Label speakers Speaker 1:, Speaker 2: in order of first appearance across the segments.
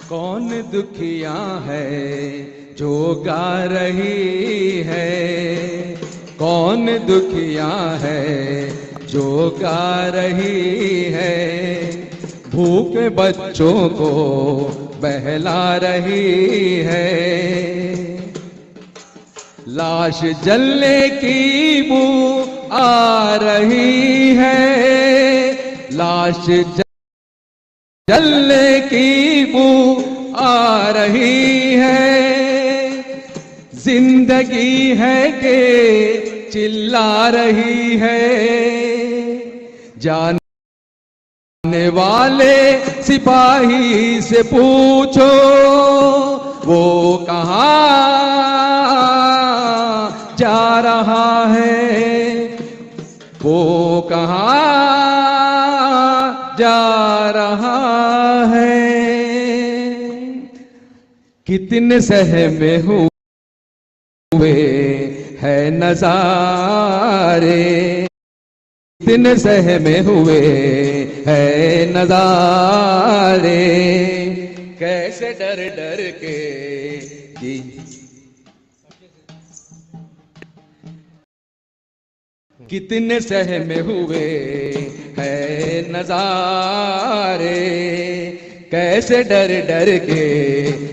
Speaker 1: कौन दुखिया है जो गा रही है, कौन दुखिया है जो गा रही है, भूखे बच्चों को बहला रही है। लाश जलने की बू आ रही है, लाश जलने की बू आ रही है। जिंदगी है के चिल्ला रही है, जाने वाले सिपाही से पूछो वो कहाँ जा रहा है, वो कहाँ जा रहा है। कितने सहमे हुए है नजारे, कितने सहमे हुए है नजारे, कैसे डर डर के जी कितने सहमे हुए है नजारे, कैसे डर डर के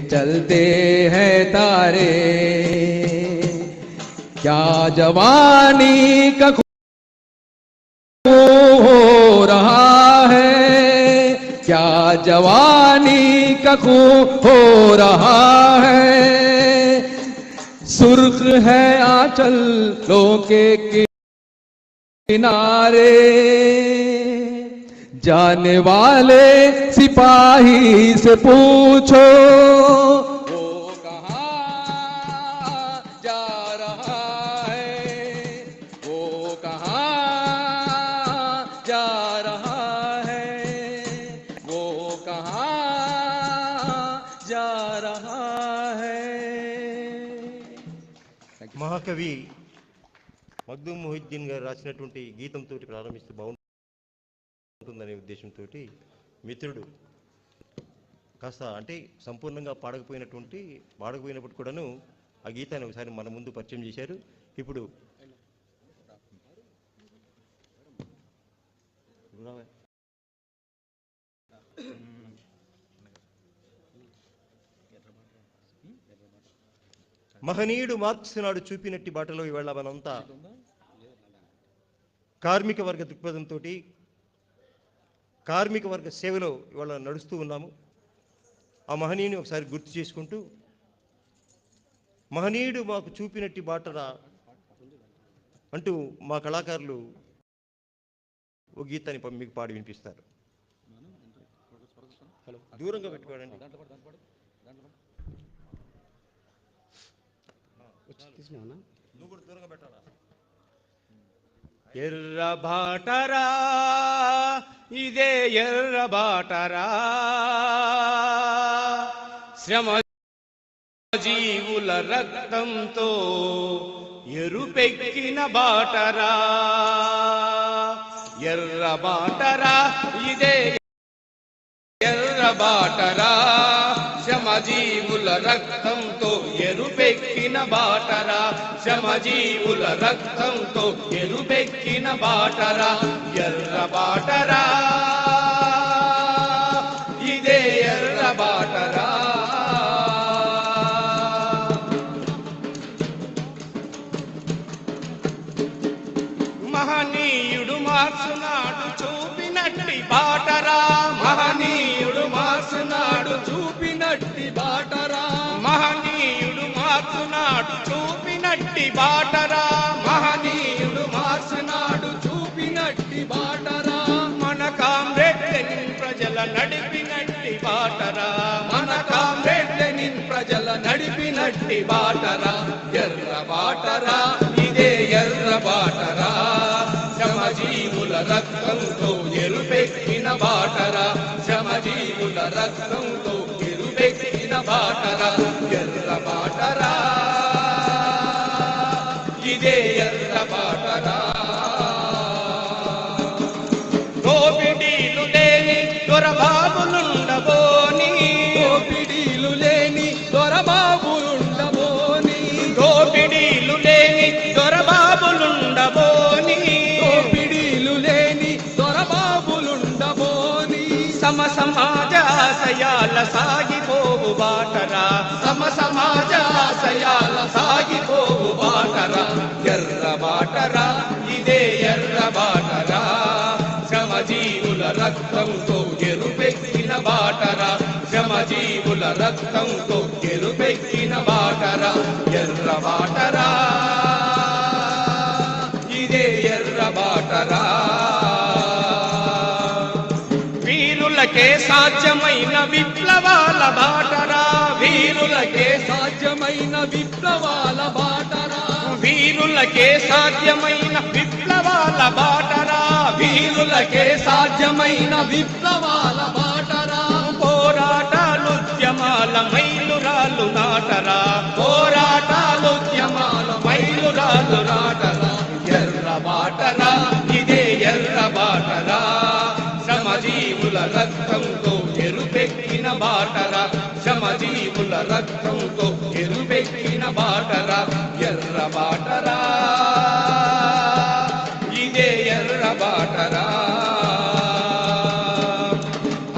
Speaker 1: चलते हैं तारे। क्या जवानी का खून हो रहा है, क्या जवानी का खून हो रहा है, सुर्ख है आंचलों के किनारे, जाने वाले सिपाही से पूछो वो कहाँ जा रहा है, वो कहाँ जा रहा है, वो कहाँ जा रहा है।
Speaker 2: महाकवि మగ్దూమ్ మొహిద్దీన్ గారు రాసినటువంటి గీతంతో ప్రారంభిస్తే బాగుంటుందనే ఉద్దేశంతో మిత్రుడు కాస్త అంటే సంపూర్ణంగా పాడకపోయినప్పుడు కూడాను ఆ గీతాన్ని ఒకసారి మన ముందు పరిచయం చేశారు. ఇప్పుడు మహనీయుడు మార్క్స్ నాడు చూపినట్టి బాటలో ఇవాళ మనంతా కార్మిక వర్గ దృక్పథంతో కార్మిక వర్గ సేవలో ఇవాళ నడుస్తూ ఉన్నాము. ఆ మహనీయుని ఒకసారి గుర్తు చేసుకుంటూ, మహనీయుడు మాకు చూపినట్టి బాటరా అంటూ మా కళాకారులు ఓ గీతాన్ని మీకు పాడి వినిపిస్తారు. దూరంగా పెట్టుకోండి. నువ్వు కూడా దూరంగా పెట్టాలా?
Speaker 3: ఎర్ర బాటరా ఇదే ఎర్ర బాటరా, శ్రమ జీవుల రక్తంతో ఎరుపెక్కిన బాటరా, ఎర్ర బాటరా ఇదే ఎర్ర బాటరా, శ్రమజీవుల రక్తంతో ఎరుపెక్కిన బాటరా, శ్రమజీవుల రక్తంతో ఎరుపెక్కిన బాటరా, ఎర్ర బాటరా ఇదే ఎర్ర బాటరా. మహనీయుడు మార్క్స్ నాడు చూపినట్టి బాటరా, మహనీయుడు మార్క్స్ నాడు చూపినట్టి బాటరా, మహనీయుడు మార్క్స్ నాడు చూపినట్టి బాటరా, మహనీయుడు మార్క్స్ నాడు చూపినట్టి బాటరా, మన కామ్రేడ్ లెనిన్ ప్రజల నడిపినట్టి బాటరా, మన కామ్రేడ్ లెనిన్ ప్రజల నడిపినట్టి బాటరా, ఎర్ర బాటరా ఇదే ఎర్ర బాటరా, శ్రమజీవుల రక్తంతో ఎరుపెక్కిన బాటరా, శ్రమజీవుల రక్తంతో ఎరుపెక్కిన బాటరా, ఎర్ర బాటరా ఇదే ఎర్ర బాటరా. దోపిడీలు లేని దొరబాబులుండబోని, దోపిడీ సమాజ ఆశయాల సాగిపోవు బాటరా, సమాజ ఆశయాల సాగిపోవు బాటరా, ఎర్ర బాటరా ఇదే ఎర్ర బాటరా, శ్రమజీవుల రక్తంతో ఎరుపెక్కిన బాటరా, శ్రమజీవుల రక్తంతో ఎరుపెక్కిన బాటరా, ఎర్ర బాటరా ఇదే ఎర్ర బాటరా. వీరులకే సాధ్యమైన విప్లవాల బాటరా, వీరులకే సాధ్యమైన విప్లవాల బాటరా, వీరులకే సాధ్యమైన విప్లవాల బాటరా, వీరులకే సాధ్యమైన విప్లవాల బాటరా, పోరాటాలుద్యమాల మైలురాళ్ళు నాటరా, పోరాటాలుద్యమాల మైలురాళ్ళు నాటరా, ఎర్ర బాటరా ఇదే ఎర్ర బాటరా, శ్రమజీవుల రక్తంతో ఎరుపెక్కిన బాటరా, శ్రమజీవుల రక్తంతో ఎరుపెక్కిన బాటరా, ఎర్ర బాటరా ఇదే ఎర్ర బాటరా.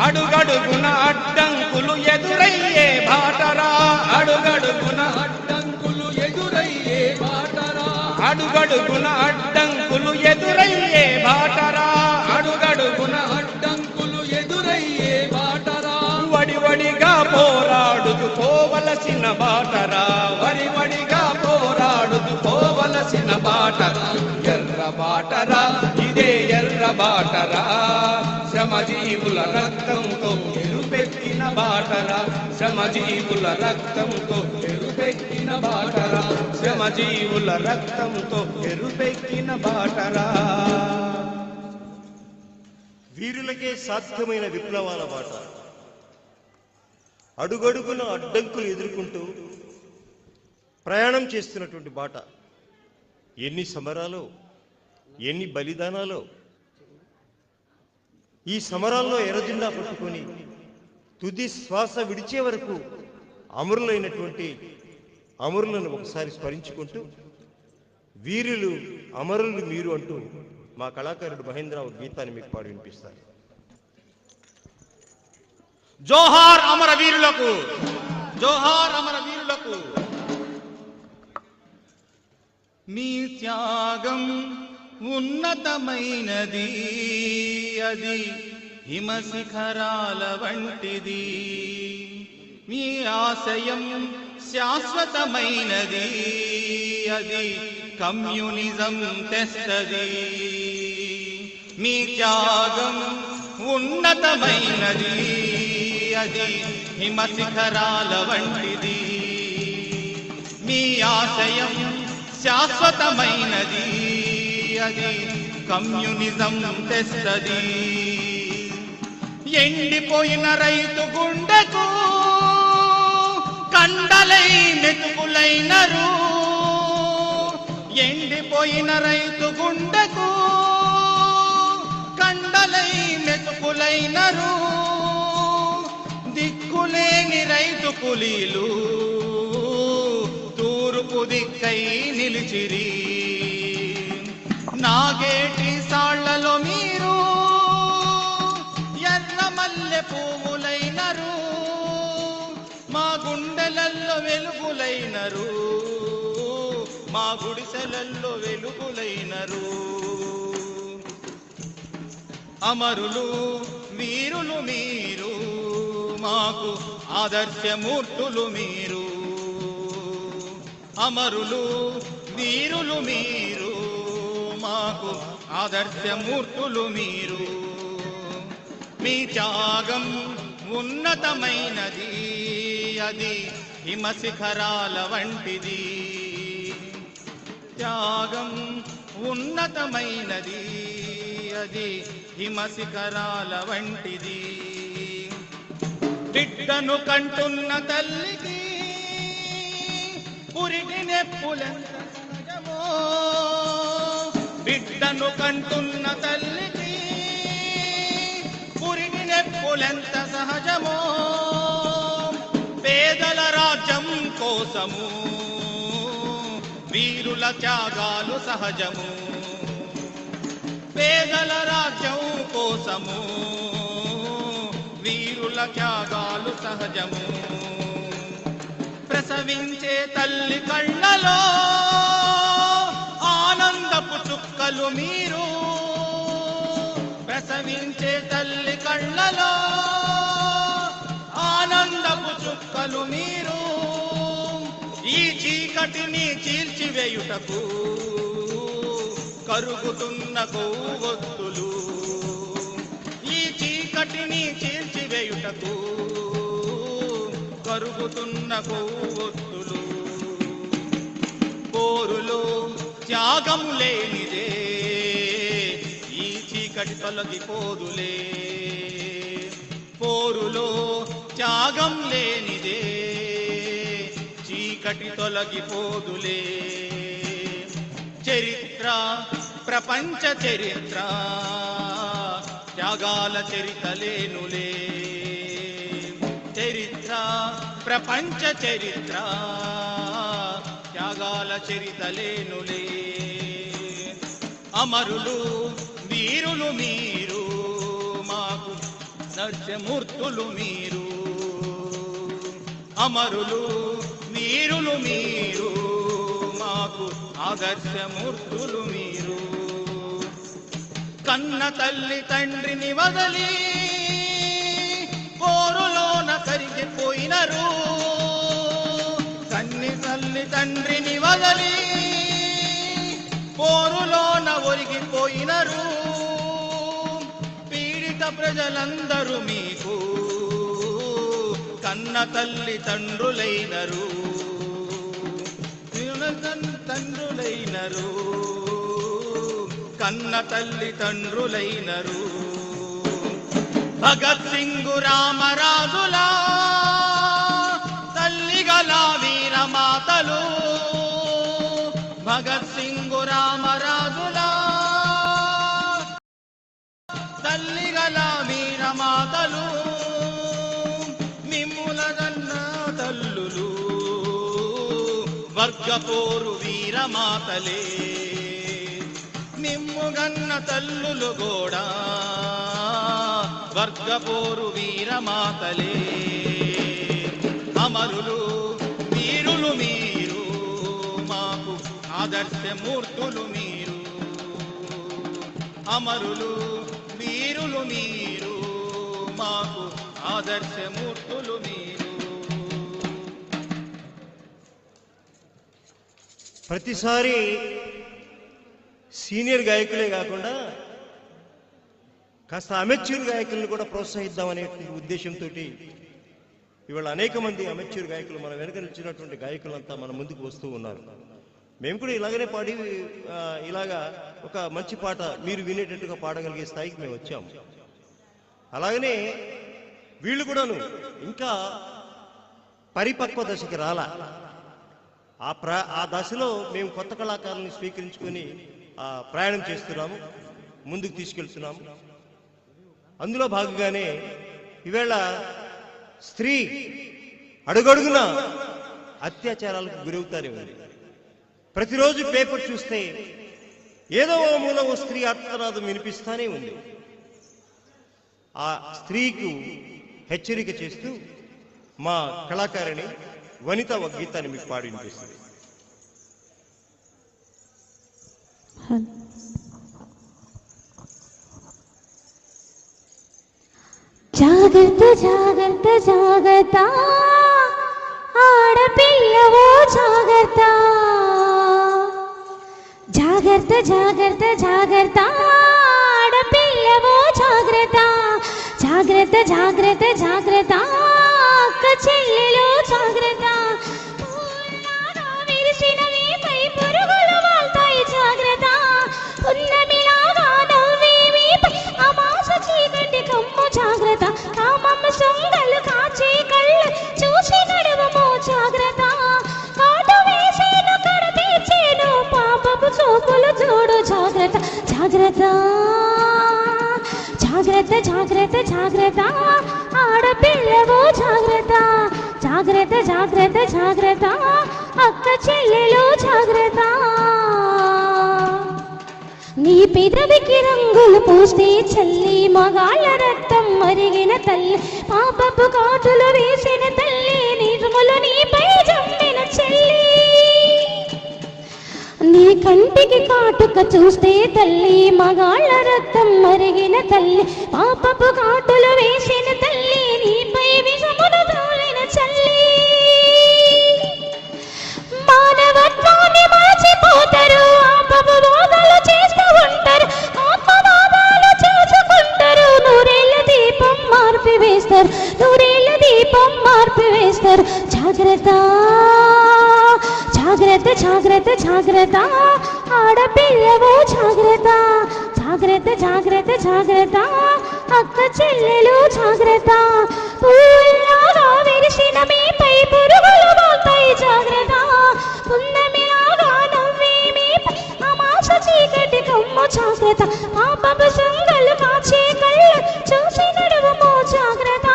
Speaker 3: అడుగడుగున అడ్డంకులు ఎదురయ్యే బాటరా, అడుగడుగున అడ్డంకులు ఎదురయ్యే బాటరా, అడుగడుగున అడ్డంకులు ఎదురయ్యే బాటరా, అడుగడుగున అడ్డంకులు ఎదురయ్యే బాటరా, వడివడిగా పోరాడుతూ పోవలసిన బాటరా, వడివడిగా పోరాడుతూ పోవలసిన బాటరా, ఎర్ర బాటరా ఇదే ఎర్ర బాటరా, శ్రమజీవుల రక్తంతో ఎరుపెక్కిన బాటరా, శ్రమజీవుల రక్తంతో ఎరుపెక్కిన బాటరా, శ్రమజీవుల రక్తంతో ఎరుపెక్కిన బాటరా.
Speaker 2: వీరులకే సాధ్యమైన విప్లవాల బాట, అడుగడుగున అడ్డంకులు ఎదుర్కొంటూ ప్రయాణం చేస్తున్నటువంటి బాట. ఎన్ని సమరాలో, ఎన్ని బలిదానాలో, ఈ సమరాల్లో ఎర్రజెండా పట్టుకొని తుది శ్వాస విడిచే వరకు అమరులైనటువంటి అమరులను ఒకసారి స్మరించుకుంటూ వీరులు అమరులు మీరు అంటూ మా కళాకారుడు మహేంద్ర ఒక గీతాన్ని మీకు పాడి వినిపిస్తారు.
Speaker 3: జోహార్ అమర వీరులకు, జోహార్ అమర వీరులకు. మీ త్యాగం ఉన్నతమైనది, అది హిమశిఖరాల వంటిది, మీ ఆశయం శాశ్వతమైనది, అది కమ్యూనిజం తెస్తది. మీ త్యాగం ఉన్నతమైనది, అది హిమశిఖరాల వంటిది, మీ ఆశయం శాశ్వతమైనది, అది కమ్యూనిజం తెస్తది. ఎండిపోయిన రైతు గుండెకు కండలై మెతుకులైనరు, ఎండిపోయిన రైతు గుండెకు కండలై మెతుకులైనరు, దిక్కులేని రైతు కూలీలు తూర్పు దిక్కై నిలిచిరి. నాగేటి సాళ్లలో మీరు ఎర్ర మల్లె పువ్వులైనరు, మా గుండెలల్లో వెలుగులైనరు, మా గుడిసెలల్లో వెలుగులైనరు. అమరులు వీరులు మీరు, మాకు ఆదర్శమూర్తులు మీరు, అమరులు వీరులు మీరు, మాకు ఆదర్శమూర్తులు మీరు. మీ త్యాగం ఉన్నతమైనది, అది హిమశిఖరాల వంటిది, త్యాగం ఉన్నతమైనది, అది హిమశిఖరాల వంటిది. బిడ్డను కంటున్న తల్లికి పురిటి నెప్పులెంత సహజమో, బిడ్డను కంటున్న తల్లికి పురిటి నెప్పులెంత సహజమో, పేదల రాజ్యం కోసము వీరుల త్యాగాలు సహజము, పేదల రాజ్యం కోసము వీరుల త్యాగాలు సహజము. ప్రసవించే తల్లి కళ్ళలో ఆనందపు చుక్కలు మీరు, ప్రసవించే తల్లి కళ్ళలో ఆనందపు చుక్కలు మీరు. ఈ చీకటిని చీల్చివేయుటకు కరుగుతున్న కొవ్వొత్తులు, ఈ చీకటిని చీల్చివేయుటకు కరుగుతున్న కొవ్వొత్తులు. పోరులో త్యాగము లేనిదే ఈ చీకటి తొలగిపోదులే. పోరులో త్యాగం లేనిదే చీకటి తొలగిపోదులే. చరిత్ర ప్రపంచ చరిత్ర త్యాగాల చరితలేనులే. చరిత్ర ప్రపంచ చరిత్ర త్యాగాల చరితలేనులే. అమరులు వీరులు మీరు, మాకు నరసింహమూర్తులు మీరు. అమరులు వీరులు మీరు, మాకు ఆదర్శమూర్తులు మీరు. కన్న తల్లి తండ్రిని వదలి పోరులోన కరిగిపోయినరు. కన్ని తల్లి తండ్రిని వదలి పోరులోన ఒరిగిపోయినరు. పీడిత ప్రజలందరూ మీకు కన్న తల్లి తండ్రులైనరు. తండ్రులైనరు, కన్న తల్లి తండ్రులైనరు. భగత్ సింగ్ రామరాజులా తల్లిగల వీరమాతలు. భగత్ సింగ్ రామరాజులా తల్లిగల వీరమాతలు. మిమ్ముల గన్న తల్లులు వర్గపోరు వీరమాతలే. నిమ్ముగన్న తల్లులు కూడా వర్గపోరు వీరమాతలే. అమరులు వీరులు మీరు, మాకు ఆదర్శమూర్తులు మీరు. అమరులు వీరులు మీరు, మాకు ఆదర్శమూర్తులు మీరు.
Speaker 2: ప్రతిసారి సీనియర్ గాయకులే కాకుండా కాస్త అమెచ్యూర్ గాయకులను కూడా ప్రోత్సహిద్దామనే ఉద్దేశంతో ఇవాళ అనేక మంది అమెచ్యూర్ గాయకులు మన వెనుక నిలిచినటువంటి గాయకులంతా మన ముందుకు వస్తూ ఉన్నారు. మేము కూడా ఇలాగనే పాడి ఇలాగా ఒక మంచి పాట మీరు వినేటట్టుగా పాడగలిగే స్థాయికి మేము వచ్చాము. అలాగనే వీళ్ళు కూడాను ఇంకా పరిపక్వ దశకి రాలా. ఆ దశలో మేము కొత్త కళాకారులను స్వీకరించుకొని ప్రయాణం చేస్తున్నాము, ముందుకు తీసుకెళ్తున్నాము. అందులో భాగంగానే ఈవేళ స్త్రీ అడుగడుగున అత్యాచారాలకు గురవుతానే ఉంది. ప్రతిరోజు పేపర్ చూస్తే ఏదో ఓ మూల ఓ స్త్రీ ఆర్తనాదం వినిపిస్తానే ఉంది. ఆ స్త్రీకు హెచ్చరిక చేస్తూ మా కళాకారిణి వనిత ఒక గీతాన్ని మీకు పాడి వినిపిస్తుంది.
Speaker 4: జాగ్రత్త జాగ్రత్త జాగ్రత్త ఆడపిల్లవో జాగ్రత్త. జాగ్రత్త జాగ్రత్త జాగ్రత్త ఆడపిల్లవో జాగ్రత్త. జాగ్రత్త జాగ్రత్త జాగ్రత్త అక్క చెల్లెలో జాగ్రత్త. విరిసినవి పై పురుగులు వాళ్తాయి జాగ్రత్త. ఉన్నమిలాగా నవ్వేవి అమాస చీకటి కమ్ము జాగ్రత్త. కామమ్మ సొంగలు కాచే కళ్ళు చూసి నడవమో జాగ్రత్త. కాటు వేసేను కడ తీర్చేను పాపపు చూపులు చూడు జాగ్రత్త. జాగ్రత్త జాగ్రత్త జాగ్రత్త జాగ్రత్త ఆడపిల్లవో జాగ్రత్త. జాగ్రత్త జాగ్రత్త జాగ్రత్త అక్క చెల్లెలు జాగ్రత్త. నీ పెదవికి రంగులు పూస్తే చల్లి మగాళ్ళ రక్తం మరిగిన తల్లి, పాపపు కాటులు వేసిన తల్లి, నిజములు నీపై జమ్మిన చెల్లి. నీ కంటికి కాటుక చూస్తే తల్లి, మగాళ్ళ రక్తం మరిగిన తల్లి, పాపపు కాటులు వేసిన తల్లి, నీపై విషమును తోలిన చల్లి. మానవత్వాన్ని మరచిపోతారు, ఆపపు బోధలు చేస్తూ ఉంటారు, ఆత్మవాదాలు చేసుకుంటారు, నూరేళ్ల దీపం మార్పి వేస్తారు, నూరేళ్ల దీపం మార్పి వేస్తారు. జాగ్రత్త జాగ్రత్త జాగ్రత్త జాగ్రత్త, ఆడపిల్లవో జాగ్రత్త, జాగ్రత్త జాగ్రత్త జాగ్రత్త, అక్క చెల్లెలు జాగ్రత్త. పువ్వులాగా విరిసిన మీపై పురుగులు పోతాయి జాగ్రత్త, పున్నమిలాగా నవ్వే మీపై అమాస చీకటి కమ్ము జాగ్రత్త, పాపపు సంగలు కాచే కళ్ళు చూసి నడువమో జాగ్రత్త,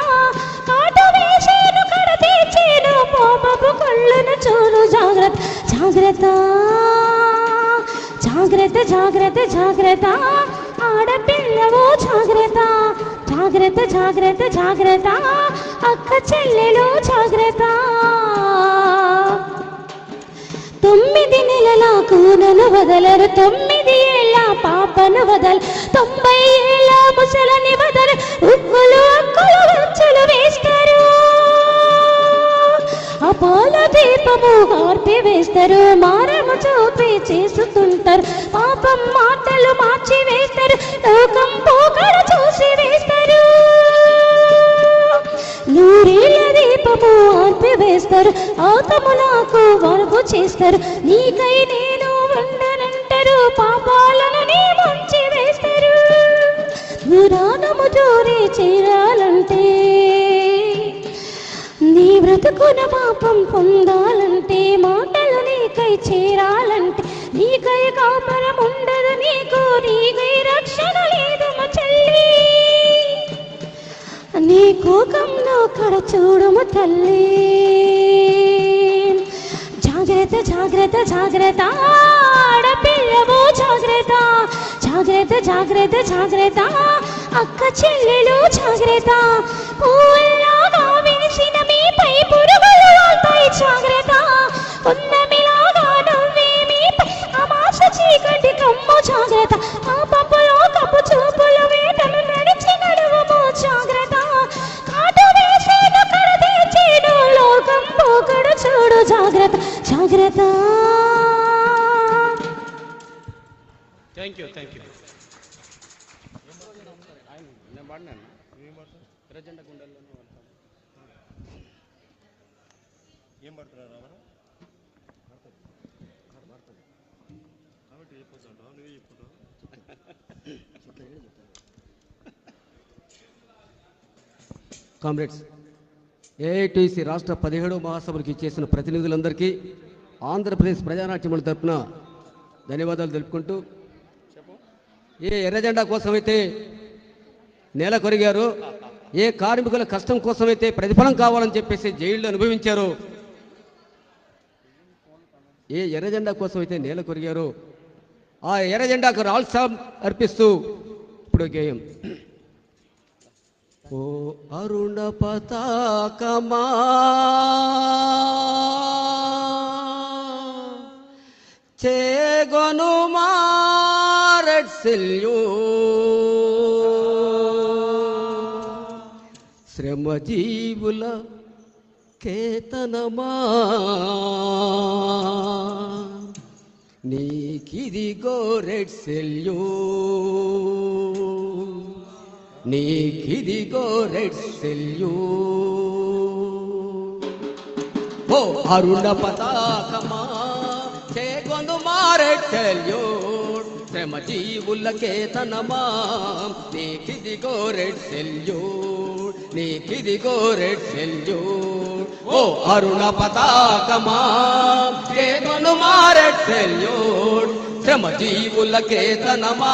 Speaker 4: కాటు వేసేను కడ తీర్చేను పాపపు కళ్ళను చూడు జాగ్రత్త, జాగ్రత్త జాగ్రత్త జాగ్రత్త జాగ్రత్త, ఆడపిల్లవో జాగ్రత్త, జాగ్రత్త జాగ్రత్త జాగ్రత్త, అక్క చెల్లెలు జాగ్రత్త. 9 నెలల కూనను వదలరు, 9 ఏళ్ళ పాపను వదలు, 90 ఏళ్ళ ముసలని వదలు, ఉక్కులు అక్కులు వచ్చులు వేస్తారు, అపాల దీపము ఆర్పి వేస్తారు, మారము చూపి చేసుకుంటారు, పాపం మాటలు మార్చి వేస్తారు, లోకం పోకడ చూసి వేస్తారు, నూరేళ్ల దీపము ఆర్పి వేస్తారు, ఆతములకు వరపు చేస్తారు, నీకై నేను ఉండనంటారు, పాపాలను నీ ముంచి వేస్తారు. పురాణము జోరి చేరాలంటే, నీ బ్రతుకున పాపం పొందాలంటే, మాటలు నీకై చేరాలంటే, నీకై కాపరం ఉండదు నీకు, నీకై రక్షణ లేదు మా చెల్లి, నీ కోకంలో కడ చూడము తల్లి. జాగ్రత్త జాగ్రత్త జాగ్రత్త, ఆడపిల్లవో జాగ్రత్త, జాగ్రత్త జాగ్రత్త జాగ్రత్త, అక్క చెల్లెలు జాగ్రత్త. పువ్వులాగా విరిసిన మీపై పురుగులు వాళ్తాయి జాగ్రత్త, పున్నమిలాగా నవ్వే మీపై అమాస చీకటి కమ్ము జాగ్రత్త, పాపపు లోకపు చూపులు వేటను నడిచి నడువము జాగ్రత్త, కాటు వేసేను కడ తీర్చేను లోకం పోకడ చూడు జాగ్రత్త, జాగ్రత్త.
Speaker 3: Thank you thank you.
Speaker 2: ఏం పడుతున్నారు
Speaker 1: కామ్రేడ్స్, ఏఐటీసీ రాష్ట్ర 17వ మహాసభలకు చేసిన ప్రతినిధులందరికీ ఆంధ్రప్రదేశ్ ప్రజానాట్యముల తరపున ధన్యవాదాలు తెలుపుకుంటూ, ఏ ఎర్రజెండా కోసమైతే నేల కొరిగారో, ఏ కార్మికుల కష్టం కోసమైతే ప్రతిఫలం కావాలని చెప్పేసి జైళ్ళు అనుభవించారో, ఏ ఎర్రజెండా కోసమైతే నేల కొరిగారో, ఆ ఎర్రజెండాకు రాల్సాం అర్పిస్తూ ఇప్పుడు గేయం. ఓ అరుణ పతాకమా చేగొను మారెట్సెల్యూ, శ్రమజీవుల కేతనమా నీకిదిగో రెడ్ సెల్యూ, నీకిదిగో రెడ్ సెల్యూ. ఓ అరుణ పతాకమా చేగొందు మారెడ్ సెల్యూట్, శ్రమజీవుల కేతనమా నీకిదిగో రెడ్ సెల్యూట్, నీకిదిగో రెడ్ సెల్యూట్. ఓ అరుణ పతాకమా చేగొందు మారెడ్ సెల్యూట్, శ్రమజీవుల కేతనమా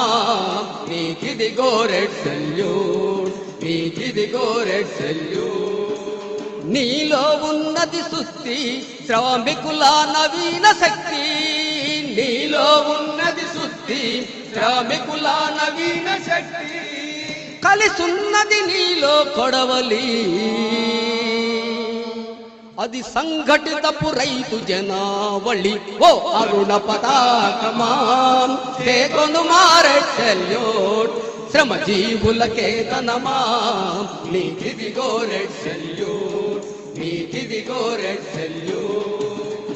Speaker 1: నీకిదిగో రెడ్ సెల్యూట్, నీకిదిగో రెడ్ సెల్యూట్. నీలో ఉన్నది సుస్థి శ్రామికుల నవీన శక్తి, నీలో ఉన్నది సుస్థి శ్రామికుల నవీన శక్తి. కలిసున్నది నీలో కొడవలి, అది సంఘటితపు రైతు జనావళి. ఓ అరుణ పతాకమా చేకొను మారెడ్ సెల్యూట్, శ్రమ జీవుల కేతనమా నీకిదిగో రెడ్ సెల్యూట్, నీకిదిగో రెడ్ సెల్యూట్.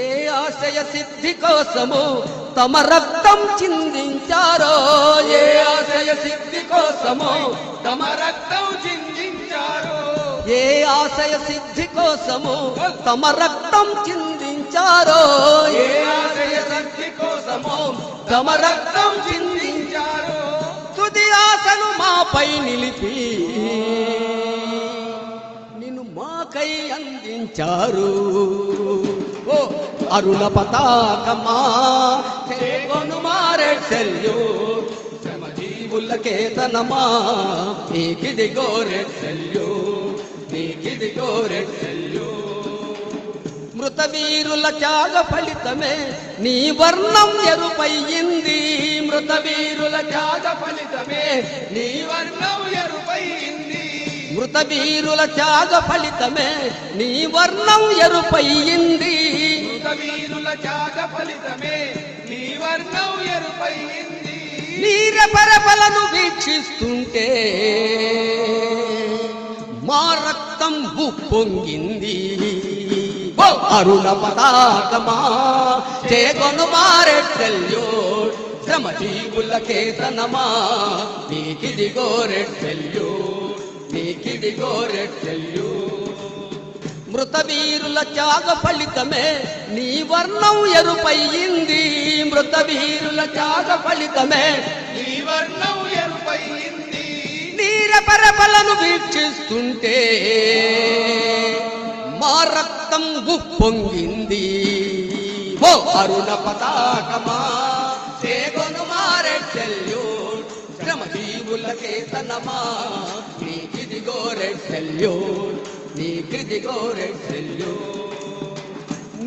Speaker 1: ఏ ఆశయ సిద్ధి కోసము తమ రక్తం చిందించారో, ఏ ఆశయ సిద్ధి కోసము తమ రక్తం చిందించారో, ఏ ఆశయ సిద్ధి కోసము తమ రక్తం చిందించారో, ఏ ఆశయ సిద్ధి కోసము తమ రక్తం చిందించారో, తుది ఆశను మాపై నిలిపి నిన్ను మాకై అందించారు. ఓ అరుణ పతాకమా చేకొను మారెడ్ సెల్యూట్, శ్రమ జీవుల కేతనమా నీకిదిగో రెడ్ సెల్యూట్, నీకిదిగో రెడ్ సెల్యూట్. మృత వీరుల త్యాగ ఫలితమే నీ వర్ణం ఎరుపయ్యింది, మృత వీరుల త్యాగ ఫలితమే నీ వర్ణం ఎరుపయ్యింది, మృత వీరుల త్యాగ ఫలితమే నీ వర్ణం ఎరుపయ్యింది, మృత వీరుల త్యాగ ఫలితమే నీ వర్ణం ఎరుపయ్యింది. నీ రెపరెపలను వీక్షిస్తుంటే మా రక్తం ఉప్పొంగింది. ఓ అరుణ పతాకమా చేకొను మారెడ్ సెల్యూట్, శ్రమ జీవుల కేతనమా నీకిదిగో రెడ్ సెల్యూట్, నీకిదిగో రెడ్ సెల్యూట్. మృత వీరుల త్యాగ ఫలితమే నీ వర్ణం ఎరుపయ్యింది, మృత వీరుల త్యాగ ఫలితమే నీ వర్ణం ఎరుపయ్యింది. నీ రెపరెపలను వీక్షిస్తుంటే మా రక్తం ఉప్పొంగింది. ఓ అరుణ పతాకమా చేకొను మారెడ్ సెల్యూట్, శ్రమ జీవుల కేతనమా నీకిదిగో రెడ్ సెల్యూట్, నీకిదిగో రెడ్ సెల్యూట్.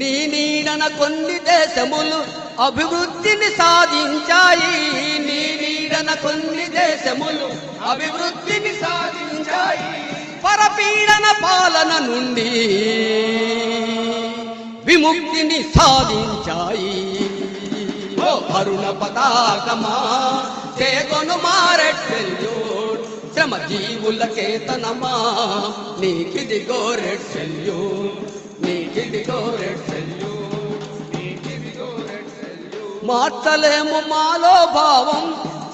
Speaker 1: నీ నీడన కొన్ని దేశములు అభివృద్ధిని సాధించాయి, నీ నీడన కొన్ని దేశములు అభివృద్ధిని సాధించాయి, పరపీడన పాలన నుండి విముక్తిని సాధించాయి. ఓ అరుణ పతాకమా చేకొను మారెడ్ సెల్యూట్, శ్రమ జీవుల కేతనమా నీకిదిగో రెడ్ సెల్యూట్, నీకిదిగో రెడ్ సెల్యూట్, నీకిదిగో రెడ్ సెల్యూట్. మార్చలేము మాలో భావం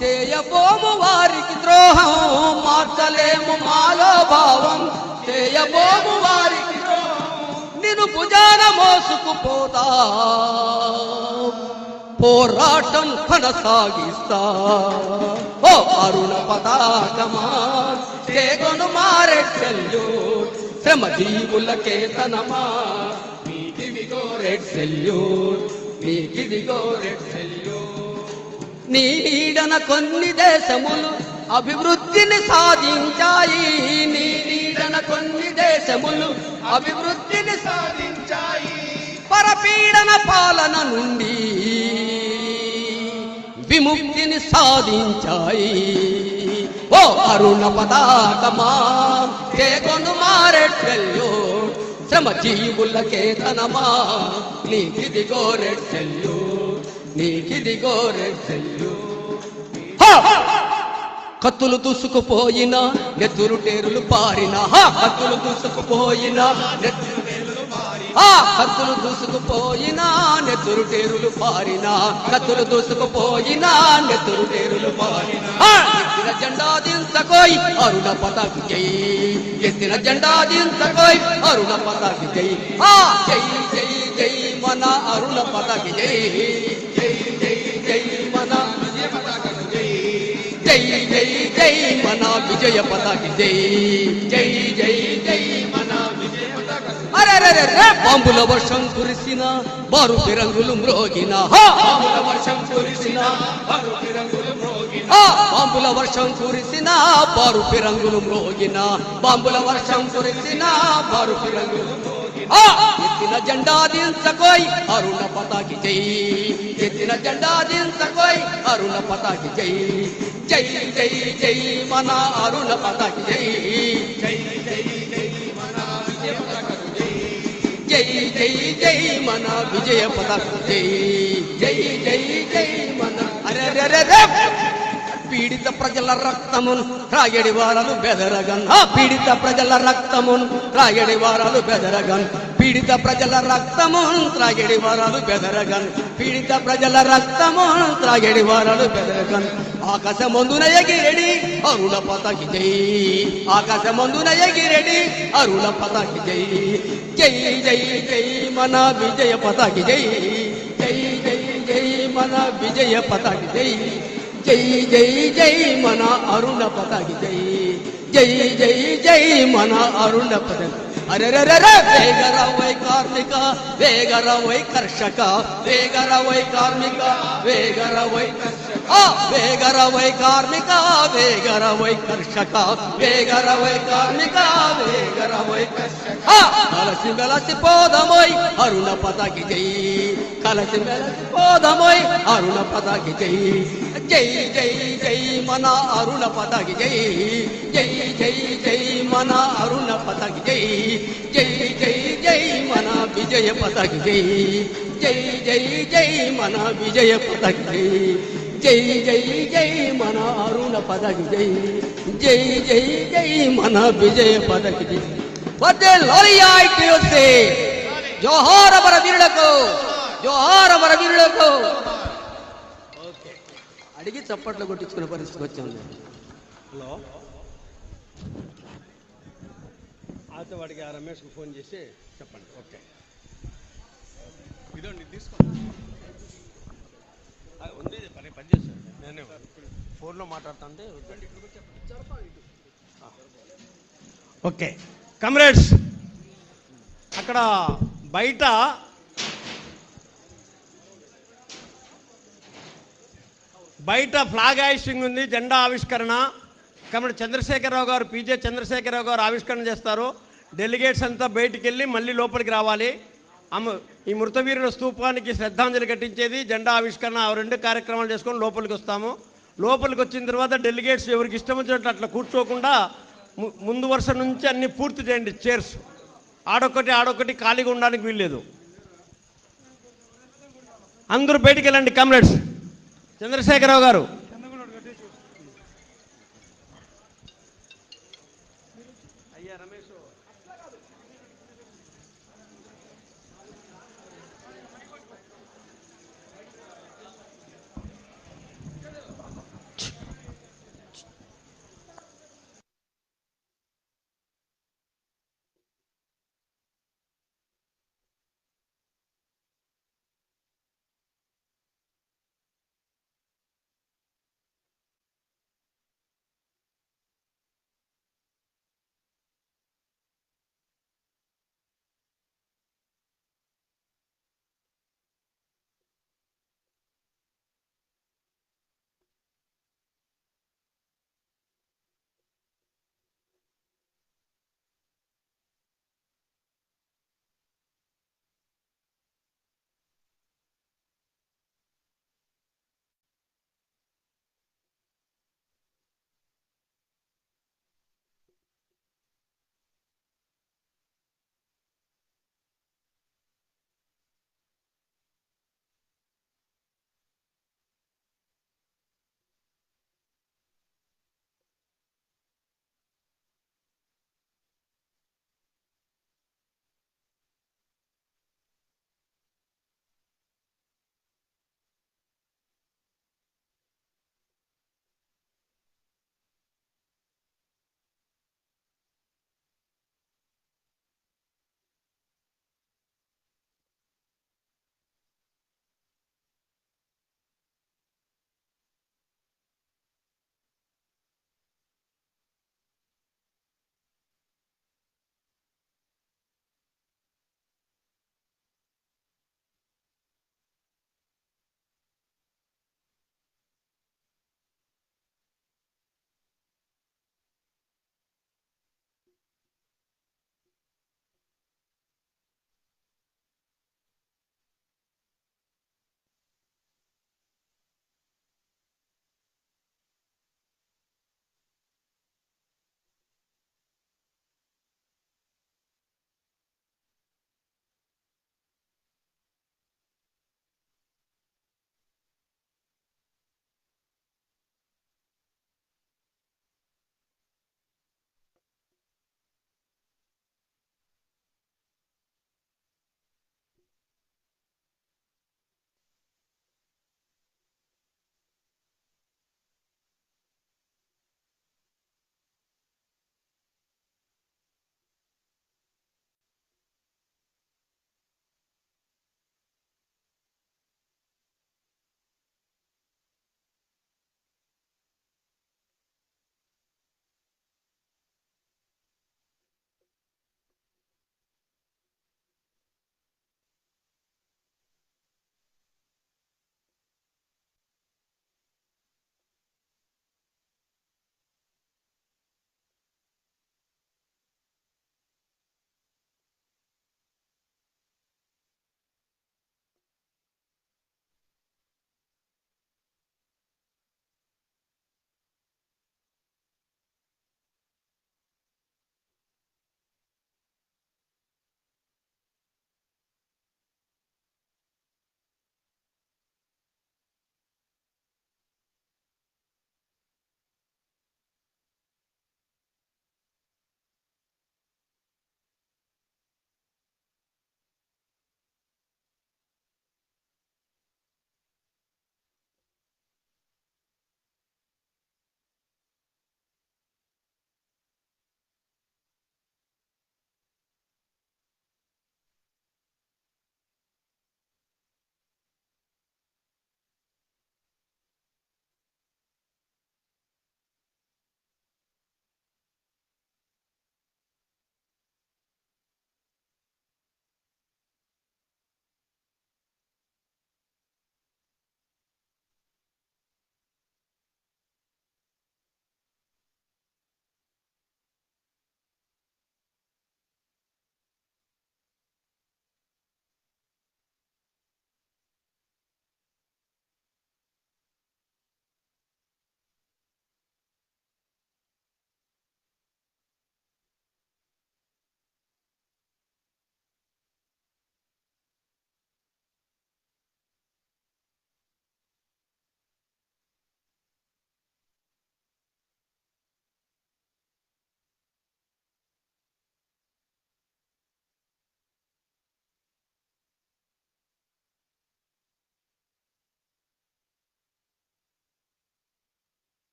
Speaker 1: చేయబోము వారికి ద్రోహం, మార్చలేము మాలో భావం చేయబోము వారికి ద్రోహం, నిన్ను భుజాన మోసుకుపోతా పోరాటం కొనసాగిస్తా. ఓ అరుణ పతాకమా చేకొను మారెడ్ సెల్యూట్, శ్రమ జీవుల కేతనమా నీకిదిగో రెడ్ సెల్యూట్, నీకిదిగో రెడ్ సెల్యూట్. నీ నీడన కొన్ని దేశములు అభివృద్ధిని సాధించాయి, నీ నీడన కొన్ని దేశములు అభివృద్ధిని సాధించాయి, పరపీడన పాలన నుండి విముక్తిని సాధించాయి. ఓ అరుణ పతాకమా చేకొను మారెడ్ సెల్యూట్, శ్రమ జీవుల కేతనమా నీకిదిగో రెడ్ సెల్యూట్, నీకిదిగో రెడ్ సెల్యూట్. కత్తులు దూసుకుపోయినా నెత్తురు టేరులు పారినా, కత్తులు దూసుకుపోయినా కత్తులు దూసుకుపోయినా నెత్తురు టేరులు పారినా, కత్తులు దూసుకుపోయినా నెత్తురు టేరులు పారినా. ఎత్తిన జెండా దించకోయ్ అరుణ పతాకి జై, ఎత్తిన జెండా దించకోయ్ అరుణ పతాకి జై. జై జై జై మన అరుణ పతాకి జై, జై జై జై మన విజయ పతాకి జై, జై జై జై మన విజయ పతాకి జై, జై జై జై మన విజయ పతాకి. బాంబుల వర్షం కురిసిన బారు ఫిరంగులు మ్రోగిన, బాంబుల వర్షం కురిసిన బారు ఫిరంగులు మ్రోగిన, బాంబుల వర్షం కురిసిన బారు ఫిరంగులు మ్రోగిన, బాంబుల వర్షం కురిసిన బారు ఫిరంగులు మ్రోగిన. ఆ ఎత్తిన జెండా దించకోయ్ అరుణ పతాకి జై, ఎత్తిన జెండా దించకోయ్ అరుణ పతాకి జై, జై జై జై మన అరుణ పతాకి జై, జై జై జై మన విజయ పతాకి జై, జై జై జై మన విజయ పతాకి జై, జై జై జై మన అరే అరే అరే పీడిత ప్రజల రక్తమును త్రాగడి వారాలు బెదరగన్, పీడిత ప్రజల రక్తమును త్రాగడి వారాలు బెదరగన్, పీడిత ప్రజల రక్తమును త్రాగడి వారాలు బెదరగన్, పీడిత ప్రజల రక్తమును త్రాగడి వారాలు బెదరగన్. ఆకాశమందున ఎగిరెడి అరుణ పతాకి జై, ఆకాశమందున ఎగిరెడి అరుణ పతాకి జై, జై జై జై మన విజయ పతాకి జై, జై జై జై మన విజయ పతాకి జై, జై జై జై మన అరుణ పతాకి జై, జై జై జై మన అరుణ పతాకి. అరెరెరె వేగరవై కార్మిక వేగరవై కర్షక, వేగరవై కార్మిక వేగరవై కర్షక, వేగరవై కార్మిక వేగరవై కర్షక, వేగరవై కార్మిక వేగరవై కర్షక. కలసి మెలసి పోదమోయ్ అరుణ పతాకి జై, కలసి మెలసి పోదమోయ్ అరుణ పతాకి జై, జై జై జై మన అరుణ పతాకి జై, జై జై జై మన అరుణ పతాకి జై, జై జై జై మన విజయ పతాకి జై, జై జై జై మన విజయ పతాకి జై, జై జై జై మన అరుణ పతాకి జై, జై జై జై మన విజయ పతాకి జై. వద్దే లోరియా ఐటియోసే జోహార్ అమర వీరులకు, జోహార్ అమర వీరులకు. అడిగి చప్పట్లు కొట్టించుకునే పరిస్థితికి వచ్చింది.
Speaker 3: హలో వాడికి ఆ రమేష్కి ఫోన్ చేసి చెప్పండి. ఓకే ఇదండి తీసుకోండి, ఉంది పని చేశాను నేనే ఫోన్లో మాట్లాడుతుంటే. ఓకే కమ్రేడ్స్, అక్కడ బయట ఫ్లాగ్ హాయిస్టింగ్ ఉంది, జెండా ఆవిష్కరణ. కాబట్టి చంద్రశేఖరరావు గారు, పీజే చంద్రశేఖరరావు గారు ఆవిష్కరణ చేస్తారు. డెలిగేట్స్ అంతా బయటికి వెళ్ళి మళ్ళీ లోపలికి రావాలి. ఈ మృతవీరుల స్తూపానికి శ్రద్ధాంజలి ఘటించేది, జెండా ఆవిష్కరణ, ఆ రెండు కార్యక్రమాలు చేసుకొని లోపలికి వస్తాము. లోపలికి వచ్చిన తర్వాత డెలిగేట్స్ ఎవరికి ఇష్టం వచ్చినట్లు అట్లా కూర్చోకుండా ముందు వరుస నుంచి అన్ని పూర్తి చేయండి. చైర్స్ ఆడొక్కటి ఖాళీగా ఉండడానికి వీల్లేదు. అందరూ బయటికి వెళ్ళండి. కామ్రేడ్స్, చంద్రశేఖరరావు గారు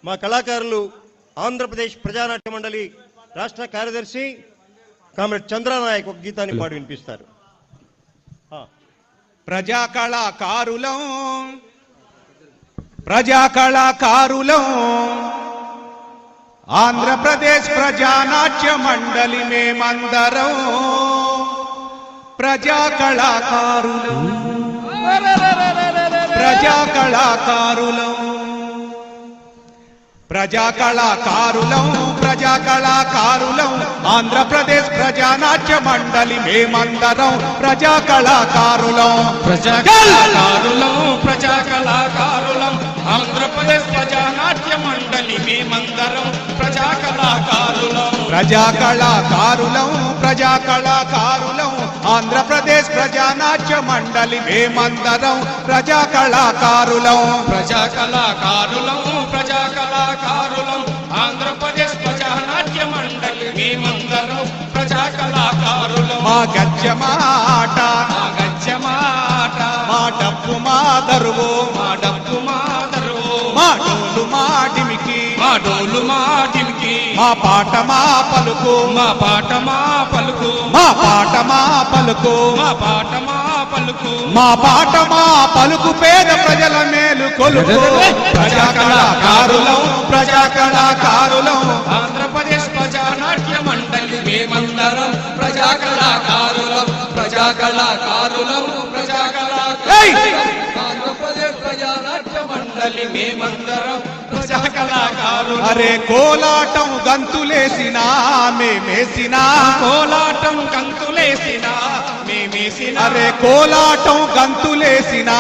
Speaker 2: మా కళాకారులు ఆంధ్రప్రదేశ్ ప్రజానాట్య మండలి రాష్ట్ర కార్యదర్శి కామ్రేడ్ చంద్రనాయక్ ఒక గీతాన్ని పాడి వినిపిస్తారు.
Speaker 5: ప్రజా కళాకారులం ఆంధ్రప్రదేశ్ ప్రజానాట్య మండలి మేమందరం ప్రజా కళాకారులం ఆంధ్రప్రదేశ్ ప్రజానాట్య మండలి మేమందరం ప్రజా కళాకారులం ఆంధ్రప్రదేశ్ ప్రజానాట్య మండలి మేమందరం ప్రజా కళాకారులం ఆంధ్రప్రదేశ్ ప్రజానాట్య మండలి మేమందరం ప్రజా కళాకారులం ఆంధ్రప్రదేశ్ ప్రజానాట్య మండలి మేమందరం ప్రజా కళాకారులం. మా గజ్జ మాట మా డప్పు మా దరువు మా డోలు మా డిమికి మా పాట మా పలుకు మా పాట మా పలుకు పేద ప్రజల మేలు కొలుకు ప్రజా కళాకారులం
Speaker 1: ఆంధ్రప్రదేశ్ ప్రజానాట్య మండలి మేమందరం ప్రజా కళాకారులం ఆంధ్రప్రదేశ్ ప్రజానాట్య మండలి మేమందరం ప్రజా కళాకారులం.
Speaker 5: అరే కోలాటం గంతులేసినా మేమేసినా అరే కోలాటం గంతులేసినా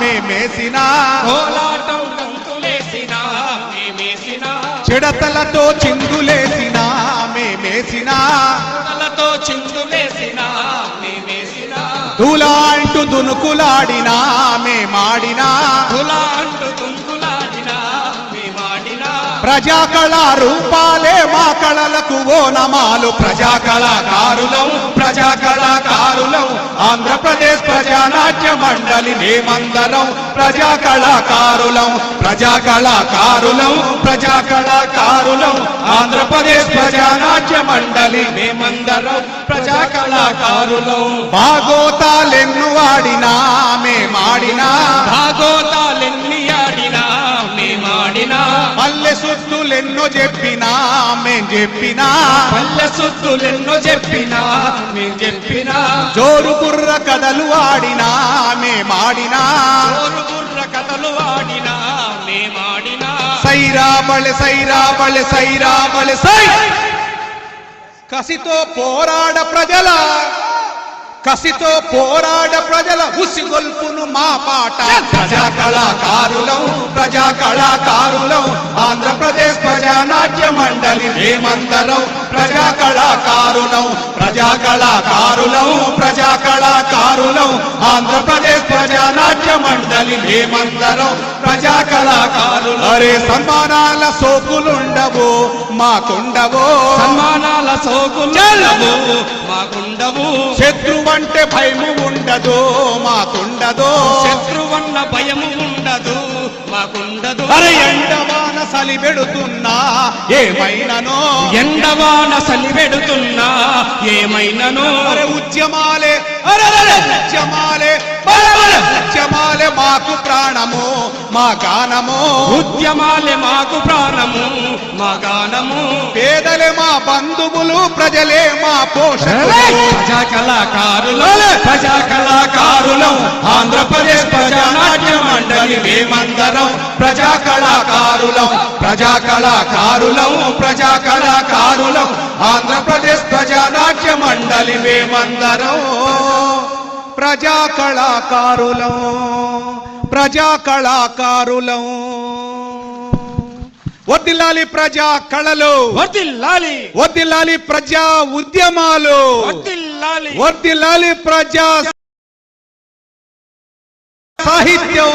Speaker 5: మేమేసినా చిడతలతో చిందులేసినా మేమేసినా దులా అంటూ దునుకులాడినా మేమాడినా ప్రజా కళా రూపాలే మా కళలకు ఓనమాలు ప్రజా కళాకారులం ఆంధ్రప్రదేశ్ ప్రజానాట్య మండలి మేమందరం ప్రజా కళాకారులం ఆంధ్రప్రదేశ్ ప్రజానాట్య మండలి మేమందరం ప్రజా కళాకారులం. భాగోతాలెన్ను ఆడినా మేమాడినా పల్లె సుత్తులెన్నో చెప్పినా మేం చెప్పినా జోరు బుర్ర కథలు ఆడినా మేమాడినా సైరా బళె సై కసితో పోరాడ ప్రజల ఉసిగొల్పును మా పాట ప్రజా కళాకారులం ఆంధ్రప్రదేశ్ ప్రజానాట్య మండలి మేమందరం ప్రజా కళాకారులం ఆంధ్రప్రదేశ్ ప్రజానాట్య మండలి మేమందరం ప్రజా కళాకారులం. అరే సన్మానాల సోకులుండవు మాకుండవు శత్రువంటే భయము ఉండదు మాకుండదు అరే ఎండవాన సలిబెడుతున్నా ఏమైనను అరే ఉద్యమాలే మాకు ప్రాణము మా గానము పేదలే మా బంధువులు ప్రజలే మా పోషకులు
Speaker 1: ప్రజా కళాకారులం ఆంధ్రప్రదేశ్ ప్రజానాట్య మండలి మేమందరం ప్రజా కళాకారులం ఆంధ్రప్రదేశ్ ప్రజానాట్య మండలి మేమందరం
Speaker 5: ప్రజా కళాకారులం. వర్ధిల్లాలి ప్రజా కళలు, వర్ధిల్లాలి ప్రజా ఉద్యమాలు, వర్ధిల్లాలి ప్రజా సాహిత్యం.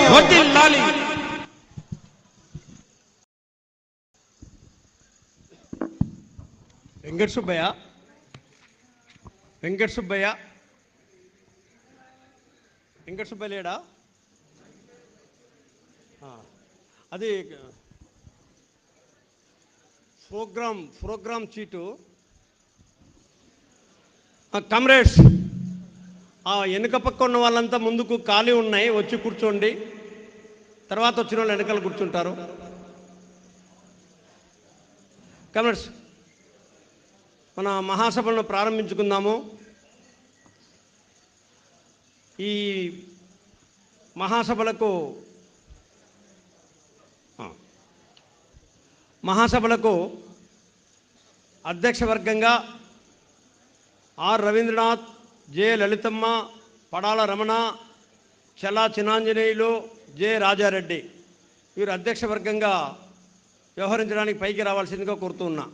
Speaker 3: వెంకట సుబ్బయ్య లేడా? అది ప్రోగ్రామ్ చీటు కమ్రేడ్స్, ఆ వెనుక పక్క ఉన్న వాళ్ళంతా ముందుకు ఖాళీ ఉన్నాయి, వచ్చి కూర్చోండి. తర్వాత వచ్చిన వాళ్ళు వెనకాల కూర్చుంటారు. కమ్రేడ్స్, మన మహాసభలను ప్రారంభించుకుందాము. ఈ మహాసభలకు అధ్యక్ష వర్గంగా R Ravindranath, J Lalithamma, Padala Ramana, Chala Chinanjaneyulu, J Rajareddy వీరు అధ్యక్ష వర్గంగా వ్యవహరించడానికి పైకి రావాల్సిందిగా కోరుతున్నా.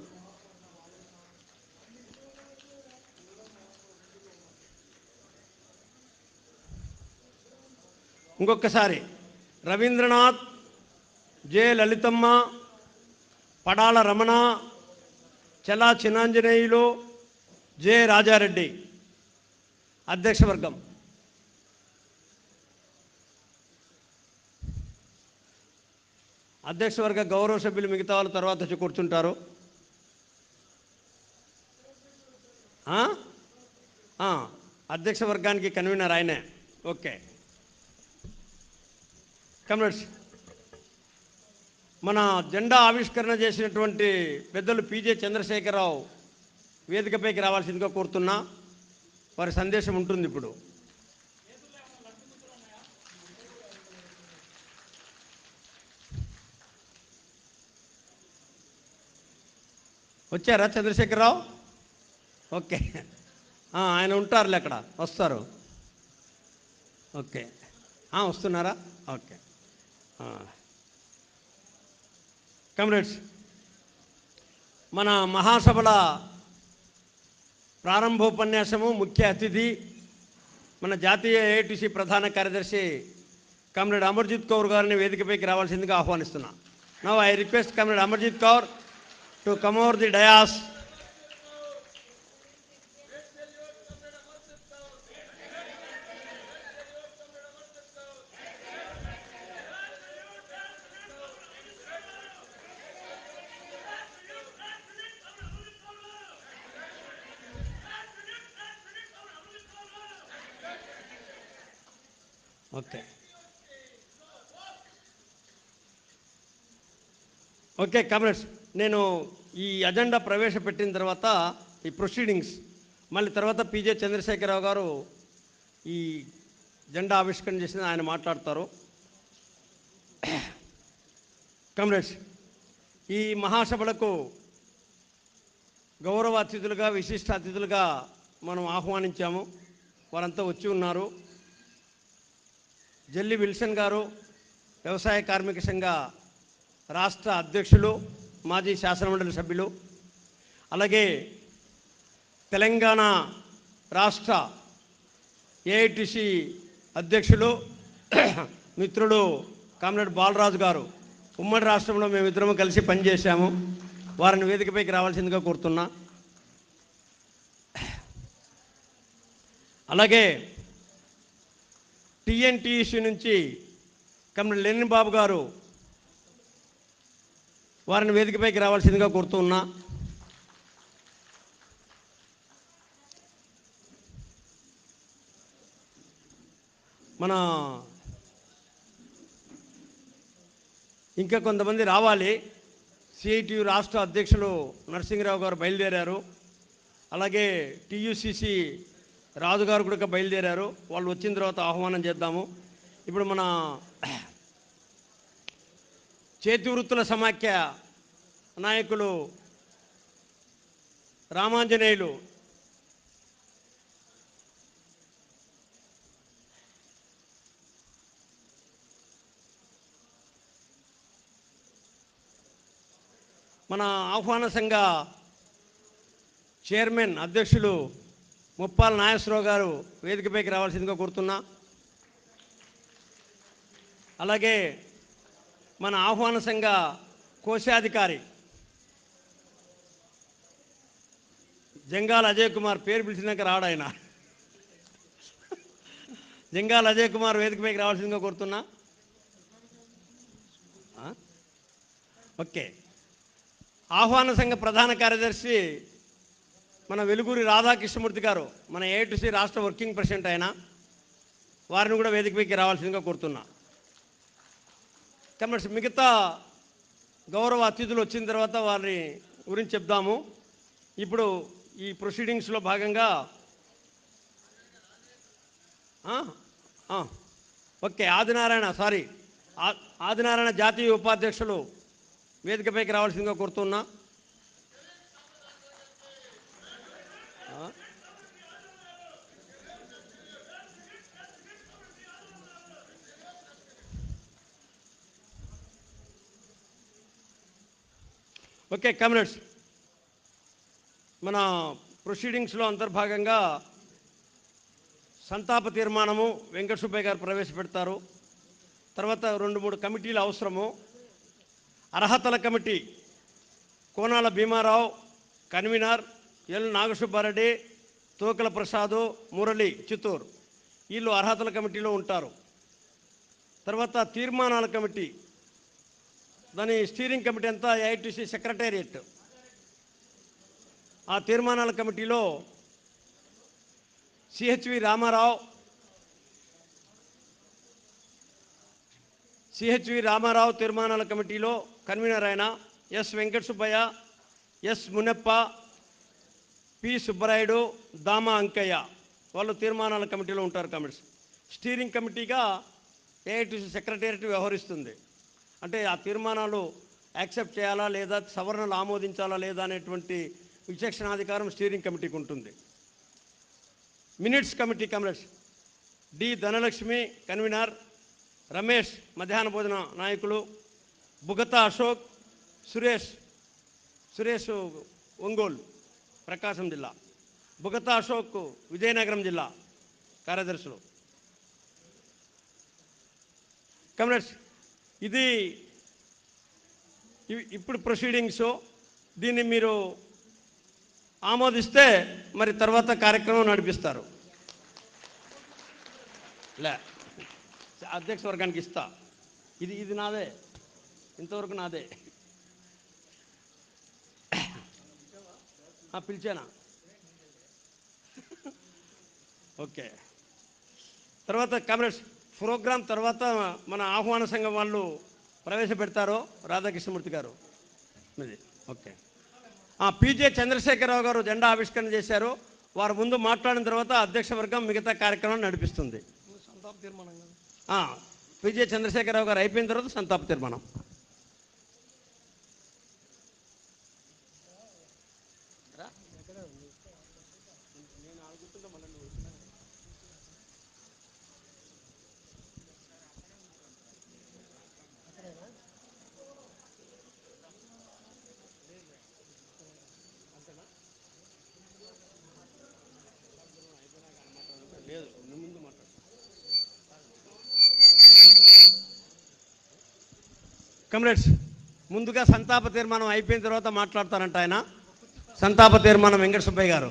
Speaker 3: ఇంకొకసారి రవీంద్రనాథ్, జె లలితమ్మ, పడాల రమణ, చలా చినాంజనేయులు, జె రాజారెడ్డి అధ్యక్ష వర్గం. అధ్యక్ష వర్గ గౌరవ సభ్యులు మిగతా వాళ్ళు తర్వాత వచ్చి కూర్చుంటారు. అధ్యక్ష వర్గానికి కన్వీనర్ ఆయనే. ఓకే కమ్రేడ్స్, మన జెండా ఆవిష్కరణ చేసినటువంటి పెద్దలు పిజె చంద్రశేఖరరావు వేదికపైకి రావాల్సిందిగా కోరుతున్నా. వారి సందేశం ఉంటుంది ఇప్పుడు. వచ్చారా చంద్రశేఖరరావు? ఓకే, ఆయన ఉంటారులే, అక్కడ వస్తారు. ఓకే, వస్తున్నారా? ఓకే కమ్రేడ్స్, మన మహాసభల ప్రారంభోపన్యాసము ముఖ్య అతిథి మన జాతీయ ఏఐటీసీ ప్రధాన కార్యదర్శి కమ్రేడ్ అమర్జిత్ కౌర్ గారిని వేదికపైకి రావాల్సిందిగా ఆహ్వానిస్తున్నా. Now I request comrade Amarjit Kaur to come over the dais. Okay comrades, నేను ఈ అజెండా ప్రవేశపెట్టిన తర్వాత ఈ ప్రొసీడింగ్స్ మళ్ళీ తర్వాత పిజె చంద్రశేఖరరావు గారు ఈ జెండా ఆవిష్కరణ చేసిన ఆయన మాట్లాడతారు. కమ్రేడ్స్, ఈ మహాసభలకు గౌరవ అతిథులుగా, విశిష్ట అతిథులుగా మనం ఆహ్వానించాము. వారంతా వచ్చి ఉన్నారు. జల్లి విల్సన్ గారు, వ్యవసాయ కార్మిక సంఘ రాష్ట్ర అధ్యక్షులు, మాజీ శాసనమండలి సభ్యులు, అలాగే తెలంగాణ రాష్ట్ర ఏఐటీసీ అధ్యక్షులు మిత్రుడు కామ్రేడ్ బాలరాజు గారు, ఉమ్మడి రాష్ట్రంలో మేమిద్దరము కలిసి పనిచేశాము. వారిని వేదికపైకి రావాల్సిందిగా కోరుతున్నా. అలాగే టీఎన్టీసీ నుంచి కమ్రేడ్ లెనిన్ బాబు గారు, వారిని వేదికపైకి రావాల్సిందిగా కోరుతున్నా. మన ఇంకా కొంతమంది రావాలి. సిఐటియు రాష్ట్ర అధ్యక్షులు నరసింహరావు గారు బయలుదేరారు. అలాగే టీయూసీసీ రాజు గారు కూడా బయలుదేరారు. వాళ్ళు వచ్చిన తర్వాత ఆహ్వానం చేద్దాము. ఇప్పుడు మన చేతి వృత్తుల సమాఖ్య నాయకులు రామాంజనేయులు మన ఆహ్వాన సంఘ చైర్మన్ అధ్యక్షులు ముప్పాల నాగేశ్వరరావు గారు వేదికపైకి రావాల్సిందిగా కోరుతున్నా. అలాగే మన ఆహ్వాన సంఘ కోశాధికారి జంగాల అజయ్ కుమార్, పేరు పిలిచినాక రాడు ఆయన, జంగాల అజయ్ కుమార్ వేదికపైకి రావాల్సిందిగా కోరుతున్నా. ఓకే ఆహ్వాన సంఘ ప్రధాన కార్యదర్శి మన వెలుగురి రాధాకృష్ణమూర్తి గారు, మన ఏఐటీసీ రాష్ట్ర వర్కింగ్ ప్రెసిడెంట్ అయిన వారిని కూడా వేదికపైకి రావాల్సిందిగా కోరుతున్నా. కాబట్టి మిగతా గౌరవ అతిథులు వచ్చిన తర్వాత వారిని గురించి చెప్దాము. ఇప్పుడు ఈ ప్రొసీడింగ్స్లో భాగంగా ఓకే, ఆదినారాయణ జాతీయ ఉపాధ్యక్షులు వేదికపైకి రావాల్సిందిగా కోరుతున్నా. ఓకే కమ్రేడ్స్, మన ప్రొసీడింగ్స్లో అంతర్భాగంగా సంతాప తీర్మానము వెంకట సుబ్బయ్య గారు ప్రవేశపెడతారు. తర్వాత 2-3 కమిటీలు అవసరము. అర్హతల committee Konala Bhimarao convener, L Nagasubbareddy, Tokala Prasadu, Murali Chittoor, వీళ్ళు అర్హతల కమిటీలో ఉంటారు. తర్వాత తీర్మానాల కమిటీ, దాని స్టీరింగ్ కమిటీ అంతా ఏఐటీసీ సెక్రటేరియట్. ఆ తీర్మానాల కమిటీలో సిహెచ్వి రామారావు తీర్మానాల కమిటీలో కన్వీనర్ అయిన S Venkata Subbaiah, S Munappa, P Subbarayudu, Dama Ankaiah వాళ్ళు తీర్మానాల కమిటీలో ఉంటారు. కమిటీస్ స్టీరింగ్ కమిటీగా ఏఐటీసీ సెక్రటేరియట్ వ్యవహరిస్తుంది. అంటే ఆ తీర్మానాలు యాక్సెప్ట్ చేయాలా లేదా, సవరణలు ఆమోదించాలా లేదా అనేటువంటి విచక్షణాధికారం స్టీరింగ్ కమిటీకి ఉంటుంది. Minutes committee committees D Dhanalakshmi convener, Ramesh మధ్యాహ్న భోజన నాయకులు, బుగతా అశోక్, సురేష్ ఒంగోలు ప్రకాశం జిల్లా, బుగతా అశోక్ విజయనగరం జిల్లా కార్యదర్శులు. కమిటీస్ ఇది ఇప్పుడు ప్రొసీడింగ్స్. దీన్ని మీరు ఆమోదిస్తే మరి తర్వాత కార్యక్రమం నడిపిస్తారు. అధ్యక్ష వర్గానికి ఇస్తా. ఇది నాదే, ఇంతవరకు నాదే. పిలిచానా? ఓకే. తర్వాత కమిటీస్ ప్రోగ్రాం తర్వాత మన ఆహ్వాన సంఘం వాళ్ళు ప్రవేశపెడతారు. రాధాకృష్ణమూర్తి గారు ఇది. ఓకే. పీజే చంద్రశేఖరరావు గారు జెండా ఆవిష్కరణ చేశారు. వారు ముందు మాట్లాడిన తర్వాత అధ్యక్ష వర్గం మిగతా కార్యక్రమం నడిపిస్తుంది. సంతాప తీర్మానం పీజే చంద్రశేఖరరావు గారు అయిపోయిన తర్వాత సంతాప తీర్మానం. కమ్రేడ్స్, ముందుగా సంతాప తీర్మానం అయిపోయిన తర్వాత మాట్లాడతారంట ఆయన. సంతాప తీర్మానం వెంకట సుబ్బయ్య గారు.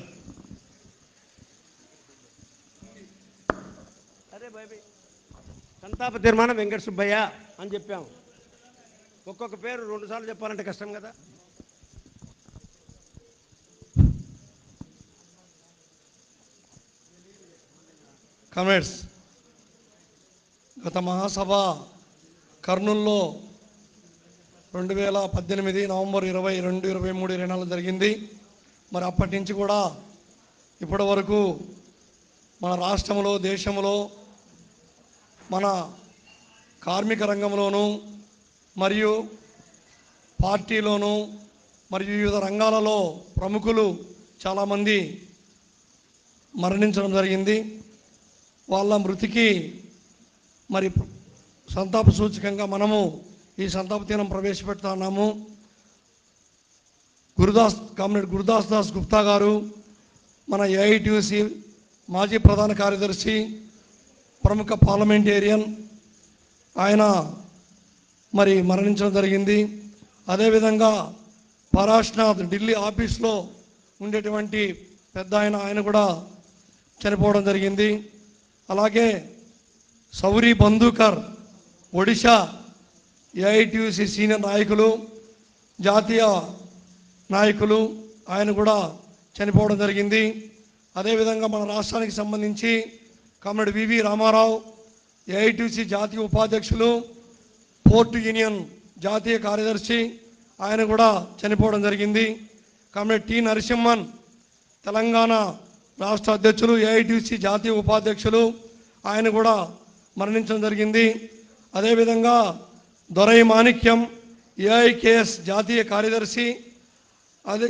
Speaker 3: సంతాప తీర్మానం వెంకట సుబ్బయ్య అని చెప్పాము. ఒక్కొక్క పేరు 2 సార్లు చెప్పాలంటే కష్టం కదా.
Speaker 6: కమ్రేడ్స్, గత మహాసభ కర్నూల్లో 2018 నవంబర్ 20, 23, 24 జరిగింది. మరి అప్పటి నుంచి కూడా ఇప్పటి వరకు మన రాష్ట్రంలో, దేశంలో, మన కార్మిక రంగంలోనూ మరియు పార్టీలోనూ మరియు వివిధ రంగాలలో ప్రముఖులు చాలామంది మరణించడం జరిగింది. వాళ్ళ మృతికి మరి సంతాప సూచకంగా మనము ఈ సంతాప దినం ప్రవేశపెడుతున్నాము. కామ్రేడ్ గురుదాస్ దాస్ గుప్తా గారు మన ఏఐటీసీ మాజీ ప్రధాన కార్యదర్శి, ప్రముఖ పార్లమెంటేరియన్, ఆయన మరి మరణించడం జరిగింది. అదేవిధంగా పరాష్నాథ్ ఢిల్లీ ఆఫీస్లో ఉండేటువంటి పెద్ద ఆయన కూడా చనిపోవడం జరిగింది. అలాగే సౌరీ బందూకర్ ఒడిశా ఏఐటీసీ సీనియర్ నాయకులు, జాతీయ నాయకులు ఆయన కూడా చనిపోవడం జరిగింది. అదేవిధంగా మన రాష్ట్రానికి సంబంధించి కామ్రేడ్ వివి రామారావు ఏఐటీసీ జాతీయ ఉపాధ్యక్షులు, పోర్ట్ యూనియన్ జాతీయ కార్యదర్శి, ఆయన కూడా చనిపోవడం జరిగింది. కామ్రేడ్ టి నరసింహన్ తెలంగాణ రాష్ట్ర అధ్యక్షులు, ఏఐటీసీ జాతీయ ఉపాధ్యక్షులు, ఆయన కూడా మరణించడం జరిగింది. అదేవిధంగా దొరై మాణిక్యం ఏఐకేఎస్ జాతీయ కార్యదర్శి, అదే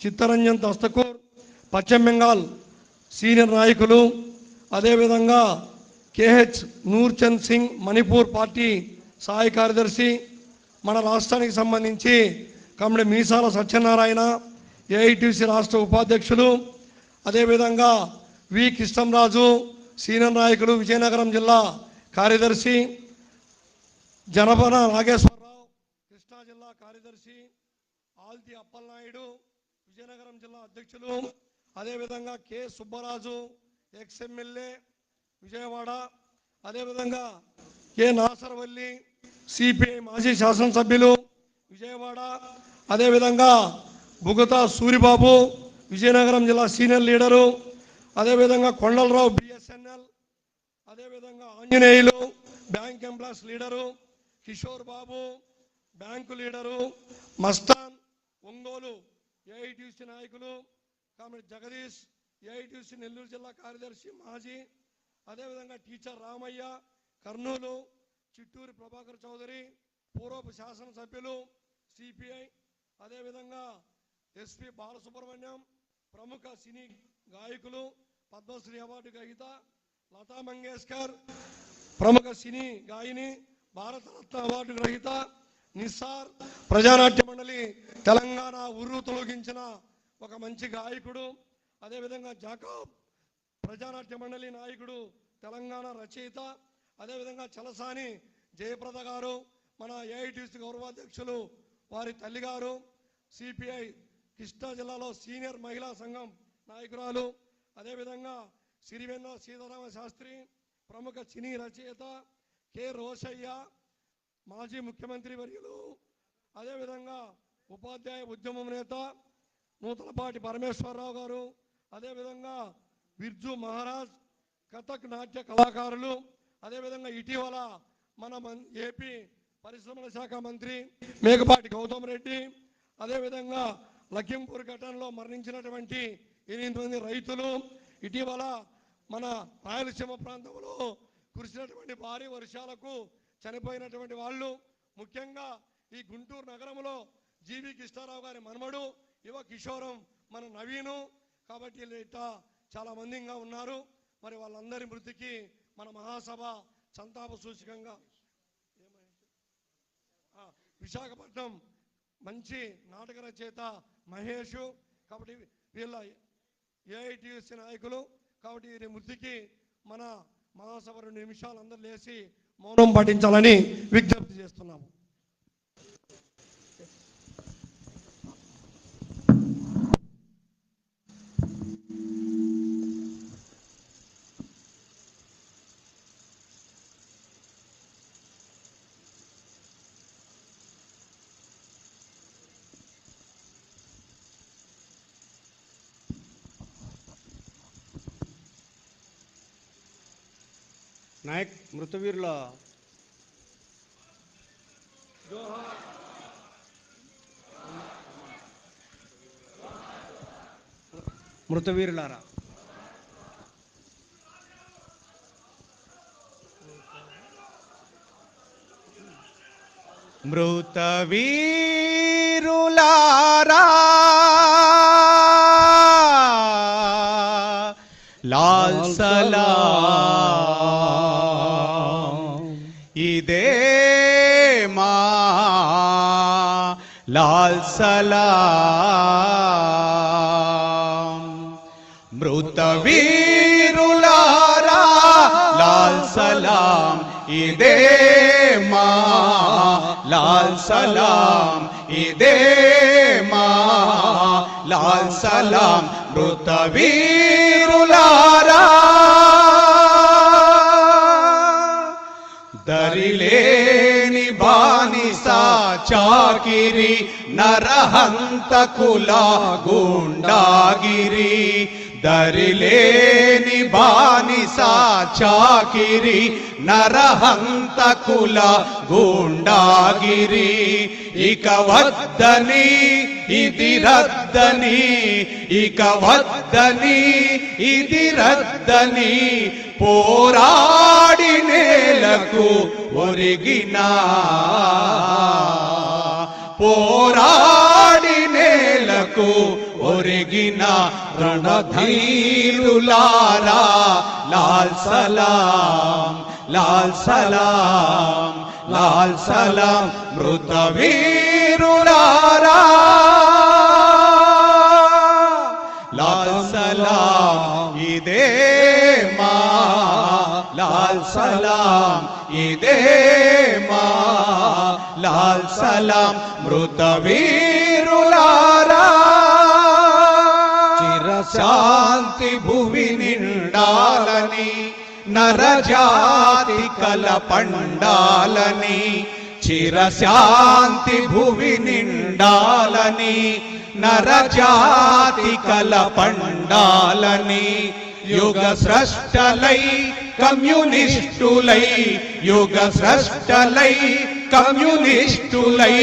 Speaker 6: చిత్తరంజన్ దస్తకూర్ పశ్చిమ బెంగాల్ సీనియర్ నాయకులు, అదేవిధంగా కేహెచ్ నూర్చంద్ సింగ్ మణిపూర్ పార్టీ సహాయ కార్యదర్శి, మన రాష్ట్రానికి సంబంధించి కామ్రేడ్ మీసాల సత్యనారాయణ ఏఐటీసీ రాష్ట్ర ఉపాధ్యక్షులు, అదేవిధంగా వి కృష్ణంరాజు సీనియర్ నాయకులు విజయనగరం జిల్లా కార్యదర్శి, జనపన నాగేశ్వరరావు కృష్ణా జిల్లా కార్యదర్శి, ఆల్తి అప్పలనాయుడు విజయనగరం జిల్లా అధ్యక్షులు, అదేవిధంగా కె సుబ్బరాజు ఎక్స్ఎమ్మెల్యే విజయవాడ, అదేవిధంగా కె నాసర్వల్లి సిపిఐ మాజీ శాసనసభ్యులు విజయవాడ, అదేవిధంగా బుగతా సూరిబాబు విజయనగరం జిల్లా సీనియర్ లీడరు, అదేవిధంగా కొండలరావు బిఎస్ఎన్ఎల్, అదేవిధంగా Anjaneyulu bank employees leader, Kishore Babu bank leader, Mastan Ongole AITC నాయకులు, కామ్రేడ్ జగదీష్ ఏఐటీసీ నెల్లూరు జిల్లా కార్యదర్శి మాజీ, అదేవిధంగా టీచర్ రామయ్య కర్నూలు, చిట్టూరి ప్రభాకర్ చౌదరి పూర్వపు శాసనసభ్యులు సిపిఐ, అదేవిధంగా ఎస్పి బాలసుబ్రహ్మణ్యం ప్రముఖ సినీ గాయకులు, పద్మశ్రీ అవార్డు గ్రహీత లతా మంగేష్కర్ ప్రముఖ సినీ గాయని, భారతరత్న అవార్డు గ్రహీత నిస్సార్ ప్రజానాట్య మండలి తెలంగాణ ఉర్రు తొలగించిన ఒక మంచి గాయకుడు, అదేవిధంగా జాకబ్ ప్రజానాట్య మండలి నాయకుడు తెలంగాణ రచయిత, అదేవిధంగా చలసాని జయప్రద గారు మన ఏఐటీసీ గౌరవాధ్యక్షులు వారి తల్లిగారు, సిపిఐ కృష్ణా జిల్లాలో సీనియర్ మహిళా సంఘం నాయకురాలు, అదేవిధంగా సిరివెన్న సీతారామ శాస్త్రి ప్రముఖ సినీ రచయిత, కె రోషయ్య మాజీ ముఖ్యమంత్రి వర్యులు, అదేవిధంగా ఉపాధ్యాయ ఉద్యమం నేత నూతలపాటి పరమేశ్వరరావు గారు, అదేవిధంగా బిర్జు మహారాజ్ కథక్ నాట్య కళాకారులు, అదేవిధంగా ఇటీవల మన ఏపీ పరిశ్రమల శాఖ మంత్రి మేకపాటి గౌతమ్ రెడ్డి, అదేవిధంగా లఖింపూర్ ఘటనలో మరణించినటువంటి 8 మంది రైతులు, ఇటీవల మన రాయలసీమ ప్రాంతంలో కురిసినటువంటి భారీ వర్షాలకు చనిపోయినటువంటి వాళ్ళు, ముఖ్యంగా ఈ గుంటూరు నగరంలో జీవి కృష్ణారావు గారి మనమడు యువ కిషోరం మన నవీను, కాబట్టి ఇట్లా చాలా మందిగా ఉన్నారు. మరి వాళ్ళందరి మృతికి మన మహాసభ సంతాప సూచకంగా విశాఖపట్నం మంచి నాటక రచయిత మహేష్, కాబట్టి వీళ్ళ ఏఐటీసీ నాయకులు, కాబట్టి వీరి మృతికి మన మహాసభ 2 నిమిషాలు అందరూ లేచి మౌనం పాటించాలని విజ్ఞప్తి చేస్తున్నాము.
Speaker 3: నాయక్ మృతవీరుల మృతవీరులారా
Speaker 5: మృతవీరులారా లాల్ సలాం ఇదే మా లాల్ సలాం మృతవీరులారా లాల్ సలాం ఇదే మా లాల్ సలాం ఇదే మా లాల్ సలాం మృతవీరులారా దరిలేని బానిస చాకిరి నరహంతకుల గుండాగిరి దరిలేని బానిస చాకిరి నరహంతకుల గుండాగిరి ఇక వద్దని ఇది రద్దని ఇక వద్దని ఇది రద్దని పోరాడి నేలకు ఒరిగిన పోరాడి నేలకు ఒరిగిన రణధీరులారా లాల్ సలాం లాల్ సలాం లాల్ సలాం మృత వీరులారా లాల్ సలాం ఇదే మా లాల్ సలాం ఇదే మా లాల్ సలాం మృత వీరులారా చిరశాంతి భువి నిండాలని నరజాతి కల పండాలని చిరశాంతి భువి నిండాలని నరజాతి కల పండాలని యుగ స్రష్టలై కమ్యూనిస్టులై యుగ స్రష్టలై కమ్యూనిస్టులై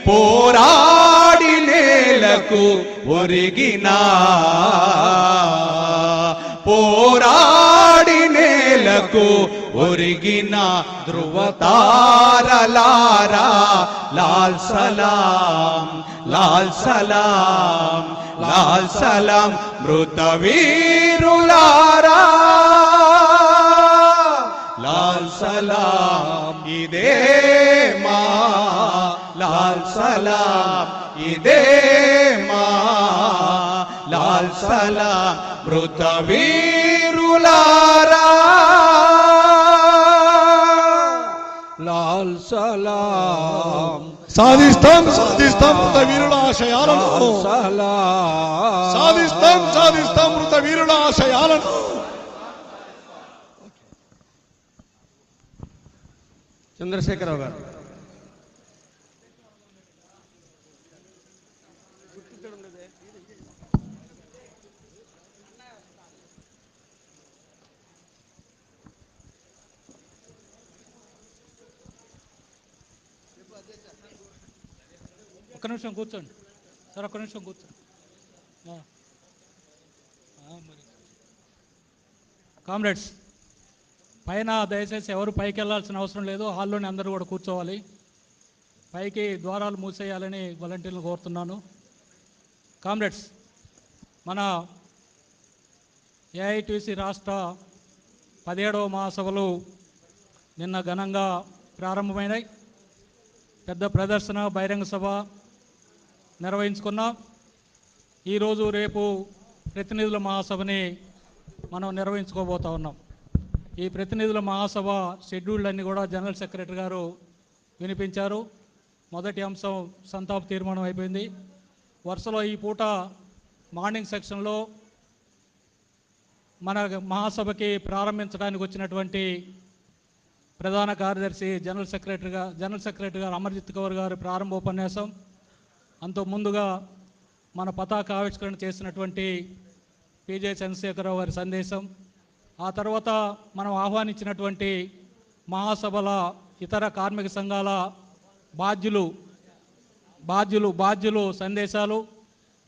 Speaker 5: పోరాడి నేలకు ఒరిగిన పోరాడి నేలకు ఒరిగిన ధృవతారలారా లాల్ సలాం లాల్ సలాం లాల్ సలాం మృత వీరులారా లాల్ సలాం ఇదే మా లాల్ సలాం ఇదే మా లాల్ సలాం మృత వీరులారా
Speaker 1: లాల్ సలాం
Speaker 6: సాధిస్తాం సాధిస్తాం మృత వీరుల ఆశయాలను సాధిస్తాం సాధిస్తాం మృత వీరుల ఆశయాలను.
Speaker 3: చంద్రశేఖరరావు గారు.
Speaker 7: ఒక్క నిమిషం కూర్చోండి సార్, ఒక్క నిమిషం కూర్చోండి. కామ్రేడ్స్, పైన దయచేసి ఎవరు పైకి వెళ్ళాల్సిన అవసరం లేదు, హాల్లోనే అందరూ కూడా కూర్చోవాలి. పైకి ద్వారాలు మూసేయాలని వాలంటీర్లు కోరుతున్నాను. కామ్రేడ్స్, మన ఏఐటీసీ రాష్ట్ర 17వ మహాసభలు నిన్న ఘనంగా ప్రారంభమైనాయి. పెద్ద ప్రదర్శన బహిరంగ సభ నిర్వహించుకున్నాం. ఈరోజు రేపు ప్రతినిధుల మహాసభని మనం నిర్వహించుకోబోతా ఉన్నాం. ఈ ప్రతినిధుల మహాసభ షెడ్యూల్ అన్నీ కూడా జనరల్ సెక్రటరీ గారు వినిపించారు. మొదటి అంశం సంతాప తీర్మానం అయిపోయింది. వరుసలో ఈ పూట మార్నింగ్ సెక్షన్లో మన మహాసభకి ప్రారంభించడానికి వచ్చినటువంటి ప్రధాన కార్యదర్శి జనరల్ సెక్రటరీ గారు అమర్జిత్ కౌర్ గారి ప్రారంభోపన్యాసం, అంత ముందుగా మన పతాక ఆవిష్కరణ చేసినటువంటి పిజే చంద్రశేఖరరావు గారి సందేశం, ఆ తర్వాత మనం ఆహ్వానించినటువంటి మహాసభల ఇతర కార్మిక సంఘాల బాధ్యులు సందేశాలు,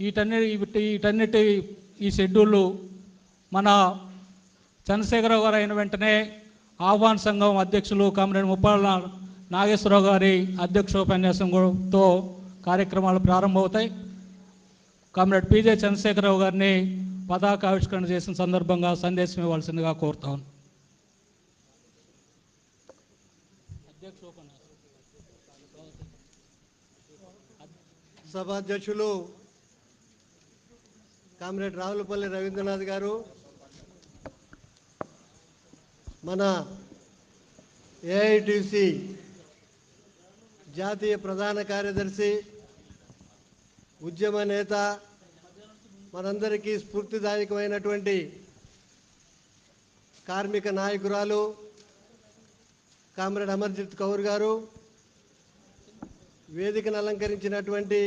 Speaker 7: వీటన్నిటి ఈ షెడ్యూళ్ళు మన చంద్రశేఖరరావు గారు అయిన వెంటనే ఆహ్వాన సంఘం అధ్యక్షులు కామ్రేడ్ ముప్పాళ్ళ నాగేశ్వరరావు గారి అధ్యక్షోపన్యాసంతో కార్యక్రమాలు ప్రారంభమవుతాయి. కామ్రేడ్ పిజే చంద్రశేఖరరావు గారిని పతాక ఆవిష్కరణ చేసిన సందర్భంగా సందేశం ఇవ్వాల్సిందిగా కోరుతాను.
Speaker 8: సభాధ్యక్షులు కామ్రేడ్ రావులపల్లి రవీంద్రనాథ్ గారు, మన ఏఐటీసీ జాతీయ ప్రధాన కార్యదర్శి, ఉద్యమ నేత, మనందరికీ స్ఫూర్తిదాయకమైనటువంటి కార్మిక నాయకురాలు కామ్రేడ్ అమర్జిత్ కౌర్ గారు, వేదికను అలంకరించినటువంటి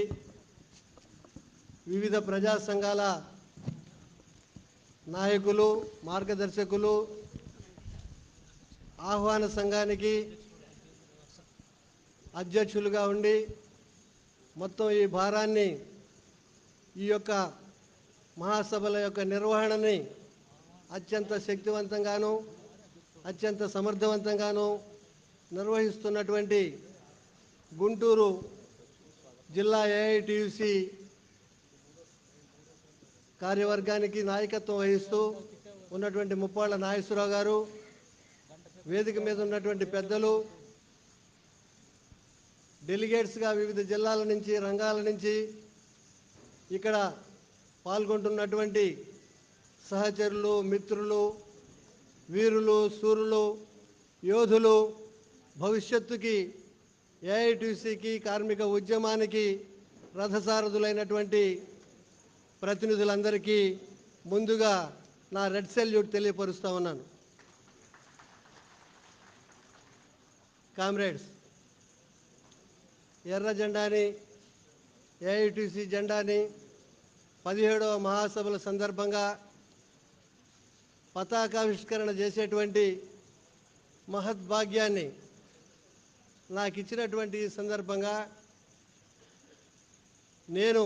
Speaker 8: వివిధ ప్రజా సంఘాల నాయకులు, మార్గదర్శకులు, ఆహ్వాన సంఘానికి అధ్యక్షులుగా ఉండి మొత్తం ఈ భారాన్ని, ఈ యొక్క మహాసభల యొక్క నిర్వహణని అత్యంత శక్తివంతంగాను అత్యంత సమర్థవంతంగాను నిర్వహిస్తున్నటువంటి గుంటూరు జిల్లా ఏఐటియుసి కార్యవర్గానికి నాయకత్వం వహిస్తూ ఉన్నటువంటి ముప్పాళ్ళ నాగేశ్వరరావు గారు, వేదిక మీద ఉన్నటువంటి పెద్దలు, డెలిగేట్స్గా వివిధ జిల్లాల నుంచి, రంగాల నుంచి ఇక్కడ పాల్గొంటున్నటువంటి సహచరులు, మిత్రులు, వీరులు, శూరులు, యోధులు, భవిష్యత్తుకి ఏఐటిసికి, కార్మిక ఉద్యమానికి రథసారథులైనటువంటి ప్రతినిధులందరికీ ముందుగా నా రెడ్ సెల్యూట్ తెలియపరుస్తూ ఉన్నాను. కామ్రేడ్స్, ఎర్ర జెండాని, ఏఐటిసి జెండాని 17వ మహాసభల సందర్భంగా పతాకావిష్కరణ చేసేటువంటి మహద్భాగ్యాన్ని నాకు ఇచ్చినటువంటి ఈ సందర్భంగా నేను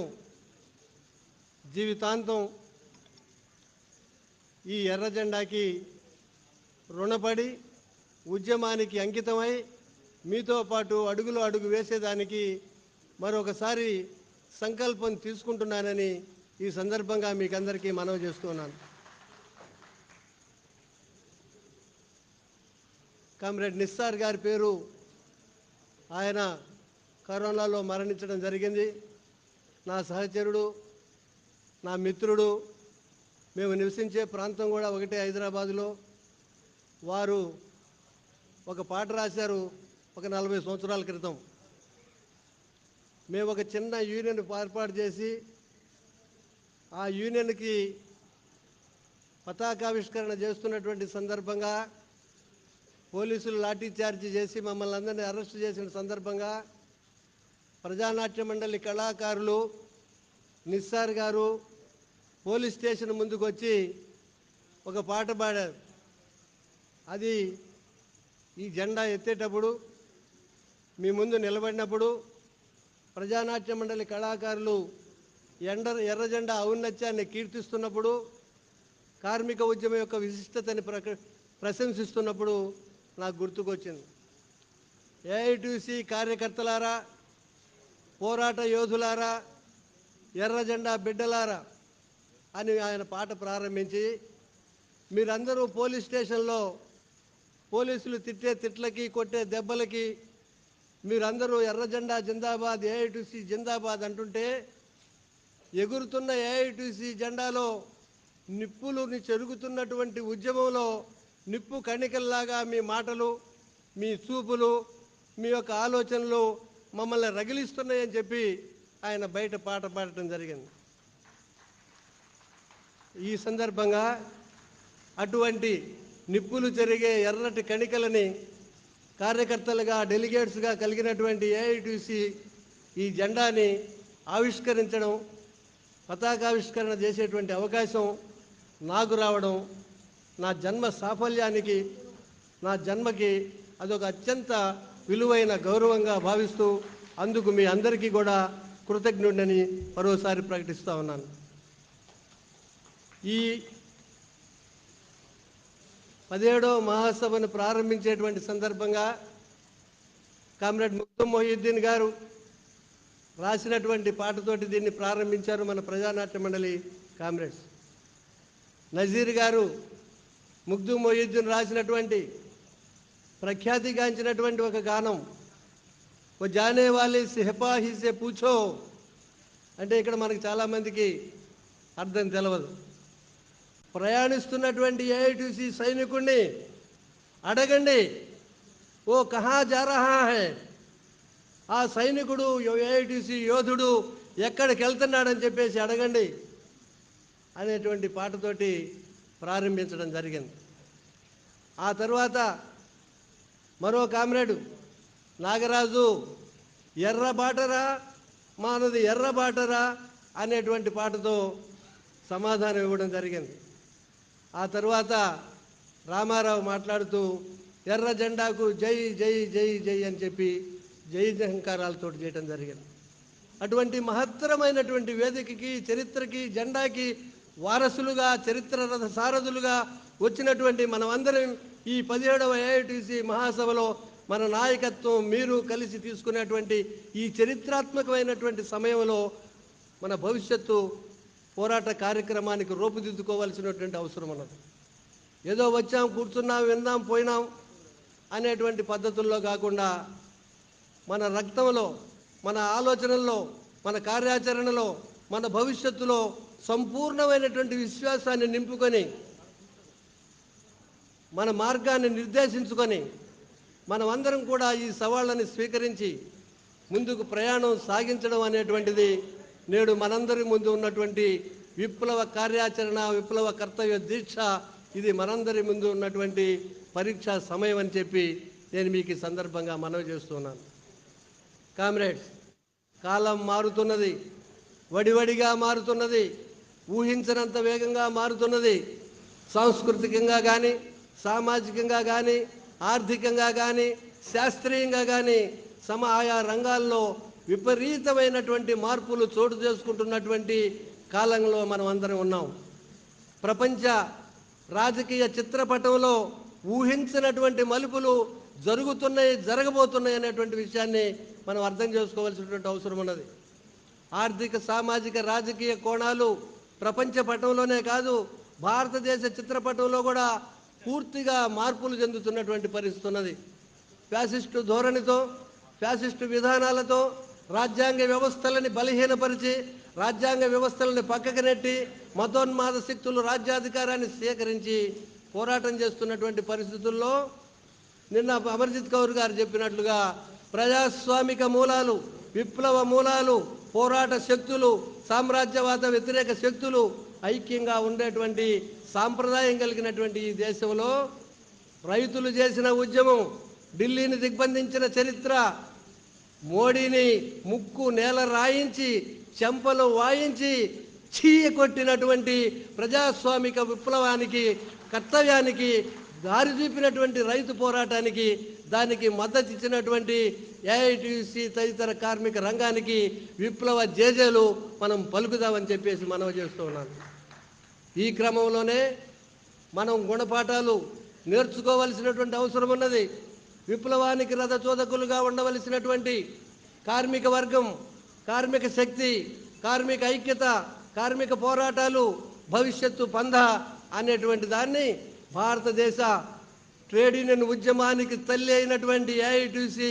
Speaker 8: జీవితాంతం ఈ ఎర్ర జెండాకి రుణపడి ఉద్యమానికి అంకితమై మీతో పాటు అడుగులో అడుగు వేసేదానికి మరొకసారి సంకల్పం తీసుకుంటున్నానని ఈ సందర్భంగా మీకు అందరికీ మనవి చేస్తున్నాను. కామ్రేడ్ నిస్సార్ గారి పేరు, ఆయన కరోనాలో మరణించడం జరిగింది. నా సహచరుడు, నా మిత్రుడు, మేము నివసించే ప్రాంతం కూడా ఒకటే, హైదరాబాదులో. వారు ఒక పాట రాశారు ఒక 40 సంవత్సరాల క్రితం. మేము ఒక చిన్న యూనియన్ ఏర్పాటు చేసి ఆ యూనియన్కి పతాకావిష్కరణ చేస్తున్నటువంటి సందర్భంగా పోలీసులు లాఠీ చార్జీ చేసి మమ్మల్ని అందరినీ అరెస్ట్ చేసిన సందర్భంగా ప్రజానాట్య మండలి కళాకారులు, నిస్సార్ గారు పోలీస్ స్టేషన్ ముందుకు వచ్చి ఒక పాట పాడారు. అది ఈ జెండా ఎత్తేటప్పుడు, మీ ముందు నిలబడినప్పుడు ప్రజానాట్య మండలి కళాకారులు ఎర్ర జెండా ఔన్నత్యాన్ని కీర్తిస్తున్నప్పుడు, కార్మిక ఉద్యమం యొక్క విశిష్టతని ప్రశంసిస్తున్నప్పుడు నాకు గుర్తుకొచ్చింది. ఏఐటిసి కార్యకర్తలారా, పోరాట యోధులారా, ఎర్ర జెండా బిడ్డలారా అని ఆయన పాట ప్రారంభించి, మీరందరూ పోలీస్ స్టేషన్లో పోలీసులు తిట్టే తిట్లకి, కొట్టే దెబ్బలకి మీరందరూ ఎర్ర జెండా జిందాబాద్, ఏఐటిసి జిందాబాద్ అంటుంటే, ఎగురుతున్న ఏఐటిసి జెండాలో నిప్పులుని చెరుగుతున్నటువంటి ఉద్యమంలో నిప్పు కణికల్లాగా మీ మాటలు, మీ చూపులు, మీ యొక్క ఆలోచనలు మమ్మల్ని రగిలిస్తున్నాయని చెప్పి ఆయన బయట పాట పాడటం జరిగింది. ఈ సందర్భంగా అటువంటి నిప్పులు చెరిగే ఎర్రటి కణికలని కార్యకర్తలుగా, డెలిగేట్స్గా కలిగినటువంటి ఏఐటిసి ఈ జెండాని ఆవిష్కరించడం, పతాకావిష్కరణ చేసేటువంటి అవకాశం నాకు రావడం నా జన్మ సాఫల్యానికి, నా జన్మకి అదొక అత్యంత విలువైన గౌరవంగా భావిస్తూ అందుకు మీ అందరికీ కూడా కృతజ్ఞుడిని మరోసారి ప్రకటిస్తూ ఉన్నాను. ఈ 17వ మహాసభను ప్రారంభించేటువంటి సందర్భంగా కామ్రేడ్ ముక్తం మొహిద్దీన్ గారు రాసినటువంటి పాటతోటి దీన్ని ప్రారంభించారు మన ప్రజానాట్య మండలి కామ్రేడ్స్. నజీర్ గారు ముగ్ధు మొహిద్దీన్ రాసినటువంటి ప్రఖ్యాతిగాంచినటువంటి ఒక గానం, ఓ జానే వాలి సిపాహీ సే పూఛో అంటే ఇక్కడ మనకి చాలామందికి అర్థం తెలవదు. ప్రయాణిస్తున్నటువంటి ఏఐటిసి సైనికుడిని అడగండి, ఓ కహా జా రహా హై, ఆ సైనికుడు ఏఐటిసి యోధుడు ఎక్కడికి వెళ్తున్నాడని చెప్పేసి అడగండి అనేటువంటి పాటతోటి ప్రారంభించడం జరిగింది. ఆ తర్వాత మరో కామ్రేడు నాగరాజు ఎర్ర బాటరా మానది ఎర్ర బాటరా అనేటువంటి పాటతో సమాధానం ఇవ్వడం జరిగింది. ఆ తర్వాత రామారావు మాట్లాడుతూ ఎర్ర జెండాకు జై జై జై జై అని చెప్పి జై జహంకారాలతో చేయడం జరిగింది. అటువంటి మహత్తరమైనటువంటి వేదికకి, చరిత్రకి, జెండాకి వారసులుగా, చరిత్ర రథ సారథులుగా వచ్చినటువంటి మనమందరం ఈ 17వ ఏఐటీసీ మహాసభలో మన నాయకత్వం మీరు కలిసి తీసుకునేటువంటి ఈ చరిత్రాత్మకమైనటువంటి సమయంలో మన భవిష్యత్తు పోరాట కార్యక్రమానికి రూపుదిద్దుకోవాల్సినటువంటి అవసరం ఉన్నది. ఏదో వచ్చాం, కూర్చున్నాం, విందాం, పోయినాం అనేటువంటి పద్ధతుల్లో కాకుండా మన రక్తంలో, మన ఆలోచనల్లో, మన కార్యాచరణలో, మన భవిష్యత్తులో సంపూర్ణమైనటువంటి విశ్వాసాన్ని నింపుకొని మన మార్గాన్ని నిర్దేశించుకొని మనమందరం కూడా ఈ సవాళ్ళని స్వీకరించి ముందుకు ప్రయాణం సాగించడం అనేటువంటిది నేడు మనందరి ముందు ఉన్నటువంటి విప్లవ కార్యాచరణ, విప్లవ కర్తవ్య దీక్ష. ఇది మనందరి ముందు ఉన్నటువంటి పరీక్షా సమయం అని చెప్పి నేను మీకు ఈ సందర్భంగా మనవి చేస్తున్నాను. కామ్రేడ్స్, కాలం మారుతున్నది, వడివడిగా మారుతున్నది, ఊహించనంత వేగంగా మారుతున్నది. సాంస్కృతికంగా కానీ, సామాజికంగా కానీ, ఆర్థికంగా కానీ, శాస్త్రీయంగా కానీ ఆయా రంగాల్లో విపరీతమైనటువంటి మార్పులు చోటు చేసుకుంటున్నటువంటి కాలంలో మనం అందరం ఉన్నాం. ప్రపంచ రాజకీయ చిత్రపటంలో ఊహించినటువంటి మలుపులు జరుగుతున్నాయి, జరగబోతున్నాయి అనేటువంటి విషయాన్ని మనం అర్థం చేసుకోవాల్సినటువంటి అవసరం ఉన్నది. ఆర్థిక, సామాజిక, రాజకీయ కోణాలు ప్రపంచ పటంలోనే కాదు, భారతదేశ చిత్రపటంలో కూడా పూర్తిగా మార్పులు చెందుతున్నటువంటి పరిస్థితి ఉన్నది. ఫ్యాసిస్టు ధోరణితో, ఫ్యాసిస్టు విధానాలతో రాజ్యాంగ వ్యవస్థలని బలహీనపరిచి, రాజ్యాంగ వ్యవస్థలను పక్కకు నెట్టి మతోన్మాద శక్తులు రాజ్యాధికారాన్ని సేకరించి పోరాటం చేస్తున్నటువంటి పరిస్థితుల్లో నిన్న అమర్జిత్ కౌర్ గారు చెప్పినట్లుగా ప్రజాస్వామిక మూలాలు, విప్లవ మూలాలు, పోరాట శక్తులు, సామ్రాజ్యవాద వ్యతిరేక శక్తులు ఐక్యంగా ఉండేటువంటి సాంప్రదాయం కలిగినటువంటి ఈ దేశంలో రైతులు చేసిన ఉద్యమం, ఢిల్లీని దిగ్బంధించిన చరిత్ర, మోడీని ముక్కు నేల రాయించి చెంపలు వాయించి చీయ కొట్టినటువంటి ప్రజాస్వామిక విప్లవానికి, కర్తవ్యానికి దారి చూపినటువంటి రైతు పోరాటానికి, దానికి మద్దతు ఇచ్చినటువంటి ఏఐటీసీ తదితర కార్మిక రంగానికి విప్లవ జేజేలు మనం పలుకుదామని చెప్పేసి మనవి చేస్తూ ఉన్నాను. ఈ క్రమంలోనే మనం గుణపాఠాలు నేర్చుకోవలసినటువంటి అవసరం ఉన్నది. విప్లవానికి రథచోదకులుగా ఉండవలసినటువంటి కార్మిక వర్గం, కార్మిక శక్తి, కార్మిక ఐక్యత, కార్మిక పోరాటాలు, భవిష్యత్తు పంద అనేటువంటి దాన్ని భారతదేశ ట్రేడ్ యూనియన్ ఉద్యమానికి తల్లి అయినటువంటి ఏఐటీసీ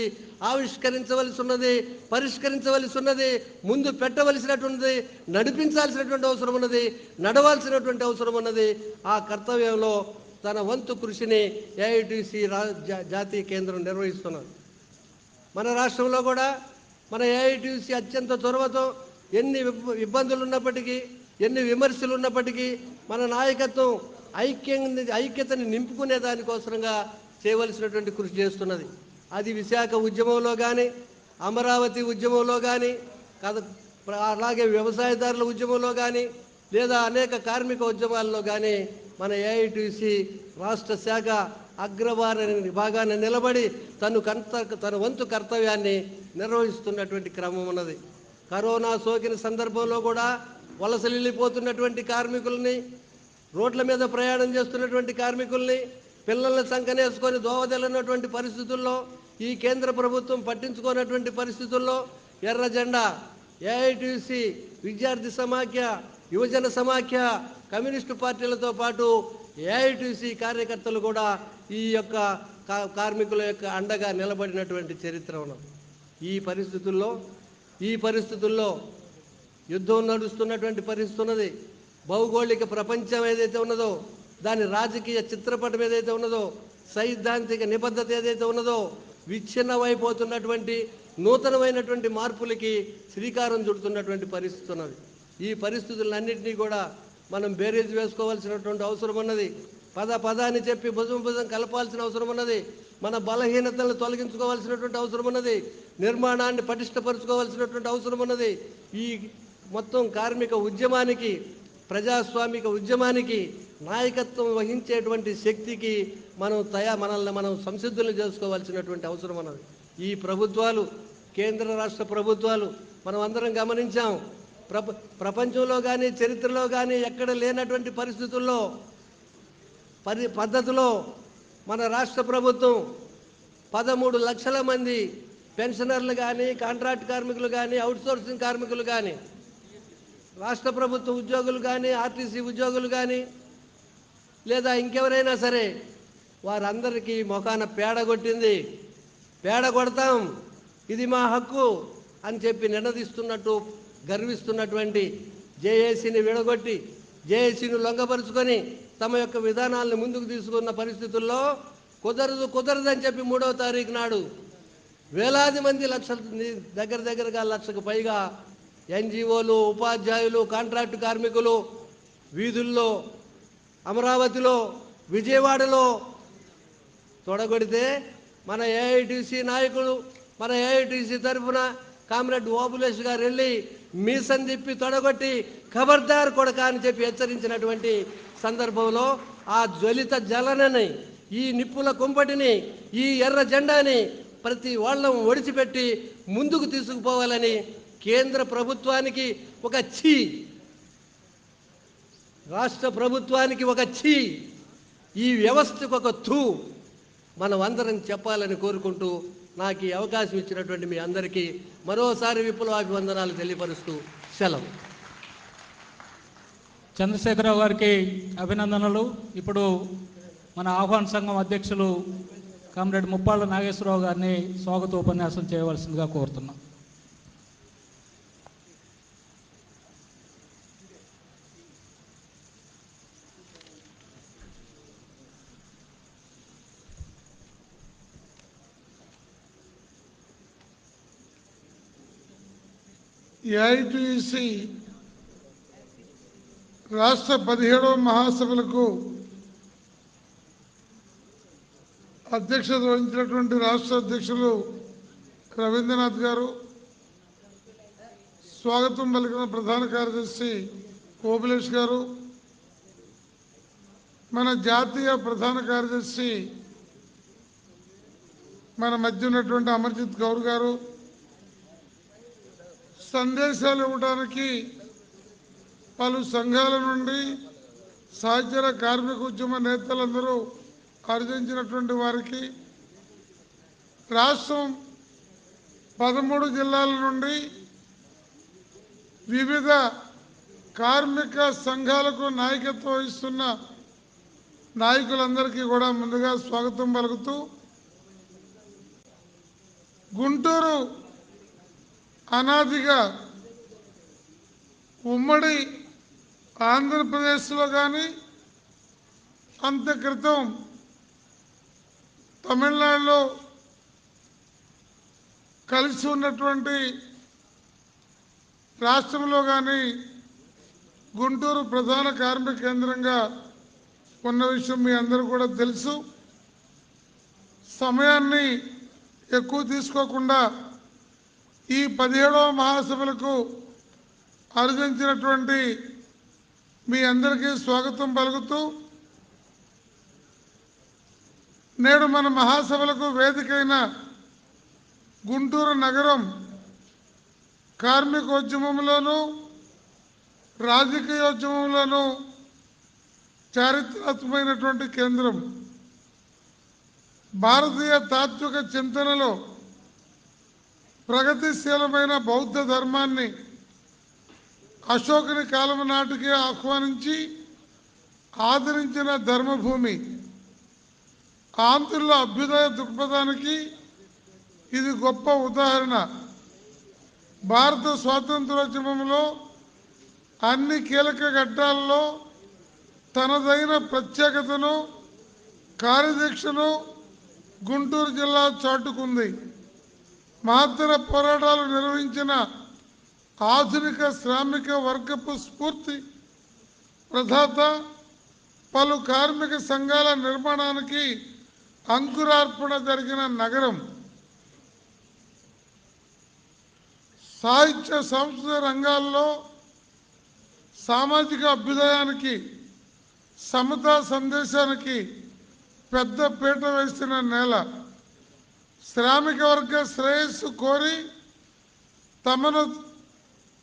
Speaker 8: ఆవిష్కరించవలసి ఉన్నది, పరిష్కరించవలసి ఉన్నది, ముందు పెట్టవలసినటువంటిది, నడిపించాల్సినటువంటి అవసరం ఉన్నది, నడవాల్సినటువంటి అవసరం ఉన్నది. ఆ కర్తవ్యంలో తన వంతు కృషిని ఏఐటీసీ జాతీయ కేంద్రం నిర్వహిస్తున్నారు. మన రాష్ట్రంలో కూడా మన ఏఐటీసీ అత్యంత చొరవతో ఎన్ని ఇబ్బందులు ఉన్నప్పటికీ, ఎన్ని విమర్శలు ఉన్నప్పటికీ మన నాయకత్వం ఐక్యతని నింపుకునే దానికోసంగా చేయవలసినటువంటి కృషి చేస్తున్నది. అది విశాఖ ఉద్యమంలో కానీ, అమరావతి ఉద్యమంలో కానీ, అలాగే వ్యవసాయదారుల ఉద్యమంలో కానీ, లేదా అనేక కార్మిక ఉద్యమాల్లో కానీ మన ఏఐటీసీ రాష్ట్ర శాఖ అగ్రభార విభాగాన్ని నిలబడి తన వంతు కర్తవ్యాన్ని నిర్వహిస్తున్నటువంటి క్రమం ఉన్నది. కరోనా సోకిన సందర్భంలో కూడా వలసలు వెళ్ళిపోతున్నటువంటి కార్మికుల్ని, రోడ్ల మీద ప్రయాణం చేస్తున్నటువంటి కార్మికుల్ని, పిల్లల్ని సంకనేసుకొని దోవదెల్లనటువంటి పరిస్థితుల్లో, ఈ కేంద్ర ప్రభుత్వం పట్టించుకోనటువంటి పరిస్థితుల్లో ఎర్ర జెండా, ఏఐటీసీ, విద్యార్థి సమాఖ్య, యువజన సమాఖ్య, కమ్యూనిస్టు పార్టీలతో పాటు ఏఐటీసీ కార్యకర్తలు కూడా ఈ యొక్క కార్మికుల యొక్క అండగా నిలబడినటువంటి చరిత్ర ఉన్నది. ఈ పరిస్థితుల్లో యుద్ధం నడుస్తున్నటువంటి పరిస్థితి ఉన్నది. భౌగోళిక ప్రపంచం ఏదైతే ఉన్నదో, దాని రాజకీయ చిత్రపటం ఏదైతే ఉన్నదో, సైద్ధాంతిక నిబద్ధత ఏదైతే ఉన్నదో, విచ్ఛిన్నమైపోతున్నటువంటి నూతనమైనటువంటి మార్పులకి శ్రీకారం చుడుతున్నటువంటి పరిస్థితి ఉన్నది. ఈ పరిస్థితులన్నింటినీ కూడా మనం బేరీజు వేసుకోవాల్సినటువంటి అవసరం ఉన్నది. పదాన్ని చెప్పి భుజం కలపాల్సిన అవసరం ఉన్నది. మన బలహీనతలను తొలగించుకోవాల్సినటువంటి అవసరం ఉన్నది. నిర్మాణాన్ని పటిష్టపరచుకోవాల్సినటువంటి అవసరం ఉన్నది. ఈ మొత్తం కార్మిక ఉద్యమానికి, ప్రజాస్వామిక ఉద్యమానికి నాయకత్వం వహించేటువంటి శక్తికి మనల్ని మనం సంసిద్ధులు చేసుకోవాల్సినటువంటి అవసరం ఉన్నది. ఈ ప్రభుత్వాలు, కేంద్ర రాష్ట్ర ప్రభుత్వాలు మనం అందరం గమనించాం. ప్రపంచంలో కానీ చరిత్రలో కానీ ఎక్కడ లేనటువంటి పరిస్థితుల్లో పద్ధతిలో మన రాష్ట్ర ప్రభుత్వం 13 లక్షల మంది పెన్షనర్లు కానీ, కాంట్రాక్ట్ కార్మికులు కానీ, అవుట్సోర్సింగ్ కార్మికులు కానీ, రాష్ట్ర ప్రభుత్వ ఉద్యోగులు కానీ, ఆర్టీసీ ఉద్యోగులు కానీ, లేదా ఇంకెవరైనా సరే వారందరికీ ముఖాన పేడ కొట్టింది. పేడ కొడతాం, ఇది మా హక్కు అని చెప్పి నినదిస్తున్నట్టు గర్విస్తున్నటువంటి జేఏసీని విడగొట్టి, జేఏసీని లొంగపరుచుకొని తమ యొక్క విధానాలను ముందుకు తీసుకున్న పరిస్థితుల్లో కుదరదని చెప్పి 3వ తారీఖు నాడు వేలాది మంది దగ్గరగా లక్షకు పైగా ఎన్జిఓలు, ఉపాధ్యాయులు, కాంట్రాక్టు కార్మికులు వీధుల్లో, అమరావతిలో, విజయవాడలో తొడగొడితే మన ఏఐటీసీ నాయకులు, మన ఏఐటీసీ తరఫున కామ్రేడ్ ఓబులేష్ గారు వెళ్ళి మీసం తిప్పి తొడగొట్టి ఖబర్దార్ కొడక అని చెప్పి హెచ్చరించినటువంటి సందర్భంలో ఆ జ్వలిత జలనని, ఈ నిప్పుల కుంపటిని, ఈ ఎర్ర జెండాని ప్రతి వాళ్ళం ఒడిచిపెట్టి ముందుకు తీసుకుపోవాలని కేంద్ర ప్రభుత్వానికి ఒక ఛీ, రాష్ట్ర ప్రభుత్వానికి ఒక ఛీ, ఈ వ్యవస్థకు ఒక థూ మనం అందరం చెప్పాలని కోరుకుంటూ నాకు ఈ అవకాశం ఇచ్చినటువంటి మీ అందరికీ మరోసారి విప్లవాభివందనాలు తెలియపరుస్తూ సెలవు.
Speaker 7: చంద్రశేఖరరావు గారికి అభినందనలు. ఇప్పుడు మన ఆహ్వాన సంఘం అధ్యక్షులు కామ్రేడ్ ముప్పాళ్ళ నాగేశ్వరరావు గారిని స్వాగత ఉపన్యాసం చేయవలసిందిగా కోరుతున్నాం.
Speaker 9: ఏఐటీసీ రాష్ట్ర 17వ మహాసభలకు అధ్యక్షత వహించినటువంటి రాష్ట్ర అధ్యక్షులు రవీంద్రనాథ్ గారు, స్వాగతం పలికిన ప్రధాన కార్యదర్శి ఓబులేష్ గారు, మన జాతీయ ప్రధాన కార్యదర్శి మన మధ్య ఉన్నటువంటి అమర్జిత్ గౌర్ గారు, సందేశాలు ఇవ్వడానికి పలు సంఘాల నుండి సహచర కార్మిక ఉద్యమ నేతలందరూ అర్జించినటువంటి వారికి, రాష్ట్రం 13 జిల్లాల నుండి వివిధ కార్మిక సంఘాలకు నాయకత్వం వహిస్తున్న నాయకులందరికీ కూడా ముందుగా స్వాగతం పలుకుతూ, గుంటూరు అనాదిగా ఉమ్మడి ఆంధ్రప్రదేశ్లో కానీ, అంత క్రితం తమిళనాడులో కలిసి ఉన్నటువంటి రాష్ట్రంలో కానీ గుంటూరు ప్రధాన కార్మిక కేంద్రంగా ఉన్న విషయం మీ అందరూ కూడా తెలుసు. సమయాన్ని ఎక్కువ తీసుకోకుండా ఈ 17వ మహాసభలకు అర్జించినటువంటి మీ అందరికీ స్వాగతం పలుకుతూ, నేడు మన మహాసభలకు వేదికైన గుంటూరు నగరం కార్మికోద్యమంలోనూ రాజకీయోద్యమంలోనూ చారిత్రాత్మకమైనటువంటి కేంద్రం. భారతీయ తాత్విక చింతనలో ప్రగతిశీలమైన బౌద్ధ ధర్మాన్ని అశోకుని కాలం నాటికి ఆహ్వానించి ఆదరించిన ధర్మభూమి. ఆంధ్రుల అభ్యుదయ దృక్పథానికి ఇది గొప్ప ఉదాహరణ. భారత స్వాతంత్రోద్యమంలో అన్ని కీలక ఘట్టాల్లో తనదైన ప్రత్యేకతను, కార్యదీక్షను గుంటూరు జిల్లా చాటుకుంది. మహత్తర పోరాటాలు నిర్వహించిన ఆధునిక శ్రామిక వర్గపు స్ఫూర్తి ప్రదాత, పలు కార్మిక సంఘాల నిర్మాణానికి అంకురార్పణ జరిగిన నగరం. సాహిత్య సంస్కృతి రంగాల్లో సామాజిక అభ్యుదయానికి, సమతా సందేశానికి పెద్ద పీట వేసిన నేల. శ్రామిక వర్గ శ్రేయస్సు కోరి తమను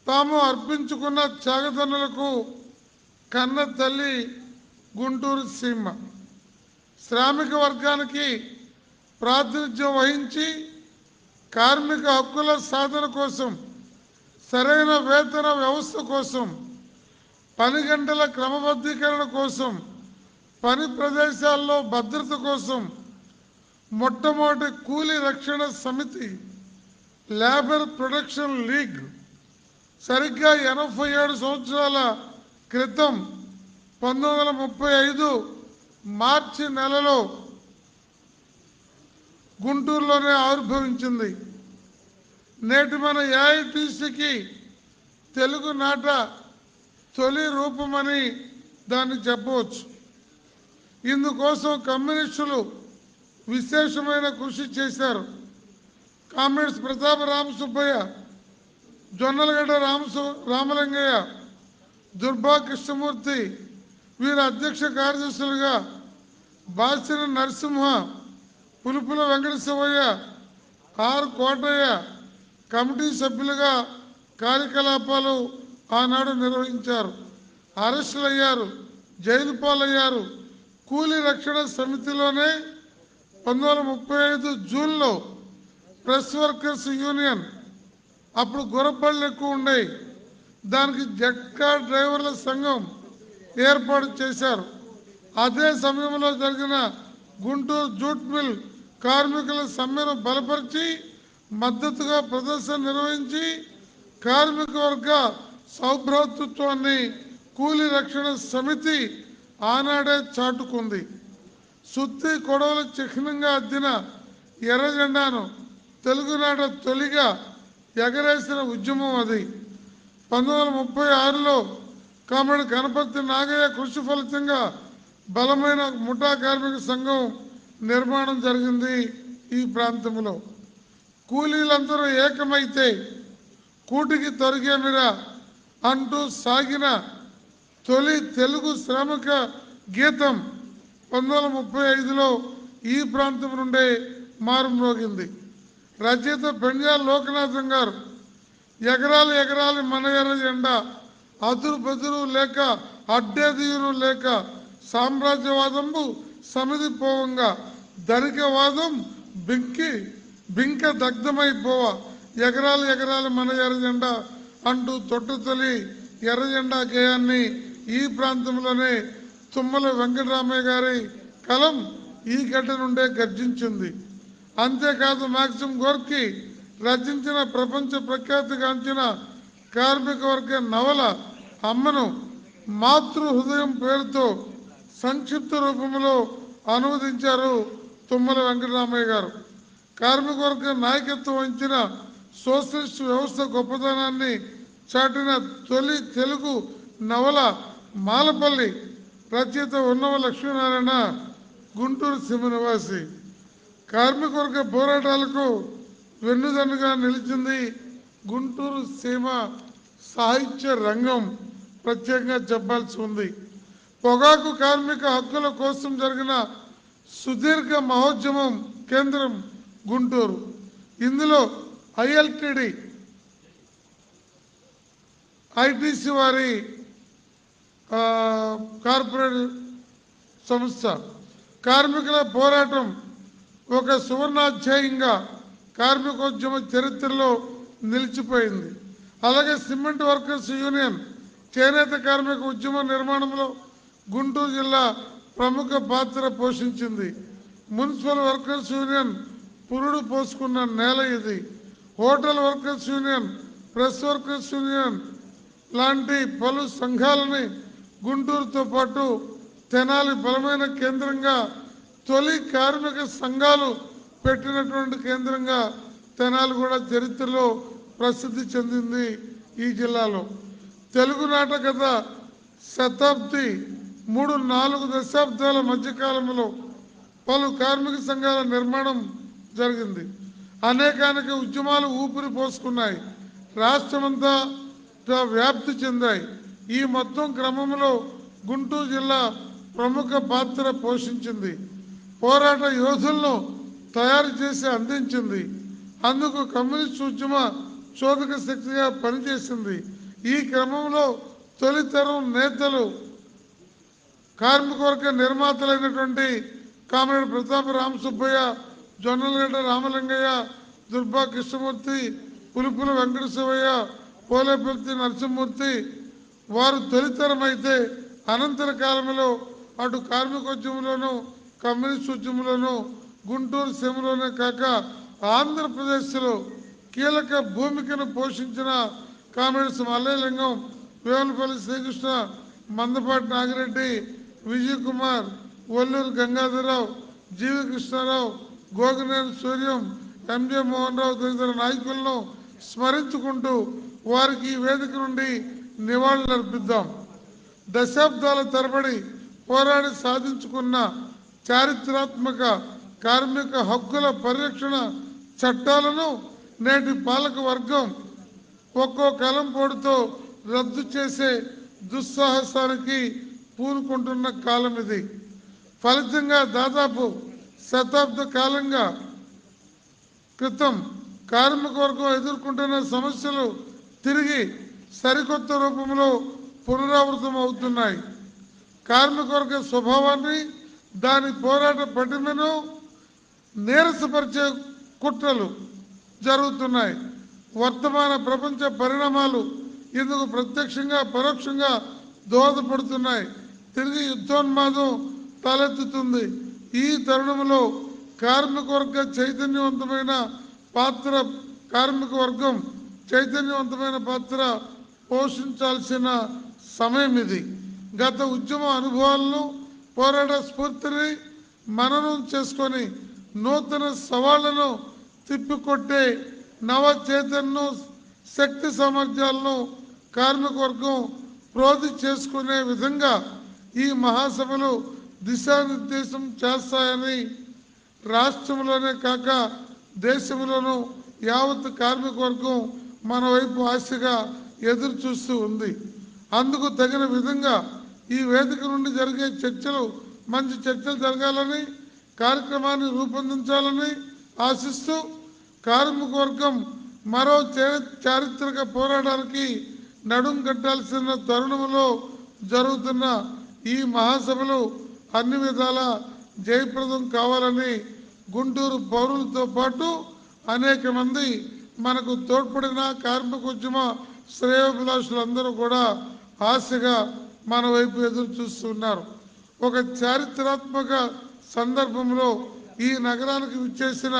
Speaker 9: తాము అర్పించుకున్న త్యాగదనులకు కన్న తల్లి గుంటూరు సీమ. శ్రామిక వర్గానికి ప్రాతినిధ్యం వహించి కార్మిక హక్కుల సాధన కోసం, సరైన వేతన వ్యవస్థ కోసం, పని గంటల క్రమబద్ధీకరణ కోసం, పని ప్రదేశాల్లో భద్రత కోసం మొట్టమొదటి కూలీ రక్షణ సమితి లేబర్ ప్రొడక్షన్ లీగ్ సరిగ్గా 87 సంవత్సరాల క్రితం 1935 మార్చి నెలలో గుంటూరులోనే ఆవిర్భవించింది. నేటి మన ఏఐటీసీకి తెలుగునాట తొలి రూపమని దాన్ని చెప్పవచ్చు. ఇందుకోసం కమ్యూనిస్టులు విశేషమైన కృషి చేశారు. కామ్రేడ్స్ ప్రతాప రామసుబ్బయ్య, జొన్నలగడ్డ రామలింగయ్య, దుర్భా కృష్ణమూర్తి వీరి అధ్యక్ష కార్యదర్శులుగా, బాసిన నరసింహ, పులుపుల వెంకట శివయ్య, ఆర్ కోటయ్య కమిటీ సభ్యులుగా కార్యకలాపాలు ఆనాడు నిర్వహించారు. అరెస్టులయ్యారు, జైలు పాలయ్యారు. కూలీ రక్షణ సమితిలోనే 1935 జూన్లో ప్రెస్ వర్కర్స్ యూనియన్, అప్పుడు గుర్రబళ్ళు ఎక్కువ ఉండేవి, దానికి జట్కా డ్రైవర్ల సంఘం ఏర్పాటు చేశారు. అదే సమయంలో జరిగిన గుంటూరు జూట్ మిల్ కార్మికుల సమ్మెను బలపరిచి మద్దతుగా ప్రదర్శన నిర్వహించి కార్మిక వర్గ సౌభ్రాతృత్వాన్ని కూలీ రక్షణ సమితి ఆనాడే చాటుకుంది. సుత్తి కొడవలు చిహ్నంగా అద్దిన ఎర్ర జెండాను తెలుగునాట తొలిగా ఎగరేసిన ఉద్యమం అది. 1936లో కామ్రేడ్ గణపతి నాగయ్య కృషి ఫలితంగా బలమైన ముఠా కార్మిక సంఘం నిర్మాణం జరిగింది. ఈ ప్రాంతంలో కూలీలందరూ ఏకమైతే కూటికి తొరిగేమిరా అంటూ సాగిన తొలి తెలుగు శ్రామిక గీతం 1935లో ఈ ప్రాంతం నుండే మారుమ్రోగింది. రచయిత పెంజాల లోకనాథం గారు ఎగరాలి ఎగరాలి మన ఎర్ర జెండా, అదురు బెదురు లేక అడ్డేదీరు లేక సామ్రాజ్యవాదంబు సమిది పోవంగా ధనికవాదం బింక దగ్ధమైపోవ ఎగరాలి ఎగరాలి మన ఎర్ర జెండా అంటూ తొలి ఎర్ర జెండా గేయాన్ని ఈ ప్రాంతంలోనే తుమ్మల వెంకటరామయ్య గారి కలం ఈ గడ్డ నుండే గర్జించింది. అంతేకాదు మ్యాక్సిమ్ గోర్కీ రచించిన ప్రపంచ ప్రఖ్యాతిగాంచిన కార్మిక వర్గ నవల అమ్మను మాతృ హృదయం పేరుతో సంక్షిప్త రూపంలో అనువదించారు తుమ్మల వెంకటరామయ్య గారు. కార్మిక వర్గ నాయకత్వం వహించిన సోషలిస్ట్ వ్యవస్థ గొప్పతనాన్ని చాటిన తొలి తెలుగు నవల మాలపల్లి. రచయిత ఉన్నవ లక్ష్మీనారాయణ, గుంటూరు సీమ నివాసి. కార్మిక వర్గ పోరాటాలకు వెన్నుదన్నుగా నిలిచింది గుంటూరు సీమ సాహిత్య రంగం. ప్రత్యేకంగా చెప్పాల్సి ఉంది. పొగాకు కార్మిక హక్కుల కోసం జరిగిన సుదీర్ఘ మహోద్యమం కేంద్రం గుంటూరు. ఇందులో ఐఎల్టీడీ, ఐటీసీ వారి కార్పొరేట్ సంస్థ కార్మికుల పోరాటం ఒక సువర్ణాధ్యాయంగా కార్మికోద్యమ చరిత్రలో నిలిచిపోయింది. అలాగే సిమెంట్ వర్కర్స్ యూనియన్ చేనేత కార్మిక ఉద్యమ నిర్మాణంలో గుంటూరు జిల్లా ప్రముఖ పాత్ర పోషించింది. మున్సిపల్ వర్కర్స్ యూనియన్ పురుడు పోసుకున్న నేల ఇది. Hotel workers union, press workers union లాంటి పలు సంఘాలని గుంటూరుతో పాటు తెనాలి బలమైన కేంద్రంగా, తొలి కార్మిక సంఘాలు పెట్టినటువంటి కేంద్రంగా తెనాలి కూడా చరిత్రలో ప్రసిద్ధి చెందింది ఈ జిల్లాలో. తెలుగు నాటకథ శతాబ్ది 4 దశాబ్దాల మధ్యకాలంలో పలు కార్మిక సంఘాల నిర్మాణం జరిగింది. అనేకానేక ఉద్యమాలు ఊపిరి పోసుకున్నాయి. రాష్ట్రమంతా వ్యాప్తి చెందాయి. ఈ మొత్తం క్రమంలో గుంటూరు జిల్లా ప్రముఖ పాత్ర పోషించింది. పోరాట యోధులను తయారు చేసి అందించింది. అందుకు కమ్యూనిస్ట్ ఉద్యమ చోదక శక్తిగా పనిచేసింది. ఈ క్రమంలో తొలితరం నేతలు కార్మిక వర్గ నిర్మాతలైనటువంటి కామ్రేడ్ ప్రతాప రామసుబ్బయ్య, జొన్నలగడ్డ రామలింగయ్య, దుర్బా కృష్ణమూర్తి, పులిపుల వెంకట శివయ్య, పోలేపల్లి నరసింహమూర్తి వారు తొలితరం అయితే, అనంతర కాలంలో అటు కార్మికోద్యమంలోనూ కమ్యూనిస్ట్ ఉద్యమంలోనూ గుంటూరు సీమలోనే కాక ఆంధ్రప్రదేశ్లో కీలక భూమికను పోషించిన కామ్రేడ్స్ మల్లయ్యలింగం, వేములపల్లి శ్రీకృష్ణ, మందపాటి నాగిరెడ్డి, విజయ్ కుమార్, ఒల్లూరు గంగాధరరావు, జీవి కృష్ణారావు, గోగినేని సూర్యం, ఎంజే మోహన్ రావు తదితర నాయకులను స్మరించుకుంటూ వారికి ఈ వేదిక నుండి నివాళులు అర్పిద్దాం. దశాబ్దాల తరబడి పోరాడి సాధించుకున్న చారిత్రాత్మక కార్మిక హక్కుల పరిరక్షణ చట్టాలను నేటి పాలక వర్గం ఒక్కో కలంపోటుతో రద్దు చేసే దుస్సాహసానికి పూనుకుంటున్న కాలం ఇది. ఫలితంగా దాదాపు శతాబ్ద కాలంగా క్రితం కార్మిక వర్గం ఎదుర్కొంటున్న సమస్యలు తిరిగి సరికొత్త రూపంలో పునరావృతం అవుతున్నాయి. కార్మిక వర్గ స్వభావాన్ని, దాని పోరాట పటిమను నీరసపరిచే కుట్రలు జరుగుతున్నాయి. వర్తమాన ప్రపంచ పరిణామాలు ఇందుకు ప్రత్యక్షంగా పరోక్షంగా దోహదపడుతున్నాయి. తిరిగి యుద్ధోన్మాదం తలెత్తుతుంది. ఈ తరుణంలో కార్మిక వర్గ చైతన్యవంతమైన పాత్ర పోషించాల్సిన సమయం ఇది. గత ఉద్యమ అనుభవాలను, పోరాట స్ఫూర్తిని మననం చేసుకొని నూతన సవాళ్లను తిప్పికొట్టే నవ చైతన్యం, శక్తి సామర్థ్యాలను కార్మిక వర్గం ప్రోధి చేసుకునే విధంగా ఈ మహాసభలు దిశానిర్దేశం చేస్తాయని రాష్ట్రంలోనే కాక దేశంలోనూ యావత్ కార్మిక వర్గం మన వైపు ఆశగా ఎదురు చూస్తూ ఉంది. అందుకు తగిన విధంగా ఈ వేదిక నుండి జరిగే చర్చలు మంచి చర్చలు జరగాలని, కార్యక్రమాన్ని రూపొందించాలని ఆశిస్తూ కార్మిక వర్గం మరో చారిత్రక పోరాటానికి నడుం కట్టాల్సిన తరుణంలో జరుగుతున్న ఈ మహాసభలు అన్ని విధాల జయప్రదం కావాలని గుంటూరు పౌరులతో పాటు అనేక మంది మనకు తోడ్పడిన కార్మిక ఉద్యమ శ్రేయోభిలాషులందరూ కూడా ఆశగా మన వైపు ఎదురు చూస్తున్నారు. ఒక చారిత్రాత్మక సందర్భంలో ఈ నగరానికి విచ్చేసిన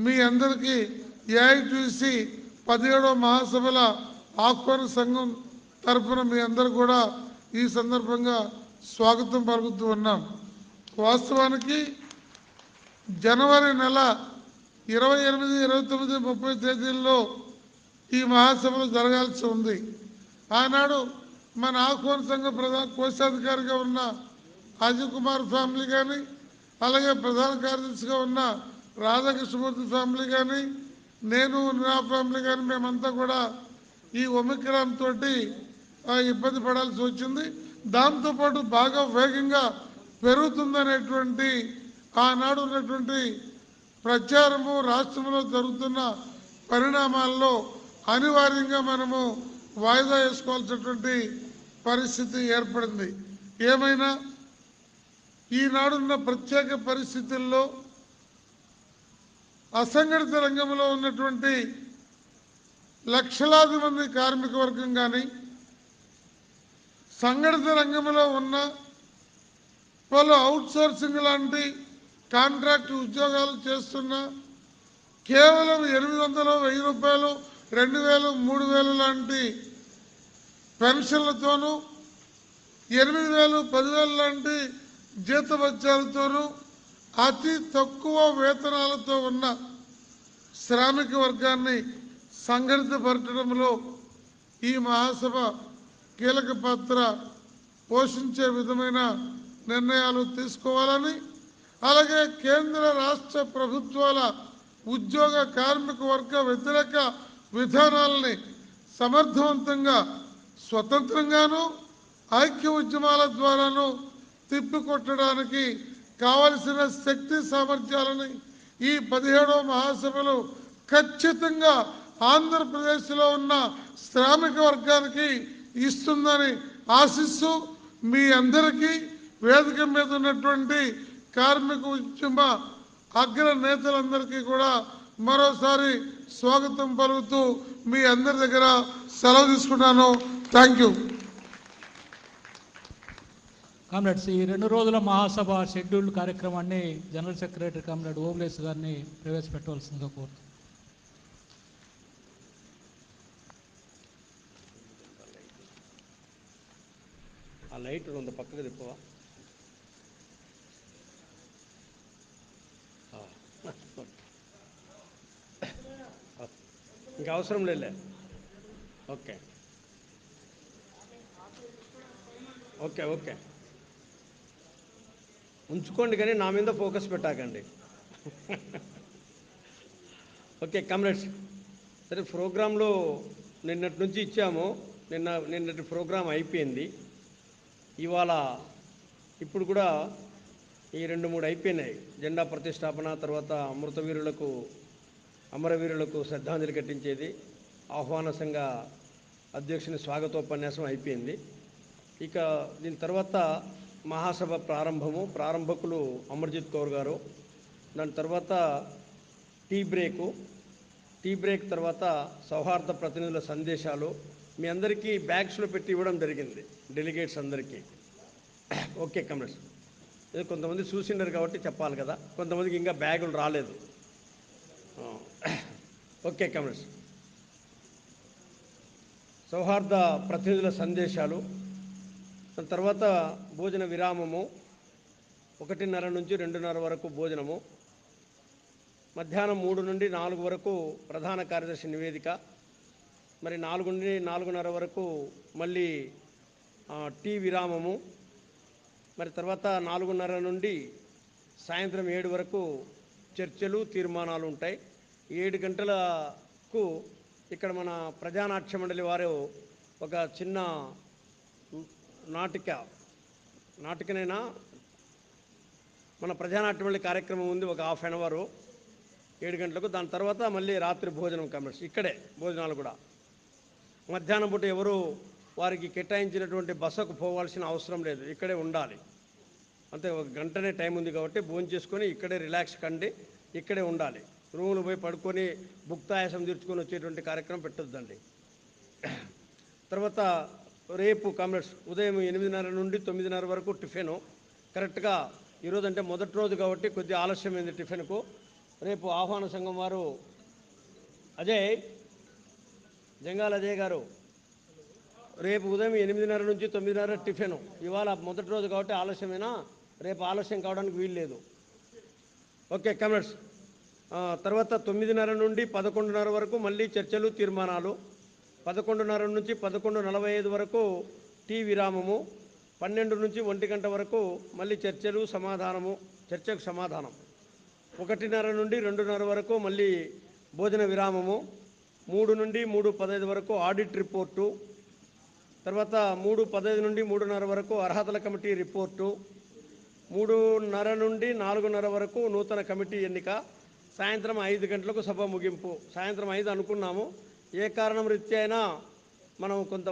Speaker 9: మీ అందరికీ ఏఐటీసీ 17వ మహాసభల ఆహ్వాన సంఘం తరఫున మీ అందరూ కూడా ఈ సందర్భంగా స్వాగతం పలుకుతూ ఉన్నాం. వాస్తవానికి జనవరి నెల 28, 29, 30 తేదీల్లో ఈ మహాసభలు జరగాల్సి ఉంది. ఆనాడు మన ఆహ్వాన సంఘ ప్రధాన కోశాధికారిగా ఉన్న అజయ్ కుమార్ ఫ్యామిలీ కానీ, అలాగే ప్రధాన కార్యదర్శిగా ఉన్న రాధాకృష్ణమూర్తి ఫ్యామిలీ కానీ, నేను నా ఫ్యామిలీ కానీ మేమంతా కూడా ఈ ఒమిక్రాన్ తోటి ఇబ్బంది పడాల్సి వచ్చింది. దాంతోపాటు బాగా వేగంగా పెరుగుతుందనేటువంటి ఆనాడు ఉన్నటువంటి ప్రచారము, రాష్ట్రంలో జరుగుతున్న పరిణామాల్లో అనివార్యంగా మనము వాయిదా వేసుకోవాల్సినటువంటి పరిస్థితి ఏర్పడింది. ఏమైనా ఈనాడున్న ప్రత్యేక పరిస్థితుల్లో అసంఘటిత రంగంలో ఉన్నటువంటి లక్షలాది మంది కార్మిక వర్గం కానీ, సంఘటిత రంగంలో ఉన్న పలు అవుట్సోర్సింగ్ లాంటి కాంట్రాక్ట్ ఉద్యోగాలు చేస్తున్న కేవలం 800, 1000 రూపాయలు, 2000, 3000 లాంటి పెన్షన్లతోనూ, 8000, 10,000 లాంటి జీతభత్యాలతోనూ అతి తక్కువ వేతనాలతో ఉన్న శ్రామిక వర్గాన్ని సంఘటితపరచడంలో ఈ మహాసభ కీలక పాత్ర పోషించే విధమైన నిర్ణయాలు తీసుకోవాలని, అలాగే కేంద్ర రాష్ట్ర ప్రభుత్వాల ఉద్యోగ కార్మిక వర్గ వ్యతిరేక విధానాలని సమర్థవంతంగా స్వతంత్రంగాను ఐక్య ఉద్యమాల ద్వారాను తిప్పికొట్టడానికి కావలసిన శక్తి సామర్థ్యాలని ఈ 17వ మహాసభలో ఖచ్చితంగా ఆంధ్రప్రదేశ్లో ఉన్న శ్రామిక వర్గానికి ఇస్తుందని ఆశిస్తూ మీ అందరికీ వేదిక మీద ఉన్నటువంటి కార్మిక ఉద్యమ అగ్ర నేతలందరికీ కూడా మరోసారి స్వాగతం పలుకుతూ మీ అందరి దగ్గర సెలవు తీసుకుంటాను. Thank you.
Speaker 7: కామ్రేడ్స్, ఈ 2 రోజుల మహాసభ షెడ్యూల్డ్ కార్యక్రమాన్ని జనరల్ సెక్రటరీ కామ్రేడ్ ఓబులేస్ గారిని ప్రవేశపెట్టవలసిందిగా కోరుతున్నాను.
Speaker 3: ఆ లైట్ కొంత పక్కకు తిప్పవా? ఇంకా అవసరం లేలే. ఓకే ఓకే ఓకే ఉంచుకోండి, కానీ నా మీద ఫోకస్ పెట్టాకండి. ఓకే కామ్రేడ్స్, సరే ప్రోగ్రాంలో నిన్నటి నుంచి ఇచ్చాము. నిన్నటి ప్రోగ్రాం అయిపోయింది. ఇవాళ ఇప్పుడు కూడా ఈ 2-3 అయిపోయినాయి. జెండా ప్రతిష్టాపన, తర్వాత అమరవీరులకు శ్రద్ధాంజలి ఘటించేది, ఆహ్వాన సంఘ అధ్యక్షుని స్వాగతోపన్యాసం అయిపోయింది. ఇక దీని తర్వాత మహాసభ ప్రారంభకులు అమర్జిత్ కౌర్ గారు, దాని తర్వాత టీ బ్రేక్ తర్వాత సౌహార్ద ప్రతినిధుల సందేశాలు మీ అందరికీ బ్యాగ్స్లో పెట్టి ఇవ్వడం జరిగింది, డెలిగేట్స్ అందరికీ. ఓకే కమ్రేడ్స్, ఇది కొంతమంది చూసిండరు కాబట్టి చెప్పాలి కదా, కొంతమందికి ఇంకా బ్యాగులు రాలేదు. ఓకే కమ్రేడ్స్, సౌహార్ద ప్రతినిధుల సందేశాలు, దాని తర్వాత భోజన విరామము 1:30 నుంచి 2:30 వరకు భోజనము, మధ్యాహ్నం 3 నుండి 4 వరకు ప్రధాన కార్యదర్శి నివేదిక, మరి 4 నుండి 4:30 వరకు మళ్ళీ టీ విరామము, మరి తర్వాత 4:30 నుండి సాయంత్రం 7 వరకు చర్చలు తీర్మానాలు ఉంటాయి. 7 గంటలకు ఇక్కడ మన ప్రజానాట్య మండలి వారు ఒక చిన్న నాటికనైనా మన ప్రజానాట్య మండలి కార్యక్రమం ఉంది, ఒక ½ an hour 7 గంటలకు. దాని తర్వాత మళ్ళీ రాత్రి భోజనం కమర్స్, ఇక్కడే భోజనాలు కూడా. మధ్యాహ్నం పూట ఎవరు వారికి కేటాయించినటువంటి బసకు పోవాల్సిన అవసరం లేదు, ఇక్కడే ఉండాలి. అంతే, 1 గంటనే టైం ఉంది కాబట్టి భోజనం చేసుకొని ఇక్కడే రిలాక్స్ కండి, ఇక్కడే ఉండాలి. రూములు పోయి పడుకొని భుక్తాయాసం తీర్చుకొని వచ్చేటువంటి కార్యక్రమం పెట్టొద్దండి. తర్వాత రేపు కామ్రేడ్స్ ఉదయం 8:30 నుండి 9:30 వరకు టిఫిను కరెక్ట్గా. ఈరోజు అంటే మొదటి రోజు కాబట్టి కొద్దిగా ఆలస్యమైంది టిఫిన్కు. రేపు ఆహ్వాన సంఘం వారు జంగాల అజయ్ గారు రేపు ఉదయం 8:30 నుంచి 9:30 టిఫిను. ఇవాళ మొదటి రోజు కాబట్టి ఆలస్యమైనా రేపు ఆలస్యం కావడానికి వీలు లేదు. ఓకే కమ్రేడ్స్, తర్వాత 9:30 నుండి 11:30 వరకు మళ్ళీ చర్చలు తీర్మానాలు, 11:30 నుంచి 11:45 వరకు టీ విరామము, 12 నుంచి 1 గంట వరకు మళ్ళీ చర్చకు సమాధానం, 1:30 నుండి 2:30 వరకు మళ్ళీ భోజన విరామము, 3 నుండి 3:15 వరకు ఆడిట్ రిపోర్టు, తర్వాత 3:15 నుండి 3:30 వరకు అర్హతల కమిటీ రిపోర్టు, 3:30 నుండి 4:30 వరకు నూతన కమిటీ ఎన్నిక, సాయంత్రం 5 గంటలకు సభ ముగింపు. సాయంత్రం 5 అనుకున్నాము, ఏ కారణం రీత్యా అయినా మనం కొంత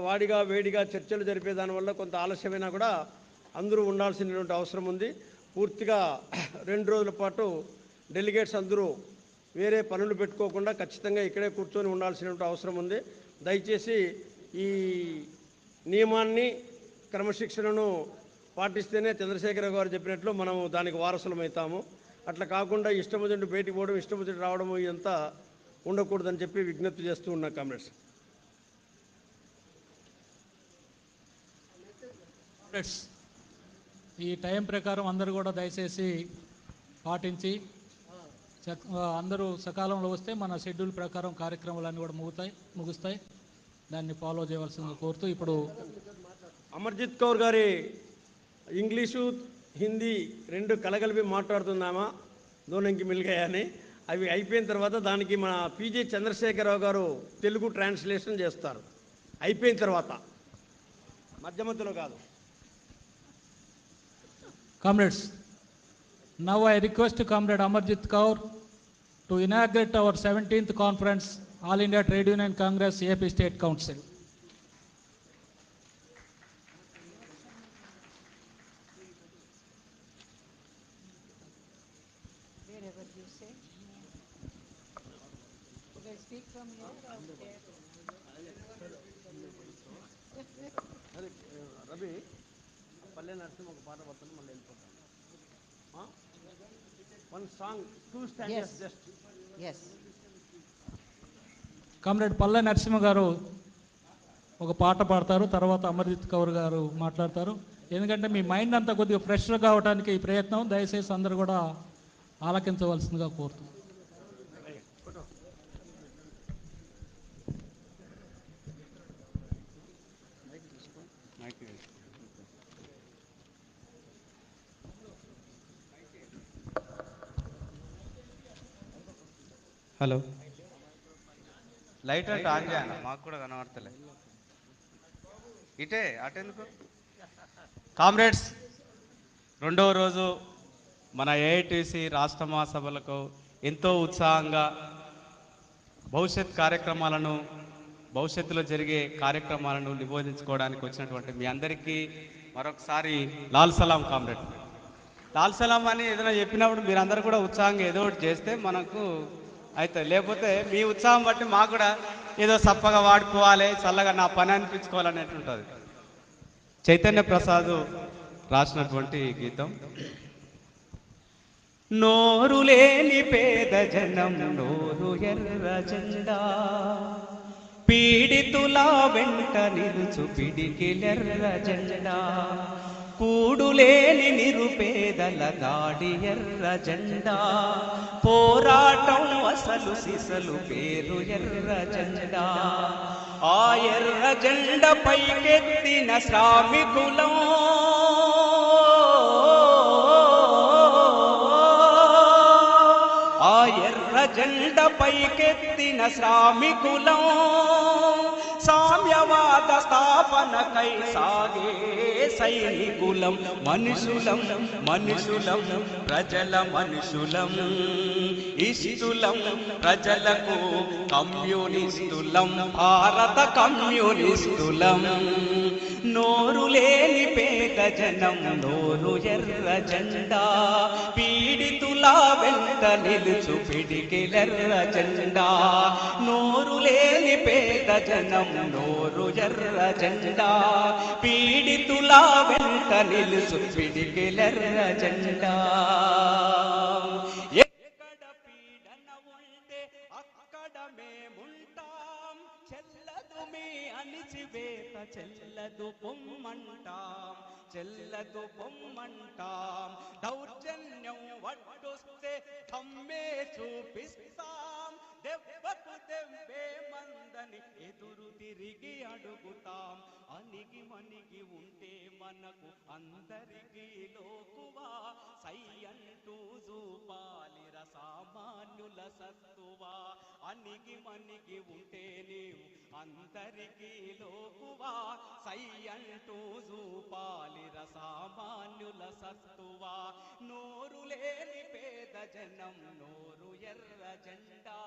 Speaker 3: వేడిగా చర్చలు జరిపే దానివల్ల కొంత ఆలస్యమైనా కూడా అందరూ ఉండాల్సినటువంటి అవసరం ఉంది. పూర్తిగా 2 రోజుల పాటు డెలిగేట్స్ అందరూ వేరే పనులు పెట్టుకోకుండా ఖచ్చితంగా ఇక్కడే కూర్చొని ఉండాల్సినటువంటి అవసరం ఉంది. దయచేసి ఈ నియమాన్ని, క్రమశిక్షణను పాటిస్తేనే చంద్రశేఖరరావు గారు చెప్పినట్లు మనం దానికి వారసులమవుతాము. అట్లా కాకుండా ఇష్టం వచ్చినట్టు బయటికి పోవడం, ఇష్టం వచ్చినట్టు రావడము ఇదంతా ఉండకూడదని చెప్పి విజ్ఞప్తి చేస్తూ ఉన్నా కామ్రేడ్స్.
Speaker 7: ఈ టైం ప్రకారం అందరూ కూడా దయచేసి పాటించి అందరూ సకాలంలో వస్తే మన షెడ్యూల్ ప్రకారం కార్యక్రమాలన్నీ కూడా ముగుస్తాయి. దాన్ని ఫాలో చేయవలసిందిగా కోరుతూ ఇప్పుడు
Speaker 3: అమర్జిత్ కౌర్ గారి ఇంగ్లీషు హిందీ రెండు కలగలిపి మాట్లాడుతున్నామా దోనంకి మిల్గాయని అవి అయిపోయిన తర్వాత దానికి మన పీజే చంద్రశేఖరరావు గారు తెలుగు ట్రాన్స్లేషన్ చేస్తారు అయిపోయిన తర్వాత మధ్య మధ్యలో కాదు.
Speaker 7: Comrades, now I request Comrade Amarjit Kaur to inaugurate our 17th conference, All India Trade Union Congress, AP State Council.
Speaker 10: Wherever you say. Should I speak from here or there?
Speaker 3: Ravi పల్లె నరసింహ ఒక పాట పడుతుంది మళ్ళీ వెళ్ళిపోతాం. One song 2 standers just.
Speaker 10: Yes.
Speaker 7: Comrade పల్లె నరసింహ గారు ఒక పాట పాడతారు, తర్వాత అమర్జిత్ కౌర్ గారు మాట్లాడతారు. ఎందుకంటే మీ మైండ్ అంతా కొద్దిగా ఫ్రెష్గా కావడానికి ఈ ప్రయత్నం, దయచేసి అందరూ కూడా ఆలకించవలసిందిగా కోరుతున్నాను.
Speaker 11: హలో, లైట్ అంటే ఆన్ చేయాలి, మాకు కూడా కనబడతలే. ఇటే అటెందుకు. కామ్రేడ్స్, రెండవ రోజు మన ఏఐటీసీ రాష్ట్ర మహాసభలకు ఎంతో ఉత్సాహంగా భవిష్యత్తులో జరిగే కార్యక్రమాలను నిబోధించుకోవడానికి వచ్చినటువంటి మీ అందరికీ మరొకసారి లాల్ సలాం. కామ్రేడ్, లాల్ సలాం అని ఏదైనా చెప్పినప్పుడు మీరందరూ కూడా ఉత్సాహంగా ఏదో ఒకటి చేస్తే మనకు అయితే, లేకపోతే మీ ఉత్సాహం బట్టి మాకు కూడా ఏదో సప్పగా వాడుకోవాలి, చల్లగా నా పని అనిపించుకోవాలనేది ఉంటుంది. చైతన్య ప్రసాద్ రాసినటువంటి గీతం. నోరు లేని పేద జనం నోరు ఎర్ర జెండా, పీడితుల వెంట నిలుచు పిడికిలెర్ర జెండా, కూడులేని నిరుపేదల దాడి ఎర్ర జెండా, పోరాటం అసలు సిసలు పేరు ఎర్ర జెండా, ఆ ఎర్ర జెండ పైకెత్తిన శ్రామికులం, ఆ ఎర్ర జెండ పైకెత్తిన శ్రామికులం, సామ్యవాద స్థాపనకై సాగే సైనికులం, మనుషులం మనుషులం ప్రజల మనుషులం, ఇష్టులం ప్రజలకు కమ్యూనిస్టులం, భారత కమ్యూనిస్టులం. నోరు లేని పేద జనం నోరు ఎర్ర జెండా, పీడితుల వెంట నిలుచు పిడికిలెర్ర జెండా, నోరు లేని పేద జనం నోరు ఎర్ర జెండా, పీడితుల వెంట నిలుచు పిడికిలెర్ర జెండా. ఎక్కడ పీడన ఉంటే అక్కడ మేముంటాం, చెల్లదు మీ అణిచివేత చెల్లదు పొమ్మంటాం, చెల్లదు పొమ్మంటాం, దౌర్జన్యం వడ్డొస్తే కమ్మే చూపిస్తాం, దెబ్బకు దెబ్బే మందని ఎదురు తిరిగి అడుగుతాం, అణిగి మణిగి ఉంటే మనకు అందరికీ లోకువా, సై అంటూ చూపాలిర సామాన్యుల సత్తువా, అణిగి మణిగి ఉంటే నీవు అందరికీ లోకువా, సై అంటూ చూపాలిర సామాన్యుల సత్తువా, నోరు లేని పేద జనం నోరు ఎర్ర జెండా,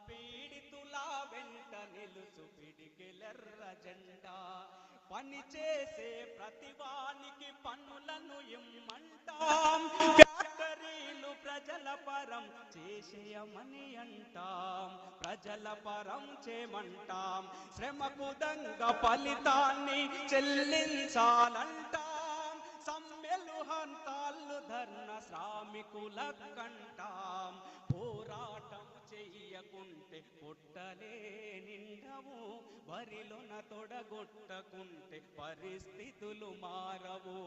Speaker 11: పీడితుల వెంట నిలుచు పిడికిలెర్ర జెండా, పని చేసే ప్రతివానికి పన్నులను ఇమ్మంటాం, ఫ్యాక్టరీలు ప్రజల పరం చేసేయమని అంటాం, ప్రజల పరం చేయమంటాం, శ్రమకు దంగ ఫలితాన్ని చెల్లించాలంటాం, సమ్మెలు హంతాళ్ళు ధర్న శ్రామికుల కంటాం, పోరాటం చెయ్యకుంటే పొట్టలే నిండవు, వరిలోన తొడగొట్టకుంటే పరిస్థితులు మారవు,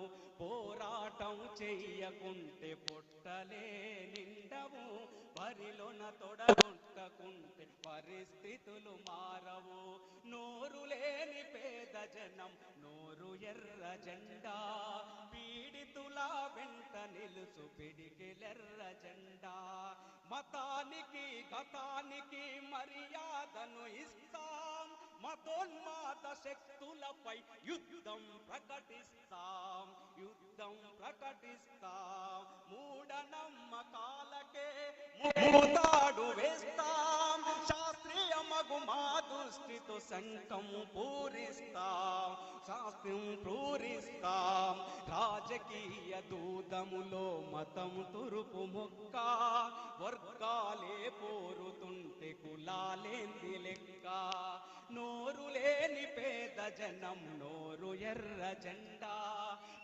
Speaker 11: పోరాటం చెయ్యకుంటే పొట్టలే నిండవు, వరిలోన తొడగొట్ట పట్టకుంటే పరిస్థితులు మారవు. నోరు లేని పేద జనం నోరు ఎర్ర జెండా, పీడితుల వెంట నిలుచు పిడికిలెర్ర జెండా. మతానికి గతానికి మర్యాదను ఇస్తాం, మతోన్మాద శక్తులపై యుద్ధం ప్రకటిస్తాం, యుద్ధం ప్రకటిస్తాం. మూఢనమ్మకాలకే మూతాడు వేస్తాం, శాస్త్రీయ మగు మా దృష్టితో శంఖం పూరిస్తాం, శాస్త్రం పూరిస్తాం. రాజకీయ దూదములో మతం తురుపు మొక్క, వర్గాలే పోరుతుంటే కులాలేంది లెక్క. నోరు లేని పేద జనం నోరు ఎర్ర జెండా,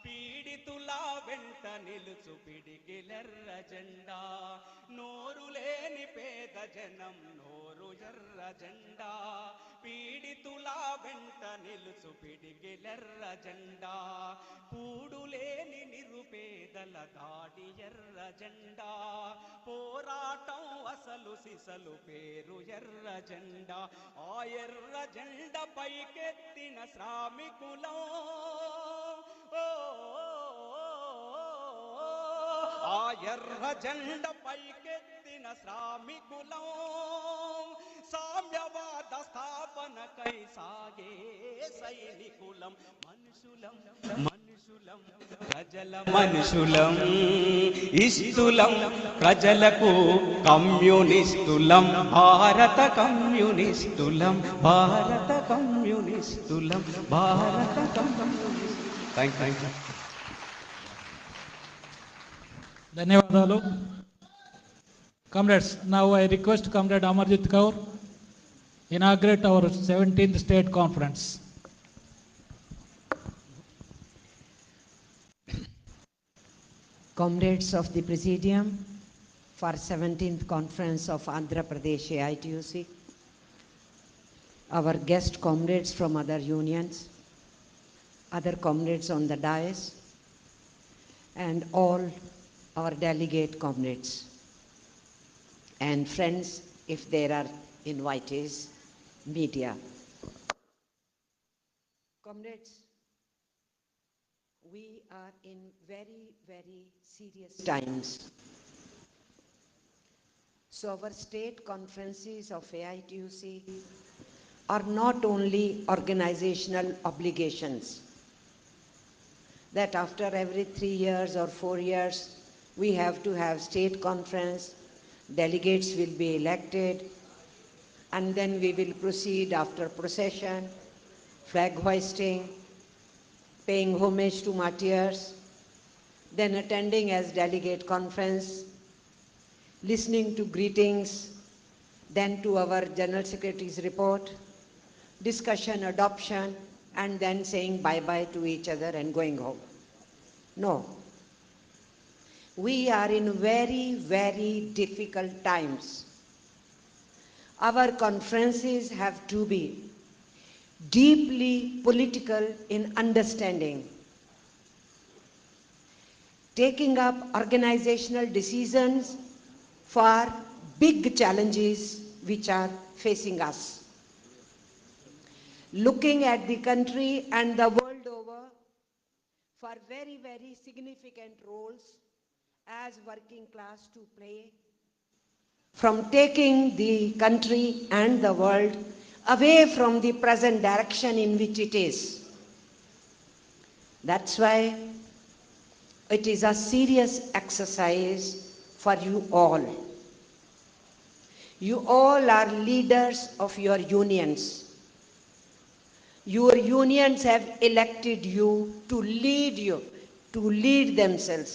Speaker 11: పీడితుల వెంట నిలుచు పిడికిలెర్ర జెండా. నోరు లేని పేద జనం నోరు ఎర్ర జెండా, పీడితుల వెంట నిలుచు పిడికిలెర్ర జెండా. కూడులేని నిరుపేదల దాడి ఎర్ర జెండా, పోరాటం అసలు సిసలు పేరు ఎర్ర జెండా. ఆ ఎర్ర జెండా పైకెత్తిన శ్రామికులం, ఆ ఎర్ర జెండా పైకెత్తిన శ్రామికులం. సామ్యవాద స్థాపనకై సాగే సైనికులం. మనుషులం మనుషులం ప్రజల మనుషులం, ఇస్తులం ప్రజలకు కమ్యూనిస్టులం, భారత కమ్యూనిస్టులం, భారత కమ్యూనిస్టులం, భారత కమ్యూనిస్టులం. Thank you.
Speaker 7: ధన్యవాదాలు. Comrades, now I request Comrade Amarjit Kaur inaugurate our 17th state conference.
Speaker 12: Comrades of the Presidium for 17th Conference of Andhra Pradesh Aituc, our guest comrades from other unions, other comrades on the dais, and all our delegate comrades, and friends, if there are invitees, media. Comrades, we are in very, very serious times. So our state conferences of AITUC are not only organizational obligations, that after every 3 years or 4 years, we have to have state conference, delegates will be elected, and then we will proceed after procession, flag hoisting, paying homage to martyrs, then attending as delegate conference, listening to greetings, then to our General Secretary's report, discussion, adoption, and then saying bye-bye to each other and going home. No. We are in very, very difficult times. Our conferences have to be deeply political in understanding, taking up organizational decisions for big challenges which are facing us, looking at the country and the world over for very, very significant roles as working class to play, from taking the country and the world away from the present direction in which it is. That's why it is a serious exercise for you all. You all are leaders of your unions. Your unions have elected you, to lead themselves.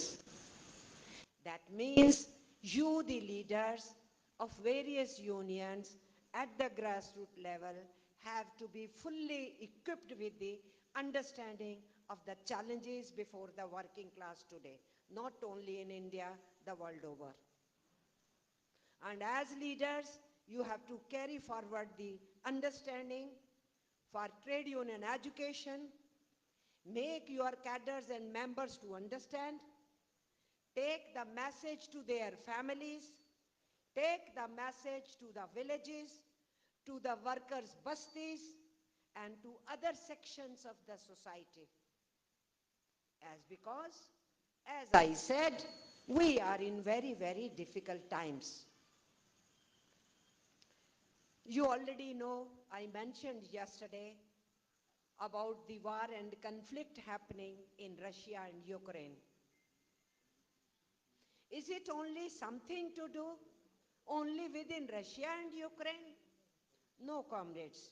Speaker 12: That means you, the leaders of various unions at the grassroots level, have to be fully equipped with the understanding of the challenges before the working class today, not only in India, the world over. And as leaders, you have to carry forward the understanding for trade union education, make your cadres and members to understand, take the message to their families, take the message to the villages, to the workers' bastis, and to other sections of the society. Because, as I said, we are in very, very difficult times. You already know, I mentioned yesterday about the war and conflict happening in Russia and Ukraine. Is it only something to do only within Russia and Ukraine? No, comrades.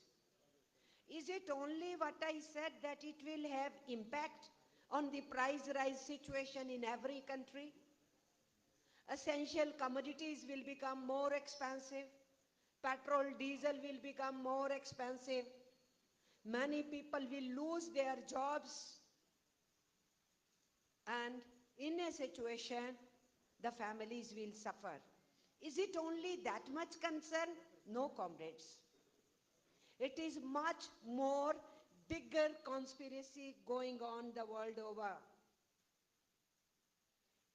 Speaker 12: Is it only what I said that it will have impact on the price rise situation in every country? Essential commodities will become more expensive. Petrol, diesel will become more expensive. Many people will lose their jobs. And in a situation, the families will suffer. Is it only that much concern? No, comrades. It is much more bigger conspiracy going on the world over.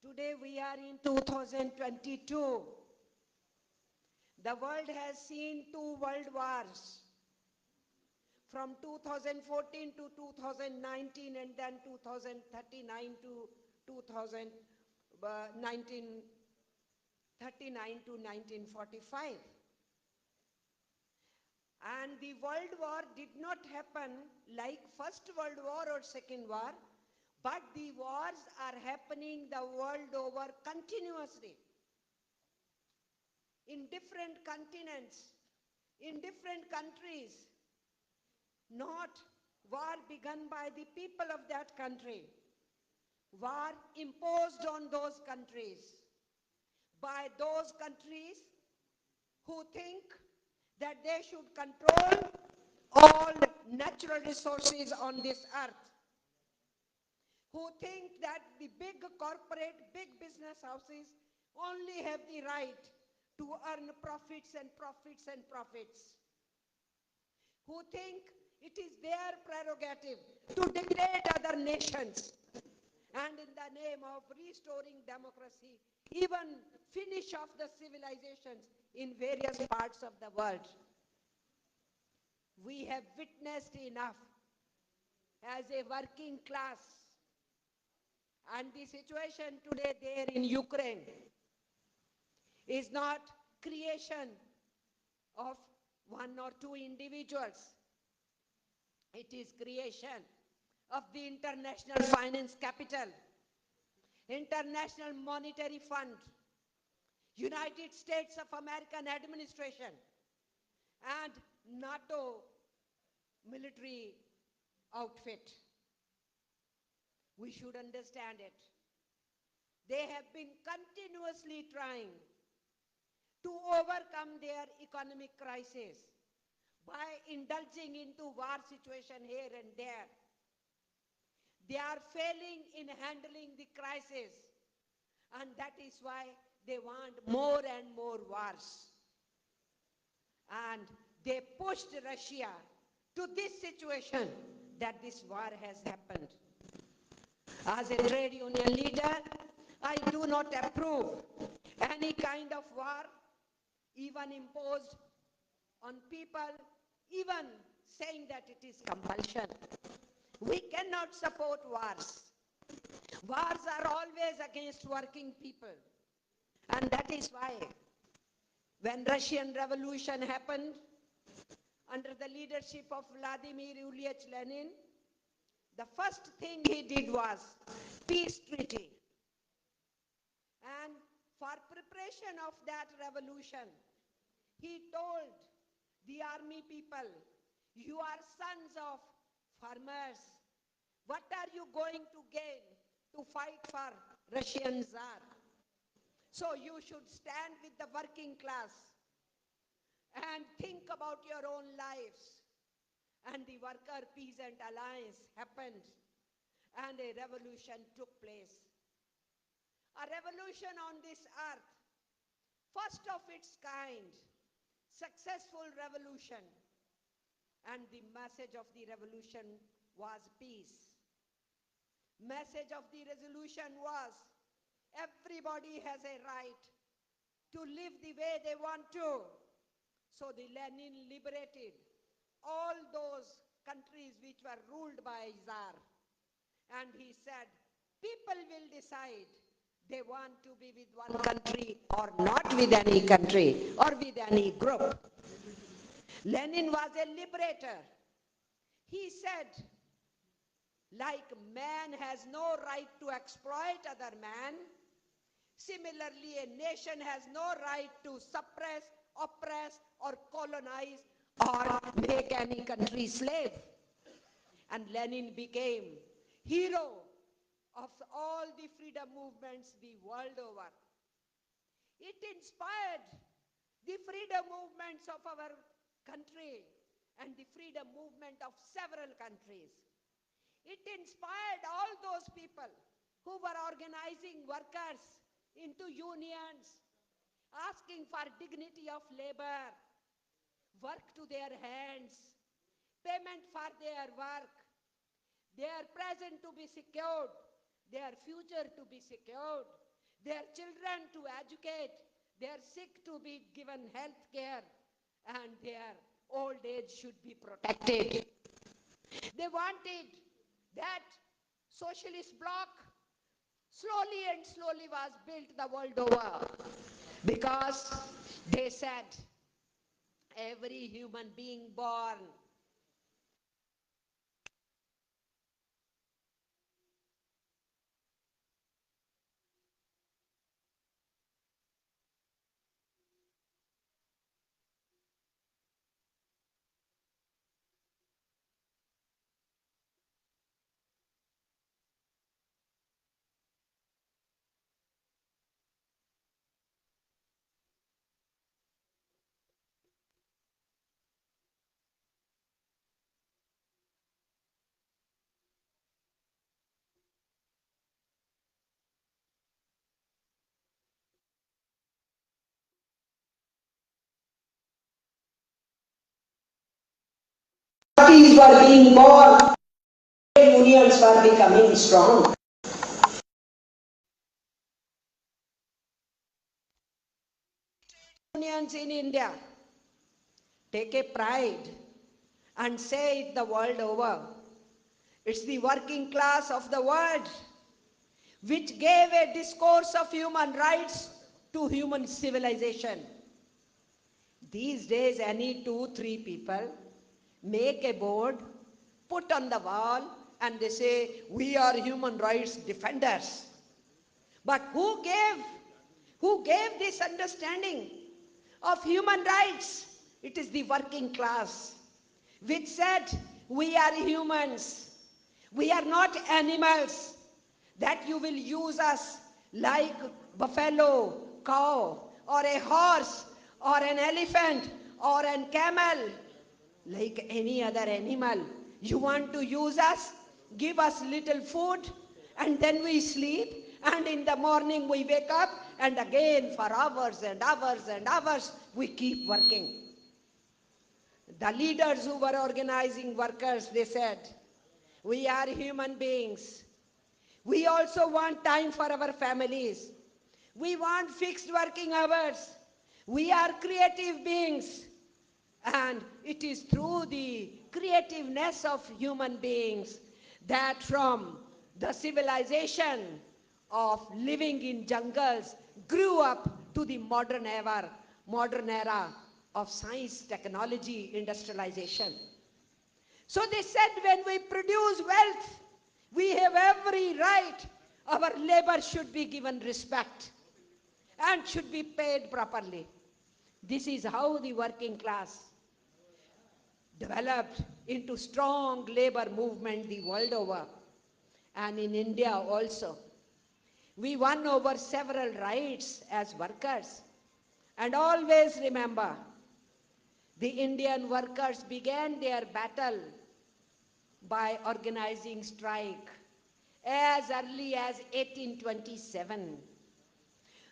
Speaker 12: Today we are in 2022. The world has seen 2 world wars. From 2014 to 2019 and then 2039 to 1939 to 1945. And the World War did not happen like First World War or Second War, but the wars are happening the world over continuously. In different continents, in different countries. Not war begun by the people of that country. War imposed on those countries by those countries who think that they should control all natural resources on this earth, who think that the big corporate, big business houses only have the right to earn profits and profits and profits, who think it is their prerogative to degrade other nations and in the name of restoring democracy, even finish off the civilizations in various parts of the world. We have witnessed enough as a working class, and the situation today there in Ukraine is not creation of 1 or 2 individuals. It is creation of the international finance capital, International Monetary Fund, United States of American administration, and NATO military outfit. We should understand it. They have been continuously trying to overcome their economic crisis by indulging into war situation here and there. They are failing in handling the crisis, and that is why they want more and more wars. And they pushed Russia to this situation that this war has happened. As a trade union leader, I do not approve any kind of war, even imposed on people, even saying that it is compulsion. We cannot support wars. Wars are always against working people. And that is why when Russian Revolution happened under the leadership of Vladimir Ilyich Lenin, the first thing he did was peace treaty. And for preparation of that revolution, he told the army people, you are sons of farmers. What are you going to gain to fight for Russian Tsar? So you should stand with the working class and think about your own lives. And the worker-peasant alliance happened, and a revolution took place. A revolution on this earth, first of its kind, successful revolution. And the message of the revolution was peace. Message of the resolution was everybody has a right to live the way they want to. So the Lenin liberated all those countries which were ruled by Tsar. And he said, people will decide they want to be with one country or not with any country or with any group. Lenin was a liberator. He said, like man has no right to exploit other man, similarly a nation has no right to suppress, oppress, or colonize or make any country slave. And Lenin became hero of all the freedom movements the world over. It inspired the freedom movements of our country and the freedom movement of several countries. It inspired all those people who were organizing workers into unions, asking for dignity of labor, work to their hands, payment for their work, their present to be secured, their future to be secured, their children to educate, their sick to be given health care, and their old age should be protected. They wanted that socialist bloc slowly and slowly was built the world over, because they said every human being born parties were being born, unions were becoming strong. Unions in India take a pride and say it the world over. It's the working class of the world which gave a discourse of human rights to human civilization. These days, any 2-3 people make a board, put on the wall, and they say, we are human rights defenders. But who gave this understanding of human rights? It is the working class, which said, we are humans. We are not animals that you will use us like buffalo, cow, or a horse, or an elephant, or a camel, like any other animal. You want to use us, give us little food, and then we sleep, and in the morning we wake up, and again for hours and hours and hours we keep working. The leaders who were organizing workers, they said, we are human beings. We also want time for our families. We want fixed working hours. We are creative beings. And it is through the creativeness of human beings that from the civilization of living in jungles grew up to the modern era of science, technology, industrialization. So they said, when we produce wealth, we have every right. Our labor should be given respect and should be paid properly. This is how the working class developed into strong labor movement the world over, and in India also. We won over several rights as workers. And always remember, the Indian workers began their battle by organizing strike as early as 1827.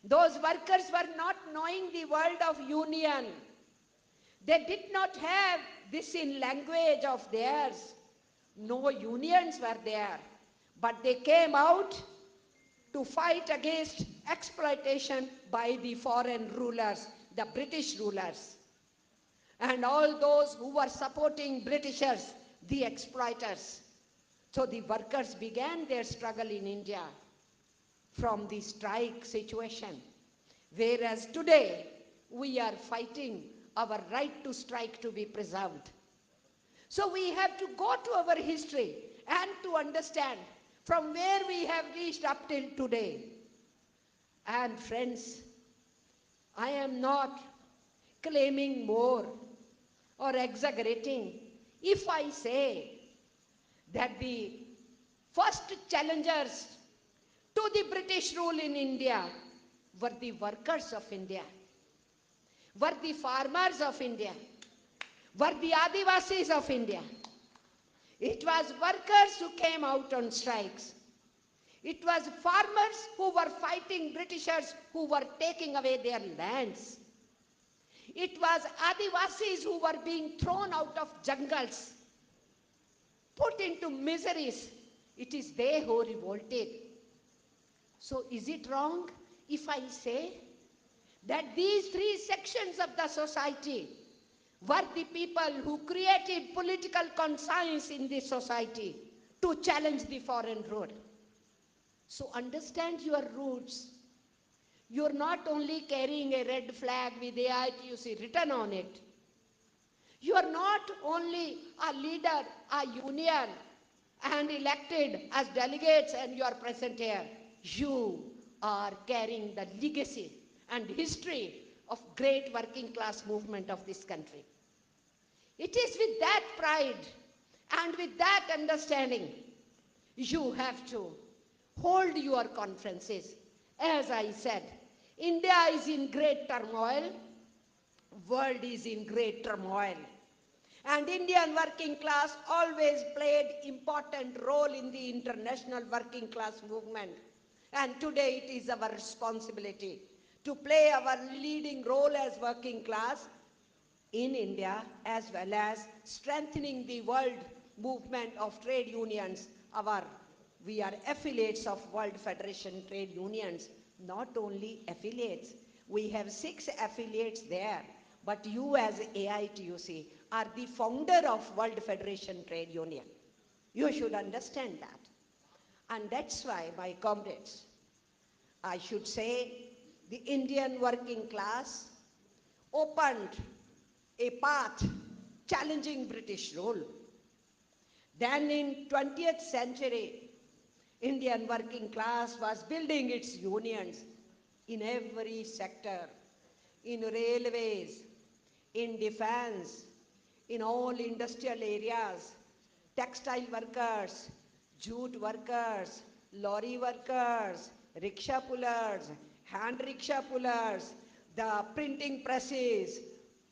Speaker 12: Those workers were not knowing the word of union. They did not have this in language of theirs. No unions were there. But they came out to fight against exploitation by the foreign rulers, the British rulers, and all those who were supporting Britishers, the exploiters. So the workers began their struggle in India from the strike situation, whereas today we are fighting our right to strike to be preserved. So we have to go to our history and to understand from where we have reached up till today. And friends, I am not claiming more or exaggerating if I say that the first challengers to the British rule in India were the workers of India, were the farmers of India, were the Adivasis of India. It was workers who came out on strikes. It was farmers who were fighting Britishers who were taking away their lands. It was Adivasis who were being thrown out of jungles, put into miseries. It is they who revolted. So is it wrong if I say that these three sections of the society were the people who created political conscience in this society to challenge the foreign rule? So understand your roots. You're not only carrying a red flag with AITUC written on it. You are not only a leader, a union, and elected as delegates and you are present here. You are carrying the legacy and history of great working class movement of this country. It is with that pride and with that understanding you have to hold your conferences. As I said, India is in great turmoil, world is in great turmoil. And Indian working class always played important role in the international working class movement. And today it is our responsibility to play our leading role as working class in India, as well as strengthening the world movement of trade unions. We are affiliates of World Federation Trade Unions, not only affiliates. We have 6 affiliates there, but you as AITUC are the founder of World Federation Trade Union. You should understand that. And that's why, my comrades, I should say the Indian working class opened a path challenging British rule. Then in 20th century, Indian working class was building its unions in every sector, in railways, in defense, in all industrial areas, textile workers, jute workers, lorry workers, rickshaw pullers, hand rickshaw pullers, the printing presses,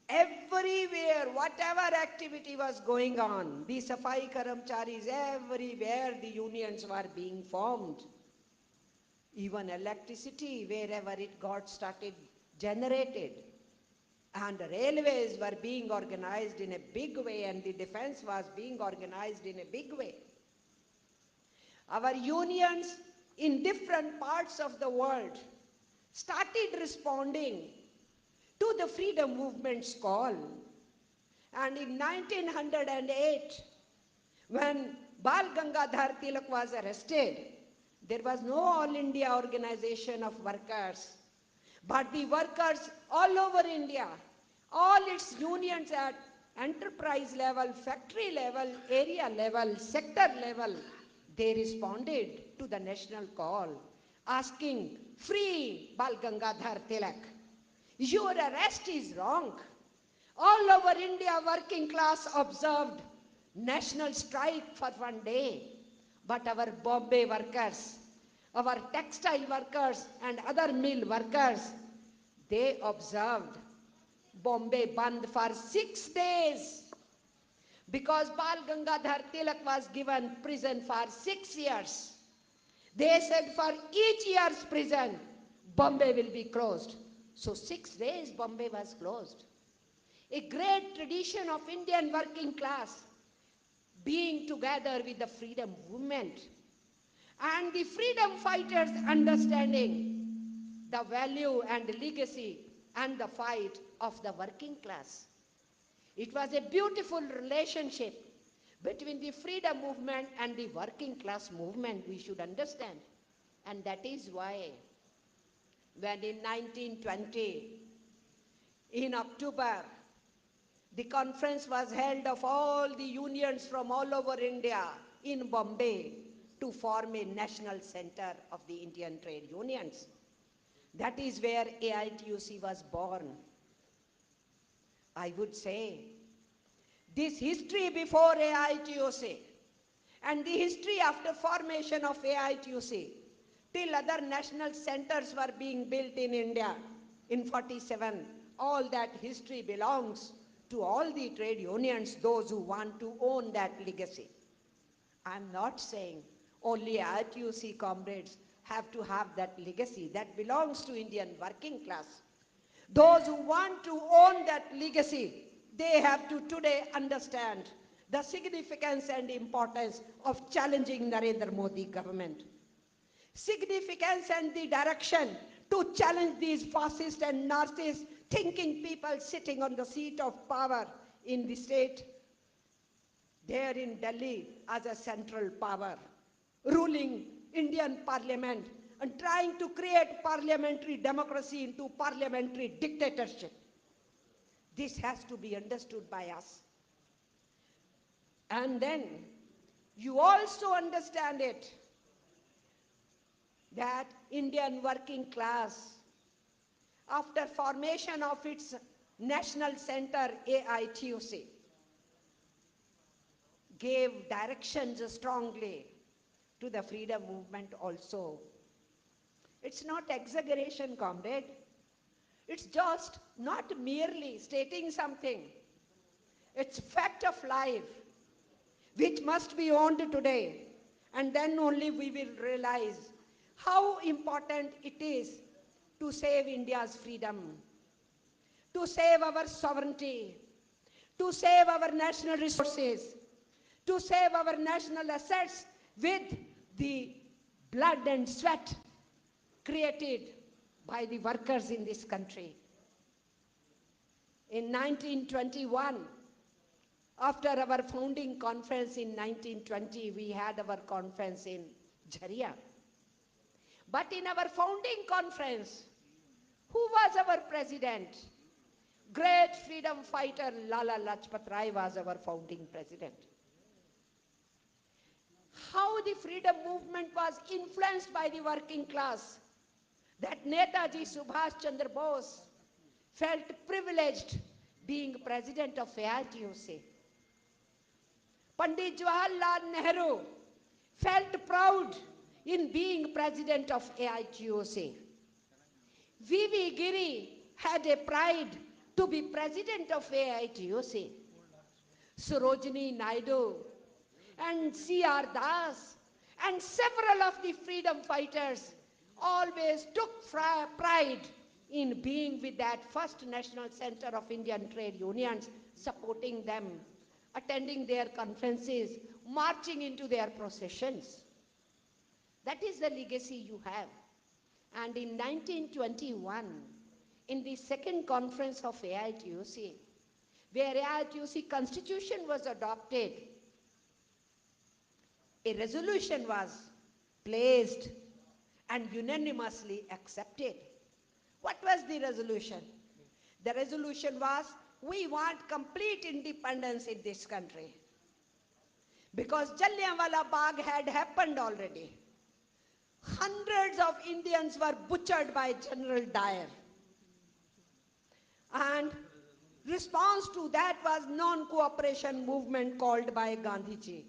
Speaker 12: everywhere, whatever activity was going on, the Safai Karamcharis, everywhere the unions were being formed. Even electricity, wherever it got started, generated. And the railways were being organized in a big way, and the defense was being organized in a big way. Our unions in different parts of the world started responding to the freedom movement's call. And in 1908, when Bal Gangadhar Tilak was arrested, there was no All India Organization of Workers, but the workers all over India, all its unions at enterprise level, factory level, area level, sector level, they responded to the national call, asking, free Bal Gangadhar Tilak. Your arrest is wrong. All over India, working class observed national strike for one day. But our Bombay workers, our textile workers and other mill workers, they observed Bombay Bandh for 6 days. Because Bal Gangadhar Tilak was given prison for 6 years. They said for each year's prison, Bombay will be closed. So 6 days Bombay was closed. A great tradition of Indian working class being together with the freedom movement. and the freedom fighters understanding the value and legacy and the fight of the working class. It was a beautiful relationship between the freedom movement and the working class movement, we should understand. And that is why when in 1920, in October, the conference was held of all the unions from all over India in Bombay to form a national center of the Indian trade unions. That is where AITUC was born. I would say this history before AITUC and the history after formation of AITUC till other national centers were being built in India in 47, all that history belongs to all the trade unions, those who want to own that legacy. I'm not saying only AITUC comrades have to have that legacy. That belongs to Indian working class. Those who want to own that legacy, they have to today understand the significance and importance of challenging Narendra Modi government. Significance and the direction to challenge these fascist and narcissist thinking people sitting on the seat of power in the state, there in Delhi as a central power, ruling Indian parliament and trying to create parliamentary democracy into parliamentary dictatorship. This has to be understood by us. And then you also understand it that Indian working class, after formation of its national center AITUC, gave directions strongly to the freedom movement also. It's not exaggeration, comrade. It's just not merely stating something. It's fact of life, which must be owned today. And then only we will realize how important it is to save India's freedom, to save our sovereignty, to save our national resources, to save our national assets with the blood and sweat created by the workers in this country. In 1921, after our founding conference in 1920, we had our conference in Jharia. But in our founding conference, who was our president? Great freedom fighter Lala Lajpat Rai was our founding president. How the freedom movement was influenced by the working class, that Netaji Subhash Chandra Bose felt privileged being president of AITUC. Pandit Jawaharlal Nehru felt proud in being president of AITUC. V.V. Giri had a pride to be president of AITUC. Sarojini Naidu and C.R. Das and several of the freedom fighters always took pride in being with that first National Center of Indian Trade Unions, supporting them, attending their conferences, marching into their processions. That is the legacy you have. And in 1921, in the second conference of AITUC, where AITUC constitution was adopted, a resolution was placed and unanimously accepted. What was the resolution? The resolution was, we want complete independence in this country. Because Jallianwala Bagh had happened already. Hundreds of Indians were butchered by General Dyer. And response to that was non-cooperation movement called by Gandhiji.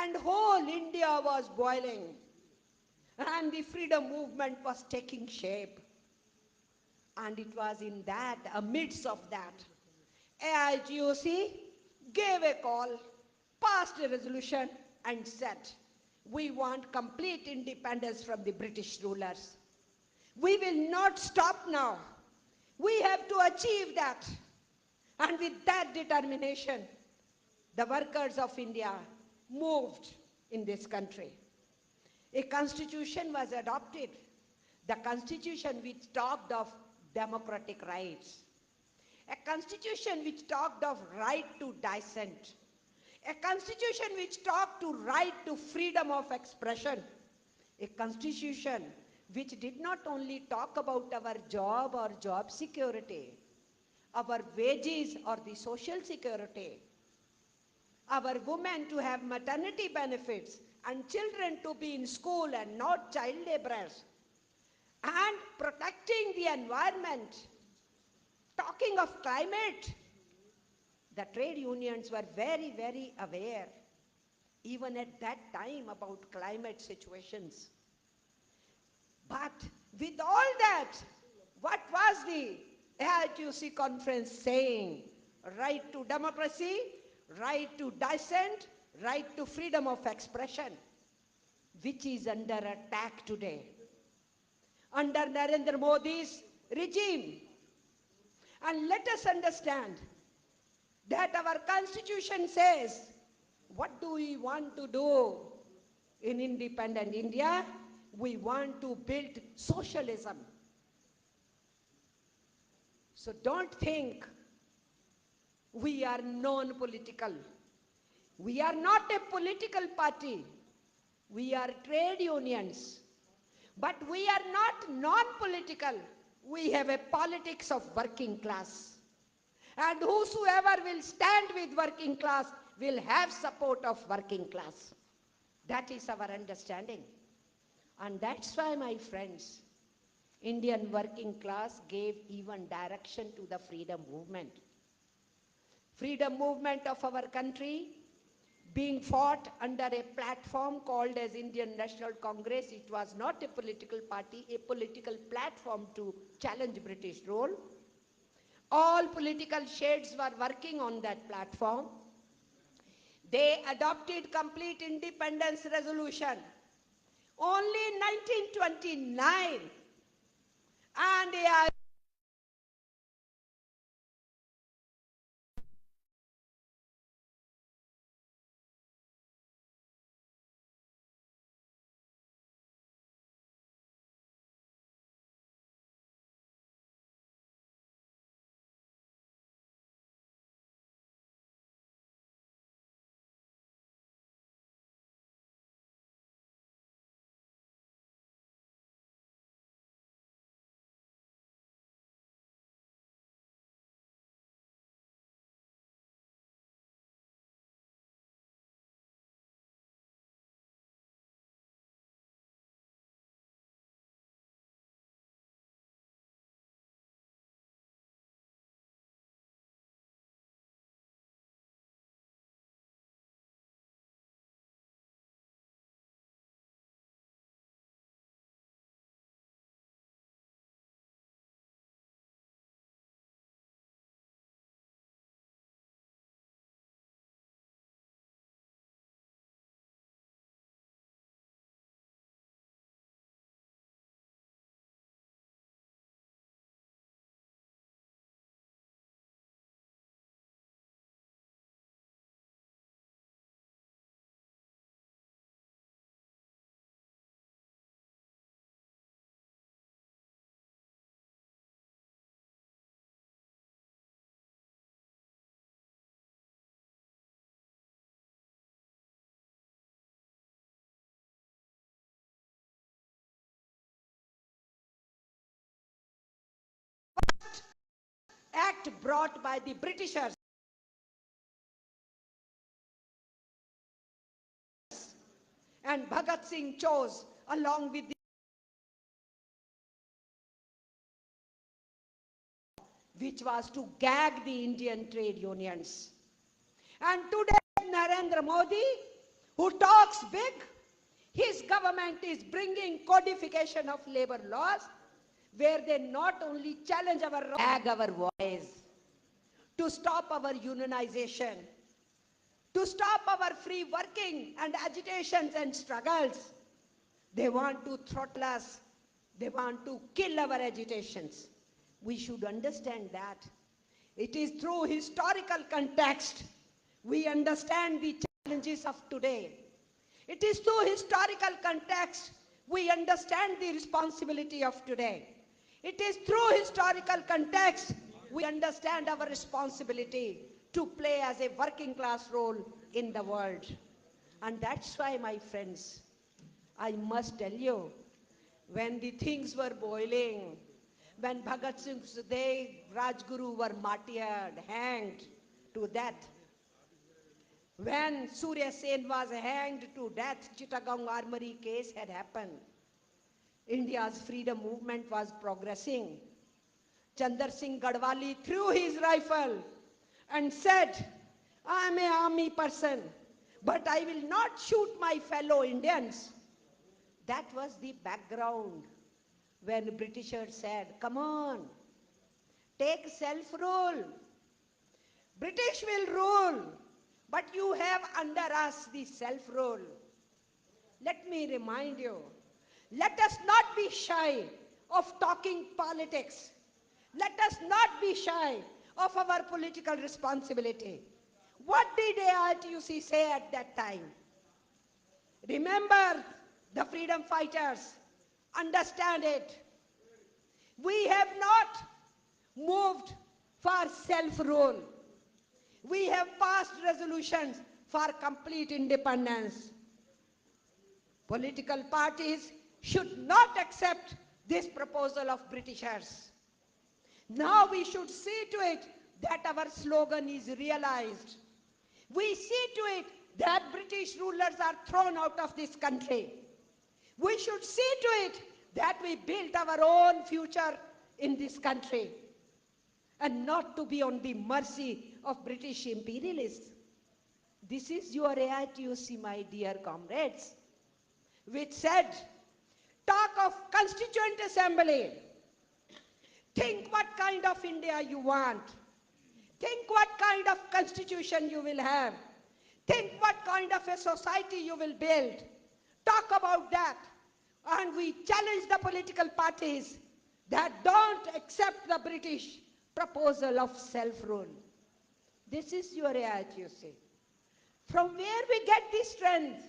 Speaker 12: And whole India was boiling. And the freedom movement was taking shape. And it was in that, amidst of that, AITUC gave a call, passed a resolution and said, we want complete independence from the British rulers. We will not stop now. We have to achieve that. And with that determination, the workers of India moved in this country. A constitution was adopted, the constitution which talked of democratic rights, a constitution which talked of right to dissent, a constitution which talked to right to freedom of expression, a constitution which did not only talk about our job or job security, our wages or the social security, our women to have maternity benefits and children to be in school and not child laborers, and protecting the environment, talking of climate. The trade unions were very, very aware, even at that time, about climate situations. But with all that, what was the Aituc conference saying? Right to democracy, right to dissent, right to freedom of expression, which is under attack today. Under Narendra Modi's regime. And let us understand that our constitution says, what do we want to do in independent India? We want to build socialism. So don't think we are non-political. We are not a political party. We are trade unions. But we are not non-political. We have a politics of working class. And whosoever will stand with working class will have support of working class. That is our understanding. And that's why, my friends, Indian working class gave even direction to the freedom movement. Freedom movement of our country being fought under a platform called as Indian National Congress. It was not a political party, a political platform to challenge British rule. All political shades were working on that platform. They adopted complete independence resolution only in 1929. And they are act brought by the Britishers and Bhagat Singh chose along with the which was to gag the Indian trade unions. And today Narendra Modi, who talks big, his government is bringing codification of labor laws where they not only challenge our gag our voice, to stop our unionization, to stop our free working and agitations and struggles. They want to throttle us. They want to kill our agitations. We should understand that. It is through historical context we understand the challenges of today. It is through historical context we understand the responsibility of today. It is through historical context we understand our responsibility to play as a working class role in the world. And that's why, my friends, I must tell you, when the things were boiling, when Bhagat Singh, Sukhdev, Rajguru were martyred, hanged to death, when Surya Sen was hanged to death, Chittagong Armory case had happened. India's freedom movement was progressing. Chandar Singh Gadwali threw his rifle and said, I am an army person, but I will not shoot my fellow Indians. That was the background when Britishers said, come on, take self-rule. British will rule, but you have under us the self-rule. Let me remind you, let us not be shy of talking politics. Let us not be shy of our political responsibility. What did Aituc say at that time? Remember the freedom fighters. Understand it. We have not moved for self-rule. We have passed resolutions for complete independence. Political parties should not accept this proposal of Britishers. Now we should see to it that our slogan is realized. We see to it that British rulers are thrown out of this country. We should see to it that we build our own future in this country and not to be on the mercy of British imperialists. This is your Aituc, my dear comrades, which said, talk of Constituent Assembly. Think what kind of India you want. Think what kind of constitution you will have. Think what kind of a society you will build. Talk about that. And we challenge the political parties that don't accept the British proposal of self-rule. This is your Aituc. From where we get this strength?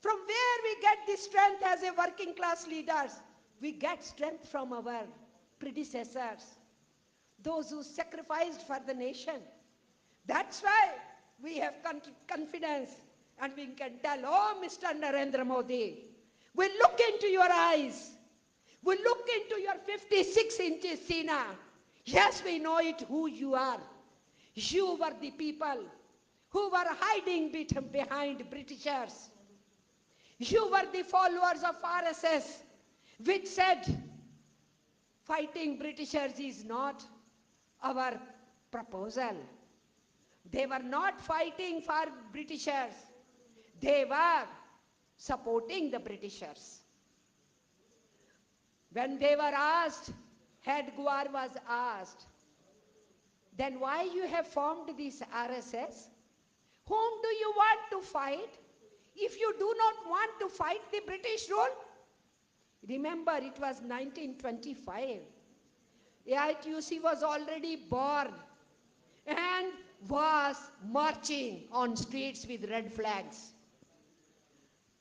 Speaker 12: From where we get this strength as a working class leaders? We get strength from our predecessors, those who sacrificed for the nation. That's why we have confidence and we can tell, oh, Mr. Narendra Modi, we look into your eyes. We look into your 56 inches Sina. Yes, we know it who you are. You were the people who were hiding behind Britishers. You were the followers of RSS, which said, fighting Britishers is not our proposal. They were not fighting for Britishers. They were supporting the Britishers. When they were asked, Head Gwar was asked, then why you have formed this RSS? Whom do you want to fight if you do not want to fight the British rule? Remember, it was 1925. Aituc was already born and was marching on streets with red flags.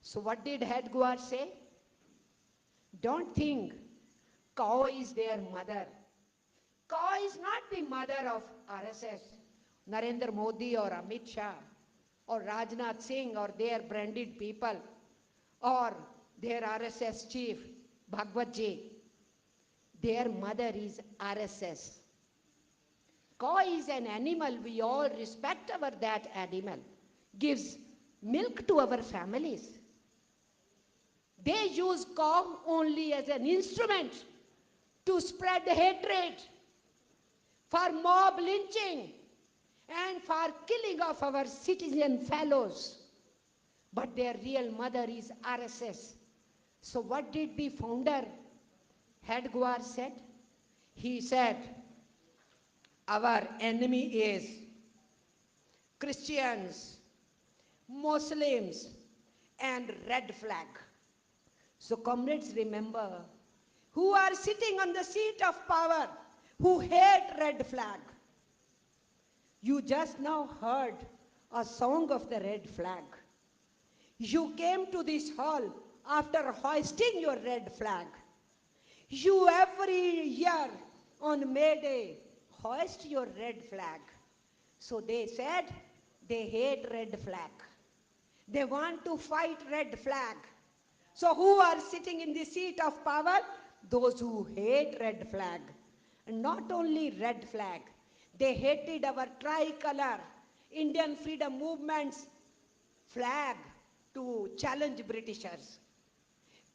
Speaker 12: So what did Head Gwar say? Don't think cow is their mother. Cow is not the mother of RSS, Narendra Modi or Amit Shah or Rajnath Singh or their branded people or their RSS chief, Bhagwat Ji. Their mother is RSS. Cow is an animal, we all respect that animal. Gives milk to our families. They use cow only as an instrument to spread hatred, for mob lynching, and for killing of our citizen fellows. But their real mother is RSS. So what did the founder, Head Gwar, said? He said, our enemy is Christians, Muslims, and red flag. So comrades, remember, who are sitting on the seat of power, who hate red flag. You just now heard a song of the red flag. You came to this hall after hoisting your red flag. You every year on May Day hoist your red flag. So they said they hate red flag. They want to fight red flag. So who are sitting in the seat of power? Those who hate red flag. And not only red flag, they hated our tricolor, Indian freedom movement's flag, to challenge Britishers.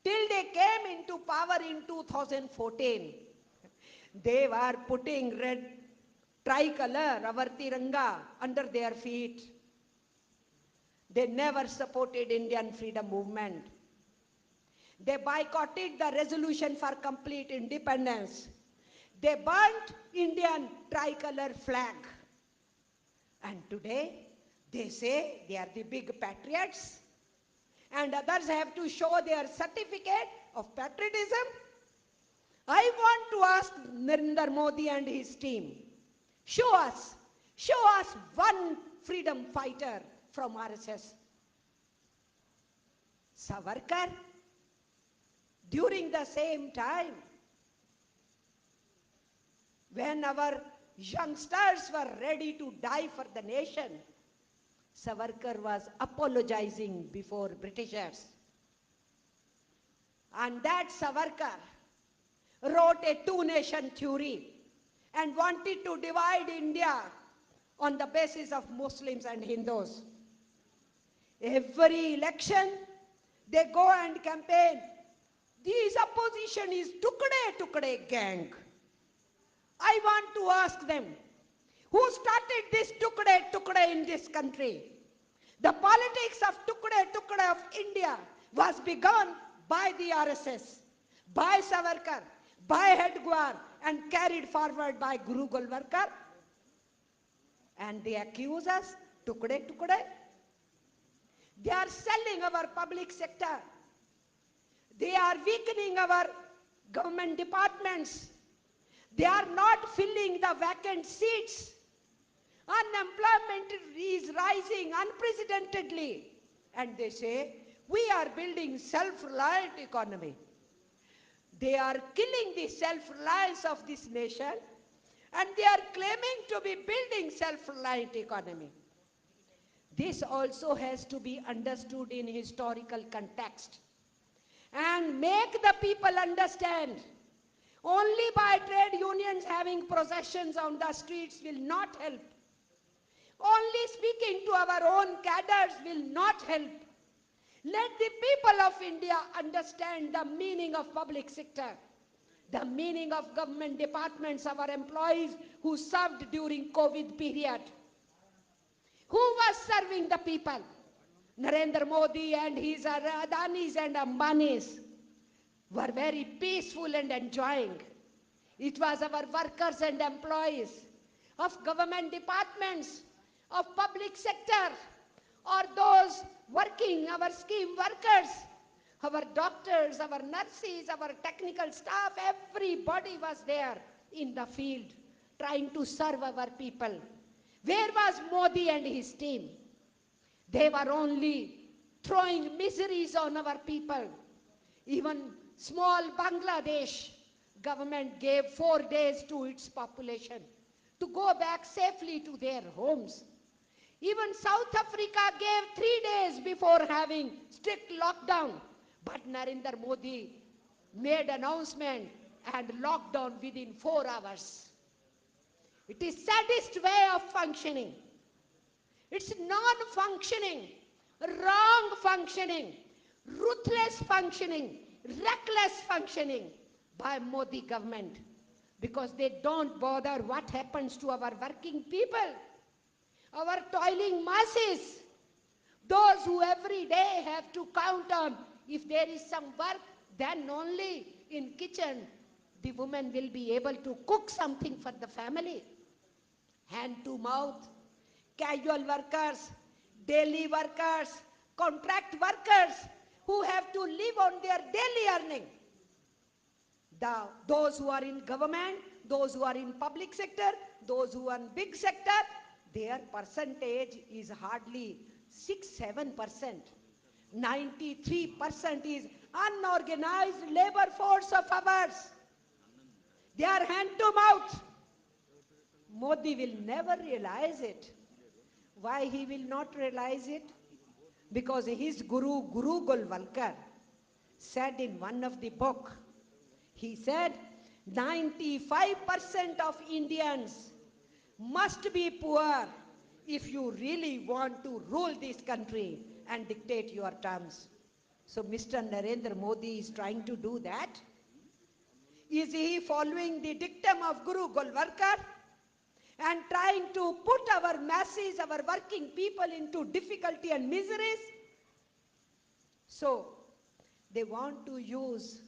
Speaker 12: Till they came into power in 2014, they were putting red tricolor, our Tiranga, under their feet. They never supported Indian freedom movement. They boycotted the resolution for complete independence. They burnt Indian tricolor flag. And today, they say they are the big patriots. And others have to show their certificate of patriotism. I want to ask Narendra Modi and his team, show us one freedom fighter from RSS. Savarkar, during the same time, when our youngsters were ready to die for the nation, Savarkar was apologizing before Britishers. And that Savarkar wrote a two-nation theory and wanted to divide India on the basis of Muslims and Hindus. Every election, they go and campaign. This opposition is Tukde gang. I want to ask them, who started this Tukde in this country? The politics of Tukde of India was begun by the RSS, by Savarkar, by Hedgewar, and carried forward by Guru Golwalkar. And they accuse us, Tukde. They are selling our public sector. They are weakening our government departments. They are not filling the vacant seats. Unemployment is rising unprecedentedly. And they say, we are building self-reliant economy. They are killing the self-reliance of this nation, and they are claiming to be building self-reliant economy. This also has to be understood in historical context and make the people understand. Only by trade unions having processions on the streets will not help. Only speaking to our own cadres will not help. Let the people of India understand the meaning of public sector, the meaning of government departments, our employees who served during COVID period. Who was serving the people? Narendra Modi and his Adanis and Ambanis were very peaceful and enjoying. It was our workers and employees of government departments, of public sector, or those working, our scheme workers, our doctors, our nurses, our technical staff, everybody was there in the field trying to serve our people. Where was Modi and his team? They were only throwing miseries on our people. Even small Bangladesh government gave 4 days to its population to go back safely to their homes. Even South Africa gave 3 days before having strict lockdown. But Narendra Modi made announcement and lockdown within 4 hours. It is saddest way of functioning. It's non-functioning, wrong functioning, ruthless functioning, reckless functioning by Modi government, because they don't bother what happens to our working people, our toiling masses, those who every day have to count on if there is some work, then only in kitchen the woman will be able to cook something for the family. Hand to mouth, casual workers, daily workers, contract workers who have to live on their daily earning. Those who are in government, those who are in public sector, those who are in big sector, their percentage is hardly 6-7%. 93% is unorganized labor force of ours. They are hand to mouth. Modi will never realize it. Why he will not realize it? Because his Guru Golwalkar, said in one of the book, he said 95% of Indians must be poor if you really want to rule this country and dictate your terms. So Mr. Narendra Modi is trying to do that. Is he following the dictum of Guru Golwalkar and trying to put our masses, our working people into difficulty and miseries? So they want to use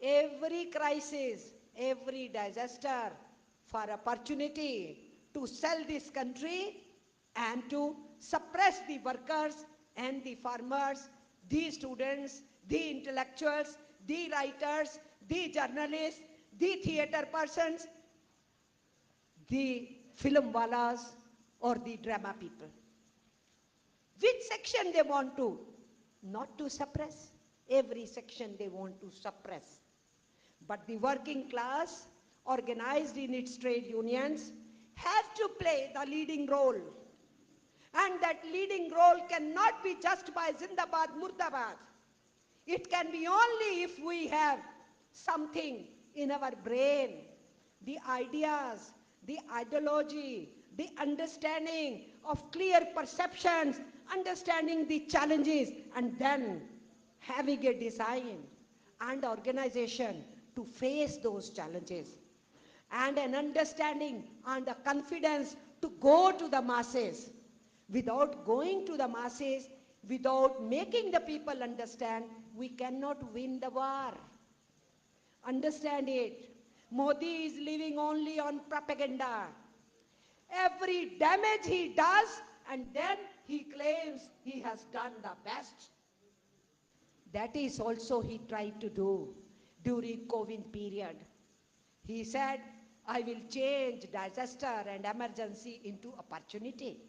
Speaker 12: every crisis, every disaster for opportunity to sell this country and to suppress the workers and the farmers, the students, the intellectuals, the writers, the journalists, the theatre persons, the film walas or the drama people. Which section they want to? Not to suppress. Every section they want to suppress. But the working class, organized in its trade unions, have to play the leading role. And that leading role cannot be just by Zindabad, Murdabad. It can be only if we have something in our brain, the ideas, the ideology, the understanding of clear perceptions, understanding the challenges, and then having a design and organization to face those challenges, and an understanding and a confidence to go to the masses. Without going to the masses, without making the people understand, we cannot win the war. Understand it. Modi is living only on propaganda. Every damage he does, and then he claims he has done the best. That is also he tried to do during COVID period. He said, I will change disaster and emergency into opportunity.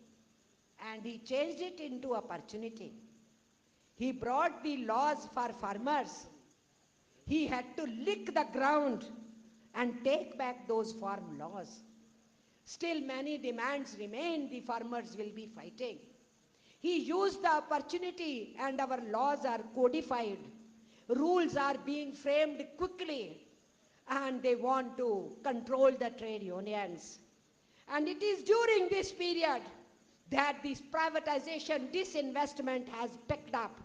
Speaker 12: And he changed it into opportunity. He brought the laws for farmers. He had to lick the ground and take back those farm laws. Still many demands remain, the farmers will be fighting. He used the opportunity and our laws are codified. Rules are being framed quickly and they want to control the trade unions. And it is during this period that this privatization, disinvestment has picked up.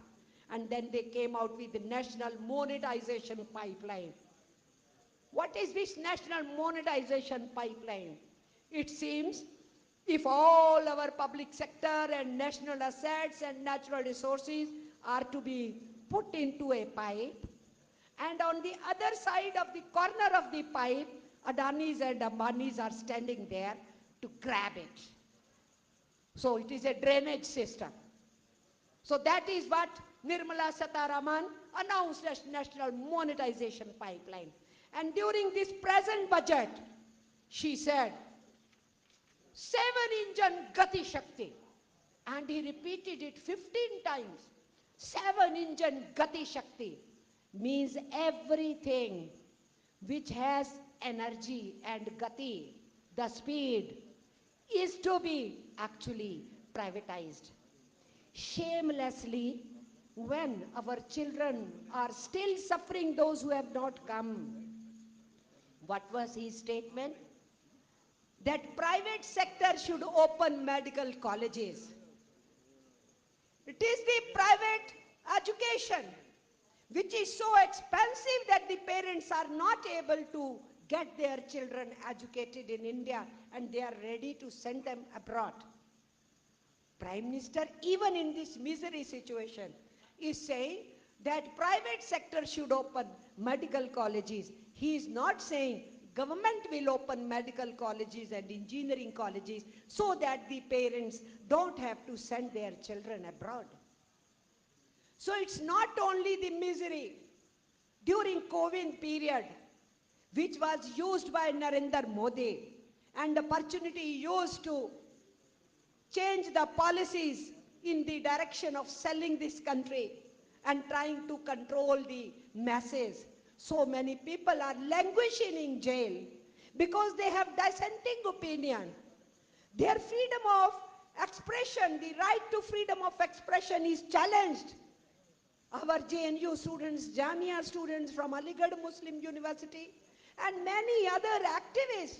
Speaker 12: And then they came out with the national monetization pipeline. What is this national monetization pipeline? It seems if all our public sector and national assets and natural resources are to be put into a pipe, and on the other side of the corner of the pipe, Adanis and Ambanis are standing there to grab it. So it is a drainage system. So that is what Nirmala Sitharaman announced as national monetization pipeline. And during this present budget, she said, 7-engine Gati Shakti. And he repeated it 15 times. 7-engine Gati Shakti means everything which has energy and Gati, the speed, is to be actually privatized. Shamelessly, when our children are still suffering, those who have not come. What was his statement? That private sector should open medical colleges. It is the private education which is so expensive that the parents are not able to get their children educated in India and they are ready to send them abroad. Prime Minister, even in this misery situation, is saying that private sector should open medical colleges. He is not saying government will open medical colleges and engineering colleges so that the parents don't have to send their children abroad. So it's not only the misery during COVID period, which was used by Narendra Modi, and the opportunity used to change the policies in the direction of selling this country and trying to control the masses. So many people are languishing in jail because they have dissenting opinion. Their freedom of expression, the right to freedom of expression is challenged. Our JNU students, Jamia students from Aligarh Muslim University, and many other activists.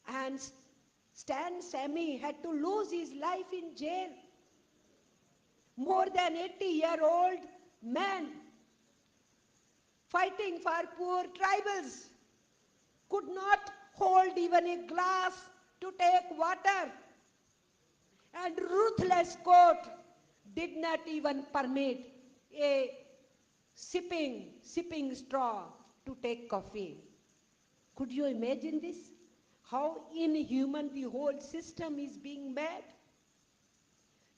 Speaker 12: And Stan Sami had to lose his life in jail. More than 80-year-old man fighting for poor tribals could not hold even a glass to take water. And ruthless court did not even permit a sipping straw to take coffee. Could you imagine this? How inhuman the whole system is being made?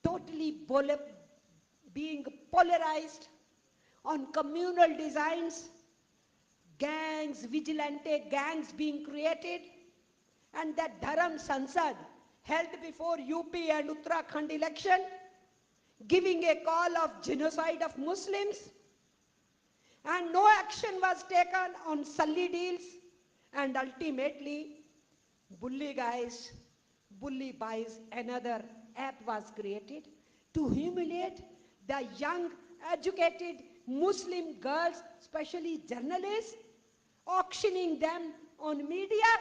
Speaker 12: Totally being polarized on communal designs, gangs, vigilante gangs being created, and that Dharam Sansad held before UP and Uttarakhand election, giving a call of genocide of Muslims, and no action was taken on Sully deals, and ultimately, Bully Buys, another app was created to humiliate the young, educated Muslim girls, especially journalists, auctioning them on media.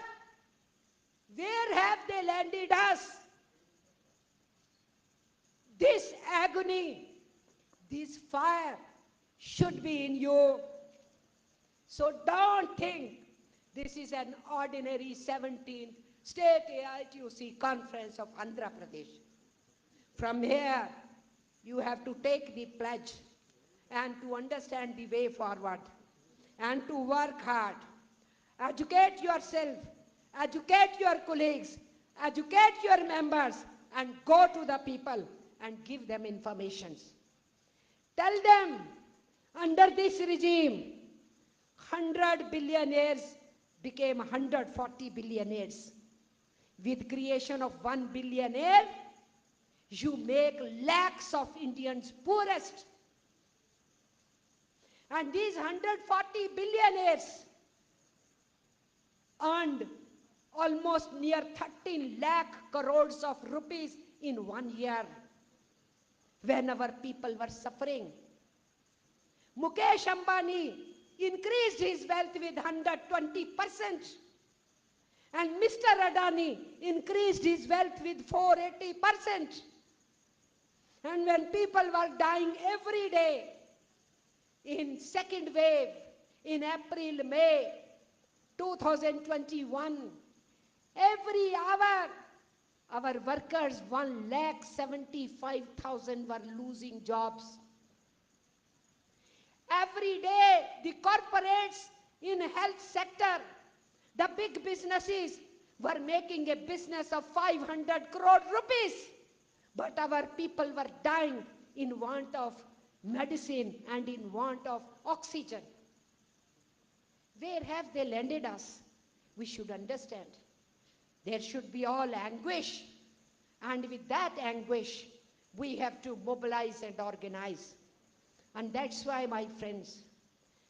Speaker 12: Where have they landed us? This agony, this fire should be in you. So don't think this is an ordinary 17th State AITUC conference of Andhra Pradesh. From here, you have to take the pledge and to understand the way forward and to work hard. Educate yourself, educate your colleagues, educate your members, and go to the people and give them informations. Tell them, under this regime, 100 billionaires became 140 billionaires. With creation of 1 billionaire, you make lakhs of Indians poorest. And these 140 billionaires earned almost near 13 lakh crores of rupees in 1 year when our people were suffering. Mukesh Ambani increased his wealth with 120%. And Mr. Adani increased his wealth with 480%. And when people were dying every day, in second wave, in April, May 2021, every hour, our workers, 1,75,000 were losing jobs. Every day, the corporates in health sector, the big businesses were making a business of 500 crore rupees. But our people were dying in want of medicine and in want of oxygen. Where have they landed us? We should understand. There should be all anguish. And with that anguish, we have to mobilize and organize. And that's why, my friends,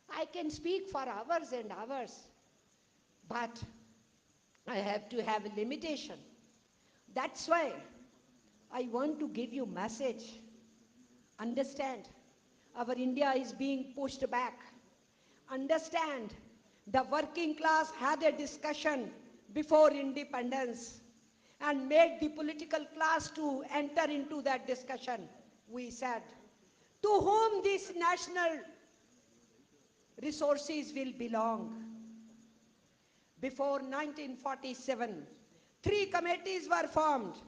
Speaker 12: I can speak for hours and hours, but I have to have a limitation. That's why I want to give you a message. Understand, our India is being pushed back. Understand, the working class had a discussion before independence and made the political class to enter into that discussion. We said, to whom these national resources will belong? Before 1947, 3 committees were formed,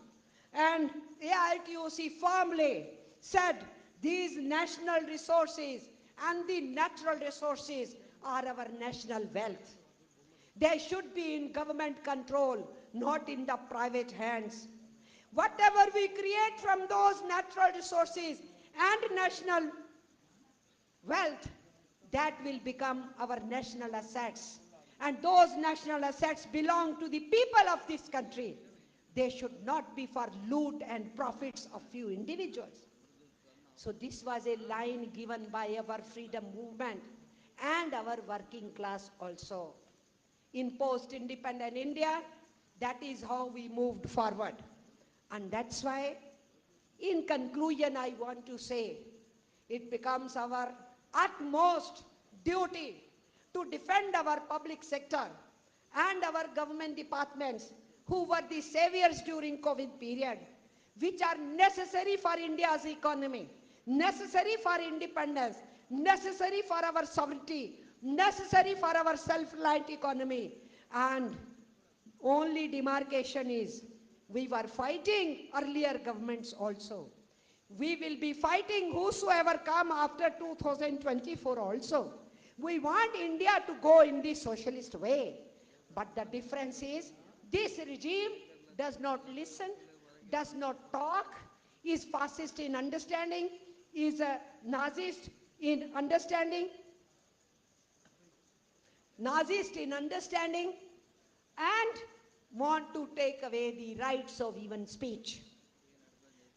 Speaker 12: and AITUC firmly said these national resources and the natural resources are our national wealth. They should be in government control, not in the private hands. Whatever we create from those natural resources and national wealth, that will become our national assets. And those national assets belong to the people of this country. They should not be for loot and profits of few individuals. So this was a line given by our freedom movement and our working class also. In post-independent India, that is how we moved forward. And that's why, in conclusion, I want to say, it becomes our utmost duty to defend our public sector and our government departments who were the saviors during COVID period, which are necessary for India's economy, necessary for independence, necessary for our sovereignty, necessary for our self-reliant economy. And only demarcation is, we were fighting earlier governments also. We will be fighting whosoever come after 2024 also. We want India to go in the socialist way. But the difference is, this regime does not listen, does not talk, is fascist in understanding, is a Nazist in understanding, and want to take away the rights of even speech.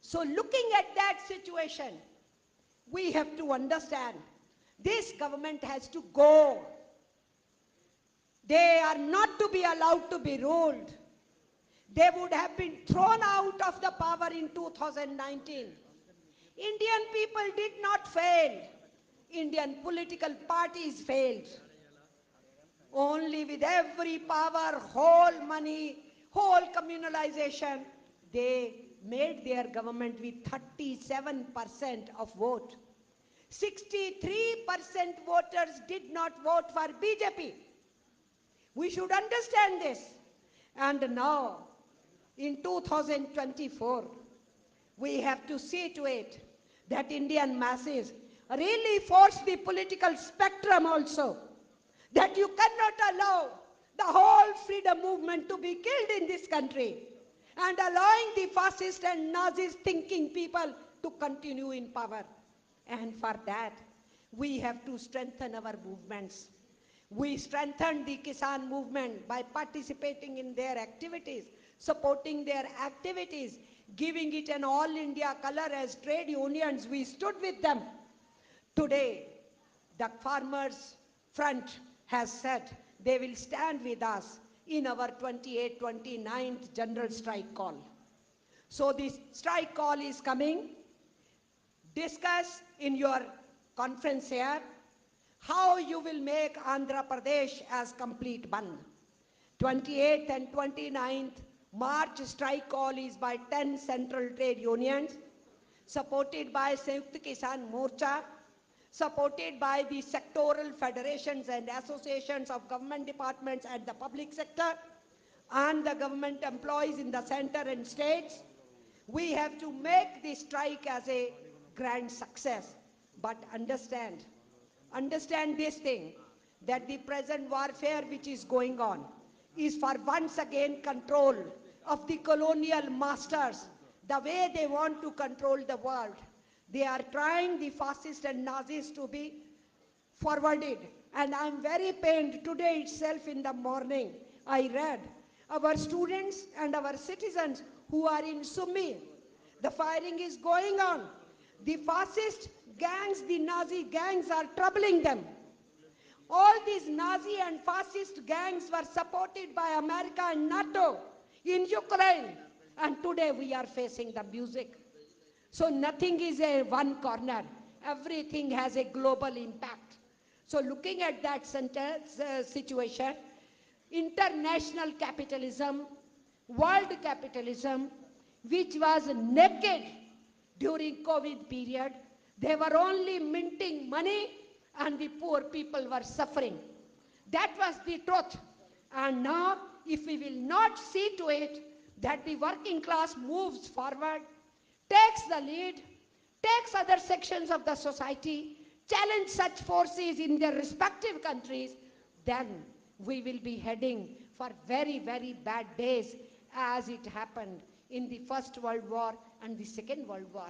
Speaker 12: So looking at that situation, we have to understand this government has to go. They are not to be allowed to be ruled. They would have been thrown out of the power in 2019. Indian people did not fail. Indian political parties failed. Only with every power, whole money, whole communalization, they made their government with 37% of vote. 63% voters did not vote for BJP. We should understand this. And now, in 2024, we have to see to it that Indian masses really force the political spectrum also, that you cannot allow the whole freedom movement to be killed in this country and allowing the fascist and Nazist thinking people to continue in power. And for that, we have to strengthen our movements. We strengthened the Kisan movement by participating in their activities, supporting their activities, giving it an all-India color as trade unions. We stood with them. Today, the Farmers' Front has said they will stand with us in our 29th general strike call. So this strike call is coming. Discuss in your conference here how you will make Andhra Pradesh as complete Bandh. 28th and 29th March strike call is by 10 central trade unions, supported by Sanyukt Kisan Morcha, supported by the sectoral federations and associations of government departments and the public sector, and the government employees in the center and states. We have to make this strike as a grand success. But understand this thing, that the present warfare which is going on is for once again control of the colonial masters, the way they want to control the world. They are trying, the fascists and Nazis, to be forwarded. And I'm very pained. Today itself in the morning, I read our students and our citizens who are in Summi. The firing is going on. The fascist gangs, the Nazi gangs are troubling them. All these Nazi and fascist gangs were supported by America and NATO in Ukraine. And today we are facing the music. So nothing is a one corner. Everything has a global impact. So looking at that situation, international capitalism, world capitalism, which was naked during COVID period, they were only minting money and the poor people were suffering. That was the truth. And now, if we will not see to it that the working class moves forward, takes the lead, takes other sections of the society, challenge such forces in their respective countries, then we will be heading for very, very bad days, as it happened in the First World War and the Second World War.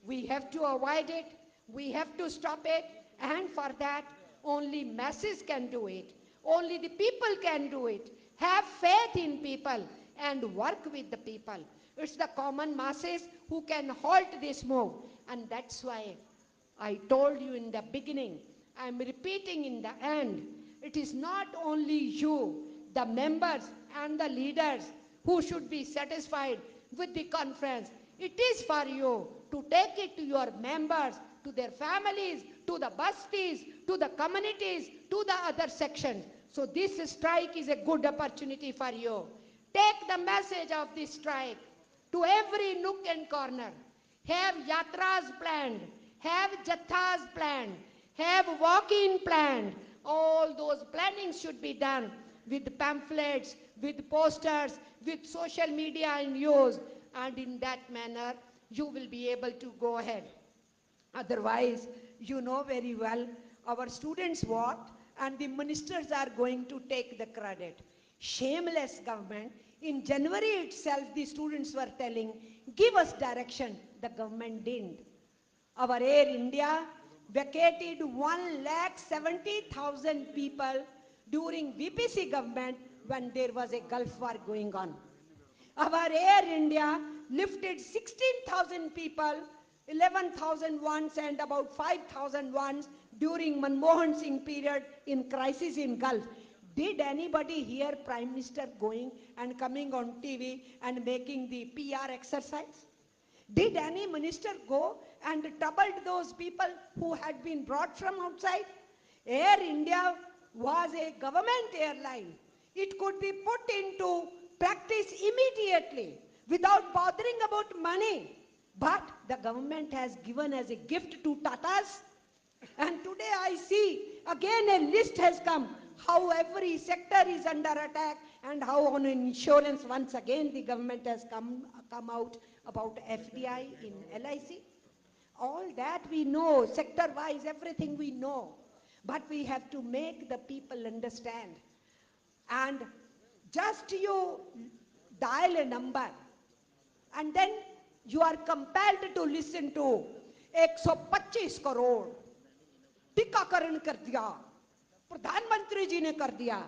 Speaker 12: We have to avoid it, we have to stop it, and for that, only masses can do it. Only the people can do it. Have faith in people and work with the people. It's the common masses who can halt this move. And that's why I told you in the beginning, I'm repeating in the end, it is not only you, the members and the leaders who should be satisfied with the conference. It is for you to take it to your members, to their families, to the busties, to the communities, to the other sections. So this strike is a good opportunity for you. Take the message of this strike to every nook and corner. Have yatras planned, have jathas planned, have walk-in planned. All those plannings should be done with pamphlets, with posters, with social media in use, and in that manner you will be able to go ahead. Otherwise, you know very well, our students what, and the ministers are going to take the credit. Shameless government. In January itself, the students were telling, give us direction. The government didn't. Our Air India vacated 1,70,000 people during VPC government when there was a Gulf War going on. Our Air India lifted 16,000 people, 11,000 once and about 5,000 once during Manmohan Singh period in crisis in Gulf. Did anybody hear Prime Minister going and coming on TV and making the PR exercise? Did any minister go and troubled those people who had been brought from outside? Air India was a government airline. It could be put into practice immediately without bothering about money. But the government has given as a gift to Tatas. And today I see again a list has come how every sector is under attack and how on insurance once again the government has come out about FDI in LIC. All that we know, sector-wise, everything we know. But we have to make the people understand. And just you dial a number and then you are compelled to listen to 125 crore टीकाकरण कर दिया, प्रधानमंत्री जी ने कर दिया.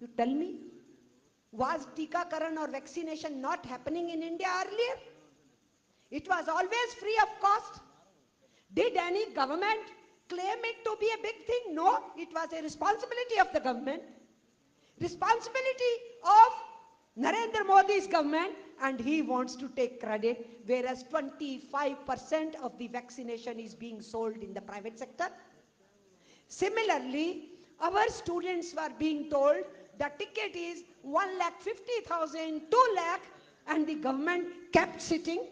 Speaker 12: You tell me, was टीकाकरण or vaccination not happening in India earlier? It was always free of cost. Did any government claim it to be a big thing? No, it was a responsibility of the government. Responsibility of Narendra Modi's government, and he wants to take credit, whereas 25% of the vaccination is being sold in the private sector. Similarly, our students were being told the ticket is 1,50,000, 2 lakh, and the government kept sitting,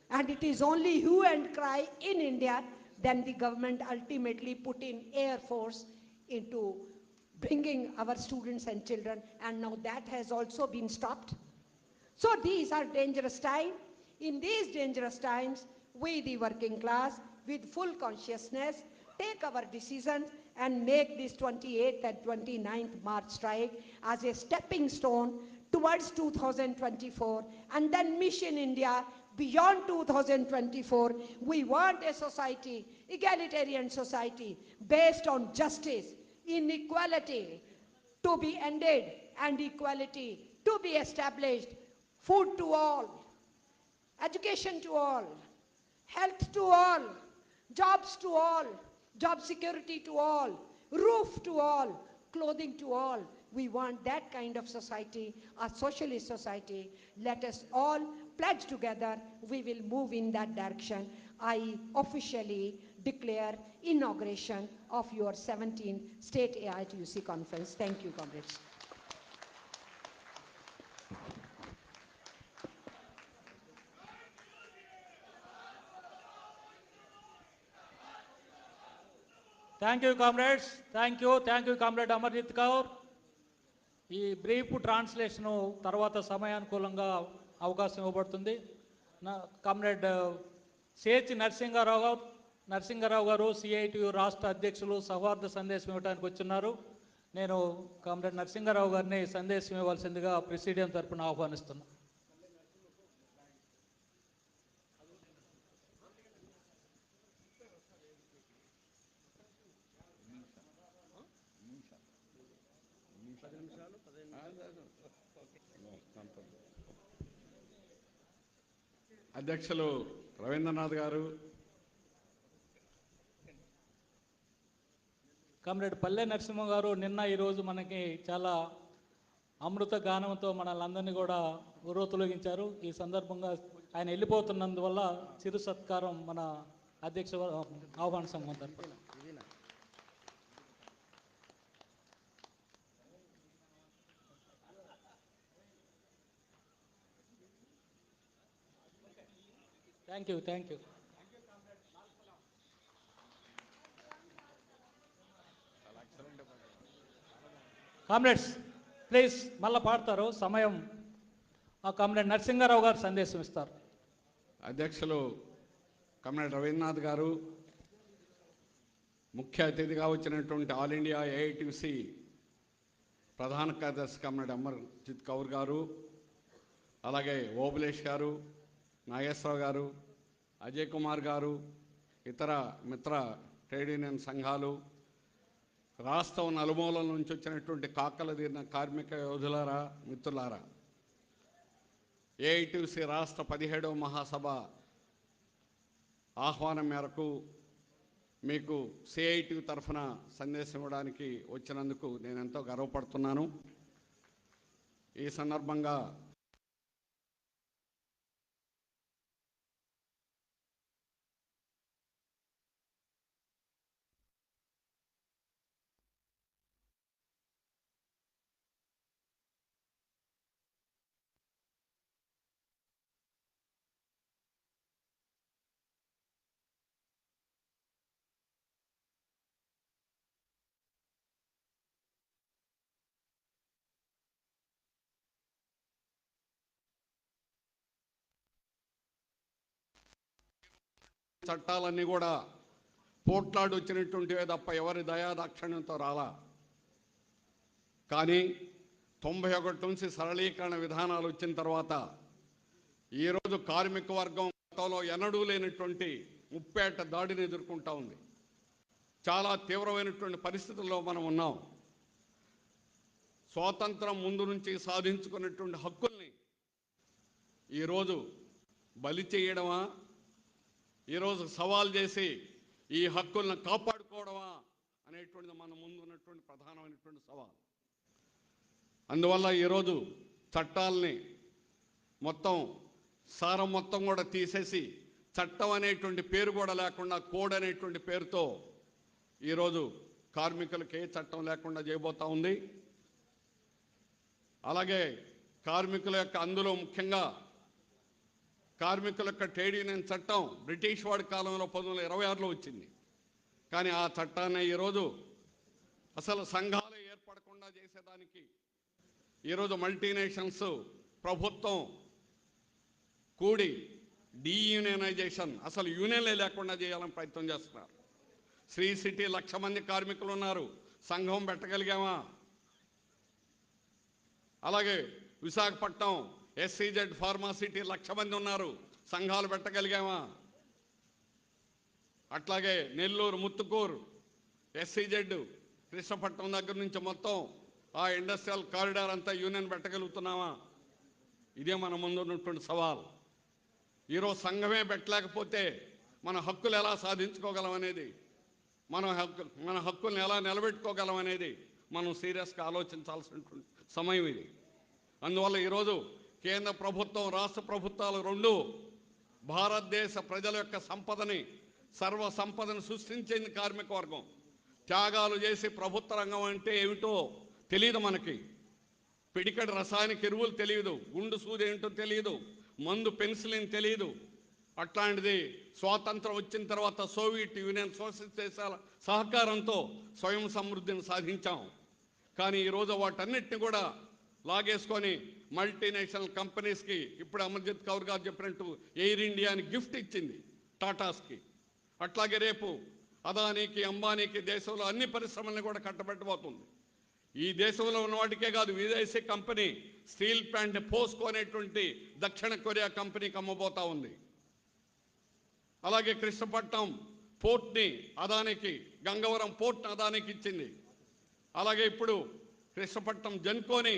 Speaker 12: and it is only hue and cry in India. Then the government ultimately put in Air Force into bringing our students and children, and now that has also been stopped. So these are dangerous times. In these dangerous times, we the working class, with full consciousness, take our decisions and make this 28th and 29th March strike as a stepping stone towards 2024, and then Mission India beyond 2024. We want a society, egalitarian society, based on justice, inequality to be ended, and equality to be established. Food to all, education to all, health to all, jobs to all, job security to all, roof to all, clothing to all. We want that kind of society, a socialist society. Let us all pledge together, we will move in that direction. I officially declare inauguration of your 17th State AITUC conference. Thank you, comrades.
Speaker 7: Thank you comrades, thank you comrade Amarjit Kaur. ఈ brief translation తర్వాత సమయానుకూలంగా అవకాశం ఇవ్వబడుతుంది. Comrade CH Narasinga Rao గారు CITU రాష్ట్ర అధ్యక్షులు సౌహార్ద సందేశం ఇవ్వడానికి వచ్చున్నారు. నేను కామ్రేడ్ నరసింగారావు గారిని సందేశం ఇవ్వాల్సిందిగా ప్రెసిడియం తరపున ఆహ్వానిస్తున్నాను.
Speaker 13: అధ్యక్షులు రవీంద్రనాథ్ గారు,
Speaker 7: కామ్రేడ్ పల్లె నరసింహ గారు నిన్న ఈరోజు మనకి చాలా అమృత గానంతో మనల్ని కూడా ఉర్రూతలొగించారు. ఈ సందర్భంగా ఆయన వెళ్ళిపోతున్నందువల్ల చిరు సత్కారం మన అధ్యక్ష ఆహ్వాన సంఘం తరపున. Thank you. కామ్రేడ్స్ ప్లీజ్ మళ్ళీ పాడతారు సమయం. ఆ కామ్రేడ్ నరసింహారావు గారు సందేశం ఇస్తారు.
Speaker 13: అధ్యక్షులు కామ్రేడ్ రవీంద్రనాథ్ గారు, ముఖ్య అతిథిగా వచ్చినటువంటి ఆల్ ఇండియా ఏఐటీసీ ప్రధాన కార్యదర్శి కామ్రేడ్ అమర్జిత్ కౌర్ గారు, అలాగే ఓబులేష్ గారు, నాగేశ్వరరావు గారు, అజయ్ కుమార్ గారు, ఇతర మిత్ర ట్రేడ్ యూనియన్ సంఘాలు, రాష్ట్రం నలుమూలల నుంచి వచ్చినటువంటి కాకల తీరిన కార్మిక యోధులారా, మిత్రులారా, ఏఐటీసీ రాష్ట్ర 17వ మహాసభ ఆహ్వానం మేరకు మీకు సిఐటి తరఫున సందేశం ఇవ్వడానికి వచ్చినందుకు నేను ఎంతో గర్వపడుతున్నాను. ఈ సందర్భంగా చట్టాలన్నీ కూడా పోట్లాడి వచ్చినటువంటివే తప్ప ఎవరి దయాదాక్షిణ్యంతో రాలా. కానీ 91 నుంచి సరళీకరణ విధానాలు వచ్చిన తర్వాత ఈరోజు కార్మిక వర్గం గతంలో ఎన్నడూ లేనటువంటి ముప్పేట దాడిని ఎదుర్కొంటా ఉంది. చాలా తీవ్రమైనటువంటి పరిస్థితుల్లో మనం ఉన్నాం. స్వాతంత్రం ముందు నుంచి సాధించుకున్నటువంటి హక్కుల్ని ఈరోజు బలి చేయడమా, ఈరోజు సవాల్ చేసి ఈ హక్కులను కాపాడుకోవడమా అనేటువంటిది మన ముందు ఉన్నటువంటి ప్రధానమైనటువంటి సవాల్. అందువల్ల ఈరోజు చట్టాలని సారం మొత్తం కూడా తీసేసి చట్టం అనేటువంటి పేరు కూడా లేకుండా కోడ్ అనేటువంటి పేరుతో ఈరోజు కార్మికులకి ఏ చట్టం లేకుండా చేయబోతా ఉంది. అలాగే కార్మికుల యొక్క అందులో ముఖ్యంగా కార్మికుల యొక్క ట్రేడ్ యూనియన్ చట్టం బ్రిటిష్ వాడి కాలంలో 1926లో వచ్చింది. కానీ ఆ చట్టాన్ని ఈరోజు అసలు సంఘాలు ఏర్పడకుండా చేసేదానికి ఈరోజు మల్టీనేషనల్స్ ప్రభుత్వం కూడి డీయూనియనైజేషన్, అసలు యూనియన్లే లేకుండా చేయాలని ప్రయత్నం చేస్తున్నారు. శ్రీ సిటీ 1,00,000 మంది కార్మికులు ఉన్నారు, సంఘం పెట్టగలిగామా? అలాగే విశాఖపట్నం ఎస్సీజెడ్ ఫార్మాసిటీ 1,00,000 మంది ఉన్నారు, సంఘాలు పెట్టగలిగామా? అట్లాగే నెల్లూరు, ముత్తుకూరు ఎస్సీజెడ్ కృష్ణపట్నం దగ్గర నుంచి మొత్తం ఆ ఇండస్ట్రియల్ కారిడార్ అంతా యూనియన్ పెట్టగలుగుతున్నామా? ఇదే మన ముందు ఉన్నటువంటి సవాల్. ఈరోజు సంఘమే పెట్టలేకపోతే మన హక్కులు ఎలా సాధించుకోగలం అనేది, మన హక్కుల్ని ఎలా నిలబెట్టుకోగలం అనేది మనం సీరియస్గా ఆలోచించాల్సినటువంటి సమయం ఇది. అందువల్ల ఈరోజు కేంద్ర ప్రభుత్వం, రాష్ట్ర ప్రభుత్వాలు రెండు భారతదేశ ప్రజల యొక్క సంపదని, సర్వ సంపదను సృష్టించింది కార్మిక వర్గం. త్యాగాలు చేసి ప్రభుత్వ రంగం అంటే ఏమిటో తెలియదు మనకి. పిడికడి రసాయనిక ఎరువులు తెలియదు, గుండు సూది ఏంటో తెలియదు, మందు పెన్సిలిన్ తెలియదు. అట్లాంటిది స్వాతంత్రం వచ్చిన తర్వాత సోవియట్ యూనియన్ సోషలిస్ట్ దేశాల సహకారంతో స్వయం సమృద్ధిని సాధించాం. కానీ ఈరోజు వాటన్నిటిని కూడా లాగేసుకొని మల్టీనేషనల్ కంపెనీస్కి, ఇప్పుడు అమర్జిత్ కౌర్ గారు చెప్పినట్టు ఎయిర్ ఇండియాని గిఫ్ట్ ఇచ్చింది టాటాస్కి. అట్లాగే రేపు అదానీకి, అంబానీకి దేశంలో అన్ని పరిశ్రమల్ని కూడా కట్టబెట్టబోతుంది. ఈ దేశంలో ఉన్న వాటికే కాదు, విదేశీ కంపెనీ స్టీల్ ప్లాంట్ పోస్కో అనేటువంటి దక్షిణ కొరియా కంపెనీకి అమ్మబోతా ఉంది. అలాగే కృష్ణపట్నం పోర్ట్ని అదానికి, గంగవరం పోర్ట్ని అదానికి ఇచ్చింది. అలాగే ఇప్పుడు కృష్ణపట్నం జన్కోని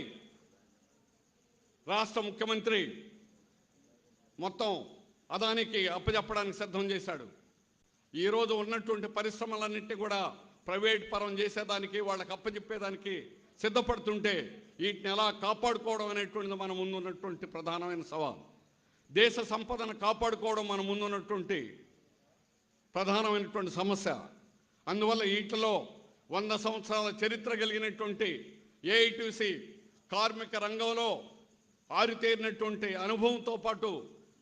Speaker 13: రాష్ట్ర ముఖ్యమంత్రి మొత్తం అదానికి అప్పచెప్పడానికి సిద్ధం చేశాడు. ఈరోజు ఉన్నటువంటి పరిశ్రమలన్నింటినీ కూడా ప్రైవేట్ పరం చేసేదానికి, వాళ్ళకి అప్పచెప్పేదానికి సిద్ధపడుతుంటే వీటిని ఎలా కాపాడుకోవడం అనేటువంటిది మన ముందున్నటువంటి ప్రధానమైన సవాల్. దేశ సంపదను కాపాడుకోవడం మన ముందున్నటువంటి ప్రధానమైనటువంటి సమస్య. అందువల్ల వీటిలో 100 సంవత్సరాల చరిత్ర కలిగినటువంటి ఏఐటీసీ కార్మిక రంగంలో ఆరితేరినటువంటి అనుభవంతో పాటు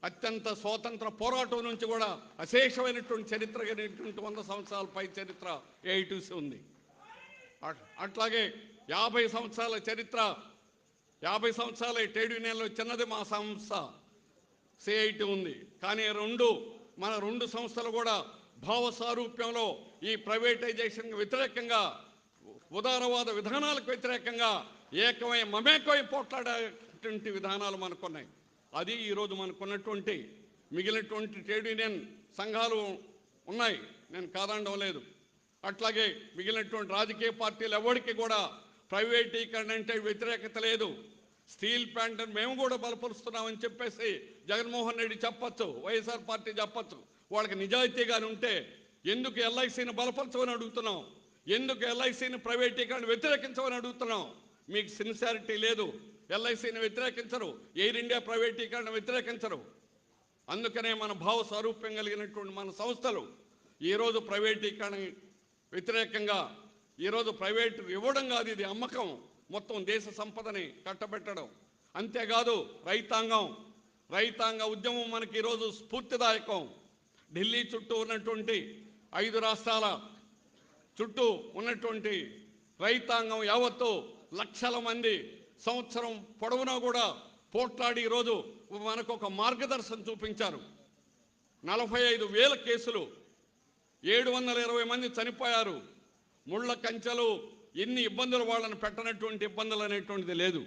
Speaker 13: అత్యంత స్వాతంత్ర పోరాటం నుంచి కూడా అశేషమైనటువంటి చరిత్ర కలిగినటువంటి 100 సంవత్సరాల పై చరిత్ర ఏఐటీసీ ఉంది. అట్లాగే 50 సంవత్సరాల చరిత్ర, 50 సంవత్సరాల ట్రేడ్ యూనియన్లో చిన్నది మా సంస్థ సిఐటి ఉంది. కానీ మన రెండు సంస్థలు కూడా భావ సారూప్యంలో ఈ ప్రైవేటైజేషన్ వ్యతిరేకంగా, ఉదారవాద విధానాలకు వ్యతిరేకంగా మమేకమై పోట్లాడేటువంటి విధానాలు మనకున్నాయి. అది ఈరోజు మనకున్నటువంటి మిగిలినటువంటి ట్రేడ్ యూనియన్ సంఘాలు ఉన్నాయి, నేను కాదనడం లేదు. అట్లాగే మిగిలినటువంటి రాజకీయ పార్టీలు ఎవరికి కూడా ప్రైవేటీకరణ అంటే వ్యతిరేకత లేదు. స్టీల్ ప్లాంట్ మేము కూడా బలపరుస్తున్నామని చెప్పేసి జగన్మోహన్ రెడ్డి చెప్పచ్చు, వైఎస్ఆర్ పార్టీ చెప్పచ్చు. వాళ్ళకి నిజాయితీగానే ఉంటే ఎందుకు ఎల్ఐసిని బలపరచమని అడుగుతున్నాం, ఎందుకు ఎల్ఐసిని ప్రైవేటీకరణ వ్యతిరేకించమని అడుగుతున్నాం? మీకు సిన్సియారిటీ లేదు. ఎల్ఐసిని వ్యతిరేకించరు, ఎయిర్ ఇండియా ప్రైవేటీకరణ వ్యతిరేకించరు. అందుకనే మన భావ స్వరూప్యం కలిగినటువంటి మన సంస్థలు ఈరోజు ప్రైవేటీకరణ వ్యతిరేకంగా, ఈరోజు ప్రైవేట్ ఇవ్వడం కాదు, ఇది అమ్మకం, మొత్తం దేశ సంపదని కట్టబెట్టడం. అంతేకాదు రైతాంగ ఉద్యమం మనకి ఈరోజు స్ఫూర్తిదాయకం. ఢిల్లీ చుట్టూ ఉన్నటువంటి 5 రాష్ట్రాల చుట్టూ ఉన్నటువంటి రైతాంగం యావత్తు లక్షల మంది సంవత్సరం పొడవునా కూడా పోట్లాడి ఈరోజు మనకు ఒక మార్గదర్శనం చూపించారు. 45,000 కేసులు, 720 మంది చనిపోయారు. ముళ్ళ కంచెలు, ఎన్ని ఇబ్బందులు వాళ్ళని పెట్టనటువంటి ఇబ్బందులు అనేటువంటిది లేదు.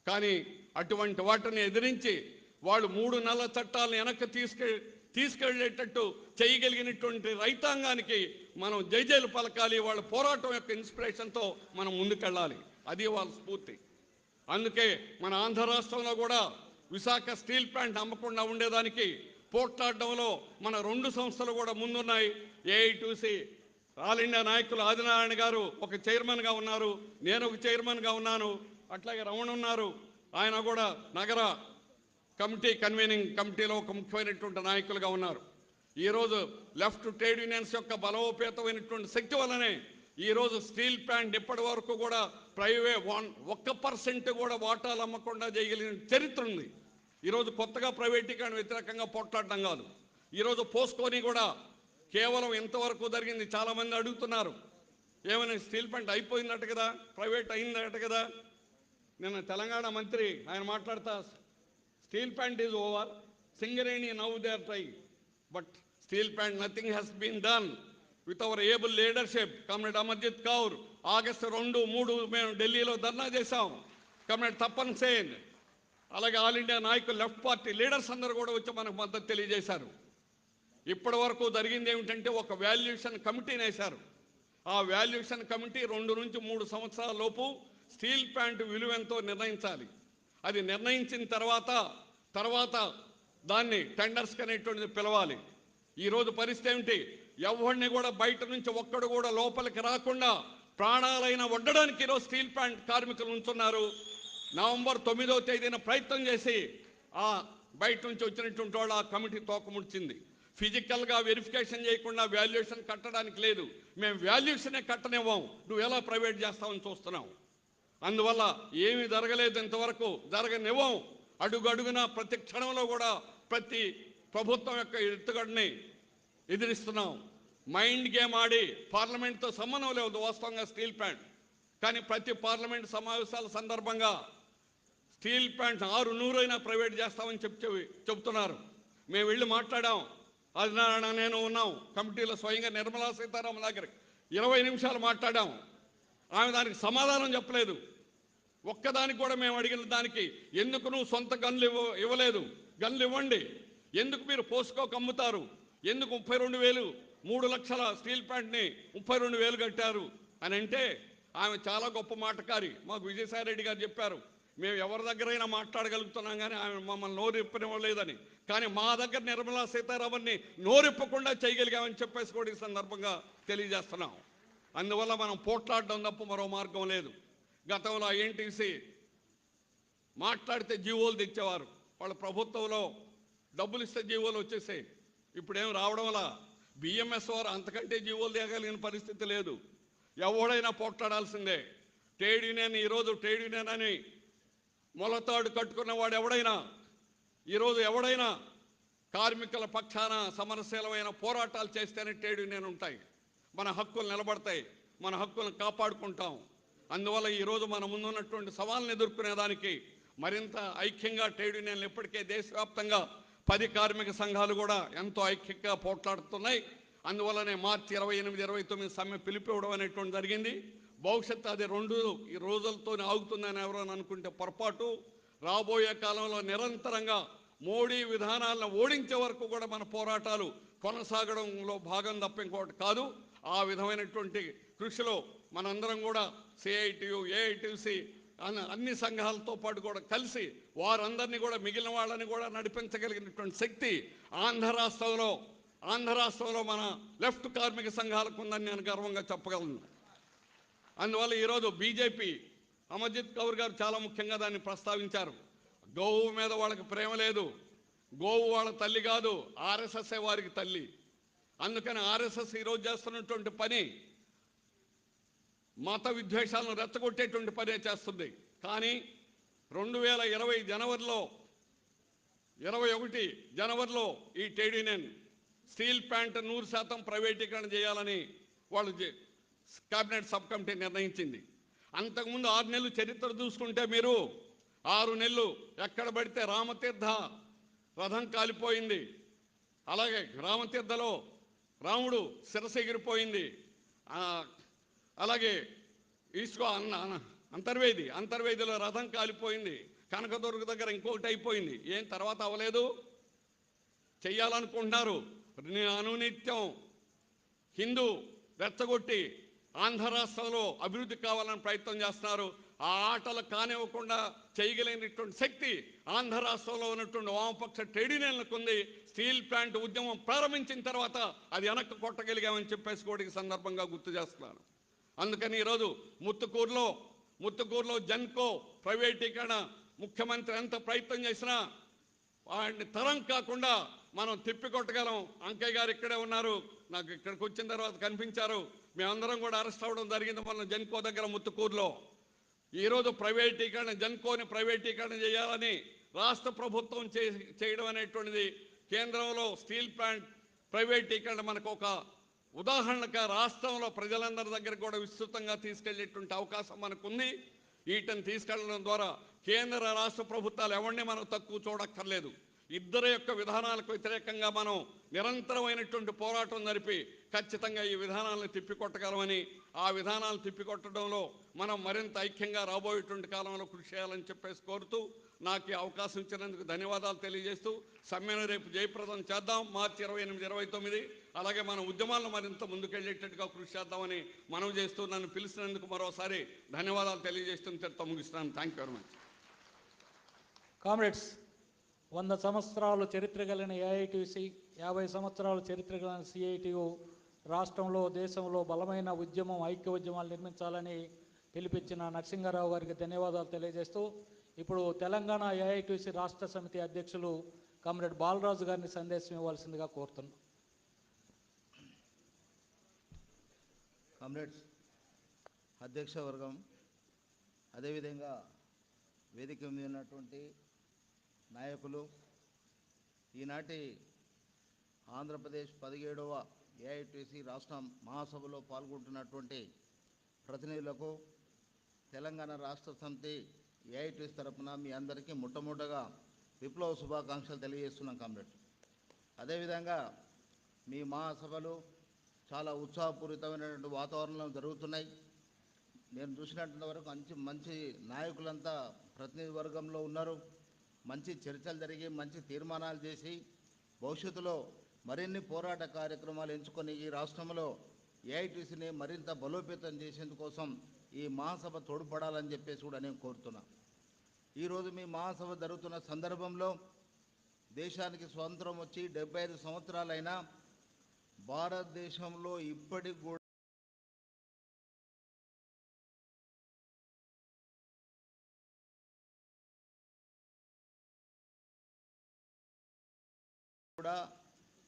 Speaker 13: కానీ అటువంటి వాటిని ఎదిరించి వాళ్ళు 3 నెలల చట్టాలను వెనక్కి తీసుకెళ్లేటట్టు చేయగలిగినటువంటి రైతాంగానికి మనం జైజైలు పలకాలి. వాళ్ళ పోరాటం యొక్క ఇన్స్పిరేషన్తో మనం ముందుకెళ్ళాలి. అది వాళ్ళ స్ఫూర్తి. అందుకే మన ఆంధ్ర రాష్ట్రంలో కూడా విశాఖ స్టీల్ ప్లాంట్ అమ్మకుండా ఉండేదానికి పోట్లాడడంలో మన 2 సంస్థలు కూడా ముందున్నాయి. ఏఐటీసీ ఆల్ ఇండియా నాయకులు ఆదినారాయణ గారు ఒక చైర్మన్గా ఉన్నారు, నేను ఒక చైర్మన్గా ఉన్నాను, అట్లాగే రమణ ఉన్నారు, ఆయన కూడా నగర కన్వీనింగ్ కమిటీలో ఒక ముఖ్యమైనటువంటి నాయకులుగా ఉన్నారు. ఈరోజు లెఫ్ట్ ట్రేడ్ యూనియన్స్ యొక్క బలోపేతమైనటువంటి శక్తి వల్లనే ఈరోజు స్టీల్ ప్లాంట్ ఇప్పటి వరకు కూడా 1% కూడా వాటాలు అమ్మకుండా చేయగలిగిన చరిత్ర ఉంది. ఈరోజు కొత్తగా ప్రైవేటీకరణ వ్యతిరేకంగా పోట్లాడడం కాదు. ఈరోజు పోస్కోని కూడా కేవలం ఎంతవరకు జరిగింది చాలామంది అడుగుతున్నారు. ఏమైనా స్టీల్ ప్లాంట్ అయిపోయిందట కదా, ప్రైవేట్ అయిందట కదా. నిన్న తెలంగాణ మంత్రి ఆయన మాట్లాడతా steel plant is over, Singareni now they are try, but steel plant nothing has been done with our able leadership. Comrade Amarjit Kaur August 2, 3 మేము ఢిల్లీలో ధర్నా చేశాం. కమ్రేడ్ తప్పన్ సేన్, అలాగే ఆల్ ఇండియా నాయకులు, లెఫ్ట్ పార్టీ లీడర్స్ అందరూ కూడా వచ్చి మనకు మద్దతు తెలియజేశారు. ఇప్పటి వరకు జరిగింది ఏమిటంటే ఒక వాల్యుయేషన్ కమిటీని వేశారు. ఆ వాల్యుయేషన్ కమిటీ 2 నుంచి 3 సంవత్సరాల లోపు స్టీల్ ప్లాంట్ విలువెంతో నిర్ణయించాలి. అది నిర్ణయించిన తర్వాత దాన్ని టెండర్స్ అనేటువంటిది పిలవాలి. ఈరోజు పరిస్థితి ఏమిటి? ఎవరిని కూడా బయట నుంచి ఒక్కడు కూడా లోపలికి రాకుండా ప్రాణాలైన వడ్డడానికి ఈరోజు స్టీల్ ప్లాంట్ కార్మికులు ఉంచున్నారు. నవంబర్ 9వ తేదీన ప్రయత్నం చేసి ఆ బయట నుంచి వచ్చినటువంటి వాళ్ళు ఆ కమిటీ తోకముడిచింది. ఫిజికల్గా వెరిఫికేషన్ చేయకుండా వాల్యుయేషన్ కట్టడానికి లేదు. మేము వాల్యుయేషనే కట్టనివ్వం, నువ్వు ఎలా ప్రైవేట్ చేస్తావని చూస్తున్నాం. అందువల్ల ఏమీ జరగలేదు, ఇంతవరకు జరగనివ్వం. అడుగడుగున ప్రతి క్షణంలో కూడా ప్రతి ప్రభుత్వం యొక్క ఎత్తుగడని ఎదిరిస్తున్నాం. మైండ్ గేమ్ ఆడి పార్లమెంట్తో సంబంధం లేదు వాస్తవంగా స్టీల్ ప్లాంట్. కానీ ప్రతి పార్లమెంట్ సమావేశాల సందర్భంగా స్టీల్ ప్లాంట్ 600 ప్రైవేట్ చేస్తామని చెప్తున్నారు. మేము వెళ్ళి మాట్లాడాం, ఆదినారాయణ నేను ఉన్నాం కమిటీలో, స్వయంగా నిర్మలా సీతారామన్ దగ్గరికి 20 నిమిషాలు మాట్లాడాం. ఆమె దానికి సమాధానం చెప్పలేదు. ఒక్కదానికి కూడా మేము అడిగిన దానికి, ఎందుకు నువ్వు సొంత గన్లు ఇవ్వలేదు, గన్లు ఇవ్వండి, ఎందుకు మీరు పోస్కోకు అమ్ముతారు, ఎందుకు 32,000 3 లక్షల స్టీల్ ప్లాంట్ని 32,000 కట్టారు అని అంటే ఆమె చాలా గొప్ప మాటకారి. మాకు విజయసాయి రెడ్డి గారు చెప్పారు, మేము ఎవరి దగ్గరైనా మాట్లాడగలుగుతున్నాం కానీ ఆమె మమ్మల్ని నోరిప్పనివ్వలేదని. కానీ మా దగ్గర నిర్మలా సీతారామన్ని నోరిప్పకుండా చేయగలిగామని చెప్పేసి కూడా ఈ సందర్భంగా తెలియజేస్తున్నాం. అందువల్ల మనం పోట్లాడడం తప్ప మరో మార్గం లేదు. గతంలో ఎన్టీసీ మాట్లాడితే జీవోలు తెచ్చేవారు. వాళ్ళ ప్రభుత్వంలో డబ్బులు ఇస్తే జీవోలు వచ్చేసాయి. ఇప్పుడేం రావడం వల్ల బిఎంఎస్ వారు అంతకంటే జీవోలు తేగలిగిన పరిస్థితి లేదు. ఎవడైనా పోట్లాడాల్సిందే. ట్రేడ్ యూనియన్ ఈరోజు ట్రేడ్ యూనియన్ అని మొలతాడు కట్టుకున్నవాడు ఎవడైనా కార్మికుల పక్షాన సమరశీలమైన పోరాటాలు చేస్తేనే ట్రేడ్ యూనియన్ ఉంటాయి. మన హక్కులు నిలబడతాయి, మన హక్కులను కాపాడుకుంటాం. అందువల్ల ఈరోజు మన ముందున్నటువంటి సవాళ్ళను ఎదుర్కొనేదానికి మరింత ఐక్యంగా ట్రేడ్ యూనియన్లు ఇప్పటికే దేశవ్యాప్తంగా 10 కార్మిక సంఘాలు కూడా ఎంతో ఐక్యంగా పోట్లాడుతున్నాయి. అందువల్లనే మార్చి 28, 29 సమ్మె పిలిపివ్వడం అనేటువంటి జరిగింది. భవిష్యత్తు అది 2 రోజులతో ఆగుతుందని ఎవరైనా అనుకుంటే పొరపాటు. రాబోయే కాలంలో నిరంతరంగా మోడీ విధానాలను ఓడించే వరకు కూడా మన పోరాటాలు కొనసాగడంలో భాగం తప్ప ఇంకోటి కాదు. ఆ విధమైనటువంటి కృషిలో మనందరం కూడా సిఐటియు, ఏఐటిసి అన్ని సంఘాలతో పాటు కూడా కలిసి వారందరినీ కూడా మిగిలిన వాళ్ళని కూడా నడిపించగలిగినటువంటి శక్తి ఆంధ్ర రాష్ట్రంలో మన లెఫ్ట్ కార్మిక సంఘాలకు ఉందని నేను గర్వంగా చెప్పగలను. అందువల్ల ఈరోజు బీజేపీ అమర్జిత్ కౌర్ గారు చాలా ముఖ్యంగా దాన్ని ప్రస్తావించారు. గోవు మీద వాళ్ళకి ప్రేమ లేదు, గోవు వాళ్ళ తల్లి కాదు, ఆర్ఎస్ఎస్ఏ వారికి తల్లి. అందుకని ఆర్ఎస్ఎస్ ఈరోజు చేస్తున్నటువంటి పని మత విద్వేషాలను రెచ్చగొట్టేటువంటి పనే చేస్తుంది. కానీ 2020 జనవరిలో 21 జనవరిలో ఈ ట్రేడ్ యూనియన్ స్టీల్ ప్లాంట్ 100% ప్రైవేటీకరణ చేయాలని వాళ్ళు కేబినెట్ సబ్ కమిటీ నిర్ణయించింది. అంతకుముందు 6 నెలలు చరిత్ర చూసుకుంటే మీరు 6 నెలలు ఎక్కడ పడితే రామతీర్థ రథం కాలిపోయింది, అలాగే రామతీర్థలో రాముడు శిరస్సు ఎగిరిపోయింది, అలాగే ఈశ్వ అంతర్వేదిలో రథం కాలిపోయింది, కనకదుర్గ దగ్గర ఇంకొకటి అయిపోయింది. ఏం తర్వాత అవ్వలేదు? చెయ్యాలనుకుంటున్నారు. అనునిత్యం హిందూ రెచ్చగొట్టి ఆంధ్ర రాష్ట్రంలో అభివృద్ధి కావాలని ప్రయత్నం చేస్తున్నారు. ఆ ఆటలు కానివ్వకుండా చేయగలిగినటువంటి శక్తి ఆంధ్ర రాష్ట్రంలో ఉన్నటువంటి వామపక్ష ట్రేడ్ యూనియన్లకు ఉంది. స్టీల్ ప్లాంట్ ఉద్యమం ప్రారంభించిన తర్వాత అది వెనక్కి కొట్టగలిగామని చెప్పేసి కూడా ఈ సందర్భంగా గుర్తు చేస్తున్నాను. అందుకని ఈరోజు ముత్తుకూరులో జన్కో ప్రైవేటీకరణ ముఖ్యమంత్రి ఎంత ప్రయత్నం చేసినా వాడిని తరం కాకుండా మనం తిప్పికొట్టగలం. అంకయ్య గారు ఇక్కడే ఉన్నారు, నాకు ఇక్కడికి వచ్చిన తర్వాత కనిపించారు. మేమందరం కూడా అరెస్ట్ అవ్వడం జరిగింది మన జన్కో దగ్గర ముత్తుకూరులో. ఈరోజు జన్కోని ప్రైవేటీకరణ చేయాలని రాష్ట్ర ప్రభుత్వం చేయడం అనేటువంటిది కేంద్రంలో స్టీల్ ప్లాంట్ ప్రైవేటీకరణ మనకు ఒక ఉదాహరణగా రాష్ట్రంలో ప్రజలందరి దగ్గర కూడా విస్తృతంగా తీసుకెళ్లేటువంటి అవకాశం మనకుంది. వీటిని తీసుకెళ్లడం ద్వారా కేంద్ర రాష్ట్ర ప్రభుత్వాలు ఎవరిని మనం తక్కువ చూడక్కర్లేదు. ఇద్దరి యొక్క విధానాలకు వ్యతిరేకంగా మనం నిరంతరమైనటువంటి పోరాటం జరిపి ఖచ్చితంగా ఈ విధానాలను తిప్పికొట్టగలమని, ఆ విధానాలను తిప్పికొట్టడంలో మనం మరింత ఐక్యంగా రాబోయేటువంటి కాలంలో కృషి చేయాలని చెప్పేసి కోరుతూ నాకు ఈ అవకాశం ఇచ్చినందుకు ధన్యవాదాలు తెలియజేస్తూ సమ్మెను రేపు జయప్రదం చేద్దాం. మార్చి 28, 29 అలాగే మన ఉద్యమాలను మరింత ముందుకెళ్ళేటట్టుగా కృషి చేద్దామని మనవి చేస్తూ నన్ను పిలిచినందుకు మరోసారి ధన్యవాదాలు తెలియజేస్తూ ముగిస్తున్నాను. Thank you very much.
Speaker 7: Comrades, 100 సంవత్సరాలు చరిత్ర కలిగిన ఏఐటీసీ, 50 సంవత్సరాల చరిత్ర కలిగిన సిఐటియు రాష్ట్రంలో దేశంలో బలమైన ఉద్యమం, ఐక్య ఉద్యమాలు నిర్మించాలని పిలిపించిన నరసింహారావు గారికి ధన్యవాదాలు తెలియజేస్తూ ఇప్పుడు తెలంగాణ ఏఐటీసీ రాష్ట్ర సమితి అధ్యక్షులు కామ్రేడ్ బాలరాజు గారిని సందేశం ఇవ్వాల్సిందిగా కోరుతున్నాం.
Speaker 14: కామ్రేడ్స్, అధ్యక్ష వర్గం, అదేవిధంగా వేదిక మీద ఉన్నటువంటి నాయకులు, ఈనాటి ఆంధ్రప్రదేశ్ 17వ ఏఐటీసీ రాష్ట్ర మహాసభలో పాల్గొంటున్నటువంటి ప్రతినిధులకు తెలంగాణ రాష్ట్ర సమితి ఏఐటీసీ తరఫున మీ అందరికీ మొట్టమొదటగా విప్లవ శుభాకాంక్షలు తెలియజేస్తున్నాం కామ్రేడ్. అదేవిధంగా మీ మహాసభలు చాలా ఉత్సాహపూరితమైనటువంటి వాతావరణంలో జరుగుతున్నాయి. నేను చూసినటువంటి వరకు మంచి నాయకులంతా ప్రతినిధి వర్గంలో ఉన్నారు. మంచి చర్చలు జరిగి మంచి తీర్మానాలు చేసి భవిష్యత్తులో మరిన్ని పోరాట కార్యక్రమాలు ఎంచుకొని ఈ రాష్ట్రంలో ఏఐటీసీని మరింత బలోపేతం చేసేందుకోసం ఈ మహాసభ తోడ్పడాలని చెప్పేసి కూడా నేను కోరుతున్నా. ఈరోజు మీ మహాసభ జరుగుతున్న సందర్భంలో దేశానికి స్వతంత్రం వచ్చి 75 సంవత్సరాలైనా భారతదేశంలో ఇప్పటికి కూడా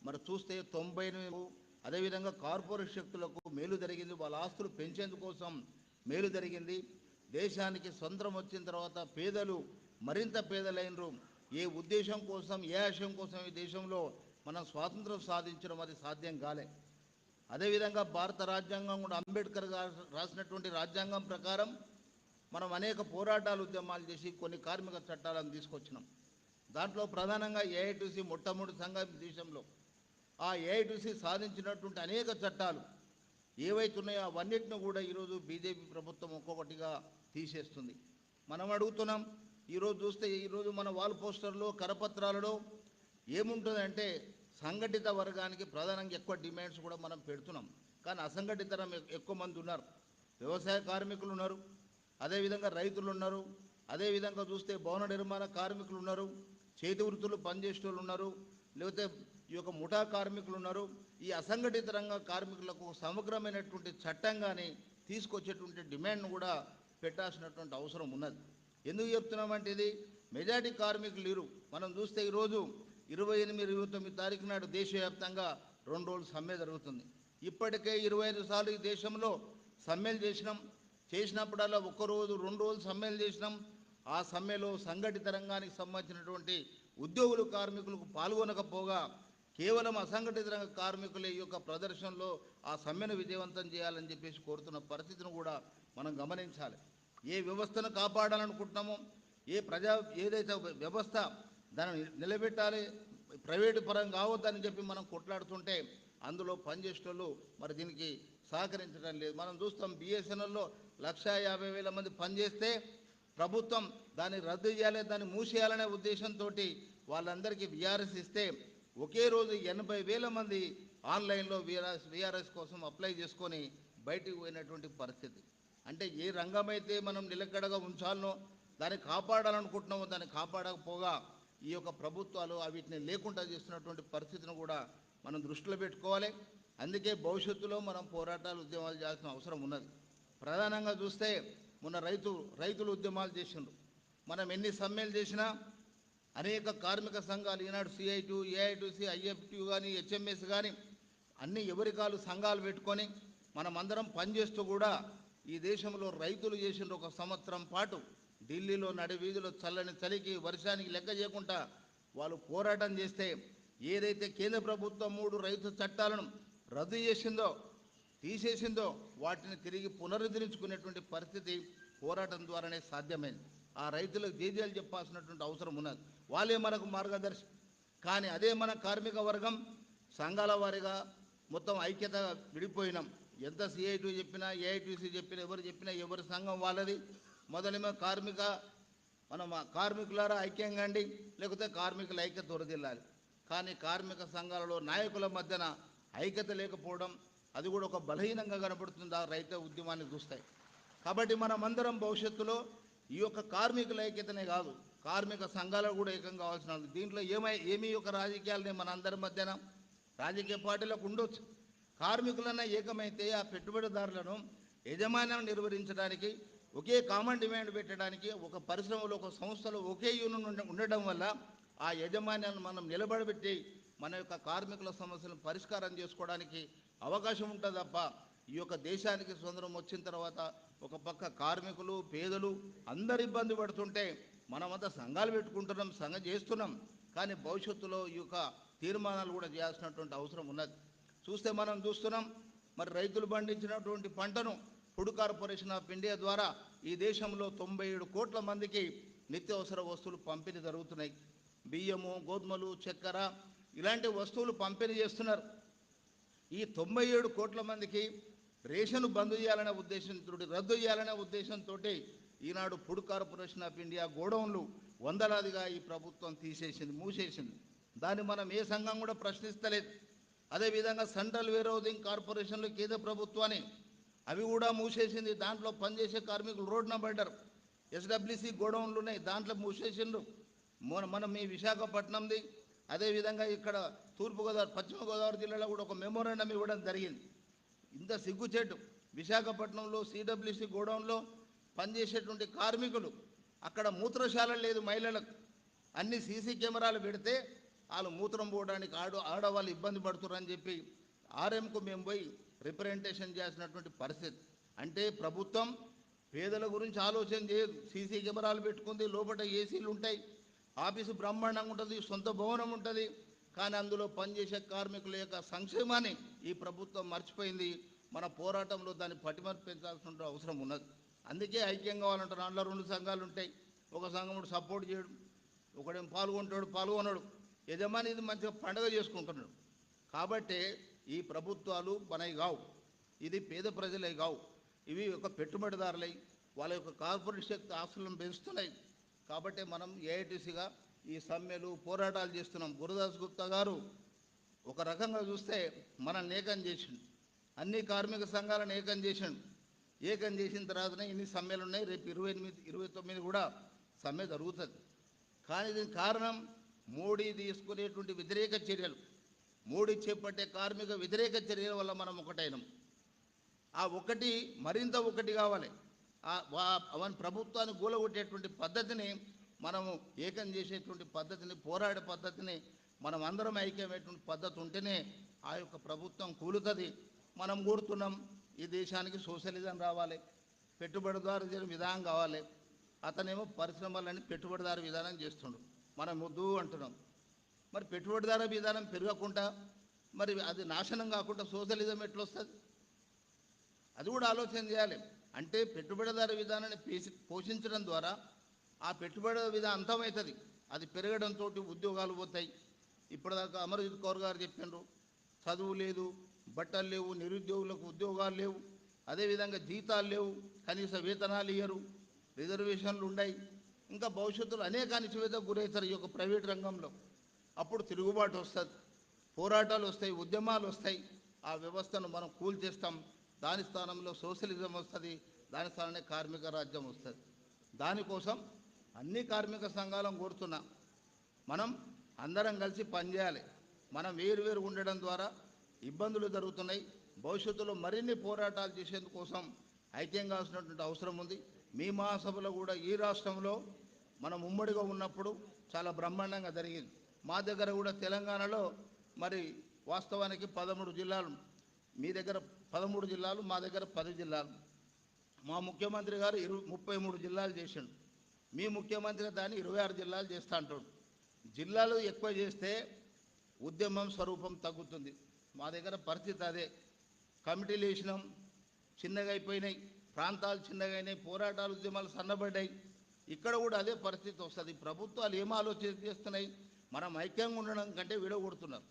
Speaker 14: మరి చూస్తే 98 అదేవిధంగా కార్పొరేట్ శక్తులకు మేలు జరిగింది, వాళ్ళ ఆస్తులు పెంచేందుకోసం మేలు జరిగింది. దేశానికి స్వతంత్రం వచ్చిన తర్వాత పేదలు మరింత పేదలైనరు. ఏ ఉద్దేశం కోసం ఏ ఆశయం కోసం ఈ దేశంలో మనం స్వాతంత్రం సాధించడం అది సాధ్యం కాలే. అదేవిధంగా భారత రాజ్యాంగం కూడా అంబేద్కర్ గారు రాసినటువంటి రాజ్యాంగం ప్రకారం మనం అనేక పోరాటాలు ఉద్యమాలు చేసి కొన్ని కార్మిక చట్టాలను తీసుకొచ్చినాం. దాంట్లో ప్రధానంగా ఏఐటీసీ మొట్టమొదటి సంఘం దేశంలో. ఆ ఏఐటీసీ సాధించినటువంటి అనేక చట్టాలు ఏవైతే ఉన్నాయో అవన్నిటిని కూడా ఈరోజు బీజేపీ ప్రభుత్వం ఒక్కొక్కటిగా తీసేస్తుంది. మనం అడుగుతున్నాం, ఈరోజు చూస్తే ఈరోజు మన వాల్ పోస్టర్లో కరపత్రాలలో ఏముంటుందంటే సంఘటిత వర్గానికి ప్రధానంగా ఎక్కువ డిమాండ్స్ కూడా మనం పెడుతున్నాం. కానీ అసంఘటిత ఎక్కువ మంది ఉన్నారు. వ్యవసాయ కార్మికులు ఉన్నారు, అదేవిధంగా రైతులు ఉన్నారు, అదేవిధంగా చూస్తే భవన నిర్మాణ కార్మికులు ఉన్నారు, చేతి వృత్తులు పనిచేసే వాళ్ళు ఉన్నారు, లేకపోతే ఈ యొక్క ముఠా కార్మికులు ఉన్నారు. ఈ అసంఘటిత రంగ కార్మికులకు సమగ్రమైనటువంటి చట్టంగానే తీసుకొచ్చేటువంటి డిమాండ్ను కూడా పెట్టాల్సినటువంటి అవసరం ఉన్నది. ఎందుకు చెప్తున్నామంటే ఇది మెజారిటీ కార్మికులు లేరు. మనం చూస్తే ఈరోజు 28, 29 తారీఖు నాడు దేశవ్యాప్తంగా 2 రోజులు సమ్మె జరుగుతుంది. ఇప్పటికే 25 సార్లు ఈ దేశంలో సమ్మెలు చేసినప్పుడల్లా ఒక్కరోజు 2 రోజులు సమ్మెలు చేసినాం. ఆ సమ్మెలో సంఘటిత రంగానికి సంబంధించినటువంటి ఉద్యోగులు కార్మికులకు పాల్గొనకపోగా కేవలం అసంఘటిత రంగ కార్మికుల యొక్క ప్రదర్శనలో ఆ సమ్మెను విజయవంతం చేయాలని చెప్పేసి కోరుతున్న పరిస్థితిని కూడా మనం గమనించాలి. ఏ వ్యవస్థను కాపాడాలనుకుంటున్నామో ఏదైతే వ్యవస్థ దాన్ని నిలబెట్టాలి, ప్రైవేటు పరం కావద్దని చెప్పి మనం కొట్లాడుతుంటే అందులో పనిచేసేటోళ్ళు మరి దీనికి సహకరించడం లేదు. మనం చూస్తాం బిఎస్ఎన్ఎల్లో 1,50,000 మంది పనిచేస్తే ప్రభుత్వం దాన్ని రద్దు చేయాలి, దాన్ని మూసేయాలనే ఉద్దేశంతో వాళ్ళందరికీ విఆర్ఎస్ ఇస్తే ఒకే రోజు 80,000 మంది ఆన్లైన్లో విఆర్ఎస్ కోసం అప్లై చేసుకొని బయటికి పోయినటువంటి పరిస్థితి. అంటే ఏ రంగమైతే మనం నిలకడగా ఉంచాలనో దాన్ని కాపాడాలనుకుంటున్నామో దాన్ని కాపాడకపోగా ఈ యొక్క ప్రభుత్వాలు వీటిని లేకుండా చేస్తున్నటువంటి పరిస్థితిని కూడా మనం దృష్టిలో పెట్టుకోవాలి. అందుకే భవిష్యత్తులో మనం పోరాటాలు ఉద్యమాలు చేయాల్సిన అవసరం ఉన్నది. ప్రధానంగా చూస్తే మొన్న రైతులు ఉద్యమాలు చేసిండ్రు. మనం ఎన్ని సమ్మెలు చేసినా అనేక కార్మిక సంఘాలు ఈనాడు సిఐటు, ఏఐటీసీ, ఐఎఫ్టీ కానీ హెచ్ఎంఎస్ కానీ అన్ని ఎవరికాలు సంఘాలు పెట్టుకొని మనమందరం పనిచేస్తూ కూడా ఈ దేశంలో రైతులు చేసిన 1 సంవత్సరం పాటు ఢిల్లీలో నడివీధిలో చల్లని చలికి వర్షానికి లెక్క చేయకుండా వాళ్ళు పోరాటం చేస్తే ఏదైతే కేంద్ర ప్రభుత్వం 3 రైతు చట్టాలను రద్దు చేసిందో తీసేసిందో వాటిని తిరిగి పునరుద్ధరించుకునేటువంటి పరిస్థితి పోరాటం ద్వారానే సాధ్యమైంది. ఆ రైతులకు జేజేలు చెప్పాల్సినటువంటి అవసరం ఉన్నది. వాళ్ళే మనకు మార్గదర్శి. కానీ అదే మన కార్మిక వర్గం సంఘాల వారిగా మొత్తం ఐక్యత విడిపోయినాం. ఎంత సిఐటి చెప్పినా ఏఐటీసీ చెప్పినా ఎవరి సంఘం వాళ్ళది. మొదలేమో మనం కార్మికులారా ఐక్యంగా అండి, లేకపోతే కార్మికుల ఐక్యత దొరదిల్లాలి. కానీ కార్మిక సంఘాలలో నాయకుల మధ్యన ఐక్యత లేకపోవడం అది కూడా ఒక బలహీనంగా కనబడుతుంది ఆ రైతు ఉద్యమాన్ని చూస్తాయి. కాబట్టి మనమందరం భవిష్యత్తులో ఈ యొక్క కార్మికుల ఐక్యతనే కాదు కార్మిక సంఘాలకు కూడా ఏకం కావాల్సిన దీంట్లో ఏమీ యొక్క రాజకీయాలని మన అందరి మధ్యన రాజకీయ పార్టీలకు ఉండొచ్చు. కార్మికులన్న ఏకమైతే ఆ పెట్టుబడిదారులను యజమాన్యం నిర్వహించడానికి ఒకే కామన్ డిమాండ్ పెట్టడానికి ఒక పరిశ్రమలో ఒక సంస్థలో ఒకే యూనియన్ ఉండడం వల్ల ఆ యజమాన్యాన్ని మనం నిలబడబెట్టి మన యొక్క కార్మికుల సమస్యలను పరిష్కారం చేసుకోవడానికి అవకాశం ఉంటుంది తప్ప ఈ యొక్క దేశానికి స్వతంత్రం వచ్చిన తర్వాత ఒక పక్క కార్మికులు పేదలు అందరు ఇబ్బంది పడుతుంటే మనమంతా సంఘాలు పెట్టుకుంటున్నాం, సంఘం చేస్తున్నాం. కానీ భవిష్యత్తులో ఈ యొక్క తీర్మానాలు కూడా చేయాల్సినటువంటి అవసరం ఉన్నది. చూస్తే మనం చూస్తున్నాం మరి రైతులు పండించినటువంటి పంటను ఫుడ్ కార్పొరేషన్ ఆఫ్ ఇండియా ద్వారా ఈ దేశంలో 97 కోట్ల మందికి నిత్యావసర వస్తువులు పంపిణీ జరుగుతున్నాయి. బియ్యము, గోధుమలు, చక్కెర ఇలాంటి వస్తువులు పంపిణీ చేస్తున్నారు. ఈ 97 కోట్ల మందికి రేషన్ బంద్ చేయాలనే ఉద్దేశంతో రద్దు చేయాలనే ఉద్దేశంతో ఈనాడు ఫుడ్ కార్పొరేషన్ ఆఫ్ ఇండియా గోడౌన్లు వందలాదిగా ఈ ప్రభుత్వం మూసేసింది. దాన్ని మనం ఏ సంఘం కూడా ప్రశ్నిస్తలేదు. అదేవిధంగా సెంట్రల్ వేర్హౌసింగ్ కార్పొరేషన్లు కేంద్ర ప్రభుత్వాన్ని అవి కూడా మూసేసింది. దాంట్లో పనిచేసే కార్మికులు రోడ్డున పడ్డారు. ఎస్డబ్ల్యూసి గోడౌన్లు ఉన్నాయి, దాంట్లో మూసేసిండ్రు. మనం మీ విశాఖపట్నంది, అదేవిధంగా ఇక్కడ తూర్పుగోదావరి పశ్చిమ గోదావరి జిల్లాలో కూడా ఒక మెమోరాండం ఇవ్వడం జరిగింది. ఇంత సిగ్గుచేటు, విశాఖపట్నంలో సిడబ్ల్యూసి గోడౌన్లో పనిచేసేటువంటి కార్మికులు, అక్కడ మూత్రశాల లేదు మహిళలకు, అన్ని సీసీ కెమెరాలు పెడితే వాళ్ళు మూత్రం పోవడానికి ఆడవాళ్ళు ఇబ్బంది పడుతున్నారని చెప్పి ఆర్ఎంకు మేము పోయి రిప్రజెంటేషన్ చేసినటువంటి పరిస్థితి. అంటే ప్రభుత్వం పేదల గురించి ఆలోచన చేయదు. సీసీ కెమెరాలు పెట్టుకుంది, లోపల ఏసీలు ఉంటాయి, ఆఫీసు బ్రహ్మాండంగా ఉంటుంది, సొంత భవనం ఉంటుంది, కానీ అందులో పనిచేసే కార్మికుల యొక్క సంక్షేమాన్ని ఈ ప్రభుత్వం మర్చిపోయింది. మన పోరాటంలో దాన్ని పటిమరు పెంచాల్సిన అవసరం ఉన్నది. అందుకే ఐక్యం కావాలంటారు. అందులో 2 సంఘాలు ఉంటాయి, ఒక సంఘం సపోర్ట్ చేయడు, ఒకడేం పాల్గొనడు. యజమాని ఇది మంచిగా పండుగ చేసుకుంటున్నాడు. కాబట్టి ఈ ప్రభుత్వాలు మనవి కావు, ఇది పేద ప్రజలే కావు, ఇవి ఒక పెట్టుబడిదారులై వాళ్ళ యొక్క కార్పొరేట్ శక్తి ఆస్తులను పెంచుతున్నాయి. కాబట్టి మనం ఏఐటీసీగా ఈ సమ్మెలు పోరాటాలు చేస్తున్నాం. గురుదాస్ గుప్తా గారు ఒక రకంగా చూస్తే మనల్ని ఏకం చేసిండు, అన్ని కార్మిక సంఘాలను ఏకం చేసిండు. ఏకం చేసిన తర్వాతనే ఇన్ని సమ్మెలు ఉన్నాయి. రేపు 28, 29 కూడా సమ్మె జరుగుతుంది. కానీ దీనికి కారణం మోడీ తీసుకునేటువంటి వ్యతిరేక చర్యలు, మోడీ చేపట్టే కార్మిక వ్యతిరేక చర్యల వల్ల మనం ఒకటైనాం. ఆ ఒకటి మరింత ఒకటి కావాలి. అవన్నీ ప్రభుత్వాన్ని గూలగొట్టేటువంటి పద్ధతిని మనము ఏకం చేసేటువంటి పద్ధతిని, పోరాడే పద్ధతిని మనం అందరం ఐక్యమైనటువంటి పద్ధతి ఉంటేనే ఆ యొక్క ప్రభుత్వం కూలుతుంది. మనం కోరుతున్నాం ఈ దేశానికి సోషలిజం రావాలి, పెట్టుబడిదారు విధానం కావాలి. అతనేమో పరిశ్రమలని పెట్టుబడిదారు విధానం చేస్తుండు, మనం వద్దు అంటున్నాం. మరి పెట్టుబడిదారు విధానం పెరగకుండా, మరి అది నాశనం కాకుండా సోషలిజం ఎట్లొస్తుంది? అది కూడా ఆలోచన చేయాలి. అంటే పెట్టుబడిదారు విధానాన్ని పోషించడం ద్వారా ఆ పెట్టుబడి విధానం అంతమవుతుంది. అది పెరగడంతో ఉద్యోగాలు పోతాయి. ఇప్పటిదాకా అమర్జిత్ కౌర్ గారు చెప్పినారు, చదువు లేదు, బట్టలు లేవు, నిరుద్యోగులకు ఉద్యోగాలు లేవు, అదేవిధంగా జీతాలు లేవు, కనీస వేతనాలు ఇయ్యరు, రిజర్వేషన్లు ఉన్నాయి, ఇంకా భవిష్యత్తులో అనేక అణచివేతకు గురవుతారు ఈ యొక్క ప్రైవేట్ రంగంలో. అప్పుడు తిరుగుబాటు వస్తుంది, పోరాటాలు వస్తాయి, ఉద్యమాలు వస్తాయి. ఆ వ్యవస్థను మనం కూల్చేస్తాం. దాని స్థానంలో సోషలిజం వస్తుంది, దాని స్థానంలో కార్మిక రాజ్యం వస్తుంది. దానికోసం అన్ని కార్మిక సంఘాలను కోరుతున్నా, మనం అందరం కలిసి పనిచేయాలి. మనం వేరు ఉండడం ద్వారా ఇబ్బందులు జరుగుతున్నాయి. భవిష్యత్తులో మరిన్ని పోరాటాలు చేసేందుకోసం ఐక్యం కావాల్సినటువంటి అవసరం ఉంది. మీ మహాసభలో కూడా ఈ రాష్ట్రంలో మనం ఉమ్మడిగా ఉన్నప్పుడు చాలా బ్రహ్మాండంగా జరిగింది. మా దగ్గర కూడా తెలంగాణలో మరి వాస్తవానికి 13 జిల్లాలు, మీ దగ్గర 13 జిల్లాలు, మా దగ్గర 10 జిల్లాలు. మా ముఖ్యమంత్రి గారు 33 జిల్లాలు చేసిండు, మీ ముఖ్యమంత్రి దాన్ని 26 జిల్లాలు చేస్తా అంటాడు. జిల్లాలు ఎక్కువ చేస్తే ఉద్యమం స్వరూపం తగ్గుతుంది. మా దగ్గర పరిస్థితి అదే. కమిటీలు వేసినాం, చిన్నగా అయిపోయినాయి, ప్రాంతాలు చిన్నగా అయినాయి, పోరాటాలు ఉద్యమాలు సన్నబడ్డాయి. ఇక్కడ కూడా అదే పరిస్థితి వస్తుంది. ప్రభుత్వాలు ఏం ఆలోచన చేస్తున్నాయి? మనం ఐక్యంగా ఉండడం కంటే విడగొడుతున్నారు.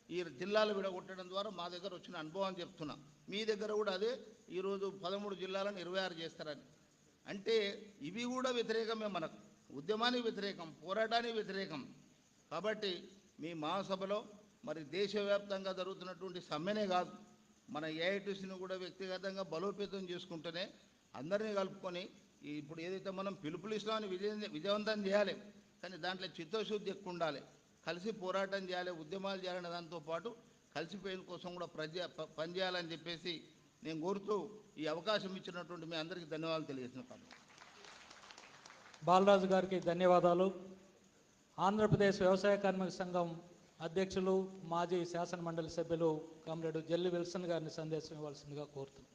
Speaker 14: ఈ జిల్లాలు విడగొట్టడం ద్వారా మా దగ్గర వచ్చిన అనుభవం చెప్తున్నాం. మీ దగ్గర కూడా అదే, ఈరోజు 13 జిల్లాలను 26 చేస్తారని. అంటే ఇవి కూడా వ్యతిరేకమే, మనకు ఉద్యమానికి వ్యతిరేకం, పోరాటానికి వ్యతిరేకం. కాబట్టి మీ మహాసభలో మరి దేశవ్యాప్తంగా జరుగుతున్నటువంటి సమ్మెనే కాదు, మన ఏఐటీసీని కూడా వ్యక్తిగతంగా బలోపేతం చేసుకుంటూనే అందరినీ కలుపుకొని ఇప్పుడు ఏదైతే మనం పిలుపులు ఇస్తామని విజయవంతం చేయాలి, కానీ దాంట్లో చిత్తశుద్ధి ఎక్కువ ఉండాలి. కలిసి పోరాటం చేయాలి, ఉద్యమాలు చేయాలనే దాంతోపాటు కలిసిపోయిన కోసం కూడా పనిచేయాలని చెప్పేసి నేను కోరుతూ ఈ అవకాశం ఇచ్చినటువంటి మీ అందరికీ ధన్యవాదాలు తెలియజేస్తున్నాను.
Speaker 7: బాలరాజు గారికి ధన్యవాదాలు. ఆంధ్రప్రదేశ్ వ్యవసాయ కార్మిక సంఘం అధ్యక్షులు, మాజీ శాసన మండలి సభ్యులు కామ్రేడ్ జల్లి విల్సన్ గారిని సందేశం ఇవ్వాల్సిందిగా కోరుతున్నాను.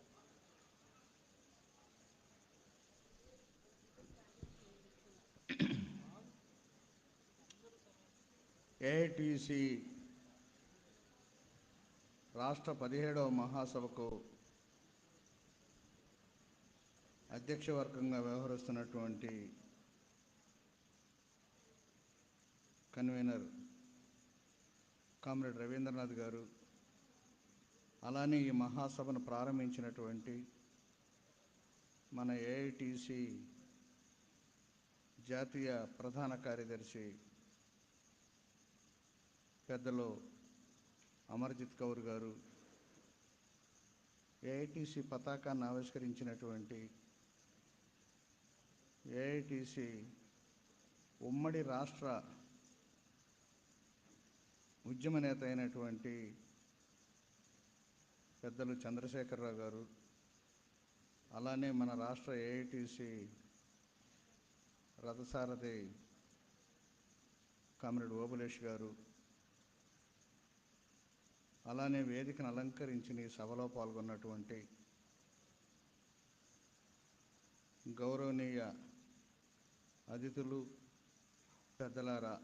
Speaker 15: ఏఐటీసీ రాష్ట్ర 17వ మహాసభకు అధ్యక్షవర్గంగా వ్యవహరిస్తున్నటువంటి కన్వీనర్ కామ్రేడ్ రవీంద్రనాథ్ గారు, అలానే ఈ మహాసభను ప్రారంభించినటువంటి మన ఏఐటీసీ జాతీయ ప్రధాన కార్యదర్శి పెద్దలు అమర్జిత్ కౌర్ గారు, ఏఐటీసీ పతాకాన్ని ఆవిష్కరించినటువంటి ఏఐటిసి ఉమ్మడి రాష్ట్ర ఉద్యమ నేత అయినటువంటి పెద్దలు చంద్రశేఖరరావు గారు, అలానే మన రాష్ట్ర ఏఐటిసి రథసారథి కామ్రేడ్ ఓబులేష్ గారు, అలానే వేదికను అలంకరించిన ఈ సభలో పాల్గొన్నటువంటి గౌరవనీయ అతిథులు, పెద్దలారా,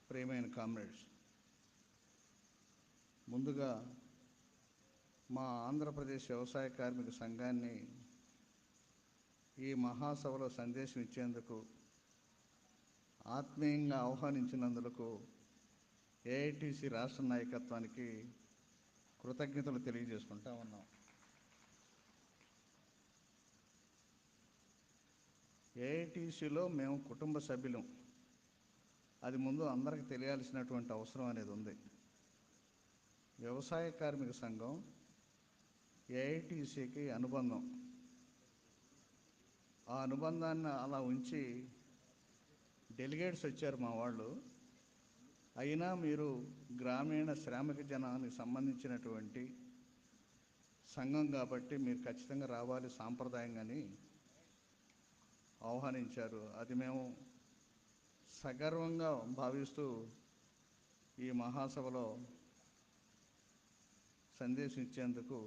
Speaker 15: ప్రియమైన కామ్రేడ్స్, ముందుగా మా ఆంధ్రప్రదేశ్ వ్యవసాయ కార్మిక సంఘాన్ని ఈ మహాసభలో సందేశం ఇచ్చేందుకు ఆత్మీయంగా ఆహ్వానించినందుకు ఏఐటిసి రాష్ట్ర నాయకత్వానికి కృతజ్ఞతలు తెలియజేసుకుంటా ఉన్నాం. ఏఐటిసిలో మేము కుటుంబ సభ్యులం. అది ముందు అందరికీ తెలియాల్సినటువంటి అవసరం అనేది ఉంది. వ్యవసాయ కార్మిక సంఘం ఏఐటిసికి అనుబంధం. ఆ అనుబంధాన్ని అలా ఉంచి డెలిగేట్స్ వచ్చారు మా వాళ్ళు. అయినా మీరు గ్రామీణ శ్రామిక జనానికి సంబంధించినటువంటి సంఘం కాబట్టి మీరు ఖచ్చితంగా రావాలి సాంప్రదాయంగాని ఆహ్వానించారు. అది మేము సగర్వంగా భావిస్తూ ఈ మహాసభలో సందేశం ఇచ్చేందుకు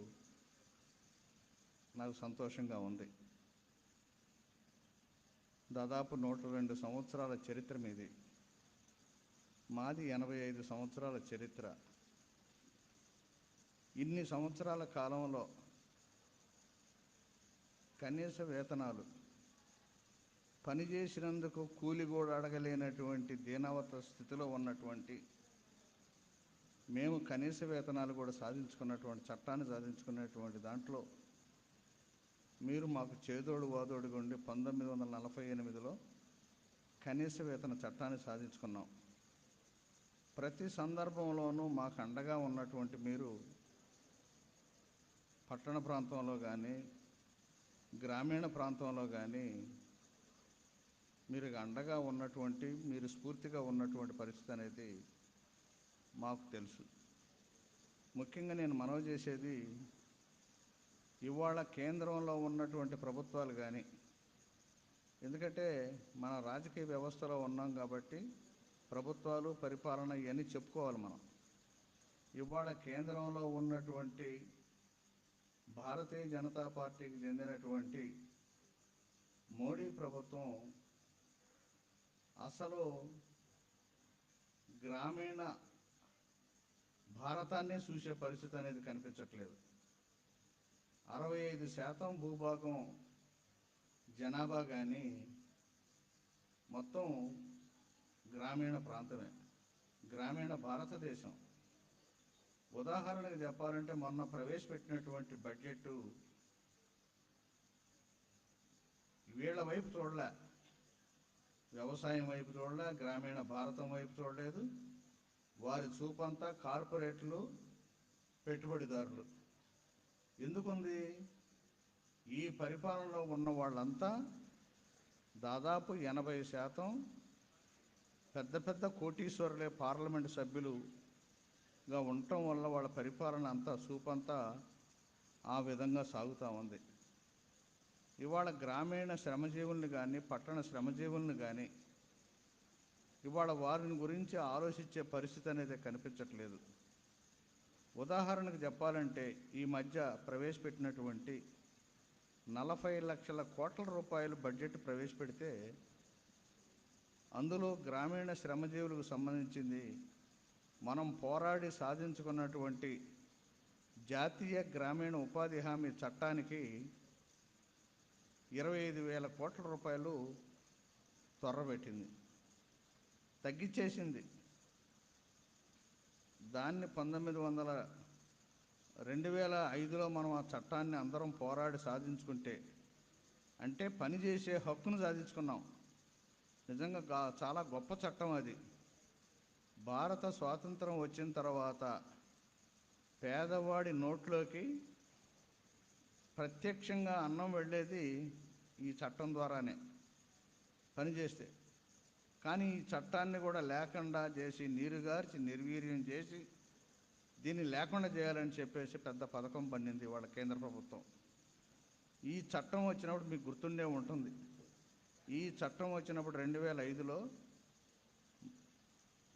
Speaker 15: నాకు సంతోషంగా ఉంది. దాదాపు 102 సంవత్సరాల చరిత్ర మీది. మాది 85 సంవత్సరాల చరిత్ర. ఇన్ని సంవత్సరాల కాలంలో కనీస వేతనాలు, పనిచేసినందుకు కూలి కూడా అడగలేనటువంటి దీనావత స్థితిలో ఉన్నటువంటి మేము కనీస వేతనాలు కూడా సాధించుకున్నటువంటి చట్టాన్ని సాధించుకున్నటువంటి దాంట్లో మీరు మాకు చేదోడు వాదోడుగా ఉండి 1948లో కనీస వేతన చట్టాన్ని సాధించుకున్నాం. ప్రతి సందర్భంలోనూ మాకు అండగా ఉన్నటువంటి మీరు పట్టణ ప్రాంతంలో కానీ గ్రామీణ ప్రాంతంలో కానీ మీరు అండగా ఉన్నటువంటి, మీరు స్ఫూర్తిగా ఉన్నటువంటి పరిస్థితి అనేది మాకు తెలుసు. ముఖ్యంగా నేను మనవి చేసేది, ఇవాళ కేంద్రంలో ఉన్నటువంటి ప్రభుత్వాలు కానీ, ఎందుకంటే మన రాజకీయ వ్యవస్థలో ఉన్నాం కాబట్టి ప్రభుత్వాలు, పరిపాలన ఇవన్నీ చెప్పుకోవాలి మనం. ఇవాళ కేంద్రంలో ఉన్నటువంటి భారతీయ జనతా పార్టీకి చెందినటువంటి మోడీ ప్రభుత్వం అసలు గ్రామీణ భారతాన్నే చూసే పరిస్థితి అనేది కనిపించట్లేదు. 65% భూభాగం జనాభా కానీ మొత్తం గ్రామీణ ప్రాంతమే, గ్రామీణ భారతదేశం. ఉదాహరణకు చెప్పాలంటే మొన్న ప్రవేశపెట్టినటువంటి బడ్జెట్ వీళ్ళ వైపు చూడలే, వ్యవసాయం వైపు చూడలే, గ్రామీణ భారతం వైపు చూడలేదు. వారి చూపంతా కార్పొరేట్లు, పెట్టుబడిదారులు. ఎందుకుంది? ఈ పరిపాలనలో ఉన్న వాళ్ళంతా దాదాపు 80% పెద్ద పెద్ద కోటీశ్వరులే పార్లమెంటు సభ్యులుగా ఉండటం వల్ల వాళ్ళ పరిపాలన అంతా చూపంతా ఆ విధంగా సాగుతూ ఉంది. ఇవాళ గ్రామీణ శ్రమజీవుల్ని కానీ పట్టణ శ్రమజీవుల్ని కానీ ఇవాళ వారిని గురించి ఆలోచించే పరిస్థితి అనేది కనిపించట్లేదు. ఉదాహరణకు చెప్పాలంటే ఈ మధ్య ప్రవేశపెట్టినటువంటి 40 లక్షల కోట్ల రూపాయలు బడ్జెట్ ప్రవేశపెడితే అందులో గ్రామీణ శ్రమజీవులకు సంబంధించింది మనం పోరాడి సాధించుకున్నటువంటి జాతీయ గ్రామీణ ఉపాధి హామీ చట్టానికి 25,000 కోట్ల రూపాయలు త్వరబెట్టింది, తగ్గించేసింది. దాన్ని 2005లో మనం ఆ చట్టాన్ని అందరం పోరాడి సాధించుకుంటే, అంటే పనిచేసే హక్కును సాధించుకున్నాం. నిజంగా చాలా గొప్ప చట్టం అది. భారత స్వాతంత్రం వచ్చిన తర్వాత పేదవాడి నోట్లోకి ప్రత్యక్షంగా అన్నం వెళ్ళేది ఈ చట్టం ద్వారానే పనిచేస్తే. కానీ ఈ చట్టాన్ని కూడా లేకుండా చేసి నీరుగార్చి నిర్వీర్యం చేసి దీన్ని లేకుండా చేయాలని చెప్పేసి పెద్ద పథకం పన్నింది వాళ్ళ కేంద్ర ప్రభుత్వం. ఈ చట్టం వచ్చినప్పుడు మీకు గుర్తుండే ఉంటుంది. ఈ చట్టం వచ్చినప్పుడు 2005లో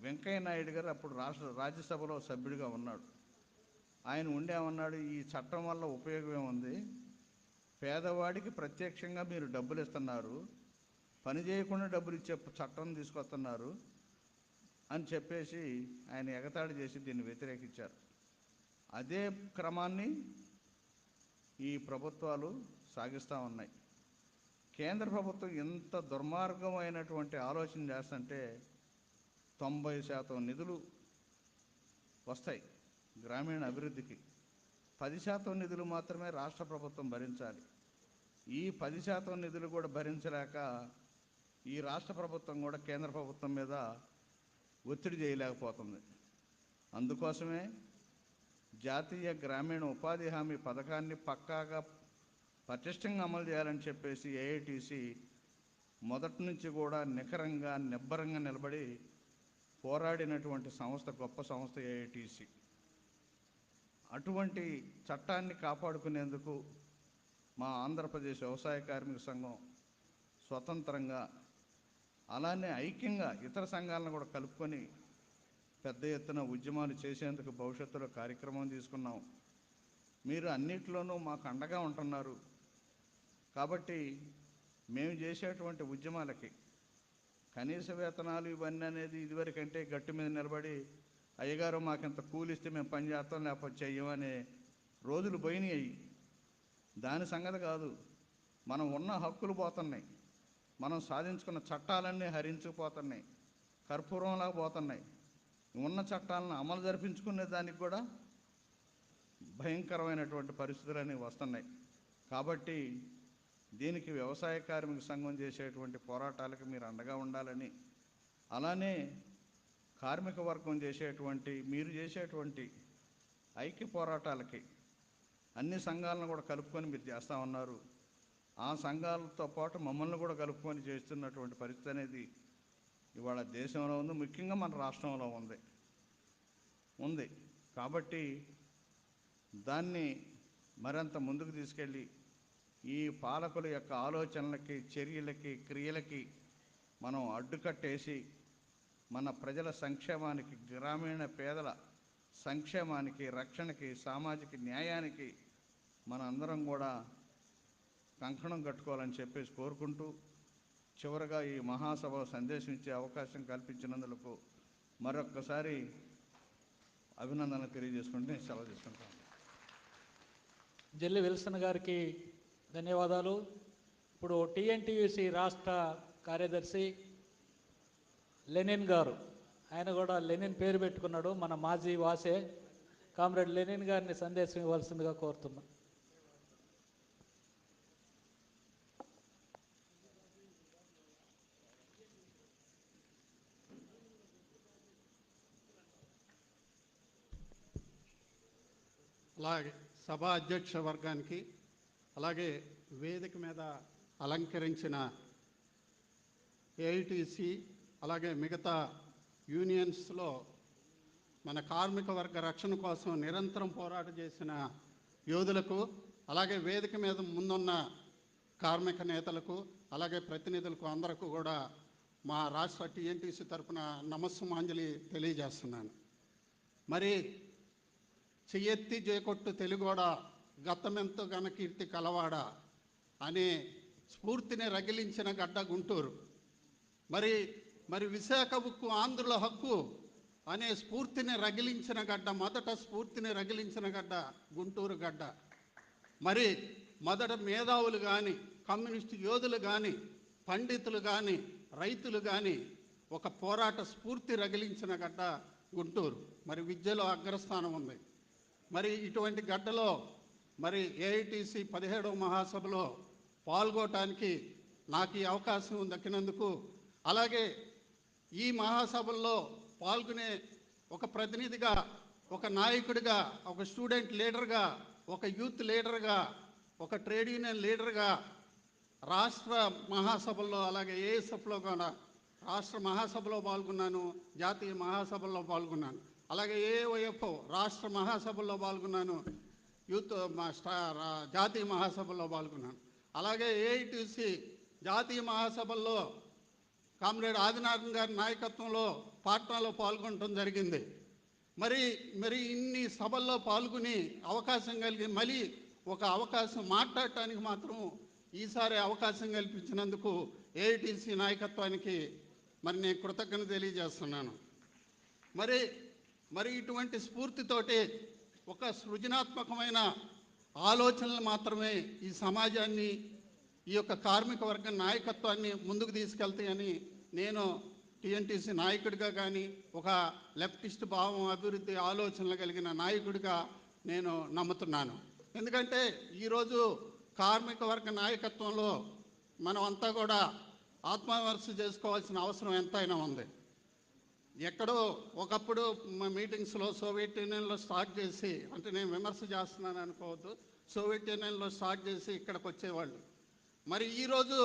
Speaker 15: వెంకయ్య నాయుడు గారు అప్పుడు రాజ్యసభలో సభ్యుడిగా ఉన్నాడు. ఆయన ఉండేమన్నాడు, ఈ చట్టం వల్ల ఉపయోగం ఏముంది, పేదవాడికి ప్రత్యక్షంగా మీరు డబ్బులు ఇస్తున్నారు, పని చేయకుండా డబ్బులు ఇచ్చే చట్టం తీసుకొస్తున్నారు అని చెప్పేసి ఆయన ఎగతాళి చేసి దీన్ని వ్యతిరేకించారు. అదే క్రమాన్ని ఈ ప్రభుత్వాలు సాగిస్తూ ఉన్నాయి. కేంద్ర ప్రభుత్వం ఎంత దుర్మార్గమైనటువంటి ఆలోచన చేస్తుంటే 90% నిధులు వస్తాయి గ్రామీణ అభివృద్ధికి, 10% నిధులు మాత్రమే రాష్ట్ర ప్రభుత్వం భరించాలి. ఈ 10% నిధులు కూడా భరించలేక ఈ రాష్ట్ర ప్రభుత్వం కూడా కేంద్ర ప్రభుత్వం మీద ఒత్తిడి చేయలేకపోతుంది. అందుకోసమే జాతీయ గ్రామీణ ఉపాధి హామీ పథకాన్ని పక్కాగా పటిష్టంగా అమలు చేయాలని చెప్పేసి ఏఐటీసీ మొదటి నుంచి కూడా నిఖరంగా నిబ్బరంగా నిలబడి పోరాడినటువంటి సంస్థ, గొప్ప సంస్థ ఏఐటీసీ. అటువంటి చట్టాన్ని కాపాడుకునేందుకు మా ఆంధ్రప్రదేశ్ వ్యవసాయ కార్మిక సంఘం స్వతంత్రంగా, అలానే ఐక్యంగా ఇతర సంఘాలను కూడా కలుపుకొని పెద్ద ఎత్తున ఉద్యమాలు చేసేందుకు భవిష్యత్తులో కార్యక్రమం తీసుకున్నాం. మీరు అన్నిట్లోనూ మాకు అండగా ఉంటున్నారు కాబట్టి మేము చేసేటువంటి ఉద్యమాలకి కనీస వేతనాలు ఇవన్నీ అనేది ఇదివరకంటే గట్టి మీద నిలబడి అయ్యగారు మాకింత కూలిస్తే మేము పని చేస్తాం లేకపోతే చెయ్యమనే రోజులు పోయినాయి. దాని సంగతి కాదు, మనం ఉన్న హక్కులు పోతున్నాయి, మనం సాధించుకున్న చట్టాలన్నీ హరించుకుపోతున్నాయి, కర్పూరంలా పోతున్నాయి. ఉన్న చట్టాలను అమలు జరిపించుకునే దానికి కూడా భయంకరమైనటువంటి పరిస్థితులు అనేవి వస్తున్నాయి. కాబట్టి దీనికి వ్యవసాయ కార్మిక సంఘం చేసేటువంటి పోరాటాలకు మీరు అండగా ఉండాలని, అలానే కార్మిక వర్గం చేసేటువంటి మీరు చేసేటువంటి ఐక్య పోరాటాలకి అన్ని సంఘాలను కూడా కలుపుకొని మీరు చేస్తూ ఉన్నారు. ఆ సంఘాలతో పాటు మమ్మల్ని కూడా కలుపుకొని చేస్తున్నటువంటి పరిస్థితి అనేది ఇవాళ దేశంలో ఉంది, ముఖ్యంగా మన రాష్ట్రంలో ఉంది. కాబట్టి దాన్ని మరింత ముందుకు తీసుకెళ్ళి ఈ పాలకుల యొక్క ఆలోచనలకి, చర్యలకి, క్రియలకి మనం అడ్డుకట్టేసి మన ప్రజల సంక్షేమానికి, గ్రామీణ పేదల సంక్షేమానికి, రక్షణకి, సామాజిక న్యాయానికి మన అందరం కూడా కంకణం కట్టుకోవాలని చెప్పేసి కోరుకుంటూ, చివరగా ఈ మహాసభ సందేశం ఇచ్చే అవకాశం కల్పించినందుకు మరొక్కసారి అభినందనలు తెలియజేసుకుంటూ నేను సెలవు తీసుకుంటాను.
Speaker 7: జల్లి విల్సన్ గారికి ధన్యవాదాలు. ఇప్పుడు టీఎన్టీయూసీ రాష్ట్ర కార్యదర్శి లెనిన్ గారు, ఆయన కూడా లెనిన్ పేరు పెట్టుకున్నాడు, మన మాజీ వాసే కామ్రేడ్ లెనిన్ గారిని సందేశం ఇవ్వాల్సిందిగా కోరుతున్నాం.
Speaker 16: అలాగే సభా అధ్యక్ష వర్గానికి, అలాగే వేదిక మీద అలంకరించిన ఏఐటీసీ, అలాగే మిగతా యూనియన్స్లో మన కార్మిక వర్గ రక్షణ కోసం నిరంతరం పోరాటం చేసిన యోధులకు, అలాగే వేదిక మీద ముందున్న కార్మిక నేతలకు, అలాగే ప్రతినిధులకు అందరికీ కూడా మా రాష్ట్ర టీఎన్టీసీ తరఫున నమస్సుమాంజలి తెలియజేస్తున్నాను. మరి చెయ్యెత్తి జేకొట్టు తెలుగోడ గతమెంతో ఘనకీర్తి కలవాడ అనే స్ఫూర్తిని రగిలించిన గడ్డ గుంటూరు. మరి విశాఖ ఉక్కు ఆంధ్రుల హక్కు అనే స్ఫూర్తిని రగిలించిన గడ్డ, మొదట స్ఫూర్తిని రగిలించిన గడ్డ గుంటూరు గడ్డ. మరి మొదట మేధావులు కానీ, కమ్యూనిస్టు యోధులు కానీ, పండితులు కానీ, రైతులు కానీ ఒక పోరాట స్ఫూర్తి రగిలించిన గడ్డ గుంటూరు. మరి విద్యలో అగ్రస్థానం ఉంది. మరి ఇటువంటి గడ్డలో మరి ఏఐటీసీ 17వ మహాసభలో పాల్గొనడానికి నాకు ఈ అవకాశం దక్కినందుకు, అలాగే ఈ మహాసభల్లో పాల్గొనే ఒక ప్రతినిధిగా, ఒక నాయకుడిగా, ఒక స్టూడెంట్ లీడర్గా, ఒక యూత్ లీడర్గా, ఒక ట్రేడ్ యూనియన్ లీడర్గా రాష్ట్ర మహాసభల్లో అలాగే ఏఎస్ఎఫ్లో కూడా రాష్ట్ర మహాసభలో పాల్గొన్నాను, జాతీయ మహాసభల్లో పాల్గొన్నాను. అలాగే ఏఓఎఫ్ రాష్ట్ర మహాసభల్లో పాల్గొన్నాను, యూత్ జాతీయ మహాసభల్లో పాల్గొన్నాను. అలాగే ఏఐటీసీ జాతీయ మహాసభల్లో కామ్రేడ్ ఆదినారాయణ గారి నాయకత్వంలో పాట్నాలో పాల్గొనడం జరిగింది. మరి ఇన్ని సభల్లో పాల్గొని అవకాశం కలిగి మళ్ళీ ఒక అవకాశం మాట్లాడటానికి మాత్రం ఈసారి అవకాశం కల్పించినందుకు ఏఐటీసీ నాయకత్వానికి నేను కృతజ్ఞత తెలియజేస్తున్నాను. మరి ఇటువంటి స్ఫూర్తితోటి ఒక సృజనాత్మకమైన ఆలోచనలు మాత్రమే ఈ సమాజాన్ని, ఈ యొక్క కార్మిక వర్గ నాయకత్వాన్ని ముందుకు తీసుకెళ్తాయని నేను టీఎన్టీసీ నాయకుడిగా కానీ, ఒక లెఫ్టిస్ట్ భావం, అభివృద్ధి ఆలోచనలు కలిగిన నాయకుడిగా నేను నమ్ముతున్నాను. ఎందుకంటే ఈరోజు కార్మిక వర్గ నాయకత్వంలో మనం అంతా కూడా ఆత్మవిమర్శ చేసుకోవాల్సిన అవసరం ఎంతైనా ఉంది. ఎక్కడో ఒకప్పుడు మీటింగ్స్లో సోవియట్ యూనియన్లో స్టార్ట్ చేసి, అంటే నేను విమర్శ చేస్తున్నాను అనుకోవద్దు, సోవియట్ యూనియన్లో స్టార్ట్ చేసి ఇక్కడికి వచ్చేవాళ్ళు. మరి ఈరోజు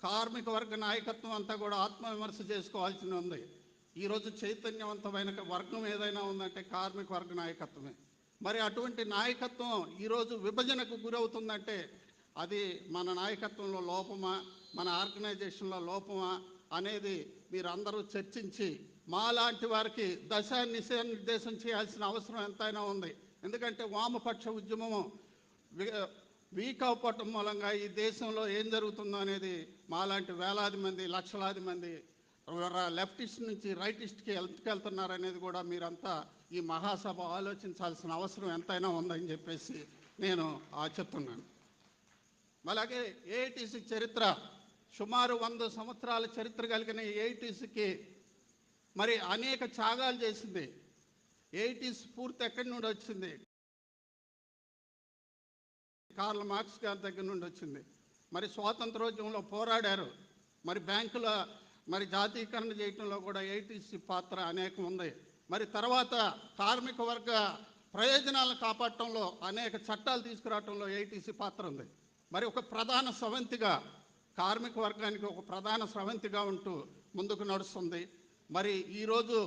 Speaker 16: కార్మిక వర్గ నాయకత్వం అంతా కూడా ఆత్మవిమర్శ చేసుకోవాల్సి ఉంది. ఈరోజు చైతన్యవంతమైన వర్గం ఏదైనా ఉందంటే కార్మిక వర్గ నాయకత్వమే. మరి అటువంటి నాయకత్వం ఈరోజు విభజనకు గురవుతుందంటే అది మన నాయకత్వంలో లోపమా, మన ఆర్గనైజేషన్లో లోపమా అనేది మీరు అందరూ చర్చించి మాలాంటి వారికి దిశానిర్దేశం చేయాల్సిన అవసరం ఎంతైనా ఉంది. ఎందుకంటే వామపక్ష ఉద్యమం వీక్ అవ్వటం మూలంగా ఈ దేశంలో ఏం జరుగుతుందో అనేది మాలాంటి వేలాది మంది, లక్షలాది మంది లెఫ్టిస్ట్ నుంచి రైటిస్ట్కి వెళ్తున్నారనేది కూడా మీరంతా ఈ మహాసభ ఆలోచించాల్సిన అవసరం ఎంతైనా ఉందని చెప్పేసి నేను చెప్తున్నాను. అలాగే ఏఐటీసీ చరిత్ర సుమారు 100 సంవత్సరాల చరిత్ర కలిగిన ఏఐటీసీకి మరి అనేక త్యాగాలు చేసింది. ఏఐటీసీ స్ఫూర్తి ఎక్కడి నుండి వచ్చింది? కార్ల్ మార్క్స్ గారి దగ్గర నుండి వచ్చింది. మరి స్వాతంత్రోద్యమంలో పోరాడారు. మరి బ్యాంకుల జాతీయకరణ చేయటంలో కూడా ఏఐటీసీ పాత్ర అనేకం ఉంది. మరి తర్వాత కార్మిక వర్గ ప్రయోజనాలను కాపాడటంలో అనేక చట్టాలు తీసుకురావటంలో ఏఐటీసీ పాత్ర ఉంది. మరి ఒక ప్రధాన స్రవంతిగా, కార్మిక వర్గానికి ఒక ప్రధాన స్రవంతిగా ఉంటూ ముందుకు నడుస్తుంది. మరి ఈరోజు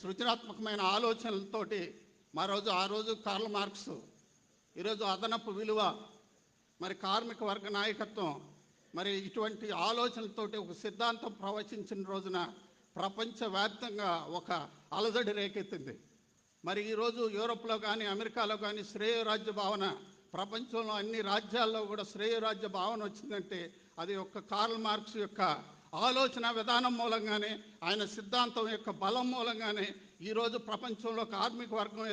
Speaker 16: సృజనాత్మకమైన ఆలోచనలతోటి ఆ రోజు కార్ల్ మార్క్స్, ఈరోజు అదనపు విలువ, మరి కార్మిక వర్గ నాయకత్వం, మరి ఇటువంటి ఆలోచనలతోటి ఒక సిద్ధాంతం ప్రవచించిన రోజున ప్రపంచవ్యాప్తంగా ఒక అలజడి రేకెత్తింది. మరి ఈరోజు యూరోప్లో కానీ, అమెరికాలో కానీ శ్రేయరాజ్య భావన, ప్రపంచంలో అన్ని రాజ్యాల్లో కూడా శ్రేయరాజ్య భావన వచ్చిందంటే అది ఒక కార్ల్ మార్క్స్ యొక్క ఆలోచన విధానం మూలంగానే, ఆయన సిద్ధాంతం యొక్క బలం మూలంగానే ఈరోజు ప్రపంచంలో కార్మిక వర్గం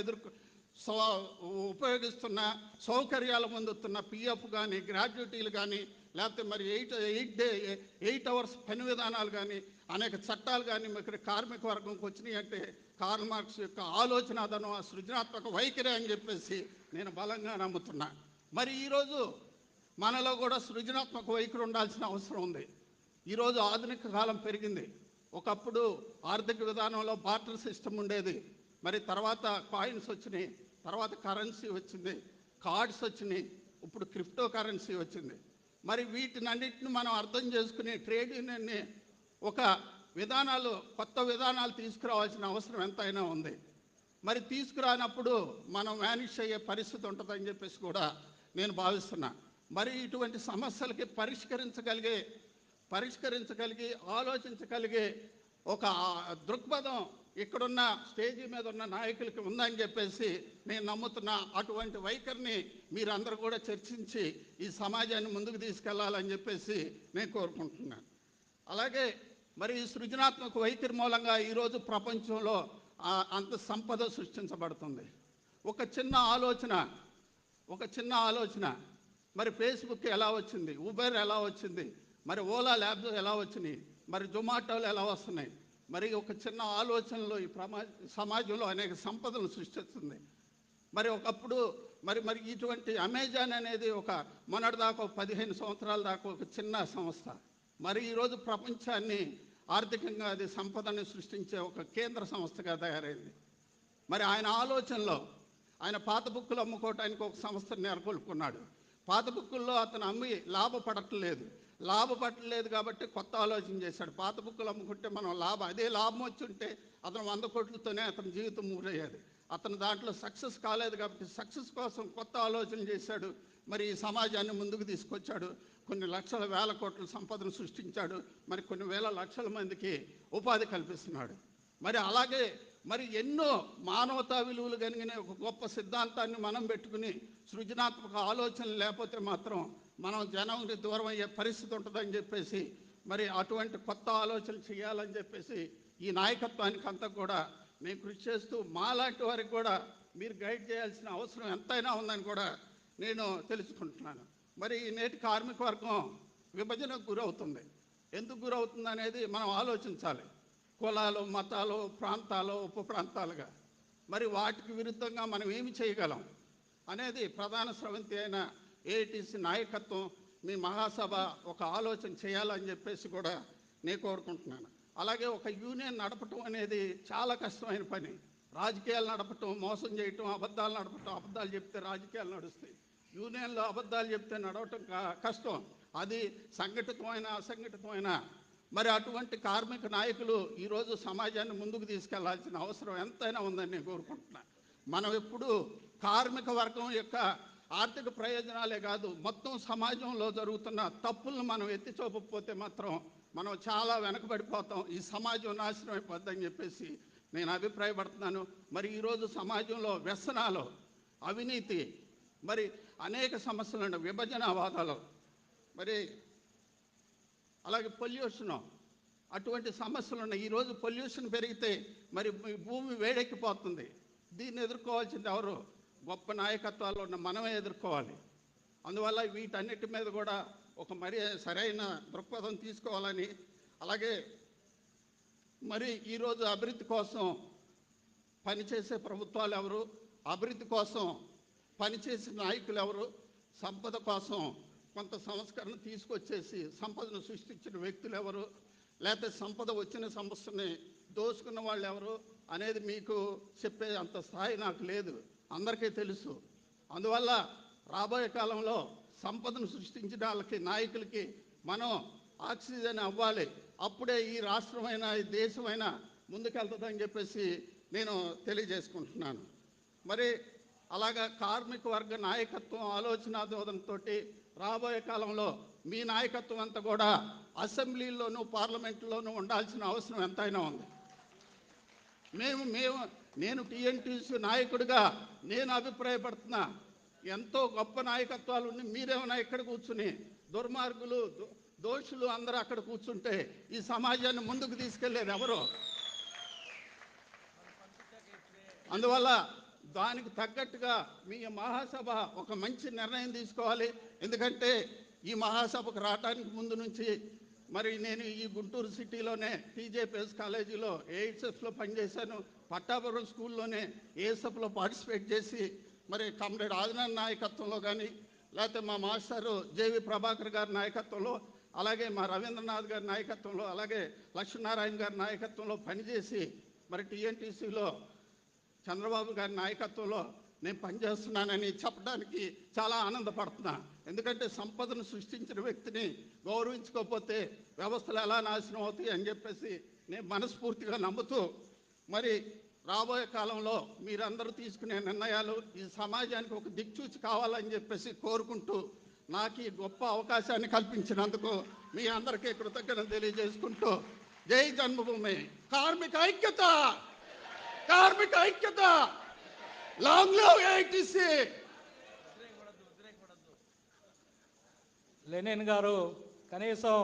Speaker 16: ఉపయోగిస్తున్న సౌకర్యాలు పొందుతున్న పిఎఫ్ కానీ, గ్రాడ్యుటీలు కానీ, లేకపోతే మరి 8 అవర్స్ పని విధానాలు కానీ, అనేక చట్టాలు కానీ మరి కార్మిక వర్గంకి వచ్చినాయి అంటే కార్ల్ మార్క్స్ యొక్క ఆలోచనదనం, ఆ సృజనాత్మక వైఖరి అని చెప్పేసి నేను బలంగా నమ్ముతున్నా. మరి ఈరోజు మనలో కూడా సృజనాత్మక వైఖరి ఉండాల్సిన అవసరం ఉంది. ఈరోజు ఆధునిక కాలం పెరిగింది. ఒకప్పుడు ఆర్థిక విధానంలో బార్టర్ సిస్టమ్ ఉండేది. మరి తర్వాత కాయిన్స్ వచ్చినాయి, తర్వాత కరెన్సీ వచ్చింది, కార్డ్స్ వచ్చినాయి, ఇప్పుడు క్రిప్టో కరెన్సీ వచ్చింది. మరి వీటినన్నిటిని మనం అర్థం చేసుకుని ట్రేడ్ యూనియన్ని ఒక కొత్త విధానాలు తీసుకురావాల్సిన అవసరం ఎంతైనా ఉంది. మరి తీసుకురానప్పుడు మనం వ్యానిష్ అయ్యే పరిస్థితి ఉంటుందని చెప్పేసి కూడా నేను భావిస్తున్నా. మరి ఇటువంటి సమస్యలకి పరిష్కరించగలిగి ఆలోచించగలిగే ఒక దృక్పథం ఇక్కడున్న స్టేజీ మీద ఉన్న నాయకులకి ఉందని చెప్పేసి నేను నమ్ముతున్నా. అటువంటి వైఖరిని మీరందరూ కూడా చర్చించి ఈ సమాజాన్ని ముందుకు తీసుకెళ్లాలని చెప్పేసి నేను కోరుకుంటున్నాను. అలాగే మరి ఈ సృజనాత్మక వైఖరి మూలంగా ఈరోజు ప్రపంచంలో అంత సంపద సృష్టించబడుతుంది. ఒక చిన్న ఆలోచన మరి ఫేస్బుక్ ఎలా వచ్చింది, ఉబర్ ఎలా వచ్చింది, మరి ఓలా ల్యాబ్స్ ఎలా వచ్చినాయి, మరి జొమాటోలు ఎలా వస్తున్నాయి. మరి ఒక చిన్న ఆలోచనలో ఈ సమాజంలో అనేక సంపదలు సృష్టిస్తుంది. మరి ఒకప్పుడు మరి ఇటువంటి అమెజాన్ అనేది మొన్నటిదాకా 15 సంవత్సరాల దాకా ఒక చిన్న సంస్థ. మరి ఈరోజు ప్రపంచాన్ని ఆర్థికంగా అది సంపదని సృష్టించే ఒక కేంద్ర సంస్థగా తయారైంది. మరి ఆయన ఆలోచనలో ఆయన పాత బుక్కులు అమ్ముకోవటానికి ఒక సంస్థను నెలకొల్పుకున్నాడు. పాత బుక్కుల్లో అతను అమ్మి లాభపడట్లేదు కాబట్టి కొత్త ఆలోచన చేశాడు. పాత బుక్కులు అమ్ముకుంటే మనం అదే లాభం వచ్చి ఉంటే అతను 100 కోట్లతోనే అతని జీవితం మూడయ్యేది. అతను దాంట్లో సక్సెస్ కాలేదు కాబట్టి సక్సెస్ కోసం కొత్త ఆలోచన చేశాడు. మరి ఈ సమాజాన్ని ముందుకు తీసుకొచ్చాడు. కొన్ని లక్షల వేల కోట్ల సంపదను సృష్టించాడు. మరి కొన్ని వేల లక్షల మందికి ఉపాధి కల్పిస్తున్నాడు. మరి అలాగే మరి ఎన్నో మానవతా విలువలు కలిగిన ఒక గొప్ప సిద్ధాంతాన్ని మనం పెట్టుకుని సృజనాత్మక ఆలోచనలు లేకపోతే మాత్రం మనం జనానికి దూరం అయ్యే పరిస్థితి ఉంటుందని చెప్పేసి మరి అటువంటి కొత్త ఆలోచన చేయాలని చెప్పేసి ఈ నాయకత్వానికి అంతా కూడా మేము కృషి చేస్తూ మాలాంటి వారికి కూడా మీరు గైడ్ చేయాల్సిన అవసరం ఎంతైనా ఉందని కూడా నేను తెలుసుకుంటున్నాను. మరి ఈ నేటి కార్మిక వర్గం విభజనకు గురవుతుంది. ఎందుకు గురవుతుంది అనేది మనం ఆలోచించాలి. కులాలు, మతాలు, ప్రాంతాలు, ఉప ప్రాంతాలుగా మరి వాటికి విరుద్ధంగా మనం ఏమి చేయగలం అనేది ప్రధాన స్రవంతి అయిన ఏఐటీసీ నాయకత్వం మీ మహాసభ ఒక ఆలోచన చేయాలని చెప్పేసి కూడా నేను కోరుకుంటున్నాను. అలాగే ఒక యూనియన్ నడపటం అనేది చాలా కష్టమైన పని. రాజకీయాలు నడపటం, మోసం చేయటం, అబద్ధాలు నడపటం, అబద్ధాలు చెప్తే రాజకీయాలు నడుస్తాయి. యూనియన్లో అబద్ధాలు చెప్తే నడవటం కష్టం. అది సంఘటితమైన అసంఘటితమైన మరి అటువంటి కార్మిక నాయకులు ఈరోజు సమాజాన్ని ముందుకు తీసుకెళ్లాల్సిన అవసరం ఎంతైనా ఉందని నేను కోరుకుంటున్నాను. మనం ఎప్పుడు కార్మిక వర్గం యొక్క ఆర్థిక ప్రయోజనాలే కాదు, మొత్తం సమాజంలో జరుగుతున్న తప్పులను మనం ఎత్తి చూపకపోతే మాత్రం మనం చాలా వెనకబడిపోతాం. ఈ సమాజం నాశనం అయిపోద్దని చెప్పేసి నేను అభిప్రాయపడుతున్నాను. మరి ఈరోజు సమాజంలో వ్యసనాలు, అవినీతి, మరి అనేక సమస్యలు ఉన్నాయి. విభజనవాదాలు, మరి అలాగే పొల్యూషను, అటువంటి సమస్యలు ఉన్నాయి. ఈరోజు పొల్యూషన్ పెరిగితే మరి భూమి వేడెక్కిపోతుంది. దీన్ని ఎదుర్కోవాల్సింది ఎవరు? గొప్ప నాయకత్వాలు ఉన్న మనమే ఎదుర్కోవాలి. అందువల్ల వీటన్నిటి మీద కూడా ఒక సరైన దృక్పథం తీసుకోవాలని, అలాగే మరి ఈరోజు అభివృద్ధి కోసం పనిచేసే ప్రభుత్వాలు ఎవరు, అభివృద్ధి కోసం పనిచేసే నాయకులు ఎవరు, సంపద కోసం కొంత సంస్కరణ తీసుకొచ్చేసి సంపదను సృష్టించిన వ్యక్తులు ఎవరు, లేకపోతే సంపద వచ్చిన సంస్థని దోచుకున్న వాళ్ళు ఎవరు అనేది మీకు చెప్పే అంత స్థాయి నాకు లేదు, అందరికీ తెలుసు. అందువల్ల రాబోయే కాలంలో సంపదను సృష్టించిన వాళ్ళకి, నాయకులకి మనం ఆక్సిజన్ అవ్వాలి. అప్పుడే ఈ రాష్ట్రమైనా ఈ దేశమైనా ముందుకెళ్తుందని చెప్పేసి నేను తెలియజేసుకుంటున్నాను. మరి అలాగా కార్మిక వర్గ నాయకత్వం ఆలోచనాదోదంతో రాబోయే కాలంలో మీ నాయకత్వం అంతా కూడా అసెంబ్లీలోనూ పార్లమెంటులోనూ ఉండాల్సిన అవసరం ఎంతైనా ఉంది. నేను టీఎన్టీసీ నాయకుడిగా నేను అభిప్రాయపడుతున్నా, ఎంతో గొప్ప నాయకత్వాలు ఉండి మీరేమైనా ఇక్కడ కూర్చుని దుర్మార్గులు, దోషులు అందరూ అక్కడ కూర్చుంటే ఈ సమాజాన్ని ముందుకు తీసుకెళ్లేది ఎవరు? అందువల్ల దానికి తగ్గట్టుగా మీ మహాసభ ఒక మంచి నిర్ణయం తీసుకోవాలి. ఎందుకంటే ఈ మహాసభకు రావడానికి ముందు నుంచి మరి నేను ఈ గుంటూరు సిటీలోనే టీజేపీఎస్ కాలేజీలో ఏఎస్ఎఫ్లో పనిచేశాను. పట్టాపురం స్కూల్లోనే ఏఎస్ఎఫ్లో పార్టిసిపేట్ చేసి మరి కమ్రేడ్ ఆదినాథ్ నాయకత్వంలో కానీ, లేకపోతే మా మాస్టరు జేవి ప్రభాకర్ గారి నాయకత్వంలో, అలాగే మా రవీంద్రనాథ్ గారి నాయకత్వంలో, అలాగే లక్ష్మీనారాయణ గారి నాయకత్వంలో పనిచేసి మరి టీఎన్టీసీలో చంద్రబాబు గారి నాయకత్వంలో నేను పనిచేస్తున్నానని చెప్పడానికి చాలా ఆనందపడుతున్నా. ఎందుకంటే సంపదను సృష్టించిన వ్యక్తిని గౌరవించుకోకపోతే వ్యవస్థలు ఎలా నాశనం అవుతాయి అని చెప్పేసి నేను మనస్ఫూర్తిగా నమ్ముతూ, మరి రాబోయే కాలంలో మీరందరూ తీసుకునే నిర్ణయాలు ఈ సమాజానికి ఒక దిక్చూచి కావాలని చెప్పేసి కోరుకుంటూ, నాకు ఈ గొప్ప అవకాశాన్ని కల్పించినందుకు మీ అందరికీ కృతజ్ఞతలు తెలియజేసుకుంటూ, జై జన్మభూమి, కార్మిక ఐక్యత, కార్మిక ఐక్యత, లాంగ్ లివ్ ఏఐటీసీ.
Speaker 7: లెనిన్ గారు కనీసం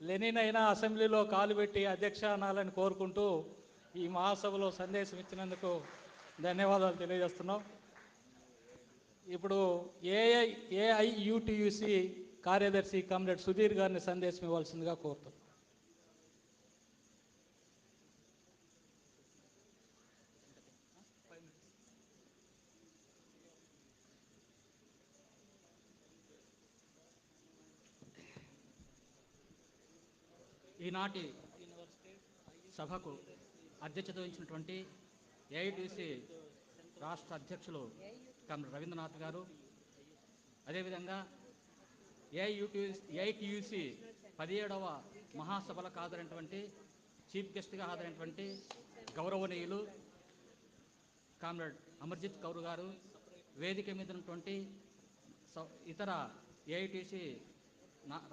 Speaker 7: లెనిన్ అయినా అసెంబ్లీలో కాలు పెట్టి అధ్యక్ష అనాలని కోరుకుంటూ ఈ మహాసభలో సందేశం ఇచ్చినందుకు ధన్యవాదాలు తెలియజేస్తున్నాం. ఇప్పుడు ఏఐయుటియుసి కార్యదర్శి కమ్రేడ్ సుధీర్ గారిని సందేశం ఇవ్వాల్సిందిగా కోరుతున్నాం.
Speaker 17: ఈనాటి సభకు అధ్యక్షత వహించినటువంటి ఏఐటీసీ రాష్ట్ర అధ్యక్షులు కమ్రేడ్ రవీంద్రనాథ్ గారు, అదేవిధంగా ఏఐటియుసి 17వ మహాసభలకు హాజరైనటువంటి చీఫ్ గెస్ట్గా హాజరైనటువంటి గౌరవనీయులు కామ్రేడ్ అమర్జిత్ కౌర్ గారు, వేదిక మీద ఉన్నటువంటి ఇతర ఏఐటిసి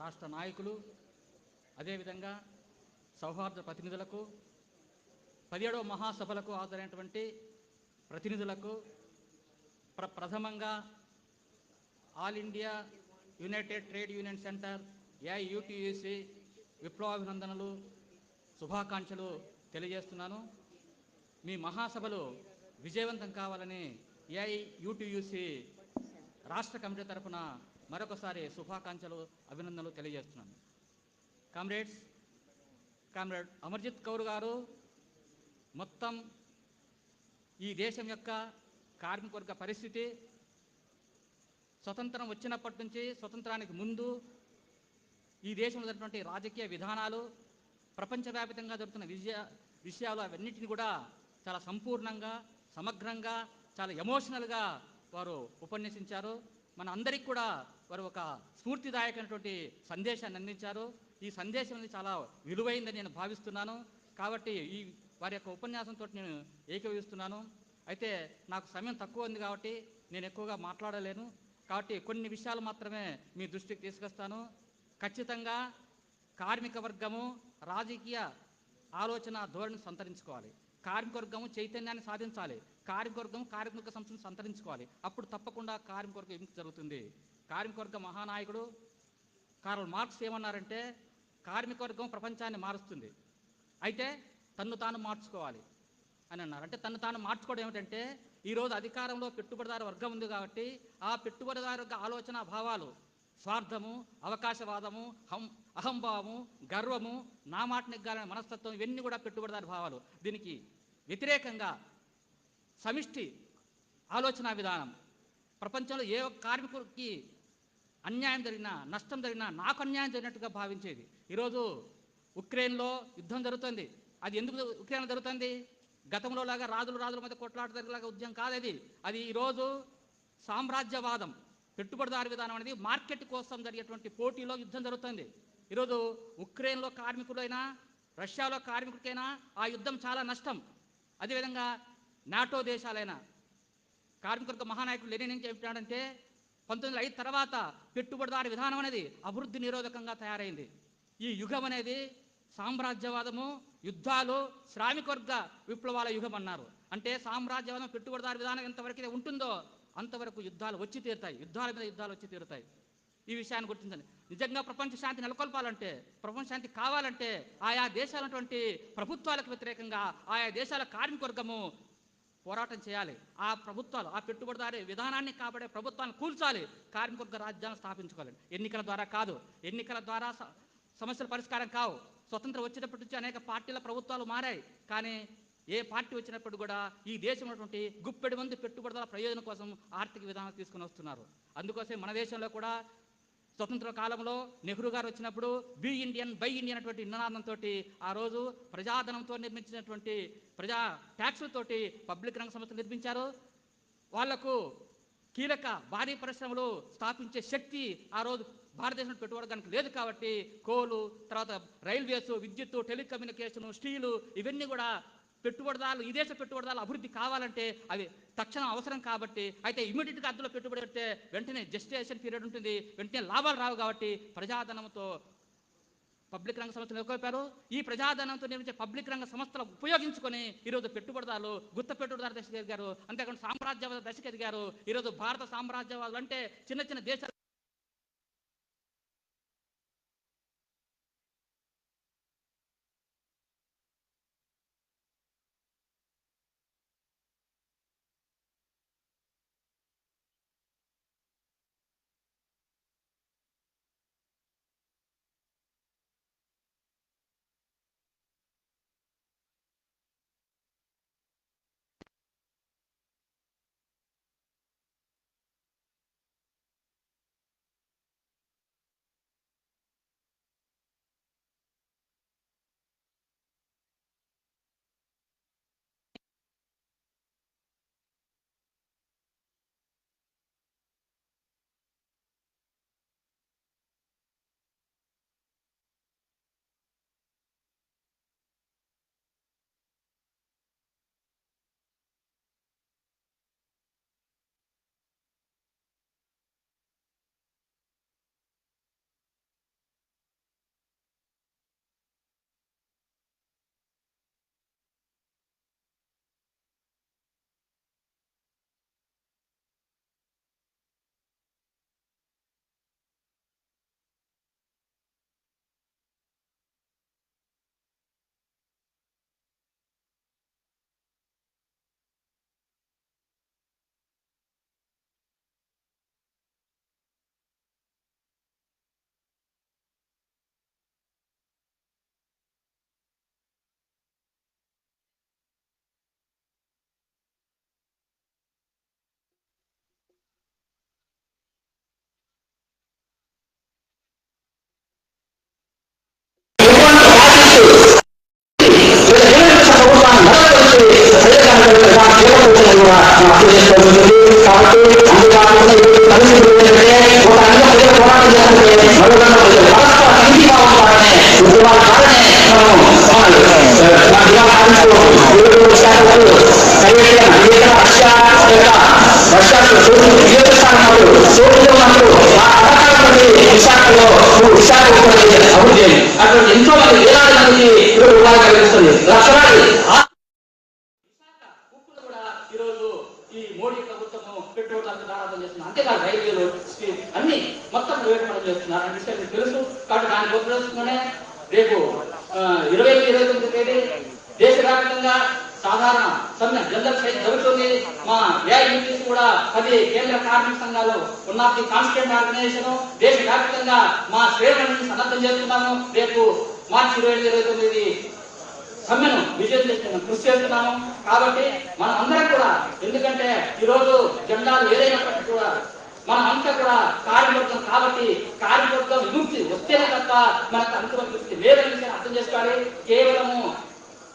Speaker 17: రాష్ట్ర నాయకులు, అదేవిధంగా సౌహార్ద ప్రతినిధులకు, 17వ మహాసభలకు హాజరైనటువంటి ప్రతినిధులకు, ప్రథమంగా all India united trade union centre AIUTUC విప్లవాభినందనలు, శుభాకాంక్షలు తెలియజేస్తున్నాను. మీ మహాసభలు విజయవంతం కావాలని ఏఐయుటియుసి రాష్ట్ర కమిటీ తరఫున మరొకసారి శుభాకాంక్షలు, అభినందనలు తెలియజేస్తున్నాను. కామ్రేడ్ అమర్జిత్ కౌర్ గారు మొత్తం ఈ దేశం యొక్క కార్మిక వర్గ పరిస్థితి, స్వతంత్రం వచ్చినప్పటి నుంచి స్వతంత్రానికి ముందు ఈ దేశంలో జరిగినటువంటి రాజకీయ విధానాలు, ప్రపంచవ్యాప్తంగా జరుగుతున్న విషయాలు అవన్నిటిని కూడా చాలా సంపూర్ణంగా, సమగ్రంగా, చాలా ఎమోషనల్గా వారు ఉపన్యసించారు. మన అందరికీ కూడా వారు ఒక స్ఫూర్తిదాయకమైనటువంటి సందేశాన్ని అందించారు. ఈ సందేశం అనేది చాలా విలువైందని నేను భావిస్తున్నాను. కాబట్టి వారి యొక్క ఉపన్యాసంతో నేను ఏకీభవిస్తున్నాను. అయితే నాకు సమయం తక్కువ ఉంది కాబట్టి నేను ఎక్కువగా మాట్లాడలేను. కాబట్టి కొన్ని విషయాలు మాత్రమే మీ దృష్టికి తీసుకొస్తాను. ఖచ్చితంగా కార్మిక వర్గము రాజకీయ ఆలోచన ధోరణి సంతరించుకోవాలి. కార్మిక వర్గము చైతన్యాన్ని సాధించాలి. కార్మిక వర్గం కార్మిక సంస్థను సంతరించుకోవాలి. అప్పుడు తప్పకుండా కార్మిక వర్గం విముక్తి జరుగుతుంది. కార్మిక వర్గ మహానాయకుడు కార్ల్ మార్క్స్ ఏమన్నారంటే, కార్మిక వర్గం ప్రపంచాన్ని మారుస్తుంది, అయితే తన్ను తాను మార్చుకోవాలి అని అన్నారు. అంటే తను తాను మార్చుకోవడం ఏమిటంటే, ఈరోజు అధికారంలో పెట్టుబడిదారు వర్గం ఉంది కాబట్టి ఆ పెట్టుబడిదారు వర్గ ఆలోచన భావాలు, స్వార్థము, అవకాశవాదము, అహంభావము, గర్వము, నా మాట నెగ్గాలనే మనస్తత్వం, ఇవన్నీ కూడా పెట్టుబడిదారు భావాలు. దీనికి వ్యతిరేకంగా సమిష్టి ఆలోచన విధానం, ప్రపంచంలో ఏ ఒక్క కార్మికుడికి అన్యాయం జరిగినా, నష్టం జరిగినా నాకు అన్యాయం జరిగినట్టుగా భావించేది. ఈరోజు ఉక్రెయిన్లో యుద్ధం జరుగుతుంది. అది ఎందుకు ఉక్రెయిన్లో జరుగుతుంది? గతంలో లాగా రాజుల మధ్య కొట్లాట జరిగేలాగా ఉద్యమం కాదు అది. అది ఈరోజు సామ్రాజ్యవాదం, పెట్టుబడిదారు విధానం అనేది మార్కెట్ కోసం జరిగేటువంటి పోటీలో యుద్ధం జరుగుతుంది. ఈరోజు ఉక్రెయిన్లో కార్మికులైనా, రష్యాలో కార్మికుడికైనా ఆ యుద్ధం చాలా నష్టం. అదేవిధంగా నాటో దేశాలైనా, కార్మికుల మహానాయకుడు లెనిన్ ఏం చెప్పాడంటే, 1905 తర్వాత పెట్టుబడిదారు విధానం అనేది అభివృద్ధి నిరోధకంగా తయారైంది. ఈ యుగం అనేది సామ్రాజ్యవాదము, యుద్ధాలు, శ్రామిక వర్గ విప్లవాల యుగం అన్నారు. అంటే సామ్రాజ్యవాదం, పెట్టుబడిదారు విధానం ఎంతవరకు ఉంటుందో అంతవరకు యుద్ధాలు వచ్చి తీరుతాయి, యుద్ధాల మీద యుద్ధాలు వచ్చి తీరుతాయి. ఈ విషయాన్ని గుర్తించండి. నిజంగా ప్రపంచ శాంతి నెలకొల్పాలంటే, ప్రపంచ శాంతి కావాలంటే ఆయా దేశాలటువంటి ప్రభుత్వాలకు వ్యతిరేకంగా ఆయా దేశాల కార్మిక వర్గము పోరాటం చేయాలి. ఆ ప్రభుత్వాలు, ఆ పెట్టుబడిదారి విధానాన్ని కాపాడే ప్రభుత్వాన్ని కూల్చాలి. కార్మిక వర్గ రాజ్యాన్ని స్థాపించుకోవాలి. ఎన్నికల ద్వారా కాదు. ఎన్నికల ద్వారా సమస్యల పరిష్కారం కావు. స్వతంత్రం వచ్చినప్పటి నుంచి అనేక పార్టీల ప్రభుత్వాలు మారాయి. కానీ ఏ పార్టీ వచ్చినప్పుడు కూడా ఈ దేశంలో ఉన్నటువంటి గుప్పెడి మంది పెట్టుబడిదారుల ప్రయోజనం కోసం ఆర్థిక విధానాలు తీసుకుని వస్తున్నారు. అందుకోసం మన దేశంలో కూడా స్వతంత్ర కాలంలో నెహ్రూ గారు వచ్చినప్పుడు బీ ఇండియన్ బై ఇండియన్ అటువంటి నినాదంతో ఆ రోజు ప్రజాధనంతో నిర్మించినటువంటి ప్రజా ట్యాక్సులతోటి పబ్లిక్ రంగ సంస్థలు నిర్మించారు. వాళ్లకు కీలక భారీ పరిశ్రమలు స్థాపించే శక్తి ఆ రోజు భారతదేశంలో పెట్టుబడిదానికి లేదు. కాబట్టి కోలు, తర్వాత రైల్వేస్, విద్యుత్తు, టెలికమ్యూనికేషన్, స్టీలు, ఇవన్నీ కూడా పెట్టుబడిదారులు, ఈ దేశ పెట్టుబడిదారులు అభివృద్ధి కావాలంటే అవి తక్షణం అవసరం. కాబట్టి అయితే ఇమీడియట్గా అందులో పెట్టుబడి పెడితే వెంటనే జస్టిఫికేషన్ పీరియడ్ ఉంటుంది, వెంటనే లాభాలు రావు. కాబట్టి ప్రజాధనంతో పబ్లిక్ రంగ సంస్థలు నెలకొల్పారు. ఈ ప్రజాధనంతో నిర్మించే పబ్లిక్ రంగ సంస్థలు ఉపయోగించుకొని ఈరోజు పెట్టుబడిదారులు గుత్త పెట్టుబడిదారు దశకు ఎదిగారు. అంతేకాకుండా సామ్రాజ్యవాద దశకు ఎదిగారు. ఈరోజు భారత సామ్రాజ్యవాదులు అంటే చిన్న చిన్న దేశాలు
Speaker 18: మనం అర్థం చేసుకోవాల్సి ఉంటుంది. కాబట్టి అంతేకాకుండా ఇప్పుడు పరిస్థితులు ఏంటంటే ఒక రంగం ప్రజలు పోరాటం చేస్తుంటే మరో రంగం ప్రజలు పరస్పర సంఘీభావం ద్వారానే ఉద్యమాల ద్వారానే మనం విశాఖలో విశాఖ అభివృద్ధి అటువంటి ఎంతో మంది వేలాది మందికి ఈరోజు ఉపాధి కలిగిస్తుంది. లక్షలాది
Speaker 17: ఈరోజు ఈ మోడీ ప్రభుత్వము పెట్రోల్ దారాదం చేస్తున్నారు. అంతేకాదు రైల్వేలు అన్ని మొత్తం ప్రైవేట్ పనులు చేస్తున్నారు అనే విషయం మీకు తెలుసు. కాబట్టి దాని గుర్తులోనే రేపు 28-29 తేదీ దేశవ్యాప్తంగా సాధారణ సమ్మె జనరల్ స్ట్రైక్ జరుగుతుంది. మా ఏఐయూటీసీ కూడా 10 కేంద్ర కార్మిక సంఘాలు ఉన్నది కాన్స్టిట్యూంట్ ఆర్గనైజేషన్ దేశవ్యాప్తంగా మా శ్రేణులను సన్నద్ధం చేస్తున్నాము. రేపు మార్చి 27-29 సమ్మెను విజయం చేసిన కృషి చేస్తున్నాము. కాబట్టి మనం అందరం కూడా, ఎందుకంటే ఈరోజు జెండాలు ఏదైనప్పటికీ కూడా మనం అంతా కూడా కార్యవర్గం కాబట్టి కార్యవర్గం విముక్తి వస్తేనే తప్ప మనకు అంతిమ విముక్తి లేదని విషయాన్ని అర్థం చేసుకోవాలి. కేవలము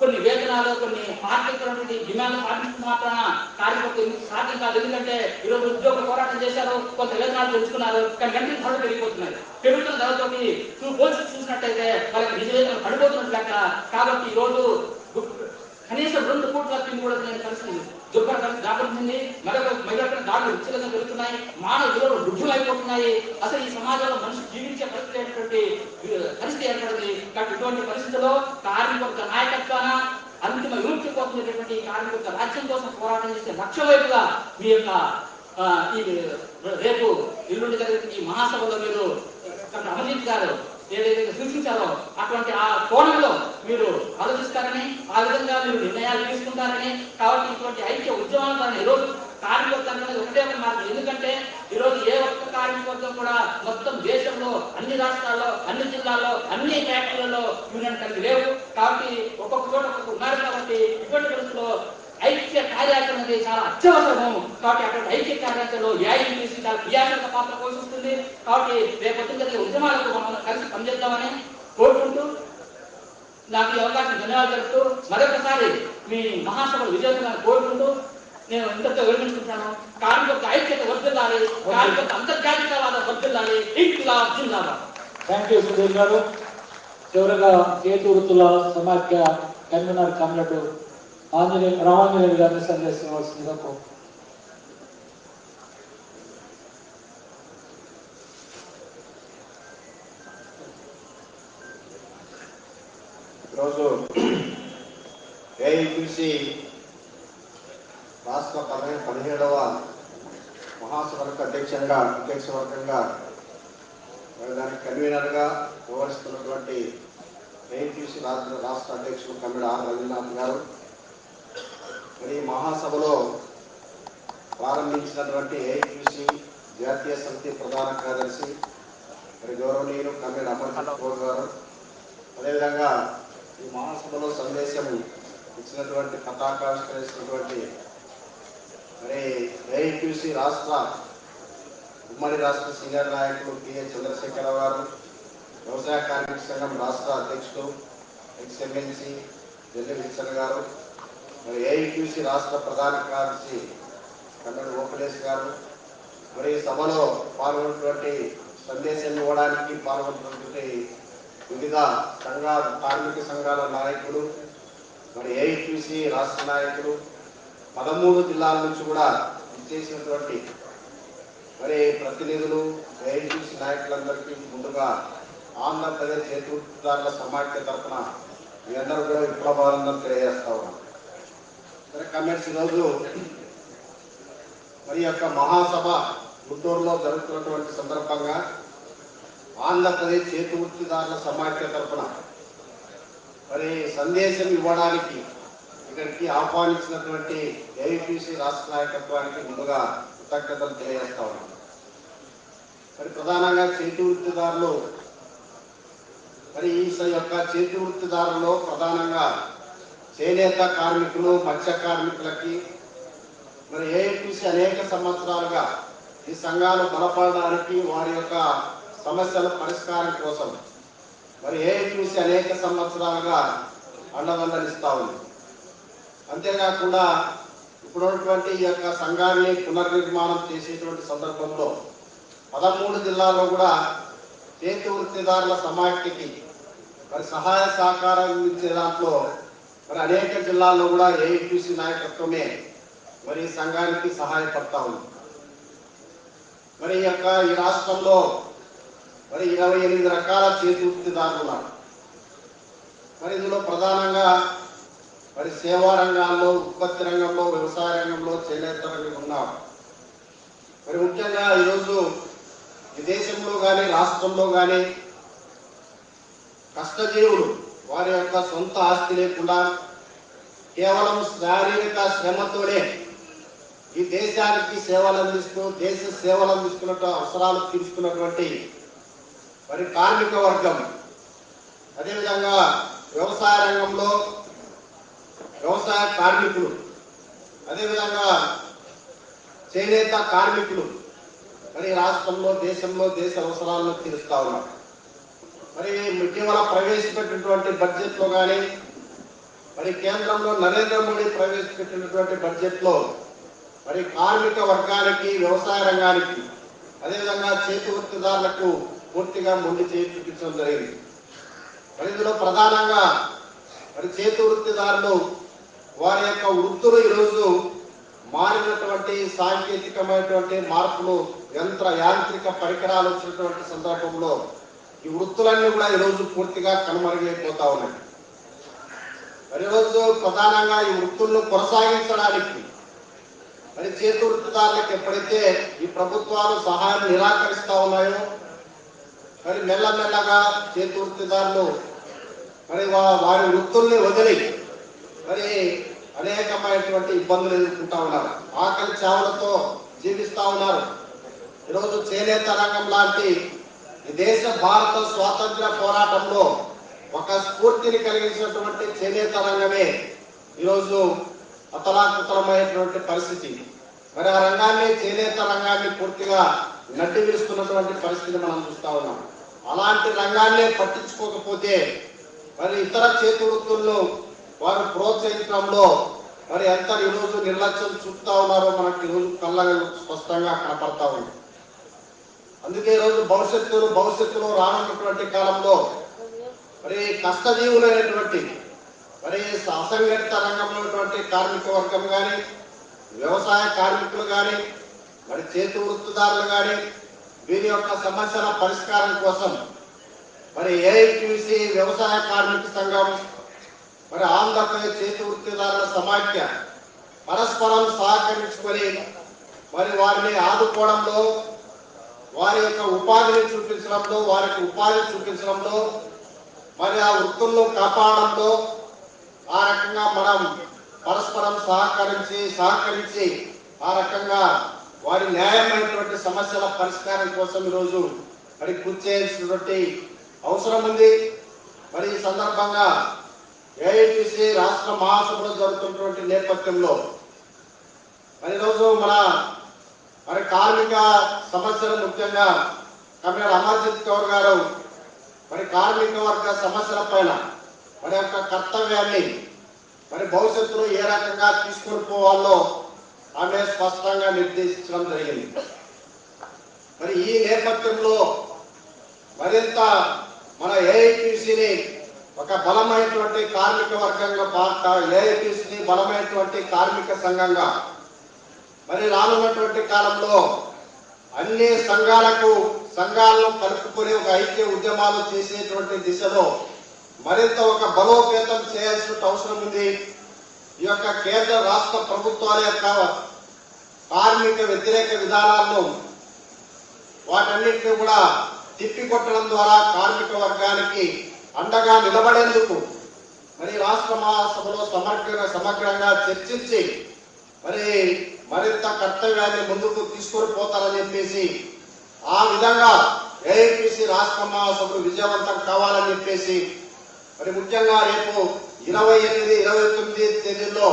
Speaker 17: కొన్ని వేతనాలు కొన్ని పార్టీకి డిమాండ్లు పాటించిన మాత్రాన కార్యవర్గం విముక్తి సాధ్యం కాదు. ఎందుకంటే ఈరోజు ఉద్యోగులు పోరాటం చేశారు, కొంత వేతనాలు పెంచుకున్నారు, కానీ వెంటనే ధరలు పెరిగిపోతున్నాయి. పెరుగుతున్న ధరలతోటి పోల్చి చూసినట్టయితే వాళ్ళకి నిజ వేతనాలు పడిపోతున్నట్టు లెక్క. కాబట్టి ఈరోజు కనీసం 2 కోట్ల తిండి కూడా లేని పరిస్థితి దుర్భర పరిస్థితి దాపడుతుంది. మరొక దాడులు విచ్చలంగా పెరుగుతున్నాయి, మానవ విలువలు వృద్ధులైపోతున్నాయి. అసలు ఈ సమాజంలో మనిషి జీవించే పరిస్థితి ఏర్పడింది. కాబట్టి ఇటువంటి పరిస్థితుల్లో కార్మిక నాయకత్వాన అంతిమ విముక్తి కోసం కార్మిక రాజ్యం కోసం పోరాటం చేసే లక్ష్య వైపుగా మీ యొక్క ఈ రేపు ఎల్లుండి జరిగిన ఈ మహాసభలో మీరు అమర్జిత్ గారు ఏదైతే సూచించారో అటువంటి ఆ కోణంలో మీరు ఆలోచిస్తారని, ఆ విధంగా మీరు నిర్ణయాలు తీసుకుంటారని. కాబట్టి ఇటువంటి ఐక్య ఉద్యమాల ద్వారా ఈరోజు కార్మికవర్గం అనేది ఒకటే ఒక మార్గం. ఎందుకంటే ఈరోజు ఏ ఒక్క కార్మికవర్గం కూడా మొత్తం దేశంలో అన్ని రాష్ట్రాల్లో అన్ని జిల్లాల్లో అన్ని ఫ్యాక్టరీలలో యూనియన్ కలిగి లేవు. కాబట్టి ఒక్కొక్క చోట ఒక్కొక్క ఉన్నారు. కాబట్టి ఇటువంటి పరిస్థితుల్లో ఐక్య కార్యాచరణ అనేది చాలా అత్యవసరము. కాబట్టి అటువంటి ఐక్య కార్యాచరణలో ఏఐయూటీసీ చాలా క్రియాశీలక పాత్ర పోషిస్తుంది. కాబట్టి రేపటి జరిగే ఉద్యమాలకు మనం కలిసి పనిచేద్దామని కోరుకుంటూ నాకు ఈ అవకాశం ధన్యవాదాలు తెలుపుతూ మరొకసారి మీ మహాసభలు విజయవంతంగా కోరుకుంటూ నేను ఇంతతో వివరించుకుంటాను. కార్మిక ఐక్యత వర్ధిల్లాలి, కార్మిక అంతర్జాతీయవాదం వర్ధిల్లాలి, ఇంక్లాబ్ జిందాబాద్.
Speaker 7: థ్యాంక్ యూ సుధీర్ గారు. చివరగా చేతి వృత్తుల సమాఖ్య కన్వీనర్ కమిటీ రామాంజనేయులు గారిని సందేశించవలసిందిగా
Speaker 19: ఈరోజు ఏఐయూటీసీ రాష్ట్ర 17వ మహాసభలకు అధ్యక్షవర్గంగా దానికి కన్వీనర్గా వ్యవహరిస్తున్నటువంటి ఏఐయూటీసీ రాష్ట్ర అధ్యక్షులు కమిటీ ఆర్ రవీంద్రనాథ్ గారు, మరి మహాసభలో ప్రారంభించినటువంటి ఏఐయూటీసీ జాతీయ సమితి ప్రధాన కార్యదర్శి మరి గౌరవనీయులు కమిటీ అమర్జిత్ గారు, అదేవిధంగా ఈ మహాసభలో సందేశం ఇచ్చినటువంటి పతాకావిష్కరించినటువంటి మరి ఏఐయూటీసీ ఉమ్మడి రాష్ట్ర సీనియర్ నాయకులు పిహెచ్ చంద్రశేఖరరావు గారు, వ్యవసాయ కార్మిక సంఘం రాష్ట్ర అధ్యక్షుడు ఎక్స్ఎమ్మెల్సీ జల్లి విల్సన్ గారు, మరి ఏఐయూటీసీ రాష్ట్ర ప్రధాన కార్యదర్శి కన్నడ ఓపలేష్ గారు, మరి సభలో పాల్గొన్నటువంటి సందేశం ఇవ్వడానికి పాల్గొన్నటువంటి వివిధ కార్మిక సంఘాల నాయకులు, మరి ఏఐయూటీసీ రాష్ట్ర నాయకులు, 13 జిల్లాల నుంచి కూడా ఇచ్చేసినటువంటి మరి ప్రతినిధులు, ఏఐయూటీసీ నాయకులందరికీ ముందుగా ఆంధ్రప్రదేశ్ చేతివృత్తిదారుల సమాఖ్య తరఫున మీ అందరూ కూడా విప్లవాలను తెలియజేస్తా ఉన్నాం. మరి కమిట్స్ ఈరోజు మరి యొక్క మహాసభ గుంటూరులో జరుగుతున్నటువంటి సందర్భంగా ఆంధ్రప్రదేశ్ చేతివృత్తిదారుల సమాఖ్య తరఫున మరి సందేశం ఇవ్వడానికి ఇక్కడికి ఆహ్వానించినటువంటి ఏఐయూటీసీ రాష్ట్ర నాయకత్వానికి ముందుగా కృతజ్ఞతలు తెలియజేస్తా ఉన్నాం. మరి ప్రధానంగా చేతివృత్తిదారులు మరి ఈ యొక్క చేతివృత్తిదారుల్లో ప్రధానంగా చేనేత కార్మికులు, మత్స్య కార్మికులకి మరి ఏఐయూటీసీ అనేక సంవత్సరాలుగా ఈ సంఘాలు బలపడడానికి వారి యొక్క సమస్యల పరిష్కారం కోసం మరి ఏఐయూటీసీ అనేక సంవత్సరాలుగా అండదండలిస్తూ ఉంది. అంతేకాకుండా ఇప్పుడున్నటువంటి ఈ యొక్క సంఘాన్ని పునర్నిర్మాణం చేసేటువంటి సందర్భంలో 13 జిల్లాల్లో కూడా చేతి వృత్తిదారుల సమాఖ్యకి మరి సహాయ సహకారం ఇచ్చే దాంట్లో మరి అనేక జిల్లాల్లో కూడా ఏఐటీసీ నాయకత్వమే మరి ఈ సంఘానికి సహాయపడతా ఉంది. మరి ఈ రాష్ట్రంలో మరి 28 రకాల చేతి వృత్తిదారులు ఉన్నారు. మరి ఇందులో ప్రధానంగా మరి సేవా రంగాల్లో, ఉత్పత్తి రంగంలో, వ్యవసాయ రంగంలో, చేనేత రంగం ఉన్నారు. మరి ముఖ్యంగా ఈరోజు ఈ దేశంలో కానీ రాష్ట్రంలో కానీ కష్టజీవులు వారి యొక్క సొంత ఆస్తి లేకుండా కేవలం శారీరక శ్రమతోనే ఈ దేశానికి సేవలు అందిస్తూ దేశ సేవలు అందిస్తున్నట్టు అవసరాలు తీర్చుకున్నటువంటి మరి కార్మిక వర్గం, అదేవిధంగా వ్యవసాయ రంగంలో వ్యవసాయ కార్మికులు, అదేవిధంగా చేనేత కార్మికులు మరి రాష్ట్రంలో దేశంలో దేశ అవసరాలను తీరుస్తా ఉన్నారు. మరి ఇటీవల ప్రవేశపెట్టినటువంటి బడ్జెట్లో కానీ మరి కేంద్రంలో నరేంద్ర మోడీ ప్రవేశపెట్టినటువంటి బడ్జెట్లో మరి కార్మిక వర్గానికి, వ్యవసాయ రంగానికి, అదేవిధంగా చేతి వృత్తిదారులకు పూర్తిగా మొండి చేయి చూపించడం జరిగింది. మరి ఇందులో ప్రధానంగా మరి చేతి వృత్తిదారులు వారి యొక్క వృత్తులు ఈరోజు మారినటువంటి సాంకేతికమైనటువంటి మార్పులు, యాంత్రిక పరికరాలు వచ్చినటువంటి సందర్భంలో ఈ వృత్తులన్నీ కూడా ఈరోజు పూర్తిగా కనుమరుగైపోతా ఉన్నాయి. మరి ఈరోజు ప్రధానంగా ఈ వృత్తులను కొనసాగించడానికి మరి చేతి వృత్తిదారులకు ఎప్పుడైతే ఈ ప్రభుత్వాలు సహాయం నిరాకరిస్తా ఉన్నాయో మరి మెల్లమెల్లగా చేతి వృత్తిదారులు మరి వారి వృత్తుల్ని వదిలి మరి అనేకమైనటువంటి ఇబ్బందులు ఎదుర్కొంటా ఉన్నారు. ఆకలి చావులతో జీవిస్తా ఉన్నారు. ఈరోజు చేనేత రంగం లాంటి ఈ దేశ భారత స్వాతంత్ర పోరాటంలో ఒక స్ఫూర్తిని కలిగించినటువంటి చేనేత రంగమే ఈరోజు అతలాకుతలమైనటువంటి పరిస్థితి. మరి ఆ రంగాన్ని, చేనేత రంగాన్ని పూర్తిగా నడ్డి విరుస్తున్నటువంటి పరిస్థితి మనం చూస్తా ఉన్నాం. అలాంటి రంగాన్ని పట్టించుకోకపోతే మరి ఇతర చేతి వృత్తులను వారు ప్రోత్సహించడంలో మరి ఎంత ఈరోజు నిర్లక్ష్యం చూపుతా ఉన్నారో మనకి ఈరోజు కళ్ళగా స్పష్టంగా కనపడతా ఉంది. అందుకే ఈరోజు భవిష్యత్తులో రానున్నటువంటి కాలంలో మరి కష్టజీవులైనటువంటి మరి అసంఘటిత రంగంలో ఉన్నటువంటి కార్మిక వర్గం కానీ, వ్యవసాయ కార్మికులు కానీ, మరి చేతి వృత్తిదారులు కానీ వీరి యొక్క సమస్యల పరిష్కారం కోసం మరి ఏఐటీసీ వ్యవసాయ కార్మిక సంఘం, మరి ఆంధ్రప్రదేశ్ చేతి వృత్తిదారుల సమాఖ్య పరస్పరం సహకరించుకొని మరి వారిని ఆదుకోవడంలో, వారి యొక్క ఉపాధిని చూపించడంలో, వారికి ఉపాధి చూపించడంలో, మరి ఆ వృత్తులను కాపాడడంలో ఆ రకంగా మనం పరస్పరం సహకరించి ఆ రకంగా వారి న్యాయమైనటువంటి సమస్యల పరిష్కారం కోసం ఈరోజు మరి కృషి చేయాల్సినటువంటి అవసరం ఉంది. మరి ఈ సందర్భంగా ఏఐటీసీ రాష్ట్ర మహాసభలో జరుగుతున్నటువంటి నేపథ్యంలో మరి ఈరోజు మరి కార్మిక సమస్యలు ముఖ్యంగా కమిషనర్ అమర్జిత్ కౌర్ గారు మరి కార్మిక వర్గ సమస్యల పైన మరి యొక్క కర్తవ్యాన్ని మరి భవిష్యత్తులో ఏ రకంగా తీసుకొని పోవాలో ఆమె స్పష్టంగా నిర్దేశించడం జరిగింది. మరి ఈ నేపథ్యంలో మరింత మన ఏఐటీసీని ఒక బలమైనటువంటి కార్మిక వర్గంగా, ఏఐటీసీని బలమైనటువంటి కార్మిక సంఘంగా మరి రానున్నటువంటి కాలంలో అన్ని సంఘాలను కలుపుకొని ఒక ఐక్య ఉద్యమాలు చేసేటువంటి దిశలో మరింత ఒక బలోపేతం చేయాల్సిన అవసరం ఉంది. ఈ యొక్క కేంద్ర రాష్ట్ర ప్రభుత్వాల యొక్క కార్మిక వ్యతిరేక విధానాలను వాటన్నిటిని కూడా తిప్పికొట్టడం ద్వారా కార్మిక వర్గానికి అండగా నిలబడేందుకు మరి రాష్ట్ర మహాసభలో సమగ్రంగా చర్చించి మరి మరింత కర్తవ్యాన్ని ముందుకు తీసుకొని పోతారని చెప్పేసి, ఆ విధంగా ఏఐటీసీ రాష్ట్ర మహాసభలు విజయవంతం కావాలని చెప్పేసి మరి ముఖ్యంగా రేపు 28, 29 తేదీల్లో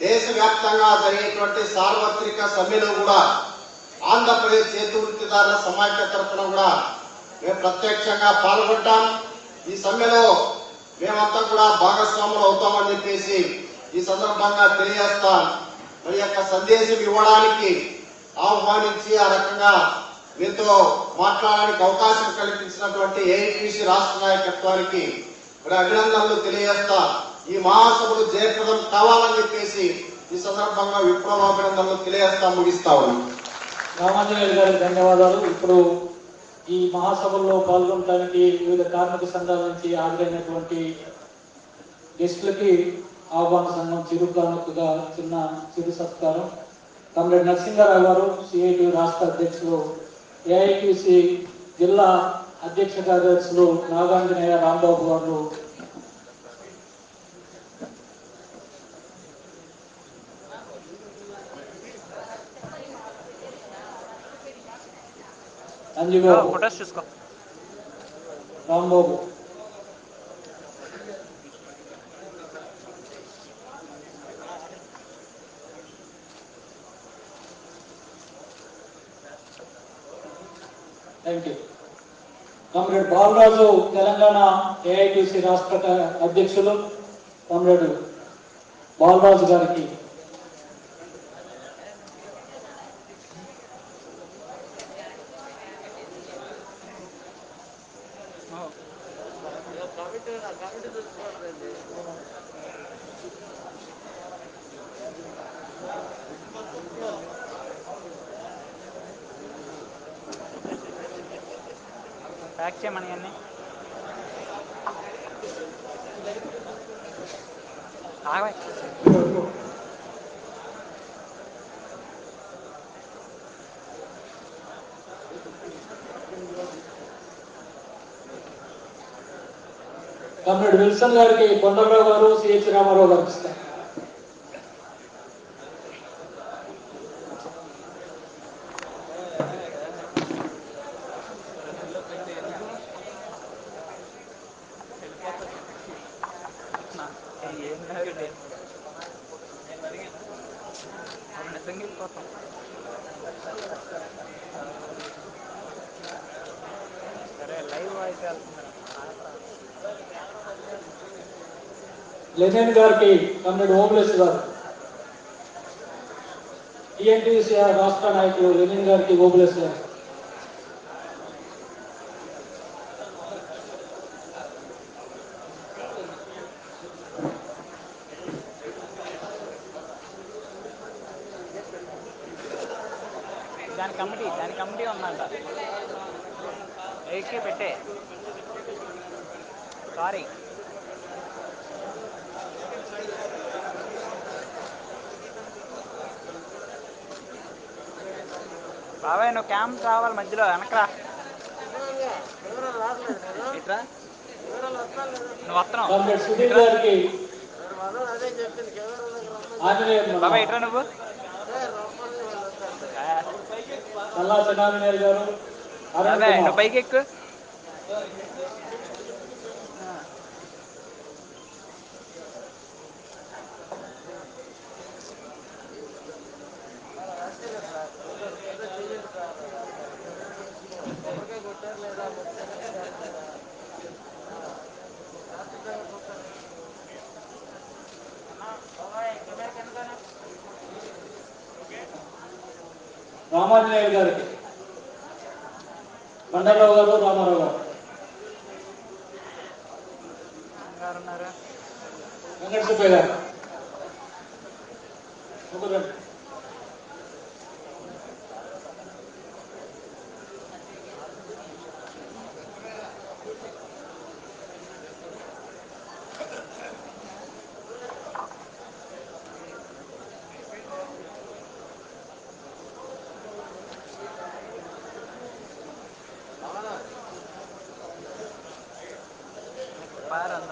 Speaker 19: దేశవ్యాప్తంగా జరిగేటువంటి సార్వత్రిక సమ్మెలో కూడా ఆంధ్రప్రదేశ్ చేతి వృత్తిదారుల సమాఖ్య తరఫున కూడా మేము ప్రత్యక్షంగా పాల్గొంటాం. ఈ సమ్మెలో మేమంతా కూడా భాగస్వాములు అవుతామని చెప్పేసి ఈ సందర్భంగా తెలియజేస్తాం. మరి యొక్క సందేశం ఇవ్వడానికి ఆహ్వానించి ఆ రకంగా మీతో మాట్లాడడానికి అవకాశం కల్పించినటువంటి ఏఐటీసీ రాష్ట్ర నాయకత్వానికి మరి అభినందనలు తెలియజేస్తా ఈ మహాసభలు జయప్రదం కావాలని చెప్పేసి ఈ సందర్భంగా విప్లవాభినందనలు తెలియజేస్తా ముగిస్తా ఉన్నాం.
Speaker 7: రామాంజనేయులు గారికి ధన్యవాదాలు. ఇప్పుడు ఈ మహాసభల్లో పాల్గొనడానికి వివిధ కార్మిక సంఘాల నుంచి హాజరైనటువంటి గెస్టులకి ఆహ్వాన సంఘం చిరు కానుకగా చిన్న చిరు సత్కారం. కామ్రేడ్ నరసింహారావు గారు సిఐటి రాష్ట్ర అధ్యక్షులు, ఏఐటీసీ జిల్లా అధ్యక్ష కార్యదర్శులు నాగాంజనేయ రాంబాబు గారు, Anjubabu, Rambabu, thank you. Comrade Balaraju Telangana AITC రాష్ట్ర అధ్యక్షులు కామ్రేడ్ బాలరాజు గారికి
Speaker 20: ప్యాక్ చేయమని అన్నీ
Speaker 7: కామ్రేడ్ విల్సన్ గారికి కొండలరావు గారు, సిహెచ్ రామారావు గారు ఇస్తారు.
Speaker 20: సరే లైవ్ అయితే
Speaker 7: లెనిన్ గారికి కామ్రేడ్ ఓబులేష్ గారు, టిఎన్టీసీ రాష్ట్ర నాయకులు లెనిన్ గారికి ఓబులేష్ గారు,
Speaker 20: దాని కమిటీ ఉందంట. ఎయిట్కే పెట్టే సారీ బాబాయ్, నువ్వు క్యాంప్ రావాలి మధ్యలో వెనకరా. ఇట్రా నువ్వు వస్తున్నావు బాబాయ్, ఇట్రా నువ్వు. బాబాయ్ నువ్వు పైకి ఎక్కు.
Speaker 7: రామాంజనేయులు గారికి కొండలరావు గారు, రామారావు గారు, వెంకట సుబ్బయ్య గారు,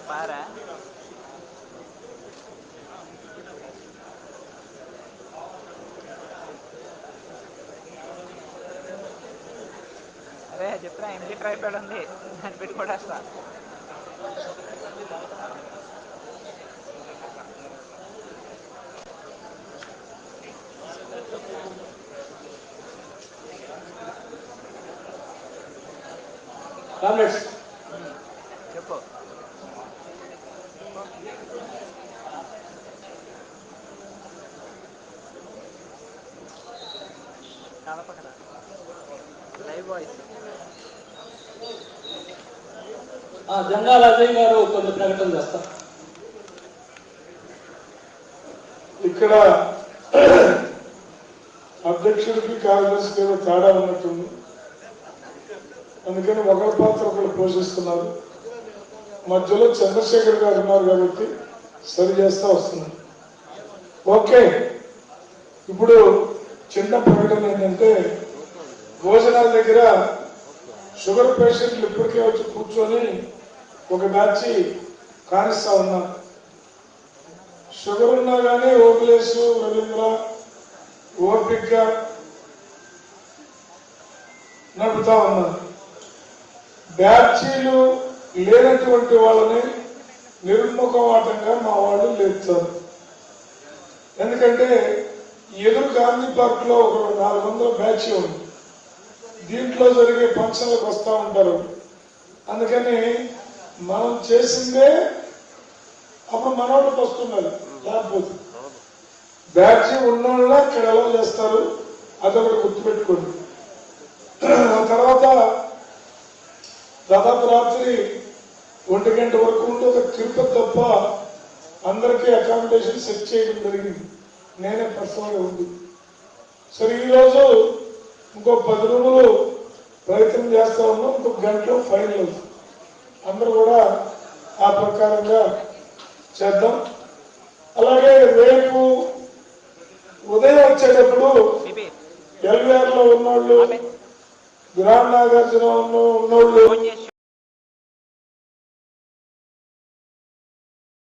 Speaker 20: పారా అదే చెప్తున్నా, ఎంపీ ట్రైపాడ్ ఉంది, దాన్ని పెట్టి కొట్టేస్తా. చెప్పు.
Speaker 7: జంగాల అజయ్ గారు కొన్ని ప్రకటన చేస్తారు.
Speaker 9: ఇక్కడ అధ్యక్షుడికి కార్యదర్శికి ఏదో తేడా ఉన్నట్టుంది. అందుకని ఒకరి పాత్ర ఒకరు పోషిస్తున్నారు. మధ్యలో చంద్రశేఖర్ గారు ఉన్నారు కాబట్టి సరి చేస్తా వస్తున్నారు. ఓకే, ఇప్పుడు చిన్న ప్రకటన ఏంటంటే, భోజనాల దగ్గర షుగర్ పేషెంట్లు ఇప్పటికే వచ్చి కూర్చొని ఒక బ్యాచ్ కానిస్తా ఉన్నారు. షుగర్ ఉన్నా కానీ ఓపిలేసు రవీంద్ర ఓపిక్గా నడుపుతా ఉన్నారు. బ్యాచీలు లేనటువంటి వాళ్ళని నిర్ముఖమాటంగా మా వాళ్ళు లేపుతారు. ఎందుకంటే ఎదురు గాంధీ పార్క్ లో ఒక 400 బ్యాచ్ ఉంది. దీంట్లో జరిగే ఫంక్షన్లకు వస్తూ ఉంటారు. అందుకని మనం చేసిందే అప్పుడు మనోళ్ళకి వస్తున్నారు. లేకపోతే బ్యాచ్ ఉన్నోళ్ళ ఇక్కడ ఎలా చేస్తారు, అదొకటి గుర్తుపెట్టుకోండి. ఆ తర్వాత దాదాపు రాత్రి 1 గంట వరకు ఉండి ఒక తిరుపతి తప్ప అందరికీ అకామిడేషన్ సెట్ చేయడం జరిగింది. నేనే పర్సనల్గా ఉంది. సరే, ఈరోజు ఇంకో 10 రూములు ప్రయత్నం చేస్తా ఉన్నాం. ఇంకొక గంటలో ఫైనల్. అందరూ కూడా ఆ ప్రకారంగా చేద్దాం. అలాగే రేపు ఉదయం వచ్చేటప్పుడు ఎల్వీఆర్ లో ఉన్నోళ్ళు, గ్రామ నాగార్జున ఉన్నోళ్ళు